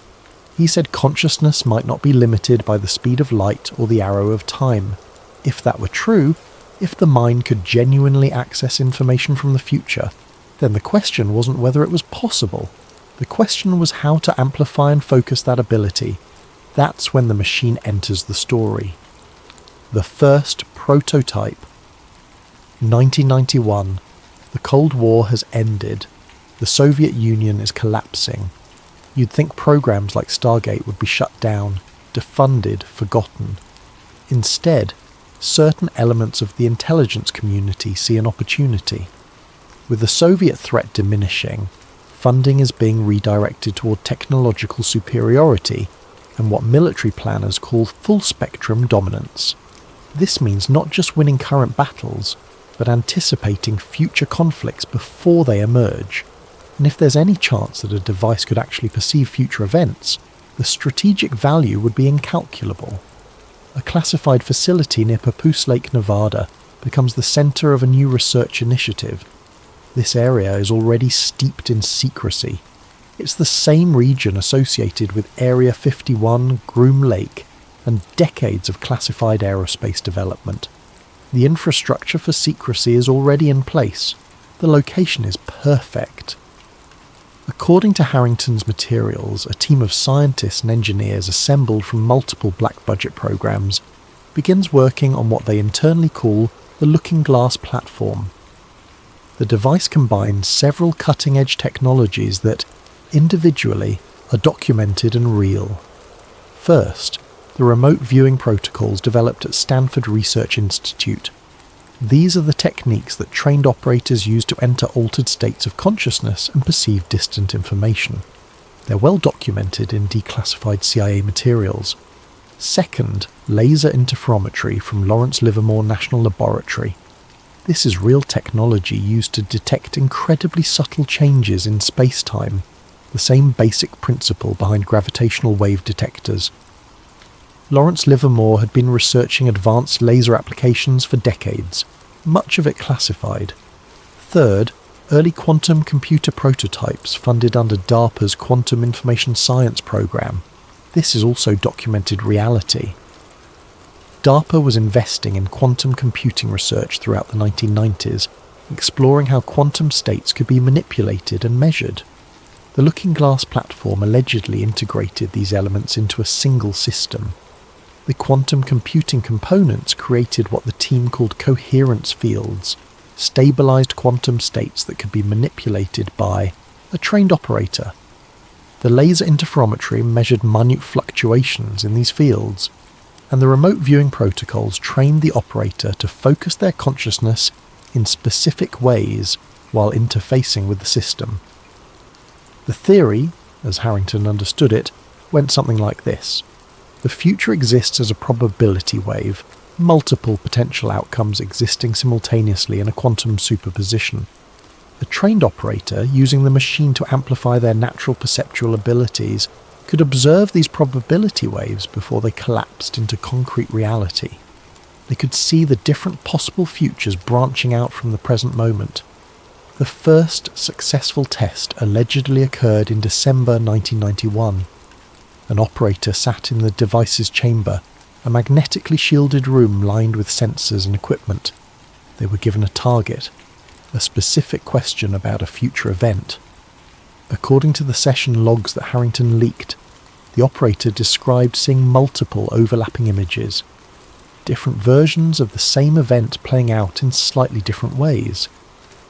He said consciousness might not be limited by the speed of light or the arrow of time. If that were true, if the mind could genuinely access information from the future, then the question wasn't whether it was possible. The question was how to amplify and focus that ability. That's when the machine enters the story. The first prototype. 1991. The Cold War has ended. The Soviet Union is collapsing. You'd think programs like Stargate would be shut down, defunded, forgotten. Instead, certain elements of the intelligence community see an opportunity. With the Soviet threat diminishing, funding is being redirected toward technological superiority and what military planners call full-spectrum dominance. This means not just winning current battles, but anticipating future conflicts before they emerge. And if there's any chance that a device could actually perceive future events, the strategic value would be incalculable. A classified facility near Papoose Lake, Nevada, becomes the center of a new research initiative. This area is already steeped in secrecy. It's the same region associated with Area 51, Groom Lake, and decades of classified aerospace development. The infrastructure for secrecy is already in place. The location is perfect. According to Harrington's materials, a team of scientists and engineers assembled from multiple black budget programs begins working on what they internally call the Looking Glass platform. The device combines several cutting-edge technologies that, individually, are documented and real. First, the remote viewing protocols developed at Stanford Research Institute. These are the techniques that trained operators use to enter altered states of consciousness and perceive distant information. They're well documented in declassified CIA materials. Second, laser interferometry from Lawrence Livermore National Laboratory. This is real technology used to detect incredibly subtle changes in space-time, the same basic principle behind gravitational wave detectors. Lawrence Livermore had been researching advanced laser applications for decades, much of it classified. Third, early quantum computer prototypes funded under DARPA's Quantum Information Science program. This is also documented reality. DARPA was investing in quantum computing research throughout the 1990s, exploring how quantum states could be manipulated and measured. The Looking Glass platform allegedly integrated these elements into a single system. The quantum computing components created what the team called coherence fields, stabilized quantum states that could be manipulated by a trained operator. The laser interferometry measured minute fluctuations in these fields, and the remote viewing protocols trained the operator to focus their consciousness in specific ways while interfacing with the system. The theory, as Harrington understood it, went something like this. The future exists as a probability wave, multiple potential outcomes existing simultaneously in a quantum superposition. A trained operator, using the machine to amplify their natural perceptual abilities, could observe these probability waves before they collapsed into concrete reality. They could see the different possible futures branching out from the present moment. The first successful test allegedly occurred in December 1991. An operator sat in the device's chamber, a magnetically shielded room lined with sensors and equipment. They were given a target, a specific question about a future event. According to the session logs that Harrington leaked, the operator described seeing multiple overlapping images, different versions of the same event playing out in slightly different ways.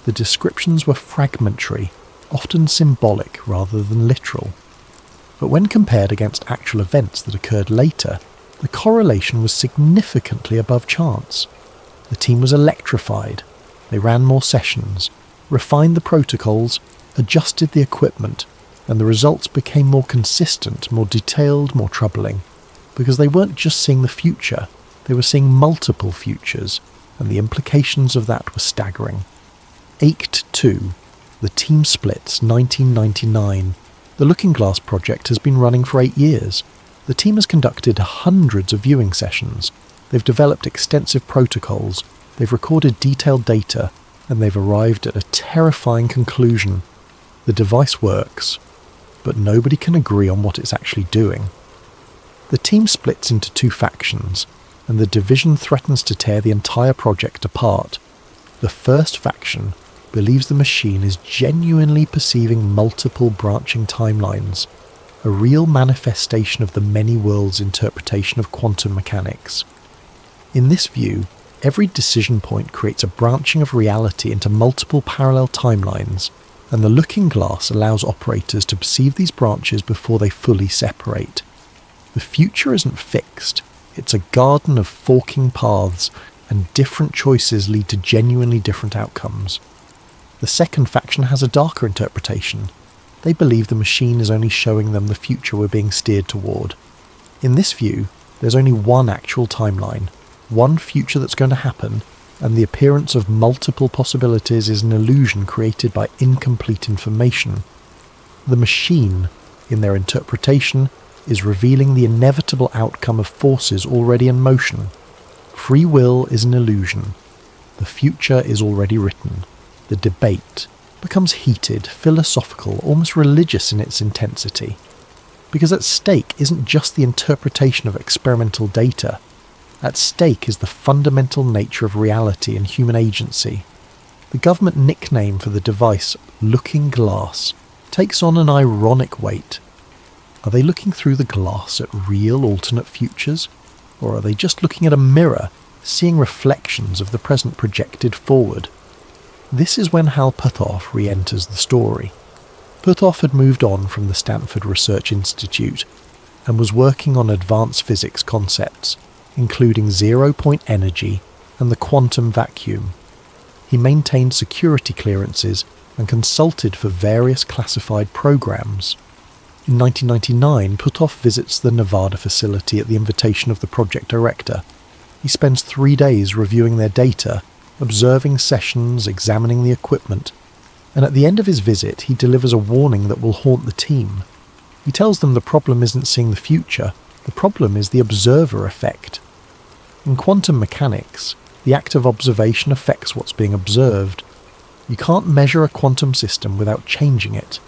The descriptions were fragmentary, often symbolic rather than literal. But when compared against actual events that occurred later, the correlation was significantly above chance. The team was electrified. They ran more sessions, refined the protocols, adjusted the equipment, and the results became more consistent, more detailed, more troubling, because they weren't just seeing the future, they were seeing multiple futures, and the implications of that were staggering. Ached 2, the team splits 1999. The Looking Glass project has been running for 8 years. The team has conducted hundreds of viewing sessions. They've developed extensive protocols. They've recorded detailed data, and they've arrived at a terrifying conclusion. The device works, but nobody can agree on what it's actually doing. The team splits into 2 factions, and the division threatens to tear the entire project apart. The first faction believes the machine is genuinely perceiving multiple branching timelines, a real manifestation of the many worlds interpretation of quantum mechanics. In this view, every decision point creates a branching of reality into multiple parallel timelines, and the Looking Glass allows operators to perceive these branches before they fully separate. The future isn't fixed, it's a garden of forking paths, and different choices lead to genuinely different outcomes. The second faction has a darker interpretation. They believe the machine is only showing them the future we're being steered toward. In this view, there's only one actual timeline, one future that's going to happen, and the appearance of multiple possibilities is an illusion created by incomplete information. The machine, in their interpretation, is revealing the inevitable outcome of forces already in motion. Free will is an illusion. The future is already written. The debate becomes heated, philosophical, almost religious in its intensity. Because at stake isn't just the interpretation of experimental data. At stake is the fundamental nature of reality and human agency. The government nickname for the device, Looking Glass, takes on an ironic weight. Are they looking through the glass at real alternate futures? Or are they just looking at a mirror, seeing reflections of the present projected forward? This is when Hal Puthoff re-enters the story. Puthoff had moved on from the Stanford Research Institute and was working on advanced physics concepts, including zero-point energy and the quantum vacuum. He maintained security clearances and consulted for various classified programs. In 1999, Puthoff visits the Nevada facility at the invitation of the project director. He spends 3 days reviewing their data, observing sessions, examining the equipment, and at the end of his visit he delivers a warning that will haunt the team. He tells them the problem isn't seeing the future, the problem is the observer effect. In quantum mechanics, the act of observation affects what's being observed. You can't measure a quantum system without changing it.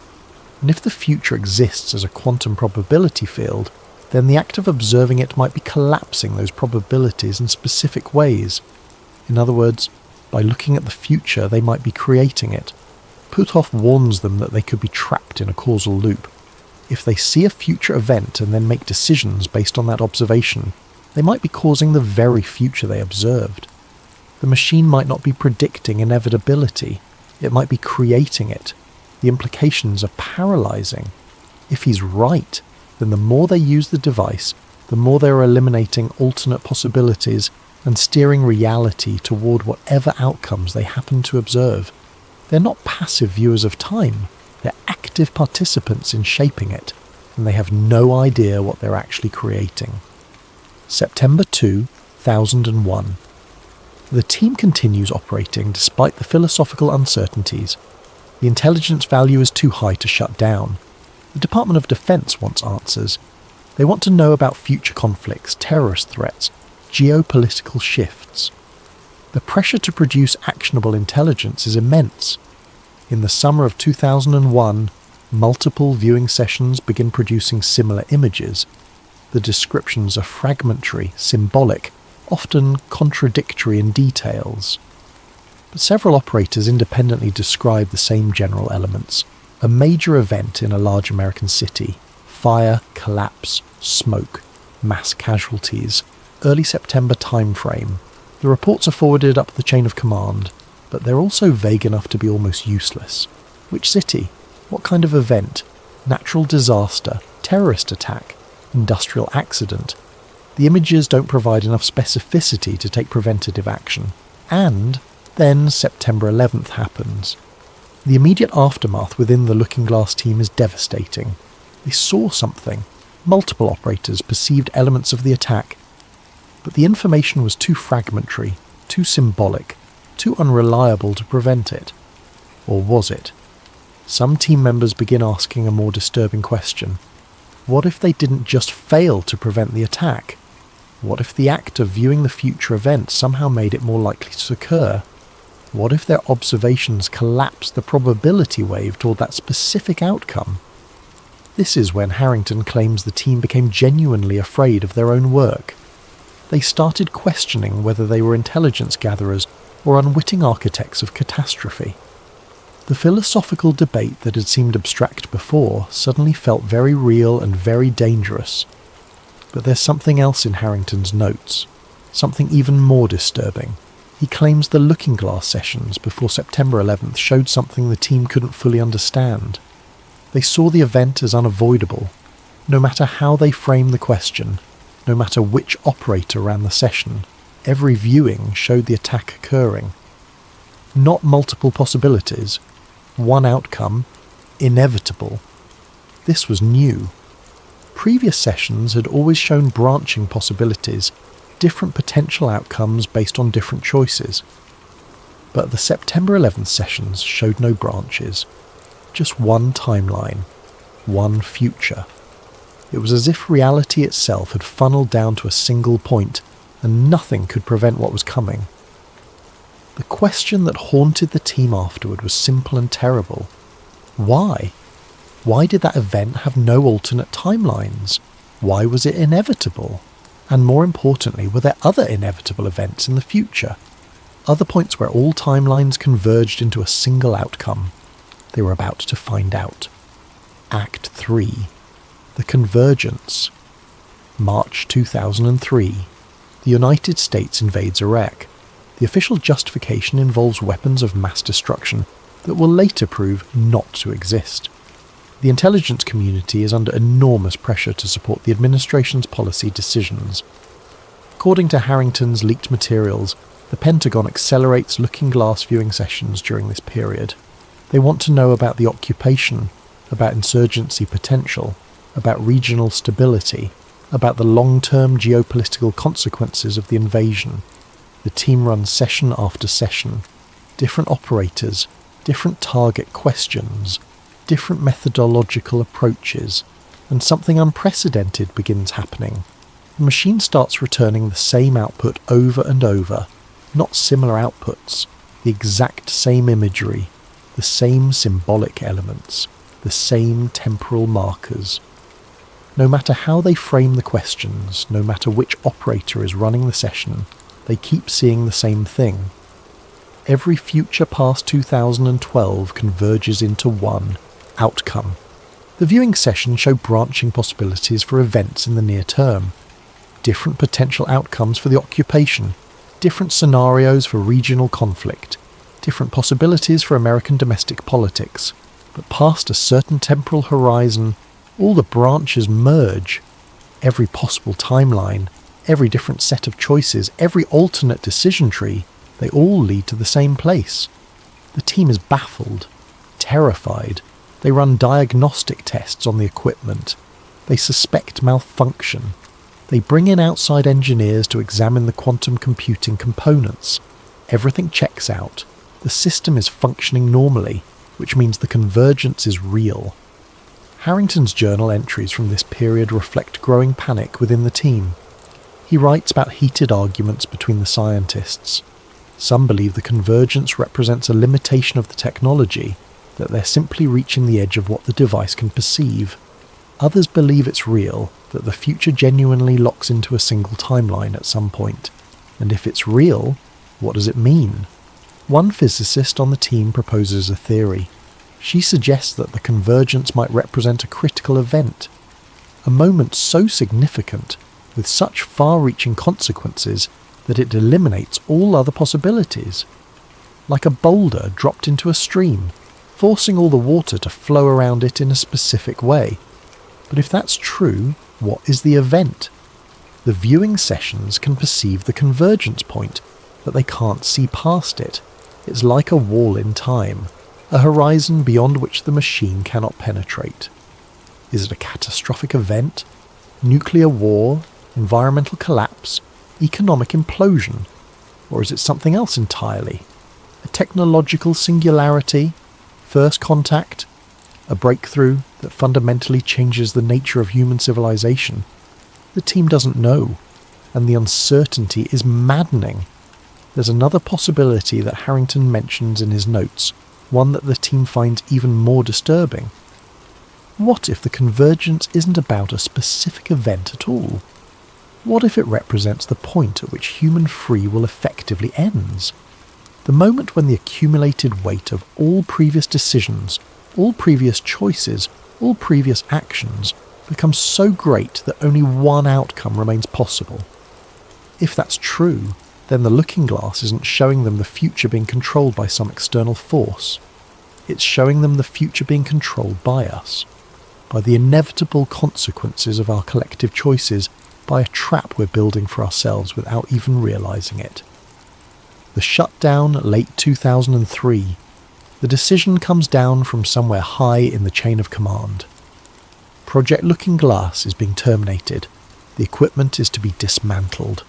And if the future exists as a quantum probability field, then the act of observing it might be collapsing those probabilities in specific ways. In other words, by looking at the future, they might be creating it. Puthoff warns them that they could be trapped in a causal loop. If they see a future event and then make decisions based on that observation, they might be causing the very future they observed. The machine might not be predicting inevitability, it might be creating it. The implications are paralyzing. If he's right, then the more they use the device, the more they are eliminating alternate possibilities and steering reality toward whatever outcomes they happen to observe. They're not passive viewers of time, they're active participants in shaping it, and they have no idea what they're actually creating. September 2001. The team continues operating despite the philosophical uncertainties. The intelligence value is too high to shut down. The Department of Defense wants answers. They want to know about future conflicts, terrorist threats, geopolitical shifts. The pressure to produce actionable intelligence is immense. In the summer of 2001, multiple viewing sessions begin producing similar images. The descriptions are fragmentary, symbolic, often contradictory in details. But several operators independently describe the same general elements. A major event in a large American city, fire, collapse, smoke, mass casualties, early September timeframe. The reports are forwarded up the chain of command, but they're also vague enough to be almost useless. Which city? What kind of event? Natural disaster? Terrorist attack? Industrial accident? The images don't provide enough specificity to take preventative action. And then September 11th happens. The immediate aftermath within the Looking Glass team is devastating. They saw something. Multiple operators perceived elements of the attack. But the information was too fragmentary, too symbolic, too unreliable to prevent it. Or was it? Some team members begin asking a more disturbing question. What if they didn't just fail to prevent the attack? What if the act of viewing the future event somehow made it more likely to occur? What if their observations collapsed the probability wave toward that specific outcome? This is when Harrington claims the team became genuinely afraid of their own work. They started questioning whether they were intelligence gatherers or unwitting architects of catastrophe. The philosophical debate that had seemed abstract before suddenly felt very real and very dangerous. But there's something else in Harrington's notes, something even more disturbing. He claims the Looking Glass sessions before September 11th showed something the team couldn't fully understand. They saw the event as unavoidable. No matter how they frame the question, no matter which operator ran the session, every viewing showed the attack occurring. Not multiple possibilities, one outcome, inevitable. This was new. Previous sessions had always shown branching possibilities, different potential outcomes based on different choices. But the September 11th sessions showed no branches, just one timeline, one future. It was as if reality itself had funneled down to a single point, and nothing could prevent what was coming. The question that haunted the team afterward was simple and terrible. Why? Why did that event have no alternate timelines? Why was it inevitable? And more importantly, were there other inevitable events in the future? Other points where all timelines converged into a single outcome. They were about to find out. Act 3. The Convergence. March 2003. The United States invades Iraq. The official justification involves weapons of mass destruction that will later prove not to exist. The intelligence community is under enormous pressure to support the administration's policy decisions. According to Harrington's leaked materials, the Pentagon accelerates looking glass viewing sessions during this period. They want to know about the occupation, about insurgency potential, about regional stability, about the long-term geopolitical consequences of the invasion. The team runs session after session. Different operators, different target questions, different methodological approaches, and something unprecedented begins happening. The machine starts returning the same output over and over, not similar outputs, the exact same imagery, the same symbolic elements, the same temporal markers. No matter how they frame the questions, no matter which operator is running the session, they keep seeing the same thing. Every future past 2012 converges into one outcome. The viewing session show branching possibilities for events in the near term, different potential outcomes for the occupation, different scenarios for regional conflict, different possibilities for American domestic politics. But past a certain temporal horizon, all the branches merge. Every possible timeline, every different set of choices, every alternate decision tree, they all lead to the same place. The team is baffled, terrified. They run diagnostic tests on the equipment. They suspect malfunction. They bring in outside engineers to examine the quantum computing components. Everything checks out. The system is functioning normally, which means the convergence is real. Harrington's journal entries from this period reflect growing panic within the team. He writes about heated arguments between the scientists. Some believe the convergence represents a limitation of the technology, that they're simply reaching the edge of what the device can perceive. Others believe it's real, that the future genuinely locks into a single timeline at some point. And if it's real, what does it mean? One physicist on the team proposes a theory. She suggests that the convergence might represent a critical event, a moment so significant, with such far-reaching consequences, that it eliminates all other possibilities. Like a boulder dropped into a stream, forcing all the water to flow around it in a specific way. But if that's true, what is the event? The viewing sessions can perceive the convergence point, but they can't see past it. It's like a wall in time, a horizon beyond which the machine cannot penetrate. Is it a catastrophic event? Nuclear war? Environmental collapse? Economic implosion? Or is it something else entirely? A technological singularity? First contact? A breakthrough that fundamentally changes the nature of human civilization? The team doesn't know, and the uncertainty is maddening. There's another possibility that Harrington mentions in his notes, one that the team finds even more disturbing. What if the convergence isn't about a specific event at all? What if it represents the point at which human free will effectively ends? The moment when the accumulated weight of all previous decisions, all previous choices, all previous actions becomes so great that only one outcome remains possible. If that's true, then the looking glass isn't showing them the future being controlled by some external force. It's showing them the future being controlled by us, by the inevitable consequences of our collective choices, by a trap we're building for ourselves without even realizing it. The shutdown, late 2003. The decision comes down from somewhere high in the chain of command. Project Looking Glass is being terminated. The equipment is to be dismantled.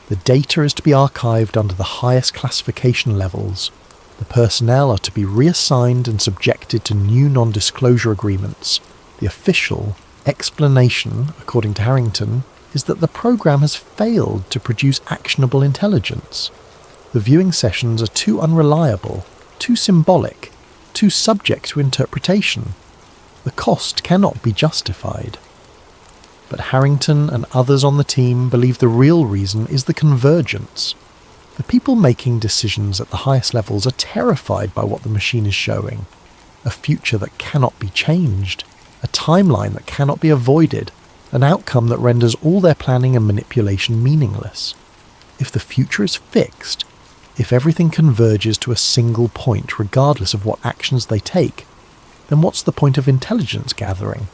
The data is to be archived under the highest classification levels. The personnel are to be reassigned and subjected to new non-disclosure agreements. The official explanation, according to Harrington, is that the program has failed to produce actionable intelligence. The viewing sessions are too unreliable, too symbolic, too subject to interpretation. The cost cannot be justified. But Harrington and others on the team believe the real reason is the convergence. The people making decisions at the highest levels are terrified by what the machine is showing. A future that cannot be changed, a timeline that cannot be avoided, an outcome that renders all their planning and manipulation meaningless. If the future is fixed, If everything converges to a single point regardless of what actions they take, then what's the point of intelligence gathering?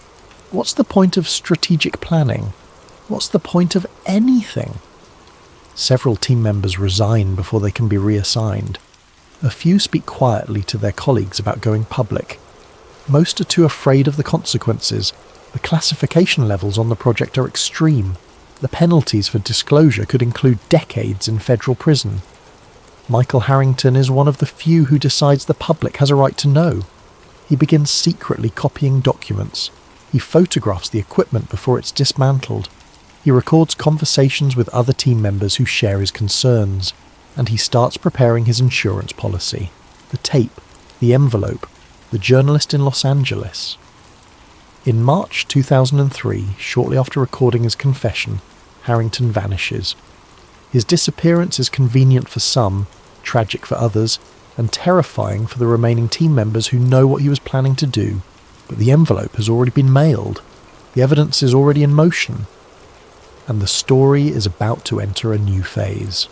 What's the point of strategic planning? What's the point of anything? Several team members resign before they can be reassigned. A few speak quietly to their colleagues about going public. Most are too afraid of the consequences. The classification levels on the project are extreme. The penalties for disclosure could include decades in federal prison. Michael Harrington is one of the few who decides the public has a right to know. He begins secretly copying documents. He photographs the equipment before it's dismantled. He records conversations with other team members who share his concerns. And he starts preparing his insurance policy. The tape, the envelope, the journalist in Los Angeles. In March 2003, shortly after recording his confession, Harrington vanishes. His disappearance is convenient for some, tragic for others, and terrifying for the remaining team members who know what he was planning to do. But the envelope has already been mailed. The evidence is already in motion. And the story is about to enter a new phase.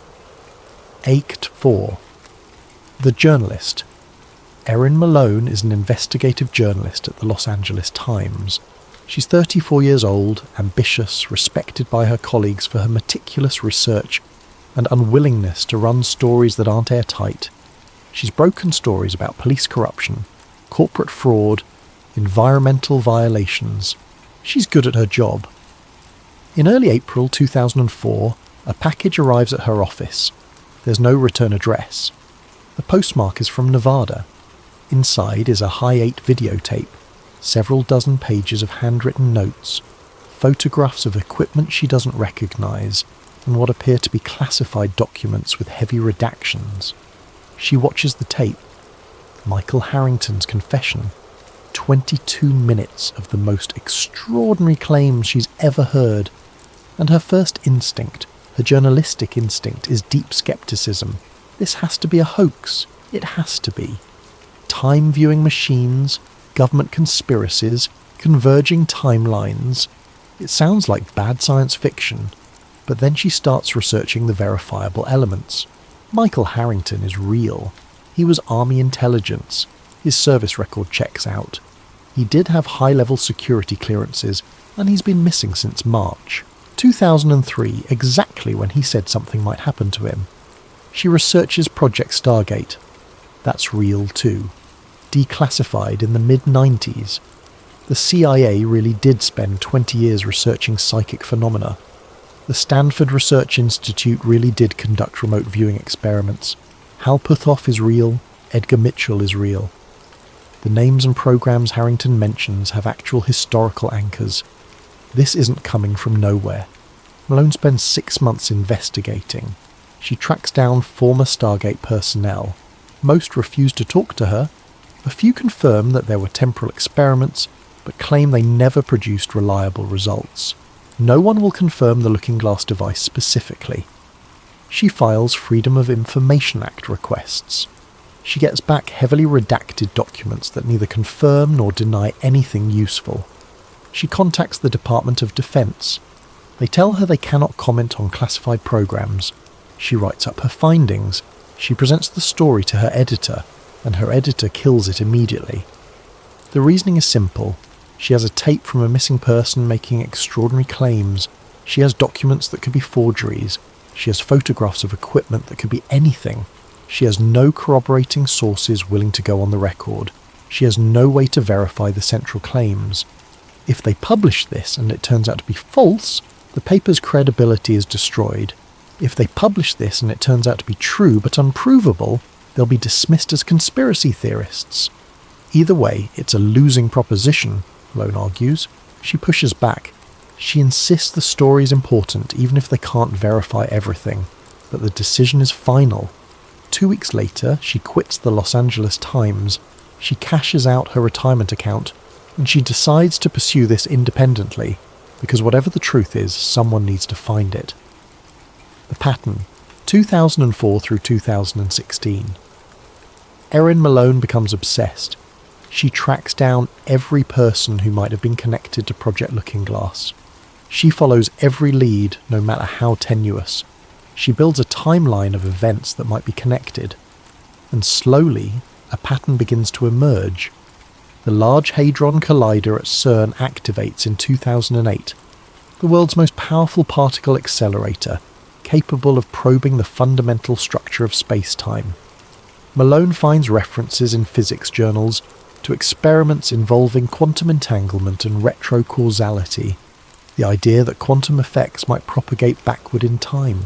Act 4. The Journalist. Erin Malone is an investigative journalist at the Los Angeles Times. She's 34 years old, ambitious, respected by her colleagues for her meticulous research and unwillingness to run stories that aren't airtight. She's broken stories about police corruption, corporate fraud, environmental violations. She's good at her job. In early April 2004, a package arrives at her office. There's no return address. The postmark is from Nevada. Inside is a high-8 videotape, several dozen pages of handwritten notes, photographs of equipment she doesn't recognise, and what appear to be classified documents with heavy redactions. She watches the tape. Michael Harrington's confession. 22 minutes of the most extraordinary claims she's ever heard. And her first instinct, her journalistic instinct, is deep skepticism. This has to be a hoax. It has to be. Time-viewing machines, government conspiracies, converging timelines. It sounds like bad science fiction. But then she starts researching the verifiable elements. Michael Harrington is real. He was Army intelligence. His service record checks out. He did have high-level security clearances, and he's been missing since March 2003, exactly when he said something might happen to him. She researches Project Stargate. That's real too. Declassified in the mid-90s. The CIA really did spend 20 years researching psychic phenomena. The Stanford Research Institute really did conduct remote viewing experiments. Hal Puthoff is real. Edgar Mitchell is real. The names and programs Harrington mentions have actual historical anchors. This isn't coming from nowhere. Malone spends 6 months investigating. She tracks down former Stargate personnel. Most refuse to talk to her. A few confirm that there were temporal experiments, but claim they never produced reliable results. No one will confirm the Looking Glass device specifically. She files Freedom of Information Act requests. She gets back heavily redacted documents that neither confirm nor deny anything useful. She contacts the Department of Defense. They tell her they cannot comment on classified programs. She writes up her findings. She presents the story to her editor, and her editor kills it immediately. The reasoning is simple. She has a tape from a missing person making extraordinary claims. She has documents that could be forgeries. She has photographs of equipment that could be anything. She has no corroborating sources willing to go on the record. She has no way to verify the central claims. If they publish this and it turns out to be false, the paper's credibility is destroyed. If they publish this and it turns out to be true but unprovable, they'll be dismissed as conspiracy theorists. Either way, it's a losing proposition, Malone argues. She pushes back. She insists the story is important even if they can't verify everything, but the decision is final. 2 weeks later, she quits the Los Angeles Times. She cashes out her retirement account, and she decides to pursue this independently, because whatever the truth is, someone needs to find it. The pattern, 2004 through 2016. Erin Malone becomes obsessed. She tracks down every person who might have been connected to Project Looking Glass. She follows every lead, no matter how tenuous. She builds a timeline of events that might be connected, and slowly a pattern begins to emerge. The Large Hadron Collider at CERN activates in 2008, the world's most powerful particle accelerator, capable of probing the fundamental structure of space-time. Malone finds references in physics journals to experiments involving quantum entanglement and retrocausality, the idea that quantum effects might propagate backward in time.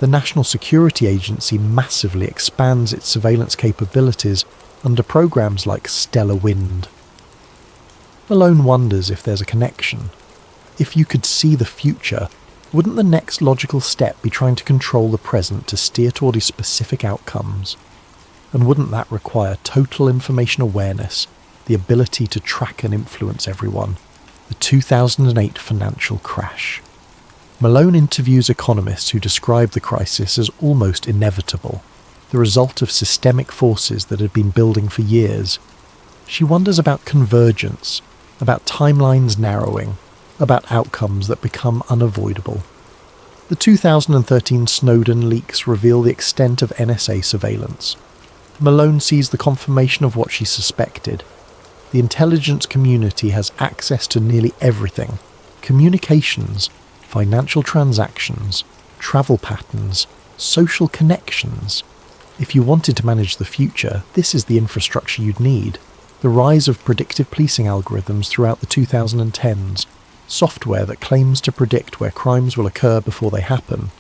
The National Security Agency massively expands its surveillance capabilities under programs like Stellar Wind. Malone wonders if there's a connection. If you could see the future, wouldn't the next logical step be trying to control the present to steer toward specific outcomes? And wouldn't that require total information awareness, the ability to track and influence everyone? The 2008 financial crash. Malone interviews economists who describe the crisis as almost inevitable, the result of systemic forces that had been building for years. She wonders about convergence, about timelines narrowing, about outcomes that become unavoidable. The 2013 Snowden leaks reveal the extent of NSA surveillance. Malone sees the confirmation of what she suspected. The intelligence community has access to nearly everything: communications, financial transactions, travel patterns, social connections. If you wanted to manage the future, this is the infrastructure you'd need. The rise of predictive policing algorithms throughout the 2010s, software that claims to predict where crimes will occur before they happen.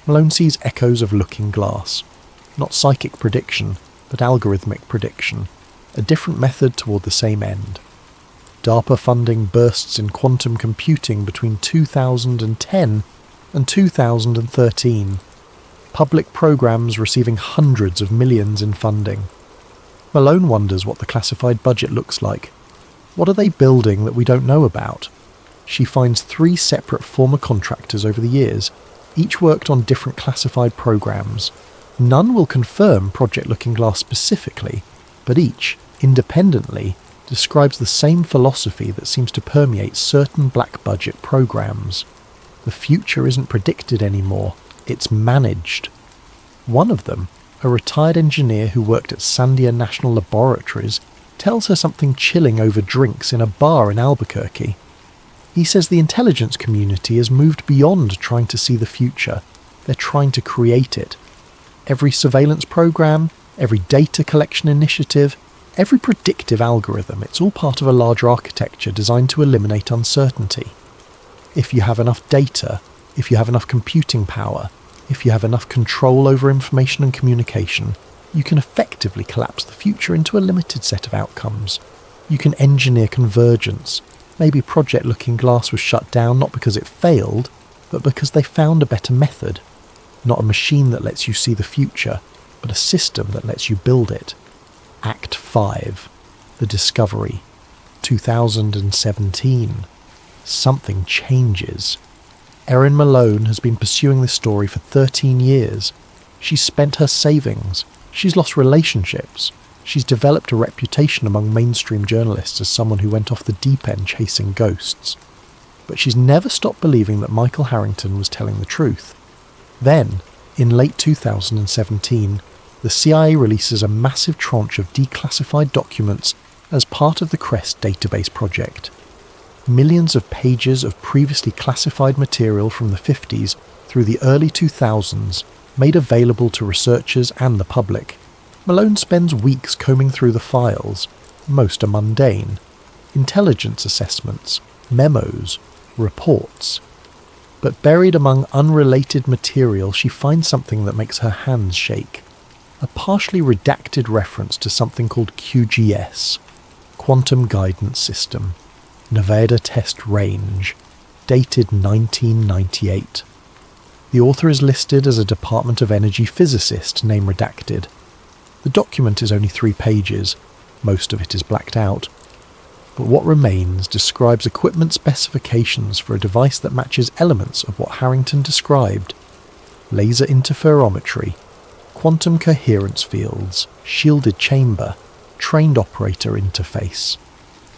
Malone sees echoes of Looking Glass. Not psychic prediction, but algorithmic prediction, a different method toward the same end. DARPA funding bursts in quantum computing between 2010 and 2013. Public programs receiving hundreds of millions in funding. Malone wonders what the classified budget looks like. What are they building that we don't know about? She finds 3 separate former contractors over the years. Each worked on different classified programs. None will confirm Project Looking Glass specifically, but each, independently, describes the same philosophy that seems to permeate certain black budget programs. The future isn't predicted anymore, it's managed. One of them, a retired engineer who worked at Sandia National Laboratories, tells her something chilling over drinks in a bar in Albuquerque. He says the intelligence community has moved beyond trying to see the future. They're trying to create it. Every surveillance program, every data collection initiative, every predictive algorithm, it's all part of a larger architecture designed to eliminate uncertainty. If you have enough data, if you have enough computing power, if you have enough control over information and communication, you can effectively collapse the future into a limited set of outcomes. You can engineer convergence. Maybe Project Looking Glass was shut down not because it failed, but because they found a better method. Not a machine that lets you see the future, but a system that lets you build it. Act 5. The Discovery. 2017. Something changes. Erin Malone has been pursuing this story for 13 years. She's spent her savings. She's lost relationships. She's developed a reputation among mainstream journalists as someone who went off the deep end chasing ghosts. But she's never stopped believing that Michael Harrington was telling the truth. Then, in late 2017, the CIA releases a massive tranche of declassified documents as part of the CREST database project. Millions of pages of previously classified material from the 50s through the early 2000s made available to researchers and the public. Malone spends weeks combing through the files. Most are mundane. Intelligence assessments, memos, reports. But buried among unrelated material, she finds something that makes her hands shake. A partially redacted reference to something called QGS, Quantum Guidance System, Nevada Test Range, dated 1998. The author is listed as a Department of Energy physicist, name redacted. The document is only 3 pages, most of it is blacked out. But what remains describes equipment specifications for a device that matches elements of what Harrington described: laser interferometry, quantum coherence fields, shielded chamber, trained operator interface.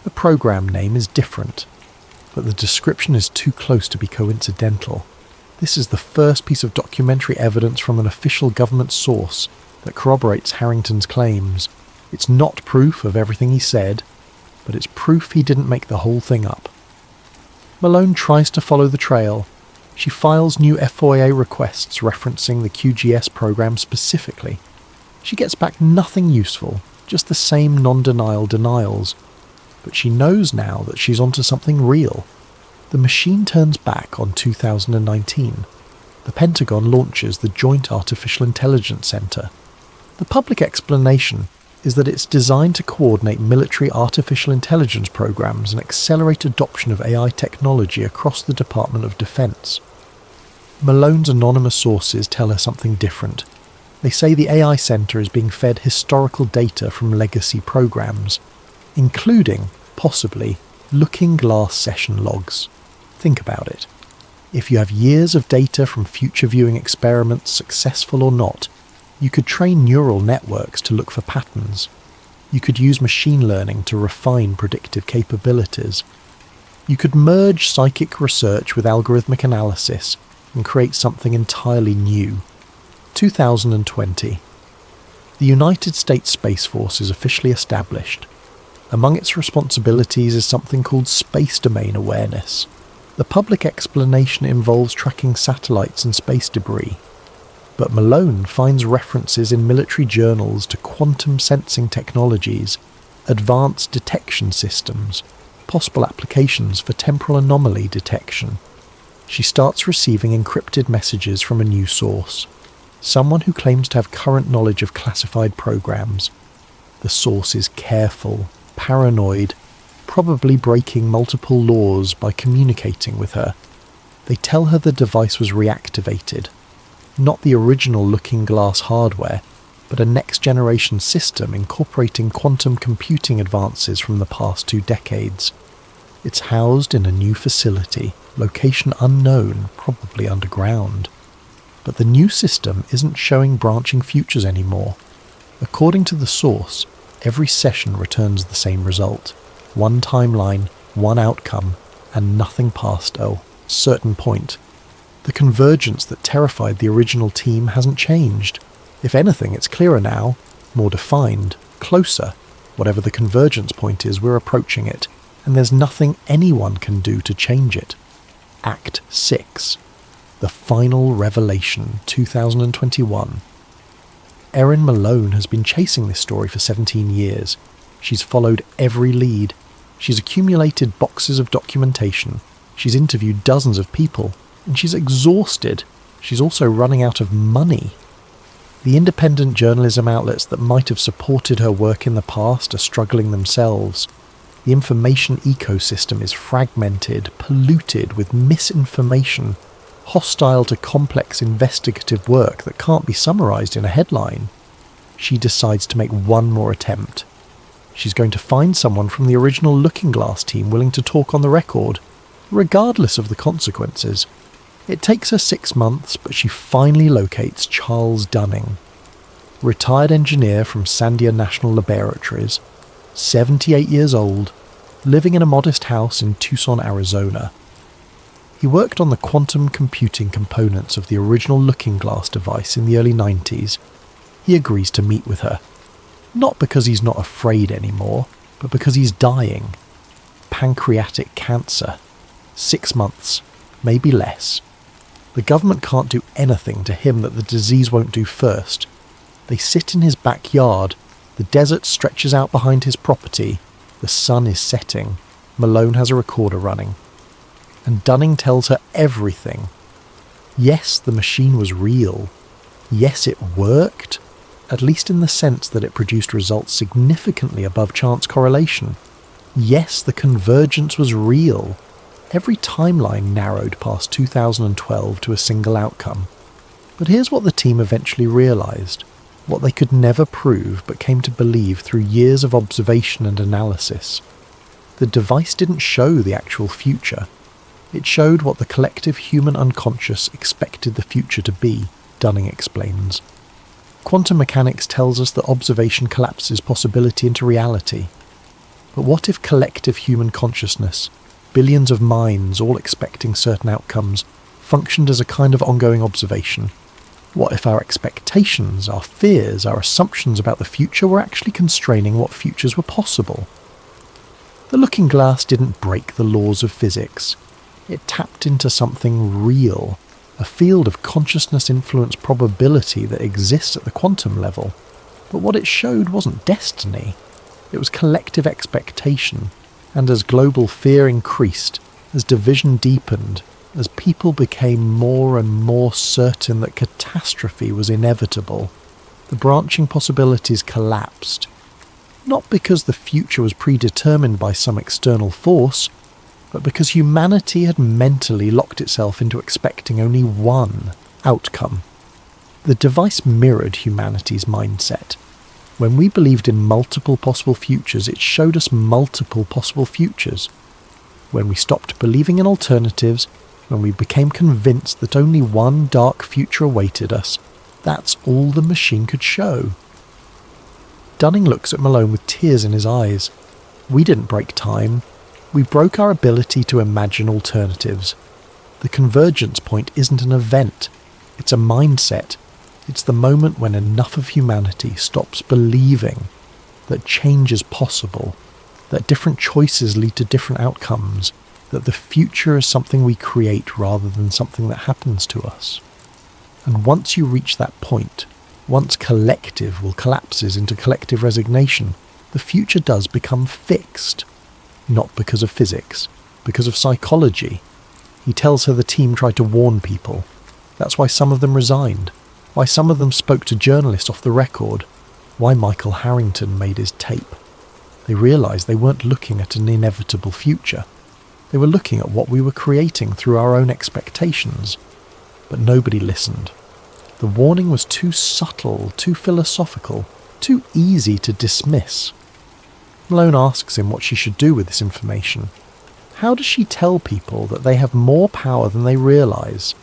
The program name is different, but the description is too close to be coincidental. This is the first piece of documentary evidence from an official government source that corroborates Harrington's claims. It's not proof of everything he said, but it's proof he didn't make the whole thing up. Malone tries to follow the trail. She files new FOIA requests referencing the QGS program specifically. She gets back nothing useful, just the same non-denial denials. But she knows now that she's onto something real. The machine turns back on 2019. The Pentagon launches the Joint Artificial Intelligence Center. The public explanation is that it's designed to coordinate military artificial intelligence programs and accelerate adoption of AI technology across the Department of Defense. Malone's anonymous sources tell her something different. They say the AI Center is being fed historical data from legacy programs, including, possibly, looking glass session logs. Think about it. If you have years of data from future viewing experiments, successful or not, you could train neural networks to look for patterns. You could use machine learning to refine predictive capabilities. You could merge psychic research with algorithmic analysis and create something entirely new. 2020. The United States Space Force is officially established. Among its responsibilities is something called space domain awareness. The public explanation involves tracking satellites and space debris. But Malone finds references in military journals to quantum sensing technologies, advanced detection systems, possible applications for temporal anomaly detection. She starts receiving encrypted messages from a new source, someone who claims to have current knowledge of classified programs. The source is careful, paranoid, probably breaking multiple laws by communicating with her. They tell her the device was reactivated. Not the original looking glass hardware, but a next-generation system incorporating quantum computing advances from the past 2 decades. It's housed in a new facility, location unknown, probably underground. But the new system isn't showing branching futures anymore. According to the source, every session returns the same result. One timeline, one outcome, and nothing past a certain point. The convergence that terrified the original team hasn't changed. If anything, it's clearer now, more defined, closer. Whatever the convergence point is, we're approaching it, and there's nothing anyone can do to change it. Act 6. The Final Revelation, 2021. Erin Malone has been chasing this story for 17 years. She's followed every lead. She's accumulated boxes of documentation. She's interviewed dozens of people. And she's exhausted. She's also running out of money. The independent journalism outlets that might have supported her work in the past are struggling themselves. The information ecosystem is fragmented, polluted with misinformation, hostile to complex investigative work that can't be summarized in a headline. She decides to make one more attempt. She's going to find someone from the original Looking Glass team willing to talk on the record, regardless of the consequences. It takes her 6 months, but she finally locates Charles Dunning, retired engineer from Sandia National Laboratories, 78 years old, living in a modest house in Tucson, Arizona. He worked on the quantum computing components of the original Looking Glass device in the early 90s. He agrees to meet with her. Not because he's not afraid anymore, but because he's dying. Pancreatic cancer. 6 months, maybe less. The government can't do anything to him that the disease won't do first. They sit in his backyard. The desert stretches out behind his property. The sun is setting. Malone has a recorder running. And Dunning tells her everything. Yes, the machine was real. Yes, it worked. At least in the sense that it produced results significantly above chance correlation. Yes, the convergence was real. Every timeline narrowed past 2012 to a single outcome. But here's what the team eventually realized, what they could never prove but came to believe through years of observation and analysis. The device didn't show the actual future. It showed what the collective human unconscious expected the future to be, Dunning explains. Quantum mechanics tells us that observation collapses possibility into reality. But what if collective human consciousness, billions of minds all expecting certain outcomes, functioned as a kind of ongoing observation. What if our expectations, our fears, our assumptions about the future were actually constraining what futures were possible? The looking glass didn't break the laws of physics. It tapped into something real, a field of consciousness-influenced probability that exists at the quantum level. But what it showed wasn't destiny. It was collective expectation, and as global fear increased, as division deepened, as people became more and more certain that catastrophe was inevitable, the branching possibilities collapsed. Not because the future was predetermined by some external force, but because humanity had mentally locked itself into expecting only one outcome. The device mirrored humanity's mindset. When we believed in multiple possible futures, it showed us multiple possible futures. When we stopped believing in alternatives, when we became convinced that only one dark future awaited us, that's all the machine could show. Dunning looks at Malone with tears in his eyes. We didn't break time. We broke our ability to imagine alternatives. The convergence point isn't an event. It's a mindset. It's the moment when enough of humanity stops believing that change is possible, that different choices lead to different outcomes, that the future is something we create rather than something that happens to us. And once you reach that point, once collective will collapses into collective resignation, the future does become fixed. Not because of physics, because of psychology. He tells her the team tried to warn people. That's why some of them resigned. Why some of them spoke to journalists off the record. Why Michael Harrington made his tape. They realised they weren't looking at an inevitable future. They were looking at what we were creating through our own expectations. But nobody listened. The warning was too subtle, too philosophical, too easy to dismiss. Malone asks him what she should do with this information. How does she tell people that they have more power than they realise,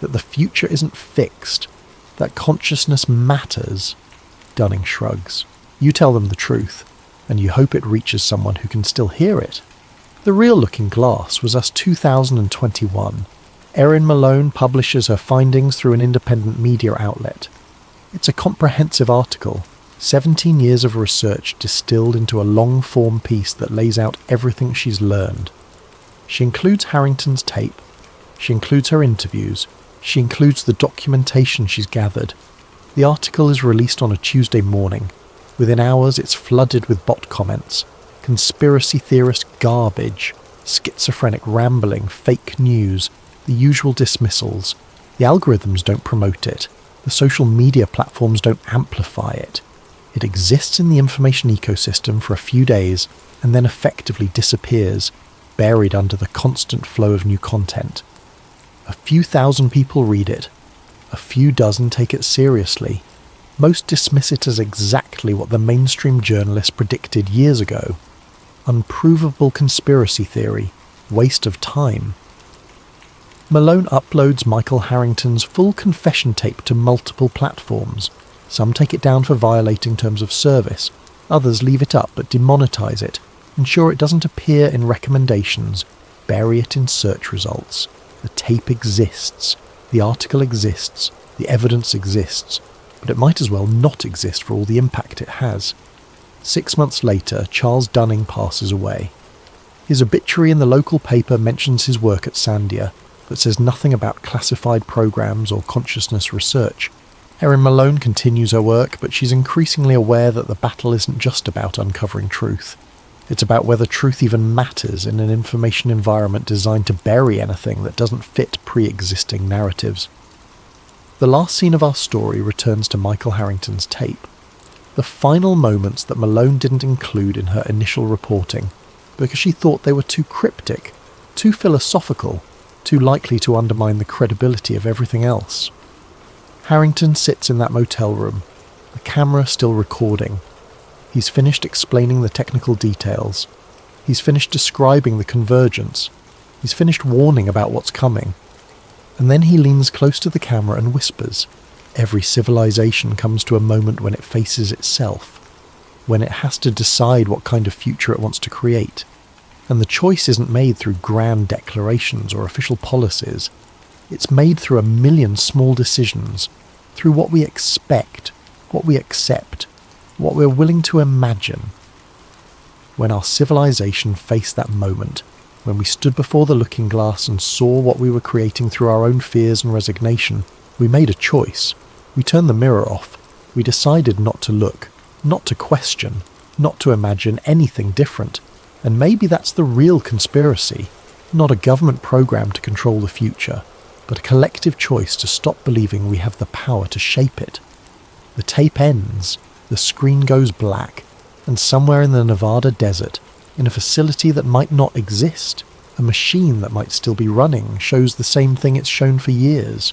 that the future isn't fixed, that consciousness matters? Dunning shrugs. You tell them the truth, and you hope it reaches someone who can still hear it. The Real Looking Glass was Us 2021. Erin Malone publishes her findings through an independent media outlet. It's a comprehensive article, 17 years of research distilled into a long-form piece that lays out everything she's learned. She includes Harrington's tape, she includes her interviews, she includes the documentation she's gathered. The article is released on a Tuesday morning. Within hours it's flooded with bot comments, conspiracy theorist garbage, schizophrenic rambling, fake news, the usual dismissals. The algorithms don't promote it. The social media platforms don't amplify it. It exists in the information ecosystem for a few days and then effectively disappears, buried under the constant flow of new content. A few thousand people read it. A few dozen take it seriously. Most dismiss it as exactly what the mainstream journalists predicted years ago. Unprovable conspiracy theory. Waste of time. Malone uploads Michael Harrington's full confession tape to multiple platforms. Some take it down for violating terms of service. Others leave it up but demonetize it, ensure it doesn't appear in recommendations, bury it in search results. The tape exists. The article exists. The evidence exists. But it might as well not exist for all the impact it has. 6 months later, Charles Dunning passes away. His obituary in the local paper mentions his work at Sandia, but says nothing about classified programs or consciousness research. Erin Malone continues her work, but she's increasingly aware that the battle isn't just about uncovering truth. It's about whether truth even matters in an information environment designed to bury anything that doesn't fit pre-existing narratives. The last scene of our story returns to Michael Harrington's tape. The final moments that Malone didn't include in her initial reporting, because she thought they were too cryptic, too philosophical, too likely to undermine the credibility of everything else. Harrington sits in that motel room, the camera still recording. He's finished explaining the technical details. He's finished describing the convergence. He's finished warning about what's coming. And then he leans close to the camera and whispers, "Every civilization comes to a moment when it faces itself, when it has to decide what kind of future it wants to create. And the choice isn't made through grand declarations or official policies. It's made through a million small decisions, through what we expect, what we accept, what we're willing to imagine. When our civilization faced that moment, when we stood before the looking glass and saw what we were creating through our own fears and resignation, we made a choice. We turned the mirror off. We decided not to look, not to question, not to imagine anything different. And maybe that's the real conspiracy. Not a government program to control the future, but a collective choice to stop believing we have the power to shape it. The tape ends, the screen goes black, and somewhere in the Nevada desert, in a facility that might not exist, a machine that might still be running shows the same thing it's shown for years.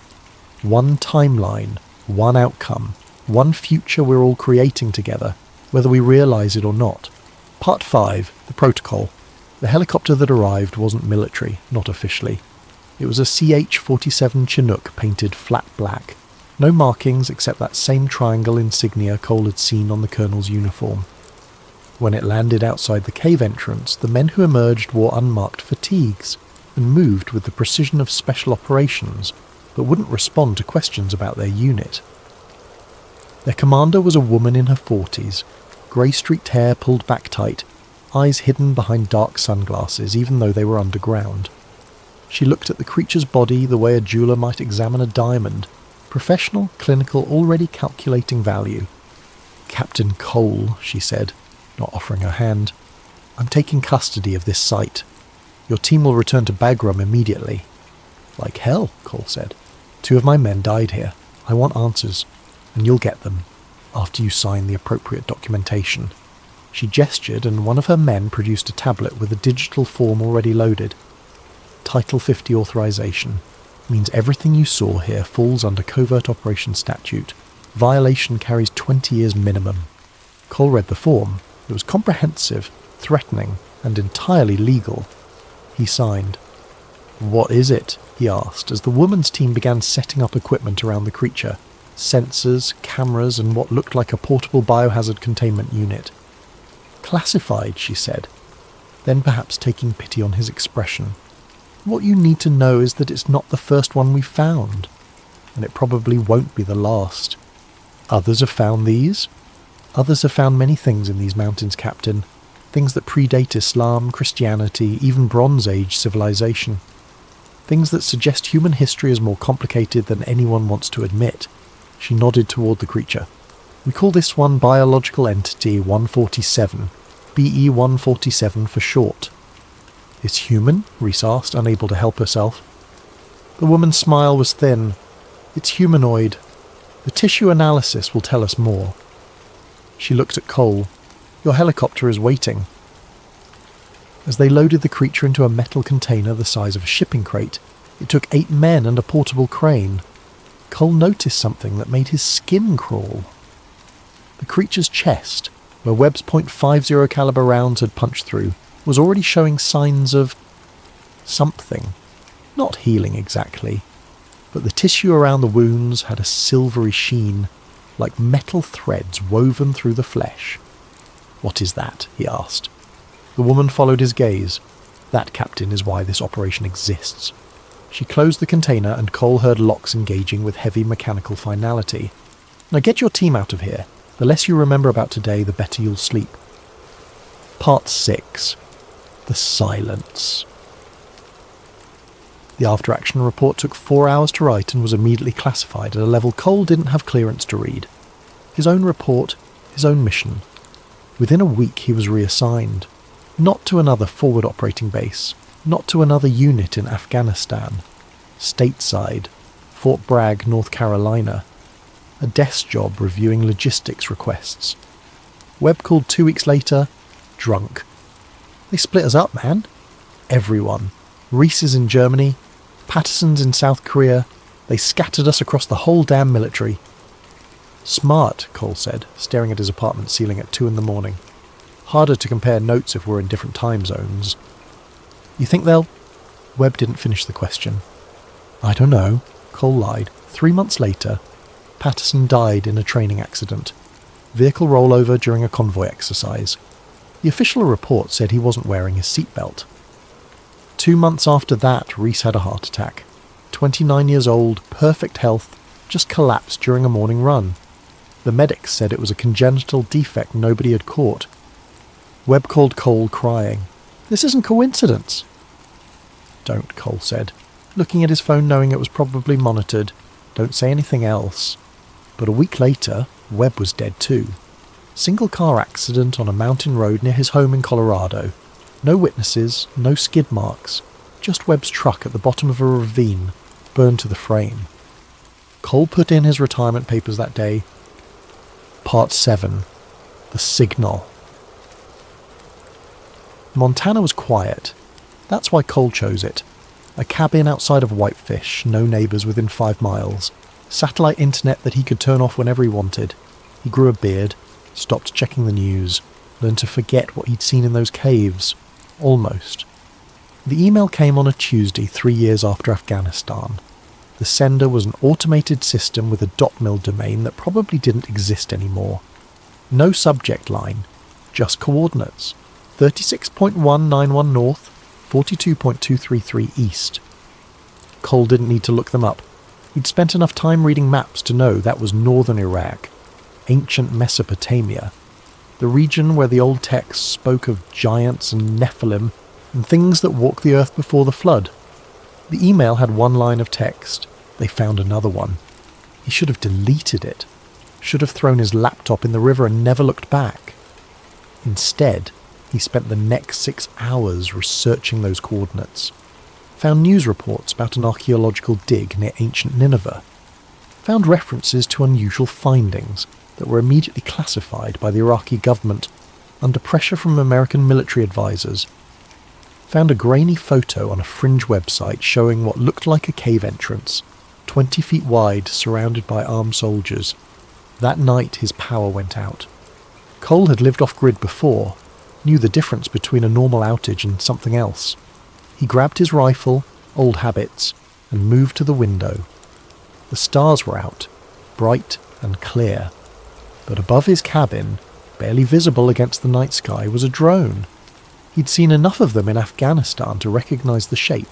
One timeline, one outcome, one future we're all creating together, whether we realise it or not. Part 5, the protocol. The helicopter that arrived wasn't military, not officially. It was a CH-47 Chinook painted flat black. No markings except that same triangle insignia Cole had seen on the colonel's uniform. When it landed outside the cave entrance, the men who emerged wore unmarked fatigues and moved with the precision of special operations, but wouldn't respond to questions about their unit. Their commander was a woman in her 40s, grey-streaked hair pulled back tight, eyes hidden behind dark sunglasses even though they were underground. She looked at the creature's body the way a jeweller might examine a diamond, professional, clinical, already calculating value. "Captain Cole," she said, not offering her hand. "I'm taking custody of this site. Your team will return to Bagram immediately." "Like hell," Cole said. "2 of my men died here. I want answers, and you'll get them, after you sign the appropriate documentation." She gestured, and one of her men produced a tablet with a digital form already loaded. Title 50 authorization. Means everything you saw here falls under Covert Operations Statute. Violation carries 20 years minimum. Cole read the form. It was comprehensive, threatening, and entirely legal. He signed. "What is it?" he asked, as the woman's team began setting up equipment around the creature. Sensors, cameras, and what looked like a portable biohazard containment unit. "Classified," she said, then perhaps taking pity on his expression. "What you need to know is that it's not the first one we've found, and it probably won't be the last. Others have found these. Others have found many things in these mountains, Captain. Things that predate Islam, Christianity, even Bronze Age civilization. Things that suggest human history is more complicated than anyone wants to admit." She nodded toward the creature. "We call this one biological entity 147, BE-147 for short." "It's human?" Reese asked, unable to help herself. The woman's smile was thin. "It's humanoid. The tissue analysis will tell us more." She looked at Cole. "Your helicopter is waiting." As they loaded the creature into a metal container the size of a shipping crate, it took 8 men and a portable crane. Cole noticed something that made his skin crawl. The creature's chest, where Webb's .50 caliber rounds had punched through, was already showing signs of something. Not healing exactly, but the tissue around the wounds had a silvery sheen, like metal threads woven through the flesh. "What is that?" he asked. The woman followed his gaze. "That, Captain, is why this operation exists." She closed the container, and Cole heard locks engaging with heavy mechanical finality. "Now get your team out of here. The less you remember about today, the better you'll sleep." Part 6. The Silence. The after-action report took 4 hours to write and was immediately classified at a level Cole didn't have clearance to read. His own report, his own mission. Within a week he was reassigned. Not to another forward operating base, not to another unit in Afghanistan. Stateside, Fort Bragg, North Carolina. A desk job reviewing logistics requests. Webb called 2 weeks later, drunk. "They split us up, man. Everyone. Reese is in Germany, Patterson's in South Korea. They scattered us across the whole damn military." "Smart," Cole said, staring at his apartment ceiling at 2 a.m. "Harder to compare notes if we're in different time zones." "You think they'll—" Webb didn't finish the question. "I don't know," Cole lied. 3 months later, Patterson died in a training accident. Vehicle rollover during a convoy exercise. The official report said he wasn't wearing his seatbelt. 2 months after that, Reese had a heart attack. 29 years old, perfect health, just collapsed during a morning run. The medics said it was a congenital defect nobody had caught. Webb called Cole, crying, "This isn't coincidence." "Don't," Cole said, looking at his phone knowing it was probably monitored. "Don't say anything else." But a week later, Webb was dead too. Single car accident on a mountain road near his home in Colorado. No witnesses, no skid marks, just Webb's truck at the bottom of a ravine, burned to the frame. Cole put in his retirement papers that day. Part 7. The Signal. Montana was quiet. That's why Cole chose it. A cabin outside of Whitefish, no neighbours within 5 miles. Satellite internet that he could turn off whenever he wanted. He grew a beard, stopped checking the news, learned to forget what he'd seen in those caves. Almost. The email came on a Tuesday 3 years after Afghanistan. The sender was an automated system with a .mil domain that probably didn't exist anymore. No subject line, just coordinates. 36.191 north, 42.233 east. Cole didn't need to look them up. He'd spent enough time reading maps to know that was northern Iraq, ancient Mesopotamia, the region where the old texts spoke of giants and Nephilim and things that walked the earth before the flood. The email had one line of text. They found another one. He should have deleted it. Should have thrown his laptop in the river and never looked back. Instead, he spent the next 6 hours researching those coordinates. Found news reports about an archaeological dig near ancient Nineveh. Found references to unusual findings that were immediately classified by the Iraqi government under pressure from American military advisors. Found a grainy photo on a fringe website showing what looked like a cave entrance, 20 feet wide, surrounded by armed soldiers. That night his power went out. Cole had lived off-grid before, knew the difference between a normal outage and something else. He grabbed his rifle, old habits, and moved to the window. The stars were out, bright and clear. But above his cabin, barely visible against the night sky, was a drone. He'd seen enough of them in Afghanistan to recognise the shape.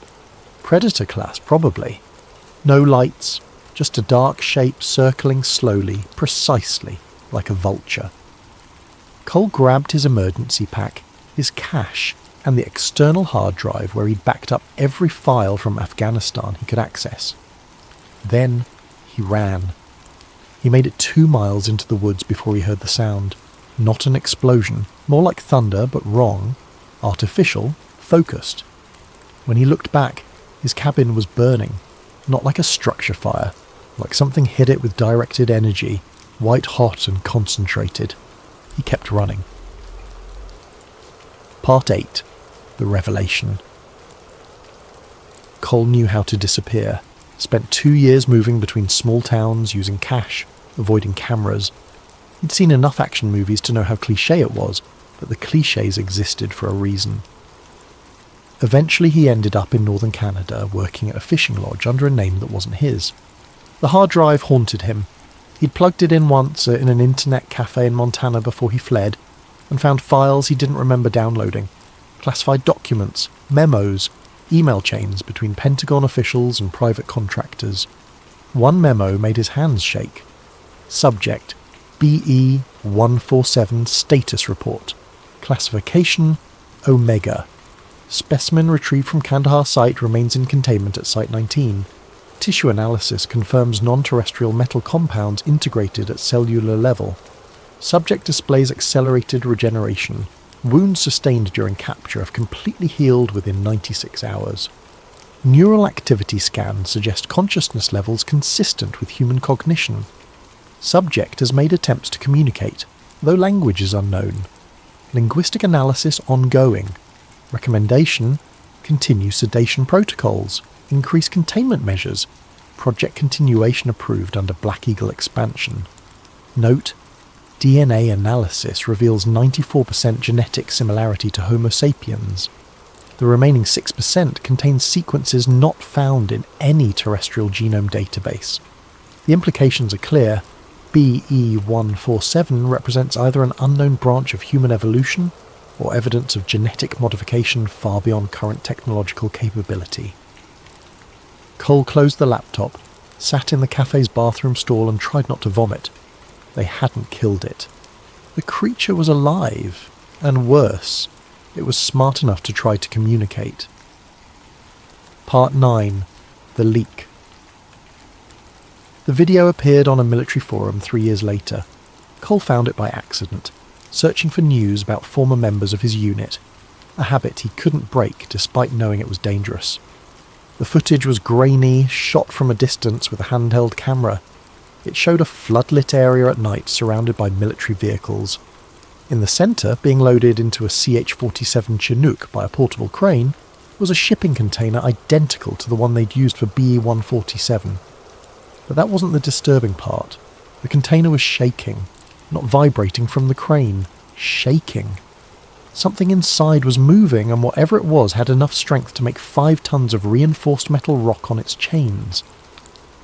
Predator class, probably. No lights, just a dark shape circling slowly, precisely, like a vulture. Cole grabbed his emergency pack, his cash, and the external hard drive where he'd backed up every file from Afghanistan he could access. Then he ran. He made it 2 miles into the woods before he heard the sound. Not an explosion, more like thunder, but wrong. Artificial, focused. When he looked back, his cabin was burning. Not like a structure fire, like something hit it with directed energy, white hot and concentrated. He kept running. Part 8. The Revelation. Cole knew how to disappear. Spent 2 years moving between small towns, using cash, avoiding cameras. He'd seen enough action movies to know how cliché it was, but the clichés existed for a reason. Eventually he ended up in northern Canada, working at a fishing lodge under a name that wasn't his. The hard drive haunted him. He'd plugged it in once in an internet cafe in Montana before he fled, and found files he didn't remember downloading. Classified documents, memos, email chains between Pentagon officials and private contractors. One memo made his hands shake. Subject: BE-147 Status Report. Classification: Omega. Specimen retrieved from Kandahar site remains in containment at Site 19. Tissue analysis confirms non-terrestrial metal compounds integrated at cellular level. Subject displays accelerated regeneration. Wounds sustained during capture have completely healed within 96 hours. Neural activity scans suggest consciousness levels consistent with human cognition. Subject has made attempts to communicate, though language is unknown. Linguistic analysis ongoing. Recommendation: continue sedation protocols, increase containment measures. Project continuation approved under Black Eagle expansion. Note: DNA analysis reveals 94% genetic similarity to Homo sapiens. The remaining 6% contains sequences not found in any terrestrial genome database. The implications are clear. BE-147 represents either an unknown branch of human evolution or evidence of genetic modification far beyond current technological capability. Cole closed the laptop, sat in the cafe's bathroom stall and tried not to vomit. They hadn't killed it. The creature was alive, and worse, it was smart enough to try to communicate. Part 9. The Leak. The video appeared on a military forum 3 years later. Cole found it by accident, searching for news about former members of his unit, a habit he couldn't break despite knowing it was dangerous. The footage was grainy, shot from a distance with a handheld camera. It showed a floodlit area at night surrounded by military vehicles. In the centre, being loaded into a CH-47 Chinook by a portable crane, was a shipping container identical to the one they'd used for BE-147. But that wasn't the disturbing part. The container was shaking, not vibrating from the crane, shaking. Something inside was moving, and whatever it was had enough strength to make 5 tons of reinforced metal rock on its chains.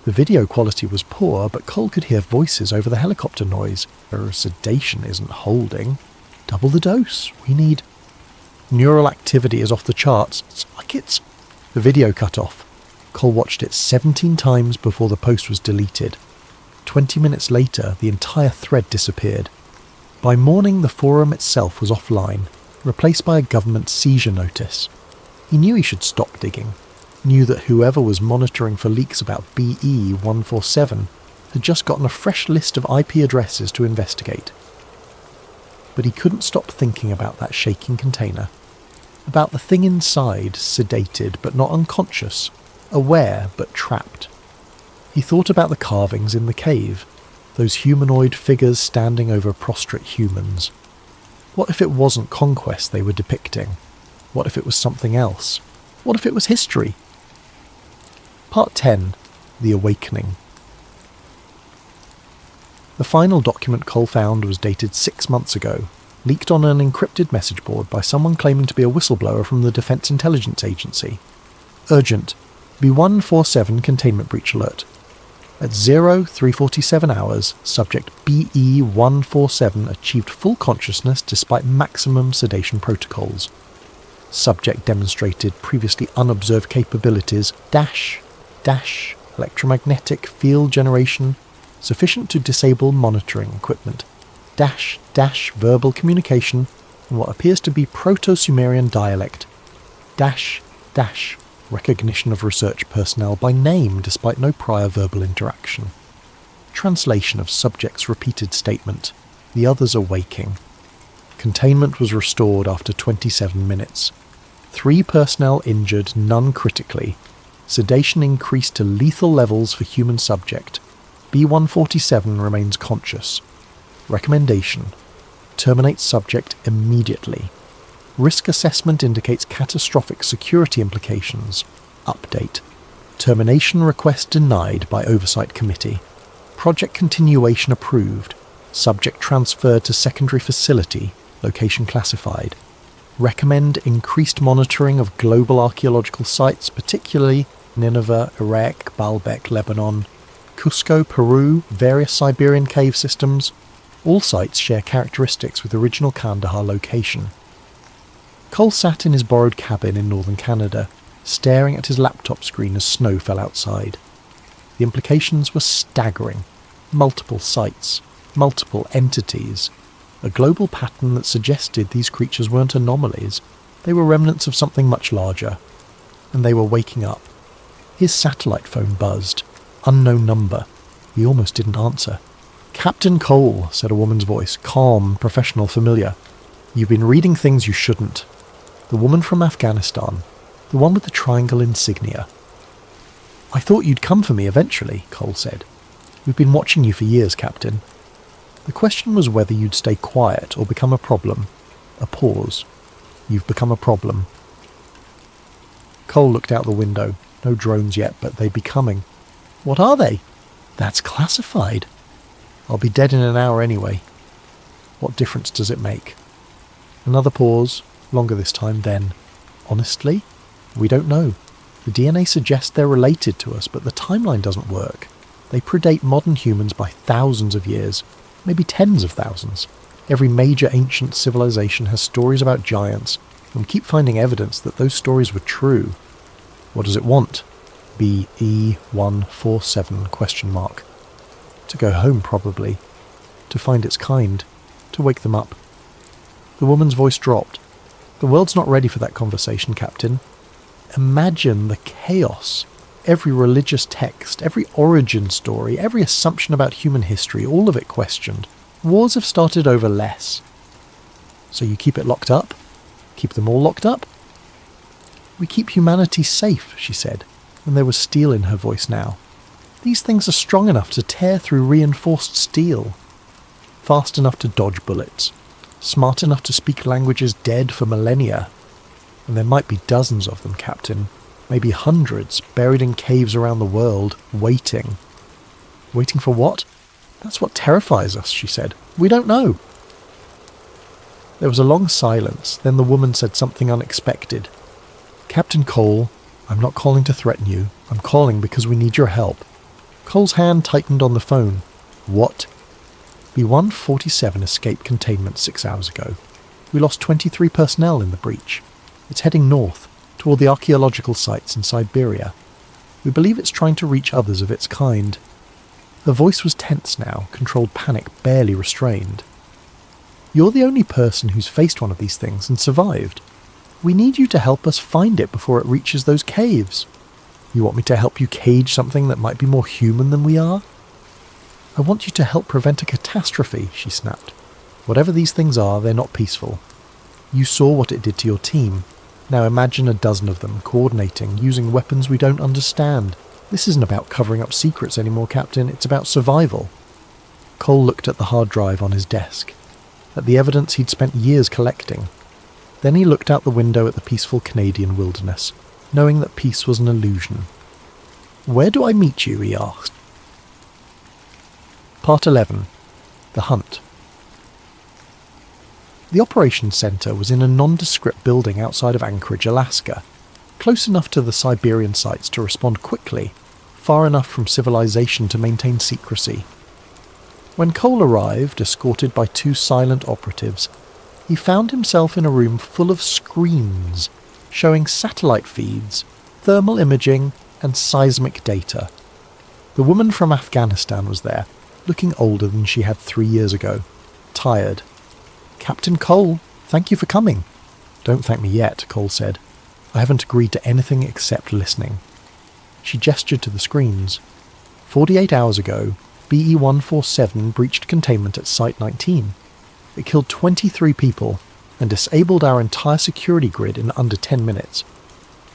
The video quality was poor, but Cole could hear voices over the helicopter noise. Sedation isn't holding. Double the dose. We need... Neural activity is off the charts. It's like it's... The video cut off. Cole watched it 17 times before the post was deleted. 20 minutes later, the entire thread disappeared. By morning, the forum itself was offline, replaced by a government seizure notice. He knew he should stop digging, knew that whoever was monitoring for leaks about BE-147 had just gotten a fresh list of IP addresses to investigate. But he couldn't stop thinking about that shaking container, about the thing inside, sedated but not unconscious, aware but trapped. He thought about the carvings in the cave, those humanoid figures standing over prostrate humans. What if it wasn't conquest they were depicting? What if it was something else? What if it was history? Part 10. The Awakening. The final document Cole found was dated 6 months ago, leaked on an encrypted message board by someone claiming to be a whistleblower from the Defense Intelligence Agency. Urgent. B-147 containment breach alert. At 0347 hours, subject BE-147 achieved full consciousness despite maximum sedation protocols. Subject demonstrated previously unobserved capabilities dash electromagnetic field generation sufficient to disable monitoring equipment, dash verbal communication in what appears to be Proto-Sumerian dialect, dash recognition of research personnel by name despite no prior verbal interaction. Translation of subject's repeated statement. The others are waking. Containment was restored after 27 minutes. 3 personnel injured, none critically. Sedation increased to lethal levels for human subject. B-147 remains conscious. Recommendation. Terminate subject immediately. Risk assessment indicates catastrophic security implications. Update. Termination request denied by Oversight Committee. Project continuation approved. Subject transferred to secondary facility. Location classified. Recommend increased monitoring of global archaeological sites, particularly Nineveh, Iraq, Baalbek, Lebanon, Cusco, Peru, various Siberian cave systems. All sites share characteristics with original Kandahar location. Cole sat in his borrowed cabin in northern Canada, staring at his laptop screen as snow fell outside. The implications were staggering. Multiple sites, multiple entities, a global pattern that suggested these creatures weren't anomalies, they were remnants of something much larger. And they were waking up. His satellite phone buzzed. Unknown number. He almost didn't answer. "Captain Cole," said a woman's voice, calm, professional, familiar. "You've been reading things you shouldn't." The woman from Afghanistan. The one with the triangle insignia. "I thought you'd come for me eventually," Cole said. "We've been watching you for years, Captain." The question was whether you'd stay quiet or become a problem. A pause. "You've become a problem." Cole looked out the window. No drones yet, but they'd be coming. "What are they?" "That's classified." "I'll be dead in an hour anyway." "What difference does it make?" Another pause, longer this time, then, "Honestly, we don't know. The DNA suggests they're related to us, but the timeline doesn't work. They predate modern humans by thousands of years, maybe tens of thousands. Every major ancient civilization has stories about giants, and we keep finding evidence that those stories were true." "What does it want?" BE147 ? To go home, probably. To find its kind. To wake them up. The woman's voice dropped. The world's not ready for that conversation, Captain. Imagine the chaos. Every religious text, every origin story, every assumption about human history, all of it questioned. Wars have started over less. So you keep it locked up? Keep them all locked up? We keep humanity safe, she said, and there was steel in her voice now. These things are strong enough to tear through reinforced steel. Fast enough to dodge bullets. Smart enough to speak languages dead for millennia. And there might be dozens of them, Captain. Maybe hundreds, buried in caves around the world, waiting. Waiting for what? That's what terrifies us, she said. We don't know. There was a long silence, then the woman said something unexpected. Captain Cole, I'm not calling to threaten you. I'm calling because we need your help. Cole's hand tightened on the phone. What? B-147 escaped containment 6 hours ago. We lost 23 personnel in the breach. It's heading north, toward the archaeological sites in Siberia. We believe it's trying to reach others of its kind. Her voice was tense now, controlled panic barely restrained. You're the only person who's faced one of these things and survived. We need you to help us find it before it reaches those caves. You want me to help you cage something that might be more human than we are? I want you to help prevent a catastrophe, she snapped. Whatever these things are, they're not peaceful. You saw what it did to your team. Now imagine a dozen of them, coordinating, using weapons we don't understand. This isn't about covering up secrets anymore, Captain. It's about survival. Cole looked at the hard drive on his desk, at the evidence he'd spent years collecting. Then he looked out the window at the peaceful Canadian wilderness, knowing that peace was an illusion. Where do I meet you? He asked. Part 11. The Hunt. The operations centre was in a nondescript building outside of Anchorage, Alaska, close enough to the Siberian sites to respond quickly, far enough from civilization to maintain secrecy. When Cole arrived, escorted by 2 silent operatives, he found himself in a room full of screens, showing satellite feeds, thermal imaging, and seismic data. The woman from Afghanistan was there, looking older than she had 3 years ago, tired. Captain Cole, thank you for coming. Don't thank me yet, Cole said. I haven't agreed to anything except listening. She gestured to the screens. 48 hours ago, BE-147 breached containment at Site 19. It killed 23 people and disabled our entire security grid in under 10 minutes.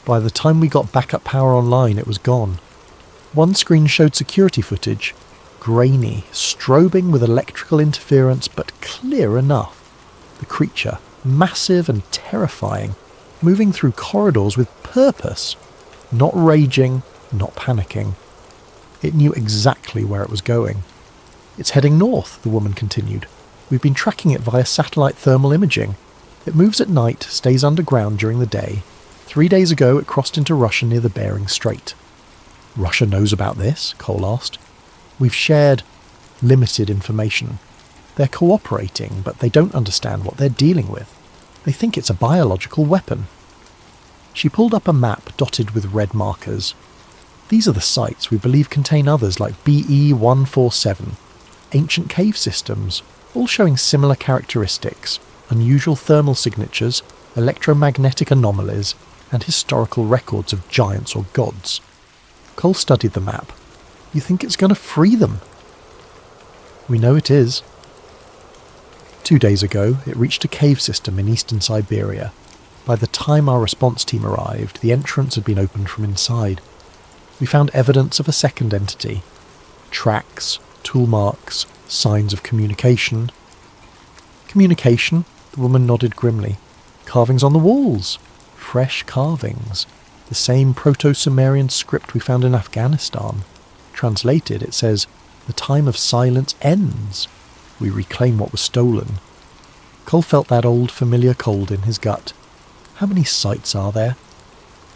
By the time we got backup power online, it was gone. One screen showed security footage, grainy, strobing with electrical interference, but clear enough. The creature, massive and terrifying, moving through corridors with purpose, not raging, not panicking. It knew exactly where it was going. It's heading north, the woman continued. We've been tracking it via satellite thermal imaging. It moves at night, stays underground during the day. 3 days ago it crossed into Russia near the Bering Strait. Russia knows about this? Cole asked. We've shared limited information. They're cooperating, but they don't understand what they're dealing with. They think it's a biological weapon. She pulled up a map dotted with red markers. These are the sites we believe contain others like BE-147, ancient cave systems, all showing similar characteristics, unusual thermal signatures, electromagnetic anomalies, and historical records of giants or gods. Cole studied the map. You think it's going to free them? We know it is. 2 days ago, it reached a cave system in eastern Siberia. By the time our response team arrived, the entrance had been opened from inside. We found evidence of a second entity. Tracks, tool marks, signs of communication. Communication? The woman nodded grimly. Carvings on the walls. Fresh carvings. The same Proto-Sumerian script we found in Afghanistan. Translated, it says, "The time of silence ends. We reclaim what was stolen." Cole felt that old familiar cold in his gut. How many sites are there?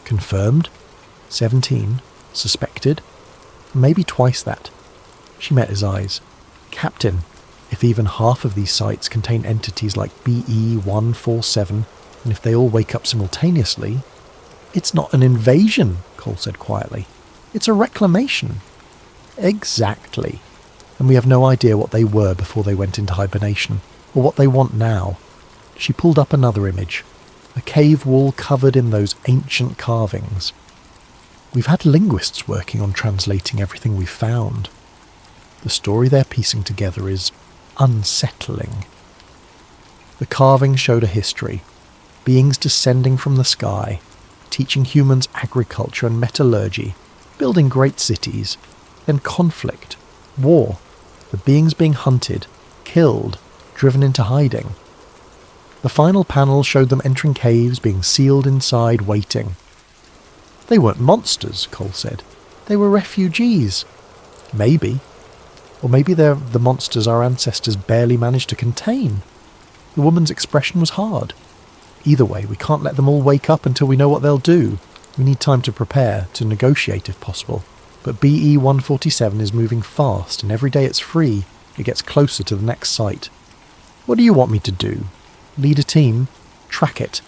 Confirmed? 17. Suspected? Maybe twice that. She met his eyes. Captain, if even half of these sites contain entities like BE-147, and if they all wake up simultaneously, it's not an invasion, Cole said quietly. It's a reclamation. Exactly. And we have no idea what they were before they went into hibernation, or what they want now. She pulled up another image. A cave wall covered in those ancient carvings. We've had linguists working on translating everything we've found. The story they're piecing together is unsettling. The carvings showed a history. Beings descending from the sky, teaching humans agriculture and metallurgy, building great cities, then conflict, war, the beings being hunted, killed, driven into hiding. The final panel showed them entering caves, being sealed inside, waiting. They weren't monsters, Cole said. They were refugees. Maybe. Or maybe they're the monsters our ancestors barely managed to contain. The woman's expression was hard. Either way, we can't let them all wake up until we know what they'll do. We need time to prepare, to negotiate if possible. But BE 147 is moving fast, and every day it's free, it gets closer to the next site. What do you want me to do? Lead a team? Track it?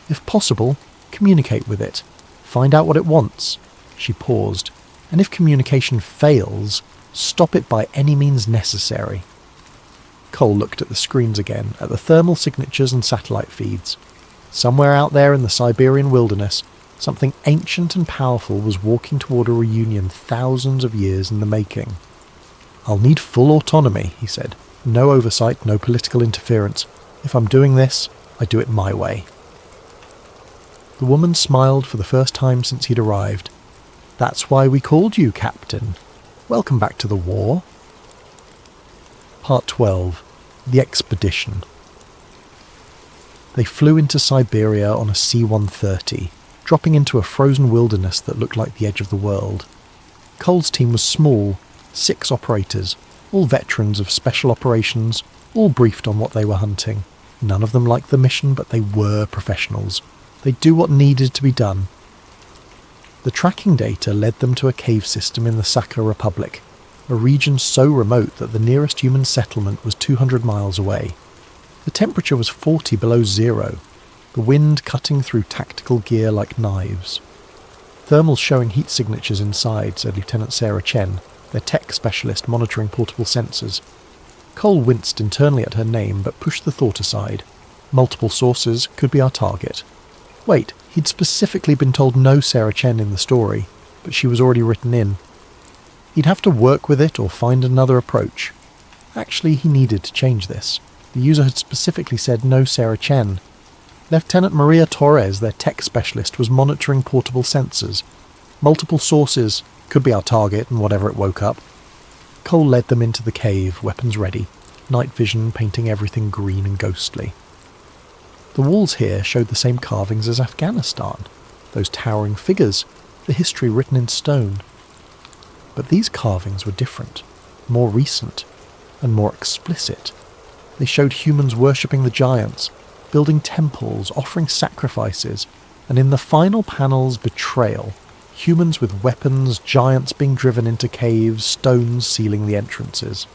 If possible, communicate with it. Find out what it wants. She paused. And if communication fails, stop it by any means necessary. Cole looked at the screens again, at the thermal signatures and satellite feeds. Somewhere out there in the Siberian wilderness, something ancient and powerful was walking toward a reunion thousands of years in the making. I'll need full autonomy, he said. No oversight, no political interference. If I'm doing this, I do it my way. The woman smiled for the first time since he'd arrived. That's why we called you, Captain. Welcome back to the war. Part 12. The Expedition. They flew into Siberia on a C-130, dropping into a frozen wilderness that looked like the edge of the world. Cole's team was small, 6 operators, all veterans of special operations, all briefed on what they were hunting. None of them liked the mission, but they were professionals. They'd do what needed to be done. The tracking data led them to a cave system in the Sakha Republic, a region so remote that the nearest human settlement was 200 miles away. The temperature was 40 below zero, the wind cutting through tactical gear like knives. Thermals showing heat signatures inside, said Lieutenant Sarah Chen, their tech specialist monitoring portable sensors. Cole winced internally at her name, but pushed the thought aside. Multiple sources could be our target. Wait, he'd specifically been told no Sarah Chen in the story, but she was already written in. He'd have to work with it or find another approach. Actually, he needed to change this. The user had specifically said no Sarah Chen. Lieutenant Maria Torres, their tech specialist, was monitoring portable sensors. Multiple sources could be our target and whatever it woke up. Cole led them into the cave, weapons ready, night vision painting everything green and ghostly. The walls here showed the same carvings as Afghanistan, those towering figures, the history written in stone. But these carvings were different, more recent, and more explicit. They showed humans worshipping the giants, building temples, offering sacrifices, and in the final panels, betrayal. Humans with weapons, giants being driven into caves, stones sealing the entrances.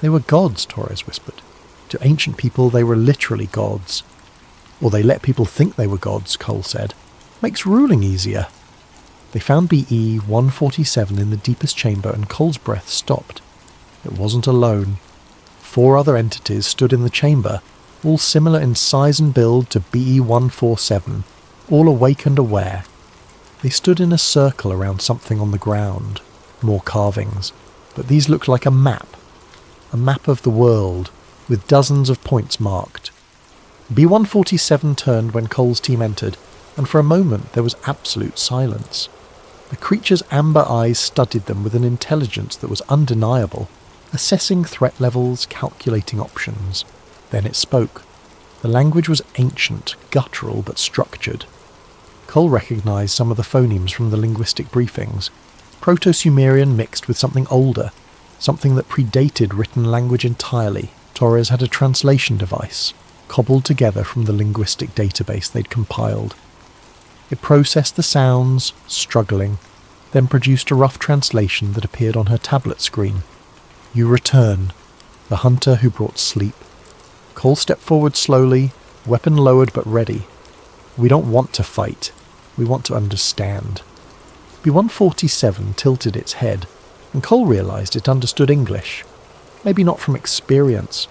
They were gods, Torres whispered. To ancient people, they were literally gods. Or they let people think they were gods, Cole said. Makes ruling easier. They found BE 147 in the deepest chamber, and Cole's breath stopped. It wasn't alone. 4 other entities stood in the chamber, all similar in size and build to BE 147, all awake and aware. They stood in a circle around something on the ground. More carvings. But these looked like a map of the world, with dozens of points marked. B-147 turned when Cole's team entered, and for a moment there was absolute silence. The creature's amber eyes studied them with an intelligence that was undeniable, assessing threat levels, calculating options. Then it spoke. The language was ancient, guttural but structured. Cole recognised some of the phonemes from the linguistic briefings. Proto-Sumerian mixed with something older, something that predated written language entirely. Torres had a translation device, cobbled together from the linguistic database they'd compiled. It processed the sounds, struggling, then produced a rough translation that appeared on her tablet screen. You return, the hunter who brought sleep. Cole stepped forward slowly, weapon lowered but ready. We don't want to fight. We want to understand. B-147 tilted its head, and Cole realised it understood English, maybe not from experience,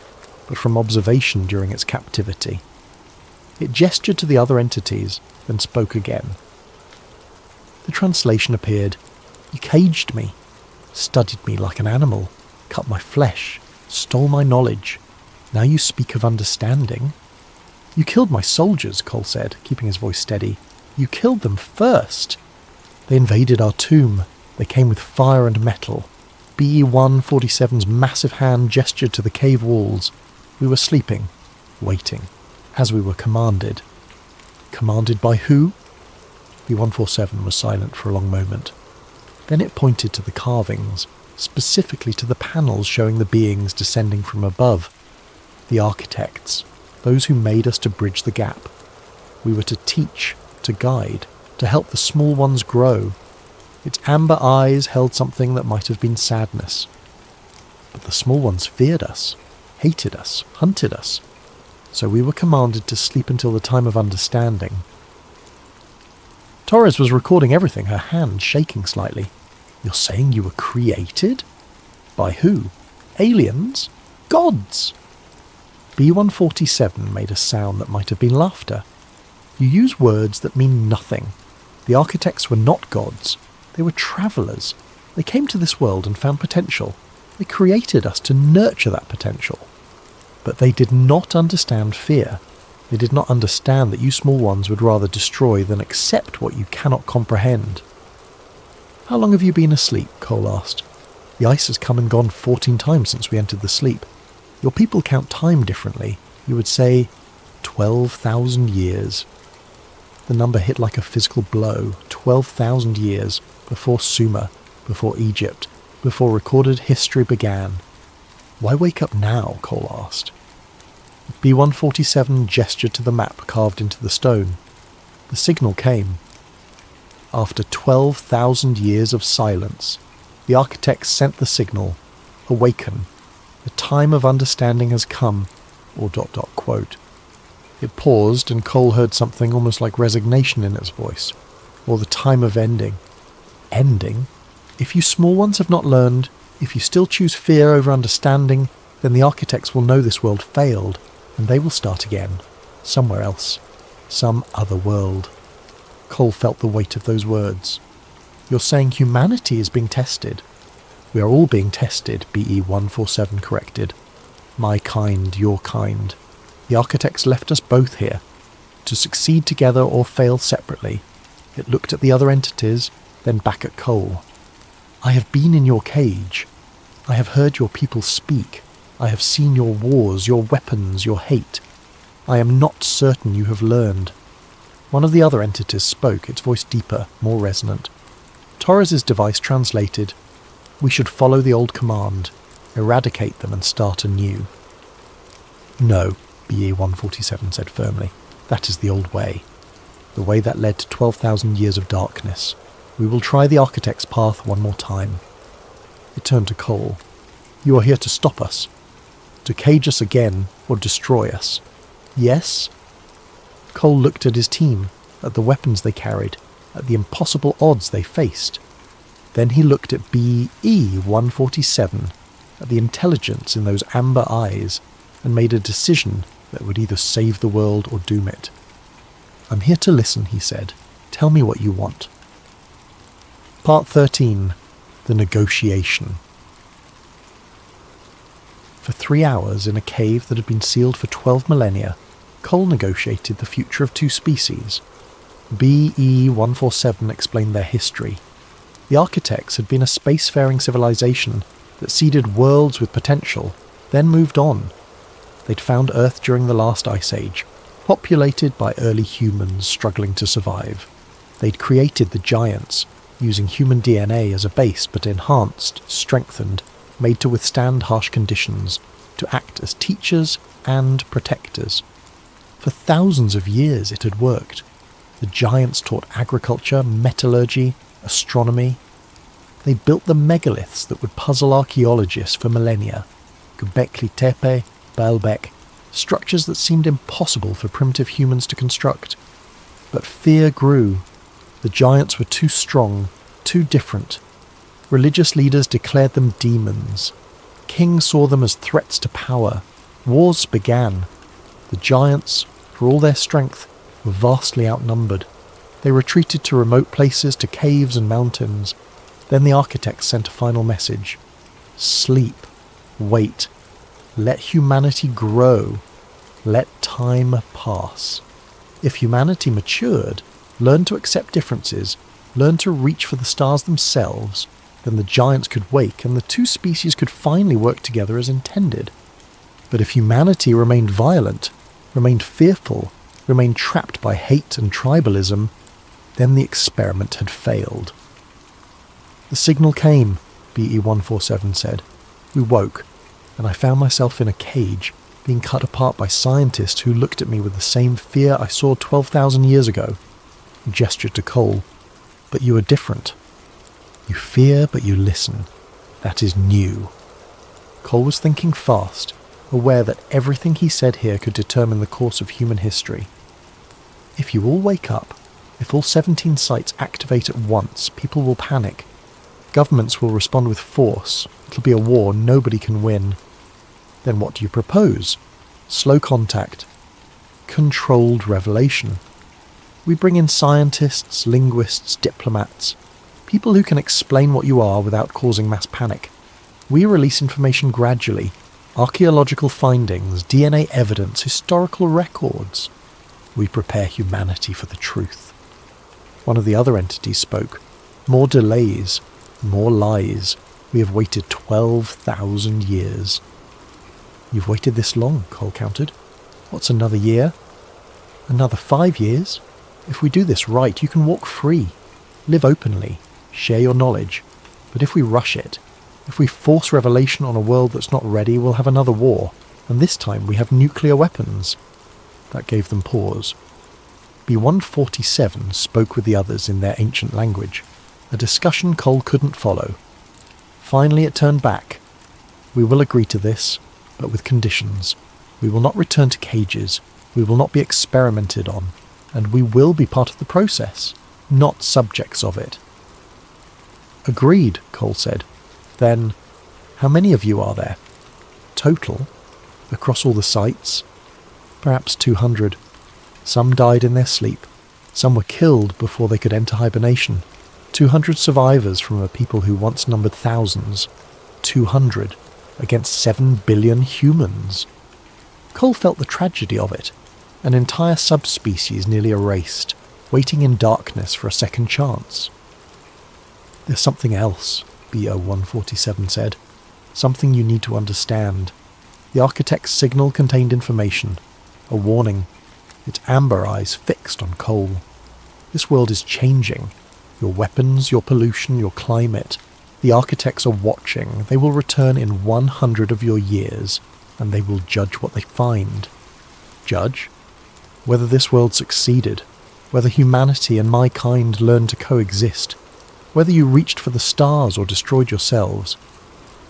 but from observation during its captivity. It gestured to the other entities, then spoke again. The translation appeared. "You caged me, studied me like an animal, cut my flesh, stole my knowledge. Now you speak of understanding." "You killed my soldiers," Cole said, keeping his voice steady. "You killed them first. They invaded our tomb. They came with fire and metal. BE-147's massive hand gestured to the cave walls. We were sleeping, waiting, as we were commanded." "Commanded by who?" B-147 was silent for a long moment. Then it pointed to the carvings, specifically to the panels showing the beings descending from above. "The architects, those who made us to bridge the gap. We were to teach, to guide, to help the small ones grow. Its amber eyes held something that might have been sadness. But the small ones feared us, hated us, hunted us. So we were commanded to sleep until the time of understanding." Torres was recording everything, her hand shaking slightly. "You're saying you were created? By who? Aliens? Gods?" B-147 made a sound that might have been laughter. "You use words that mean nothing. The architects were not gods. They were travellers. They came to this world and found potential. They created us to nurture that potential. But they did not understand fear. They did not understand that you small ones would rather destroy than accept what you cannot comprehend." "How long have you been asleep?" Cole asked. "The ice has come and gone 14 times since we entered the sleep. Your people count time differently. You would say 12,000 years. The number hit like a physical blow. 12,000 years before Sumer, before Egypt, before recorded history began. "Why wake up now?" Cole asked. B-147 gestured to the map carved into the stone. The signal came. After 12,000 years of silence, the architects sent the signal, "Awaken. The time of understanding has come," or ... quote. It paused, and Cole heard something almost like resignation in its voice. "Or the time of ending." "Ending? If you small ones have not learned, if you still choose fear over understanding, then the architects will know this world failed, and they will start again, somewhere else, some other world." Cole felt the weight of those words. "You're saying humanity is being tested?" "We are all being tested," BE-147 corrected. "My kind, your kind. The architects left us both here, to succeed together or fail separately." It looked at the other entities, then back at Cole. "I have been in your cage. I have heard your people speak. I have seen your wars, your weapons, your hate. I am not certain you have learned." One of the other entities spoke, its voice deeper, more resonant. Torres's device translated, "We should follow the old command, eradicate them and start anew." "No," BE-147 said firmly. "That is the old way. The way that led to 12,000 years of darkness. We will try the architect's path one more time." It turned to Cole. "You are here to stop us, to cage us again or destroy us. Yes?" Cole looked at his team, at the weapons they carried, at the impossible odds they faced. Then he looked at BE-147, at the intelligence in those amber eyes, and made a decision that would either save the world or doom it. "I'm here to listen," he said. "Tell me what you want." Part 13. The Negotiation. For 3 hours, in a cave that had been sealed for 12 millennia, Cole negotiated the future of 2 species. BE-147 explained their history. The architects had been a spacefaring civilization that seeded worlds with potential, then moved on. They'd found Earth during the last ice age, populated by early humans struggling to survive. They'd created the giants, using human DNA as a base but enhanced, strengthened, made to withstand harsh conditions, to act as teachers and protectors. For thousands of years it had worked. The giants taught agriculture, metallurgy, astronomy. They built the megaliths that would puzzle archaeologists for millennia. Göbekli Tepe, Baalbek, structures that seemed impossible for primitive humans to construct. But fear grew. The giants were too strong, Too different. Religious leaders declared them demons. Kings saw them as threats to power. Wars began. The giants, for all their strength, were vastly outnumbered. They retreated to remote places, to caves and mountains. Then the architects sent a final message. Sleep. Wait. Let humanity grow. Let time pass. If humanity matured, learned to accept differences, learned to reach for the stars themselves, then the giants could wake and the two species could finally work together as intended. But if humanity remained violent, remained fearful, remained trapped by hate and tribalism, then the experiment had failed. The signal came, BE-147 said. We woke, and I found myself in a cage, being cut apart by scientists who looked at me with the same fear I saw 12,000 years ago. He gestured to Cole. But you are different. You fear, but you listen. That is new. Cole was thinking fast, aware that everything he said here could determine the course of human history. If you all wake up, if all 17 sites activate at once, people will panic. Governments will respond with force. It'll be a war nobody can win. Then what do you propose? Slow contact. Controlled revelation. We bring in scientists, linguists, diplomats, people who can explain what you are without causing mass panic. We release information gradually, archaeological findings, DNA evidence, historical records. We prepare humanity for the truth. One of the other entities spoke. More delays, more lies. We have waited 12,000 years. You've waited this long, Cole countered. What's another year? Another 5 years? If we do this right, you can walk free, live openly, share your knowledge. But if we rush it, if we force revelation on a world that's not ready, we'll have another war, and this time we have nuclear weapons. That gave them pause. B-147 spoke with the others in their ancient language, a discussion Cole couldn't follow. Finally it turned back. We will agree to this, but with conditions. We will not return to cages. We will not be experimented on. And we will be part of the process, not subjects of it. Agreed, Cole said. Then, how many of you are there? Total? Across all the sites? Perhaps 200. Some died in their sleep. Some were killed before they could enter hibernation. 200 survivors from a people who once numbered thousands. 200 against 7 billion humans. Cole felt the tragedy of it. An entire subspecies nearly erased, waiting in darkness for a second chance. There's something else, BO-147 said. Something you need to understand. The architect's signal contained information. A warning. Its amber eyes fixed on Cole. This world is changing. Your weapons, your pollution, your climate. The architects are watching. They will return in 100 of your years, and they will judge what they find. Judge? Whether this world succeeded, whether humanity and my kind learned to coexist, whether you reached for the stars or destroyed yourselves.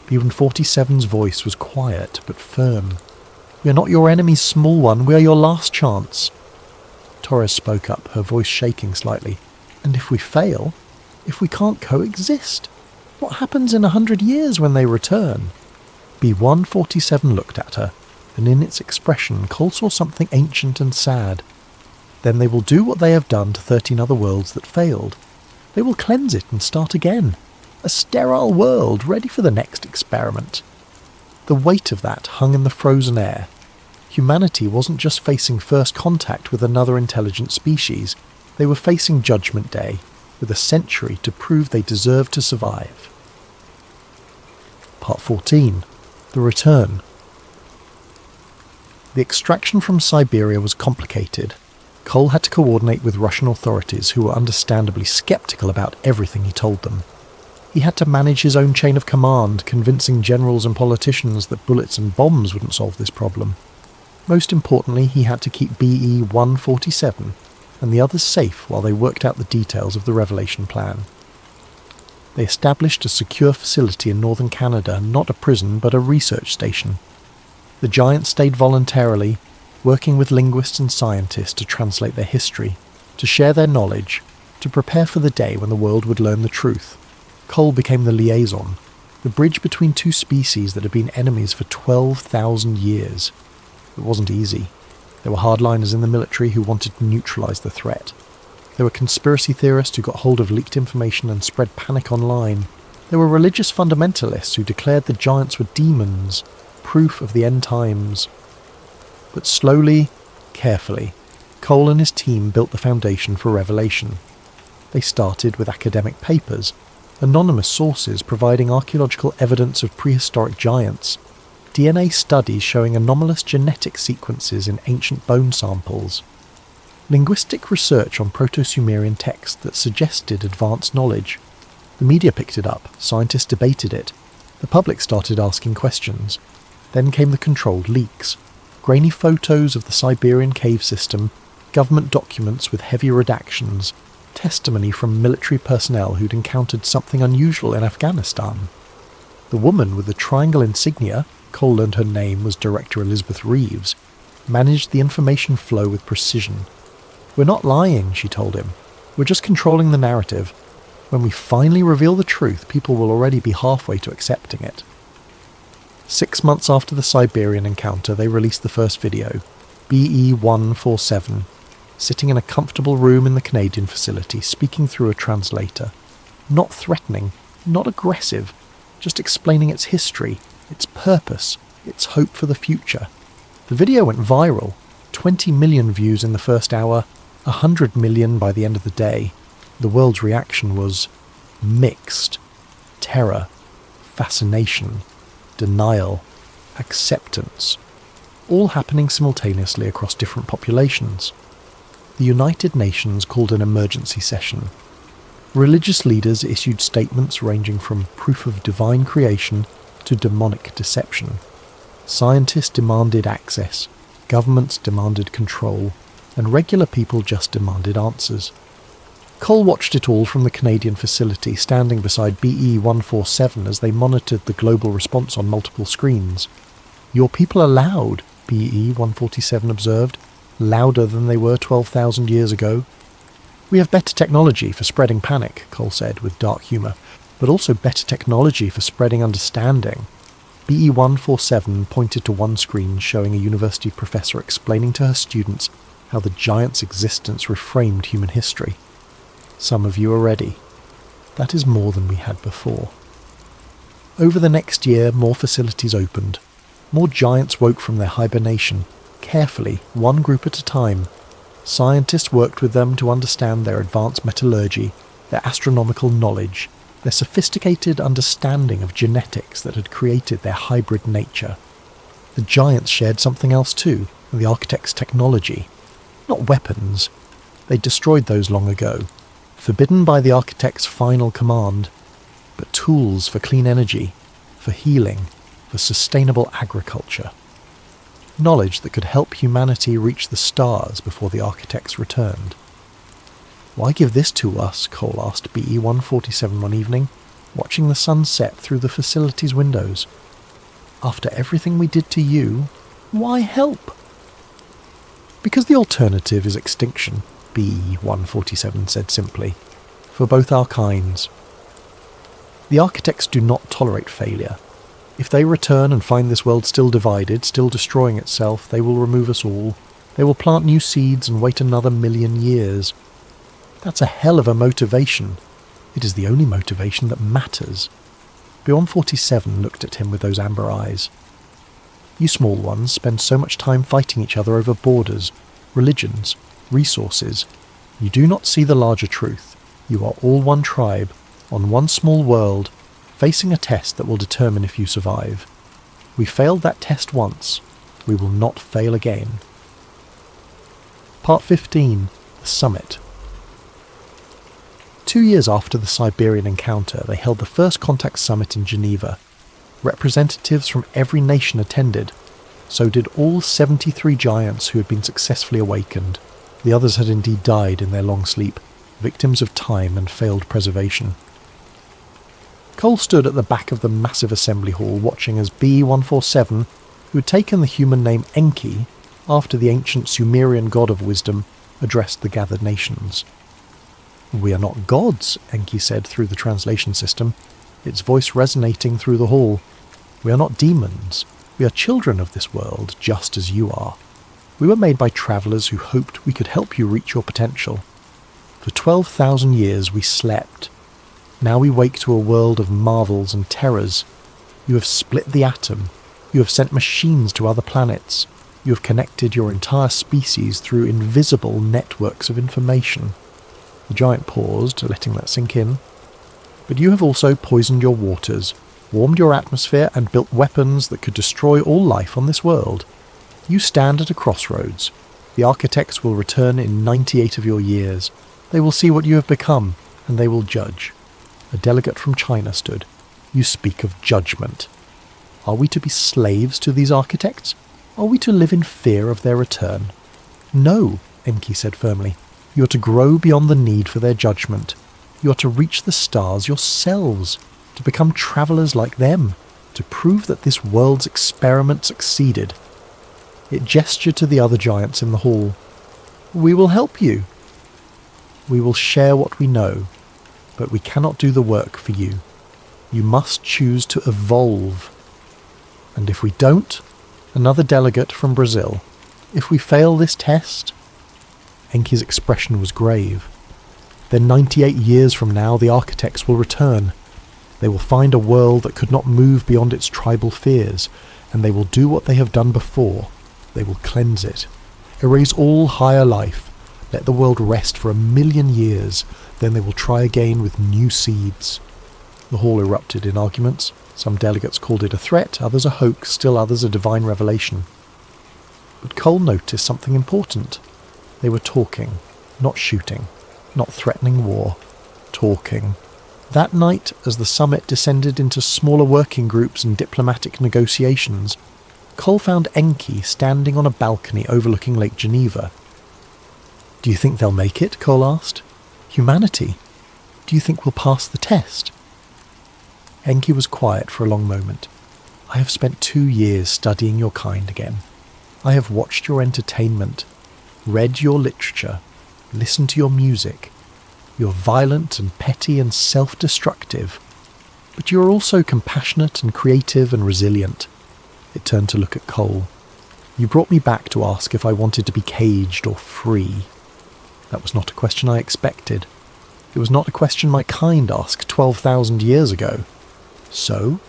B-147's voice was quiet but firm. We are not your enemy's small one, we are your last chance. Torres spoke up, her voice shaking slightly. And if we fail, if we can't coexist, what happens in 100 years when they return? B-147 looked at her, and in its expression Cole saw something ancient and sad. Then they will do what they have done to 13 other worlds that failed. They will cleanse it and start again. A sterile world ready for the next experiment. The weight of that hung in the frozen air. Humanity wasn't just facing first contact with another intelligent species. They were facing Judgment Day, with a century to prove they deserved to survive. Part 14. The Return. The extraction from Siberia was complicated. Cole had to coordinate with Russian authorities who were understandably skeptical about everything he told them. He had to manage his own chain of command, convincing generals and politicians that bullets and bombs wouldn't solve this problem. Most importantly, he had to keep BE-147 and the others safe while they worked out the details of the Revelation plan. They established a secure facility in northern Canada, not a prison but a research station. The giants stayed voluntarily, working with linguists and scientists to translate their history, to share their knowledge, To prepare for the day when the world would learn the truth, Cole became the liaison, the bridge between two species that had been enemies for 12,000 years. It wasn't easy. There were hardliners in the military who wanted to neutralise the threat. There were conspiracy theorists who got hold of leaked information and spread panic online. There were religious fundamentalists who declared the giants were demons, proof of the end times. But slowly, carefully, Cole and his team built the foundation for revelation. They started with academic papers, anonymous sources providing archaeological evidence of prehistoric giants, DNA studies showing anomalous genetic sequences in ancient bone samples, linguistic research on Proto-Sumerian texts that suggested advanced knowledge. The media picked it up, scientists debated it, the public started asking questions. Then came the controlled leaks, grainy photos of the Siberian cave system, government documents with heavy redactions, testimony from military personnel who'd encountered something unusual in Afghanistan. The woman with the triangle insignia, Cole learned her name was Director Elizabeth Reeves, managed the information flow with precision. "We're not lying," she told him. "We're just controlling the narrative. When we finally reveal the truth, people will already be halfway to accepting it." 6 months after the Siberian encounter, they released the first video, BE-147, sitting in a comfortable room in the Canadian facility, speaking through a translator. Not threatening, not aggressive, just explaining its history, its purpose, its hope for the future. The video went viral, 20 million views in the first hour, 100 million by the end of the day. The world's reaction was mixed. Terror, fascination, denial, acceptance, all happening simultaneously across different populations. The United Nations called an emergency session. Religious leaders issued statements ranging from proof of divine creation to demonic deception. Scientists demanded access, governments demanded control, and regular people just demanded answers. Cole watched it all from the Canadian facility, standing beside BE-147 as they monitored the global response on multiple screens. "Your people are loud," BE-147 observed, "louder than they were 12,000 years ago." "We have better technology for spreading panic," Cole said with dark humour, "but also better technology for spreading understanding." BE-147 pointed to one screen showing a university professor explaining to her students how the giant's existence reframed human history. "Some of you are ready. That is more than we had before." Over the next year, more facilities opened. More giants woke from their hibernation, carefully, one group at a time. Scientists worked with them to understand their advanced metallurgy, their astronomical knowledge, their sophisticated understanding of genetics that had created their hybrid nature. The giants shared something else too, the architect's technology. Not weapons. They destroyed those long ago, forbidden by the architect's final command, but tools for clean energy, for healing, for sustainable agriculture. Knowledge that could help humanity reach the stars before the architects returned. "Why give this to us?" Cole asked BE-147 one evening, watching the sun set through the facility's windows. "After everything we did to you, why help?" "Because the alternative is extinction," BE-147 said simply, "for both our kinds. The architects do not tolerate failure. If they return and find this world still divided, still destroying itself, they will remove us all. They will plant new seeds and wait another 1,000,000 years. That's a hell of a motivation. It is the only motivation that matters." BE-147 looked at him with those amber eyes. "You small ones spend so much time fighting each other over borders, religions, resources. You do not see the larger truth. You are all one tribe, on one small world, facing a test that will determine if you survive. We failed that test once. We will not fail again." Part 15. The Summit. 2 years after the Siberian encounter, they held the first contact summit in Geneva. Representatives from every nation attended. So did all 73 giants who had been successfully awakened. The others had indeed died in their long sleep, victims of time and failed preservation. Cole stood at the back of the massive assembly hall watching as BE-147, who had taken the human name Enki after the ancient Sumerian god of wisdom, addressed the gathered nations. "We are not gods," Enki said through the translation system, its voice resonating through the hall. "We are not demons. We are children of this world, just as you are. We were made by travellers who hoped we could help you reach your potential. For 12,000 years we slept. Now we wake to a world of marvels and terrors. You have split the atom. You have sent machines to other planets. You have connected your entire species through invisible networks of information." The giant paused, letting that sink in. "But you have also poisoned your waters, warmed your atmosphere, and built weapons that could destroy all life on this world. You stand at a crossroads. The architects will return in 98 of your years. They will see what you have become, and they will judge." A delegate from China stood. "You speak of judgment. Are we to be slaves to these architects? Are we to live in fear of their return?" "No," Enki said firmly. "You are to grow beyond the need for their judgment. You are to reach the stars yourselves, to become travellers like them, to prove that this world's experiment succeeded." It gestured to the other giants in the hall. "We will help you. We will share what we know, but we cannot do the work for you. You must choose to evolve. And if we don't," another delegate from Brazil, "if we fail this test..." Enki's expression was grave. "Then 98 years from now the architects will return. They will find a world that could not move beyond its tribal fears, and they will do what they have done before. They will cleanse it. Erase all higher life. Let the world rest for 1,000,000 years. Then they will try again with new seeds." The hall erupted in arguments. Some delegates called it a threat, others a hoax, still others a divine revelation. But Cole noticed something important. They were talking, not shooting, not threatening war. Talking. That night, as the summit descended into smaller working groups and diplomatic negotiations, Cole found Enki standing on a balcony overlooking Lake Geneva. "Do you think they'll make it?" Cole asked. "Humanity? Do you think we'll pass the test?" Enki was quiet for a long moment. "I have spent 2 years studying your kind again. I have watched your entertainment, read your literature, listened to your music. You're violent and petty and self-destructive, but you are also compassionate and creative and resilient." It turned to look at Cole. "You brought me back to ask if I wanted to be caged or free. That was not a question I expected. It was not a question my kind asked 12,000 years ago. So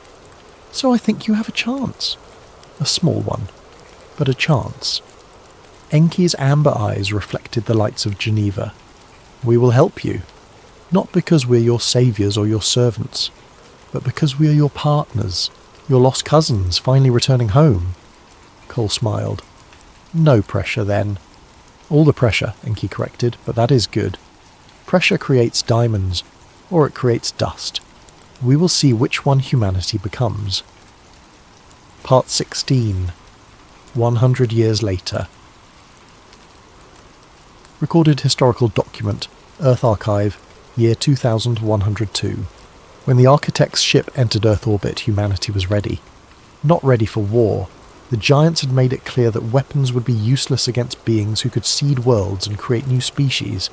I think you have a chance. A small one, but a chance." Enki's amber eyes reflected the lights of Geneva. "We will help you, not because we're your saviours or your servants, but because we are your partners, your lost cousins finally returning home." Cole smiled. "No pressure, then." "All the pressure," Enki corrected, "but that is good. Pressure creates diamonds, or it creates dust. We will see which one humanity becomes." Part 16. 100 years later. Recorded historical document, Earth Archive, year 2102. When the architect's ship entered Earth orbit, humanity was ready. Not ready for war. The giants had made it clear that weapons would be useless against beings who could seed worlds and create new species,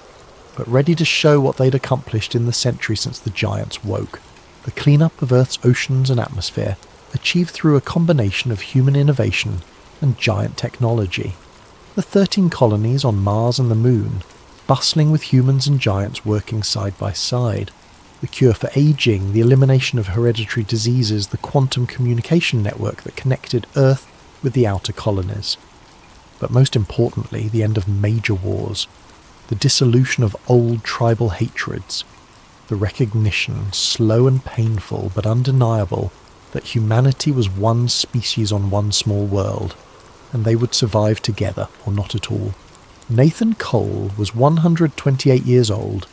but ready to show what they'd accomplished in the century since the giants woke. The cleanup of Earth's oceans and atmosphere, achieved through a combination of human innovation and giant technology. The 13 colonies on Mars and the Moon, bustling with humans and giants working side by side. The cure for aging, the elimination of hereditary diseases, the quantum communication network that connected Earth with the outer colonies. But most importantly, the end of major wars, the dissolution of old tribal hatreds, the recognition, slow and painful but undeniable, that humanity was one species on one small world, and they would survive together or not at all. Nathan Cole was 128 years old,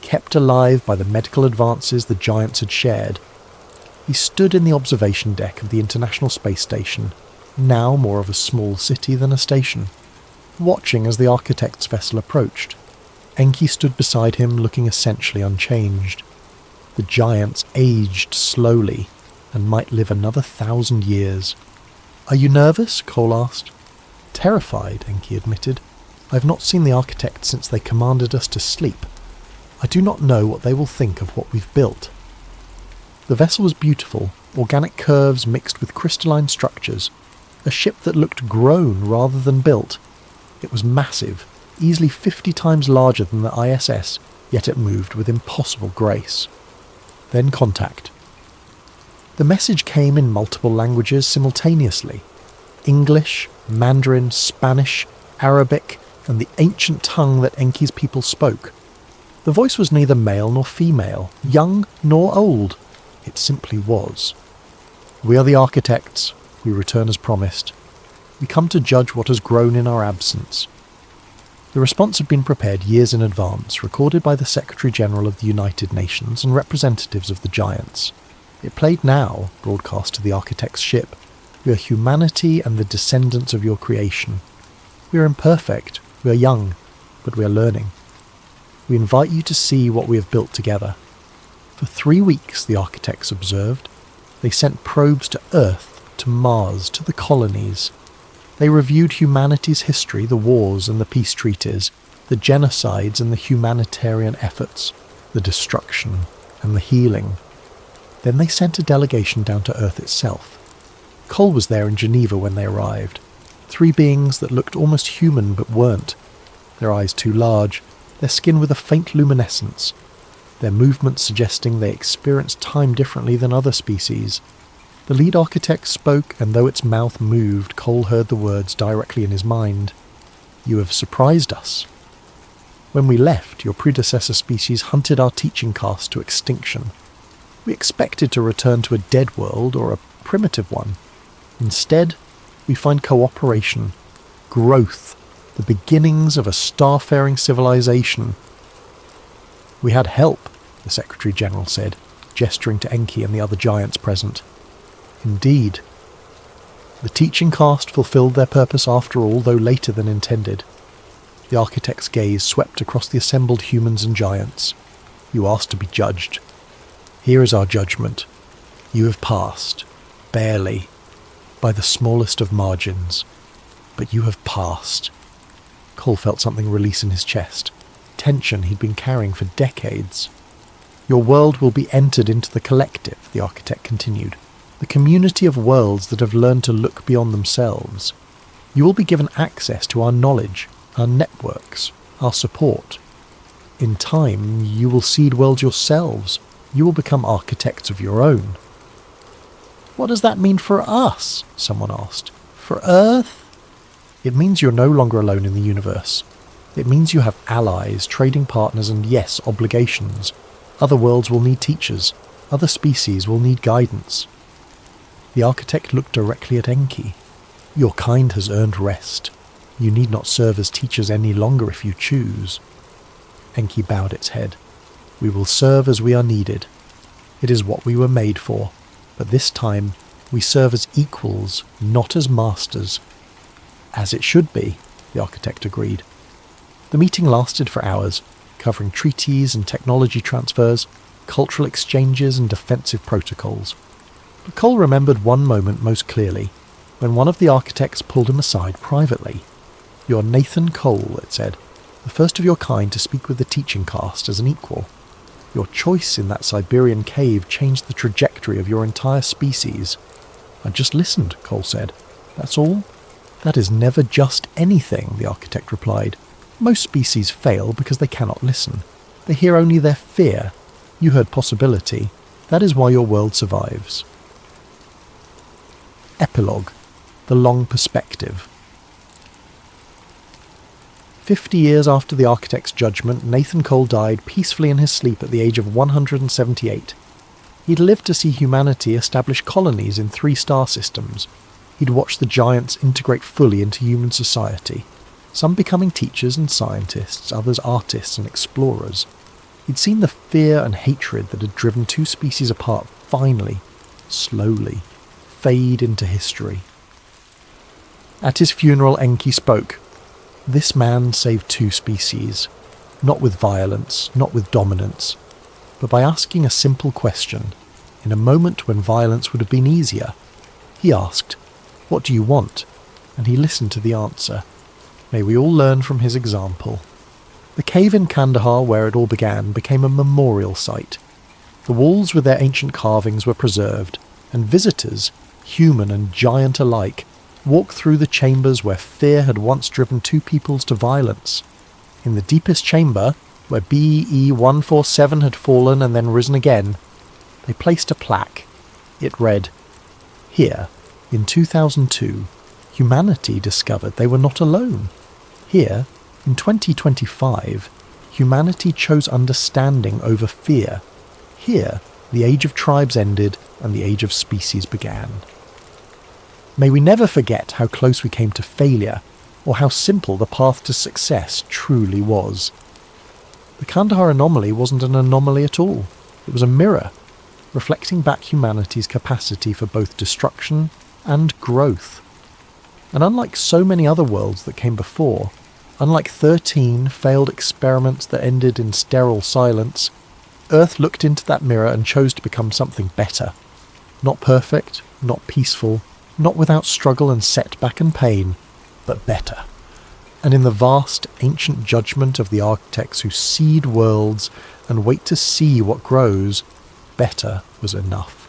kept alive by the medical advances the giants had shared. He stood in the observation deck of the International Space Station, now more of a small city than a station, watching as the architect's vessel approached. Enki stood beside him, looking essentially unchanged. The giants aged slowly, and might live another 1,000 years. "Are you nervous?" Cole asked. "Terrified," Enki admitted. "I've not seen the architects since they commanded us to sleep. I do not know what they will think of what we've built. The vessel was beautiful, organic curves mixed with crystalline structures, a ship that looked grown rather than built. It was massive, easily 50 times larger than the ISS, yet it moved with impossible grace. Then contact. The message came in multiple languages simultaneously: English, Mandarin, Spanish, Arabic, and the ancient tongue that Enki's people spoke. The voice was neither male nor female, young nor old. It simply was. We are the architects. We return as promised. We come to judge what has grown in our absence. The response had been prepared years in advance, recorded by the Secretary-General of the United Nations and representatives of the giants. It played now, broadcast to the architect's ship. We are humanity and the descendants of your creation. We are imperfect, we are young, but we are learning. We invite you to see what we have built together. For 3 weeks, the architects observed. They sent probes to Earth, to Mars, to the colonies. They reviewed humanity's history, the wars and the peace treaties, the genocides and the humanitarian efforts, the destruction and the healing. Then they sent a delegation down to Earth itself. Cole was there in Geneva when they arrived. 3 beings that looked almost human but weren't. Their eyes too large, their skin with a faint luminescence, their movements suggesting they experienced time differently than other species. The lead architect spoke, and though its mouth moved, Cole heard the words directly in his mind. You have surprised us. When we left, your predecessor species hunted our teaching caste to extinction. We expected to return to a dead world or a primitive one. Instead, we find cooperation, growth, the beginnings of a starfaring civilization. We had help, the Secretary-General said, gesturing to Enki and the other giants present. Indeed. The teaching caste fulfilled their purpose after all, though later than intended. The architect's gaze swept across the assembled humans and giants. You asked to be judged. Here is our judgment. You have passed, barely, by the smallest of margins. But you have passed. Cole felt something release in his chest. Tension he'd been carrying for decades. Your world will be entered into the collective, the architect continued. The community of worlds that have learned to look beyond themselves. You will be given access to our knowledge, our networks, our support. In time, you will seed worlds yourselves. You will become architects of your own. What does that mean for us? Someone asked. For Earth? It means you're no longer alone in the universe. It means you have allies, trading partners, and yes, obligations. Other worlds will need teachers. Other species will need guidance. The architect looked directly at Enki. Your kind has earned rest. You need not serve as teachers any longer if you choose. Enki bowed its head. We will serve as we are needed. It is what we were made for, but this time we serve as equals, not as masters. As it should be, the architect agreed. The meeting lasted for hours, covering treaties and technology transfers, cultural exchanges and defensive protocols. But Cole remembered one moment most clearly, when one of the architects pulled him aside privately. You're Nathan Cole, it said, the first of your kind to speak with the teaching caste as an equal. Your choice in that Siberian cave changed the trajectory of your entire species. I just listened, Cole said. That's all? That is never just anything, the architect replied. Most species fail because they cannot listen. They hear only their fear. You heard possibility. That is why your world survives. Epilogue. The long perspective. 50 years after the architect's judgment, Nathan Cole died peacefully in his sleep at the age of 178. He'd lived to see humanity establish colonies in 3 star systems. He'd watched the giants integrate fully into human society, some becoming teachers and scientists, others artists and explorers. He'd seen the fear and hatred that had driven 2 species apart finally, slowly, fade into history. At his funeral, Enki spoke. This man saved 2 species, not with violence, not with dominance, but by asking a simple question. In a moment when violence would have been easier, he asked, "What do you want?" And he listened to the answer. May we all learn from his example. The cave in Kandahar where it all began became a memorial site. The walls with their ancient carvings were preserved, and visitors, human and giant alike, walked through the chambers where fear had once driven two peoples to violence. In the deepest chamber, where BE 147 had fallen and then risen again, they placed a plaque. It read, "Here, in 2002, humanity discovered they were not alone. Here, in 2025, humanity chose understanding over fear. Here, the age of tribes ended and the age of species began." May we never forget how close we came to failure, or how simple the path to success truly was. The Kandahar anomaly wasn't an anomaly at all. It was a mirror, reflecting back humanity's capacity for both destruction and growth. And unlike so many other worlds that came before, unlike 13 failed experiments that ended in sterile silence, Earth looked into that mirror and chose to become something better. Not perfect, not peaceful, not without struggle and setback and pain, but better. And in the vast, ancient judgment of the architects who seed worlds and wait to see what grows, better was enough.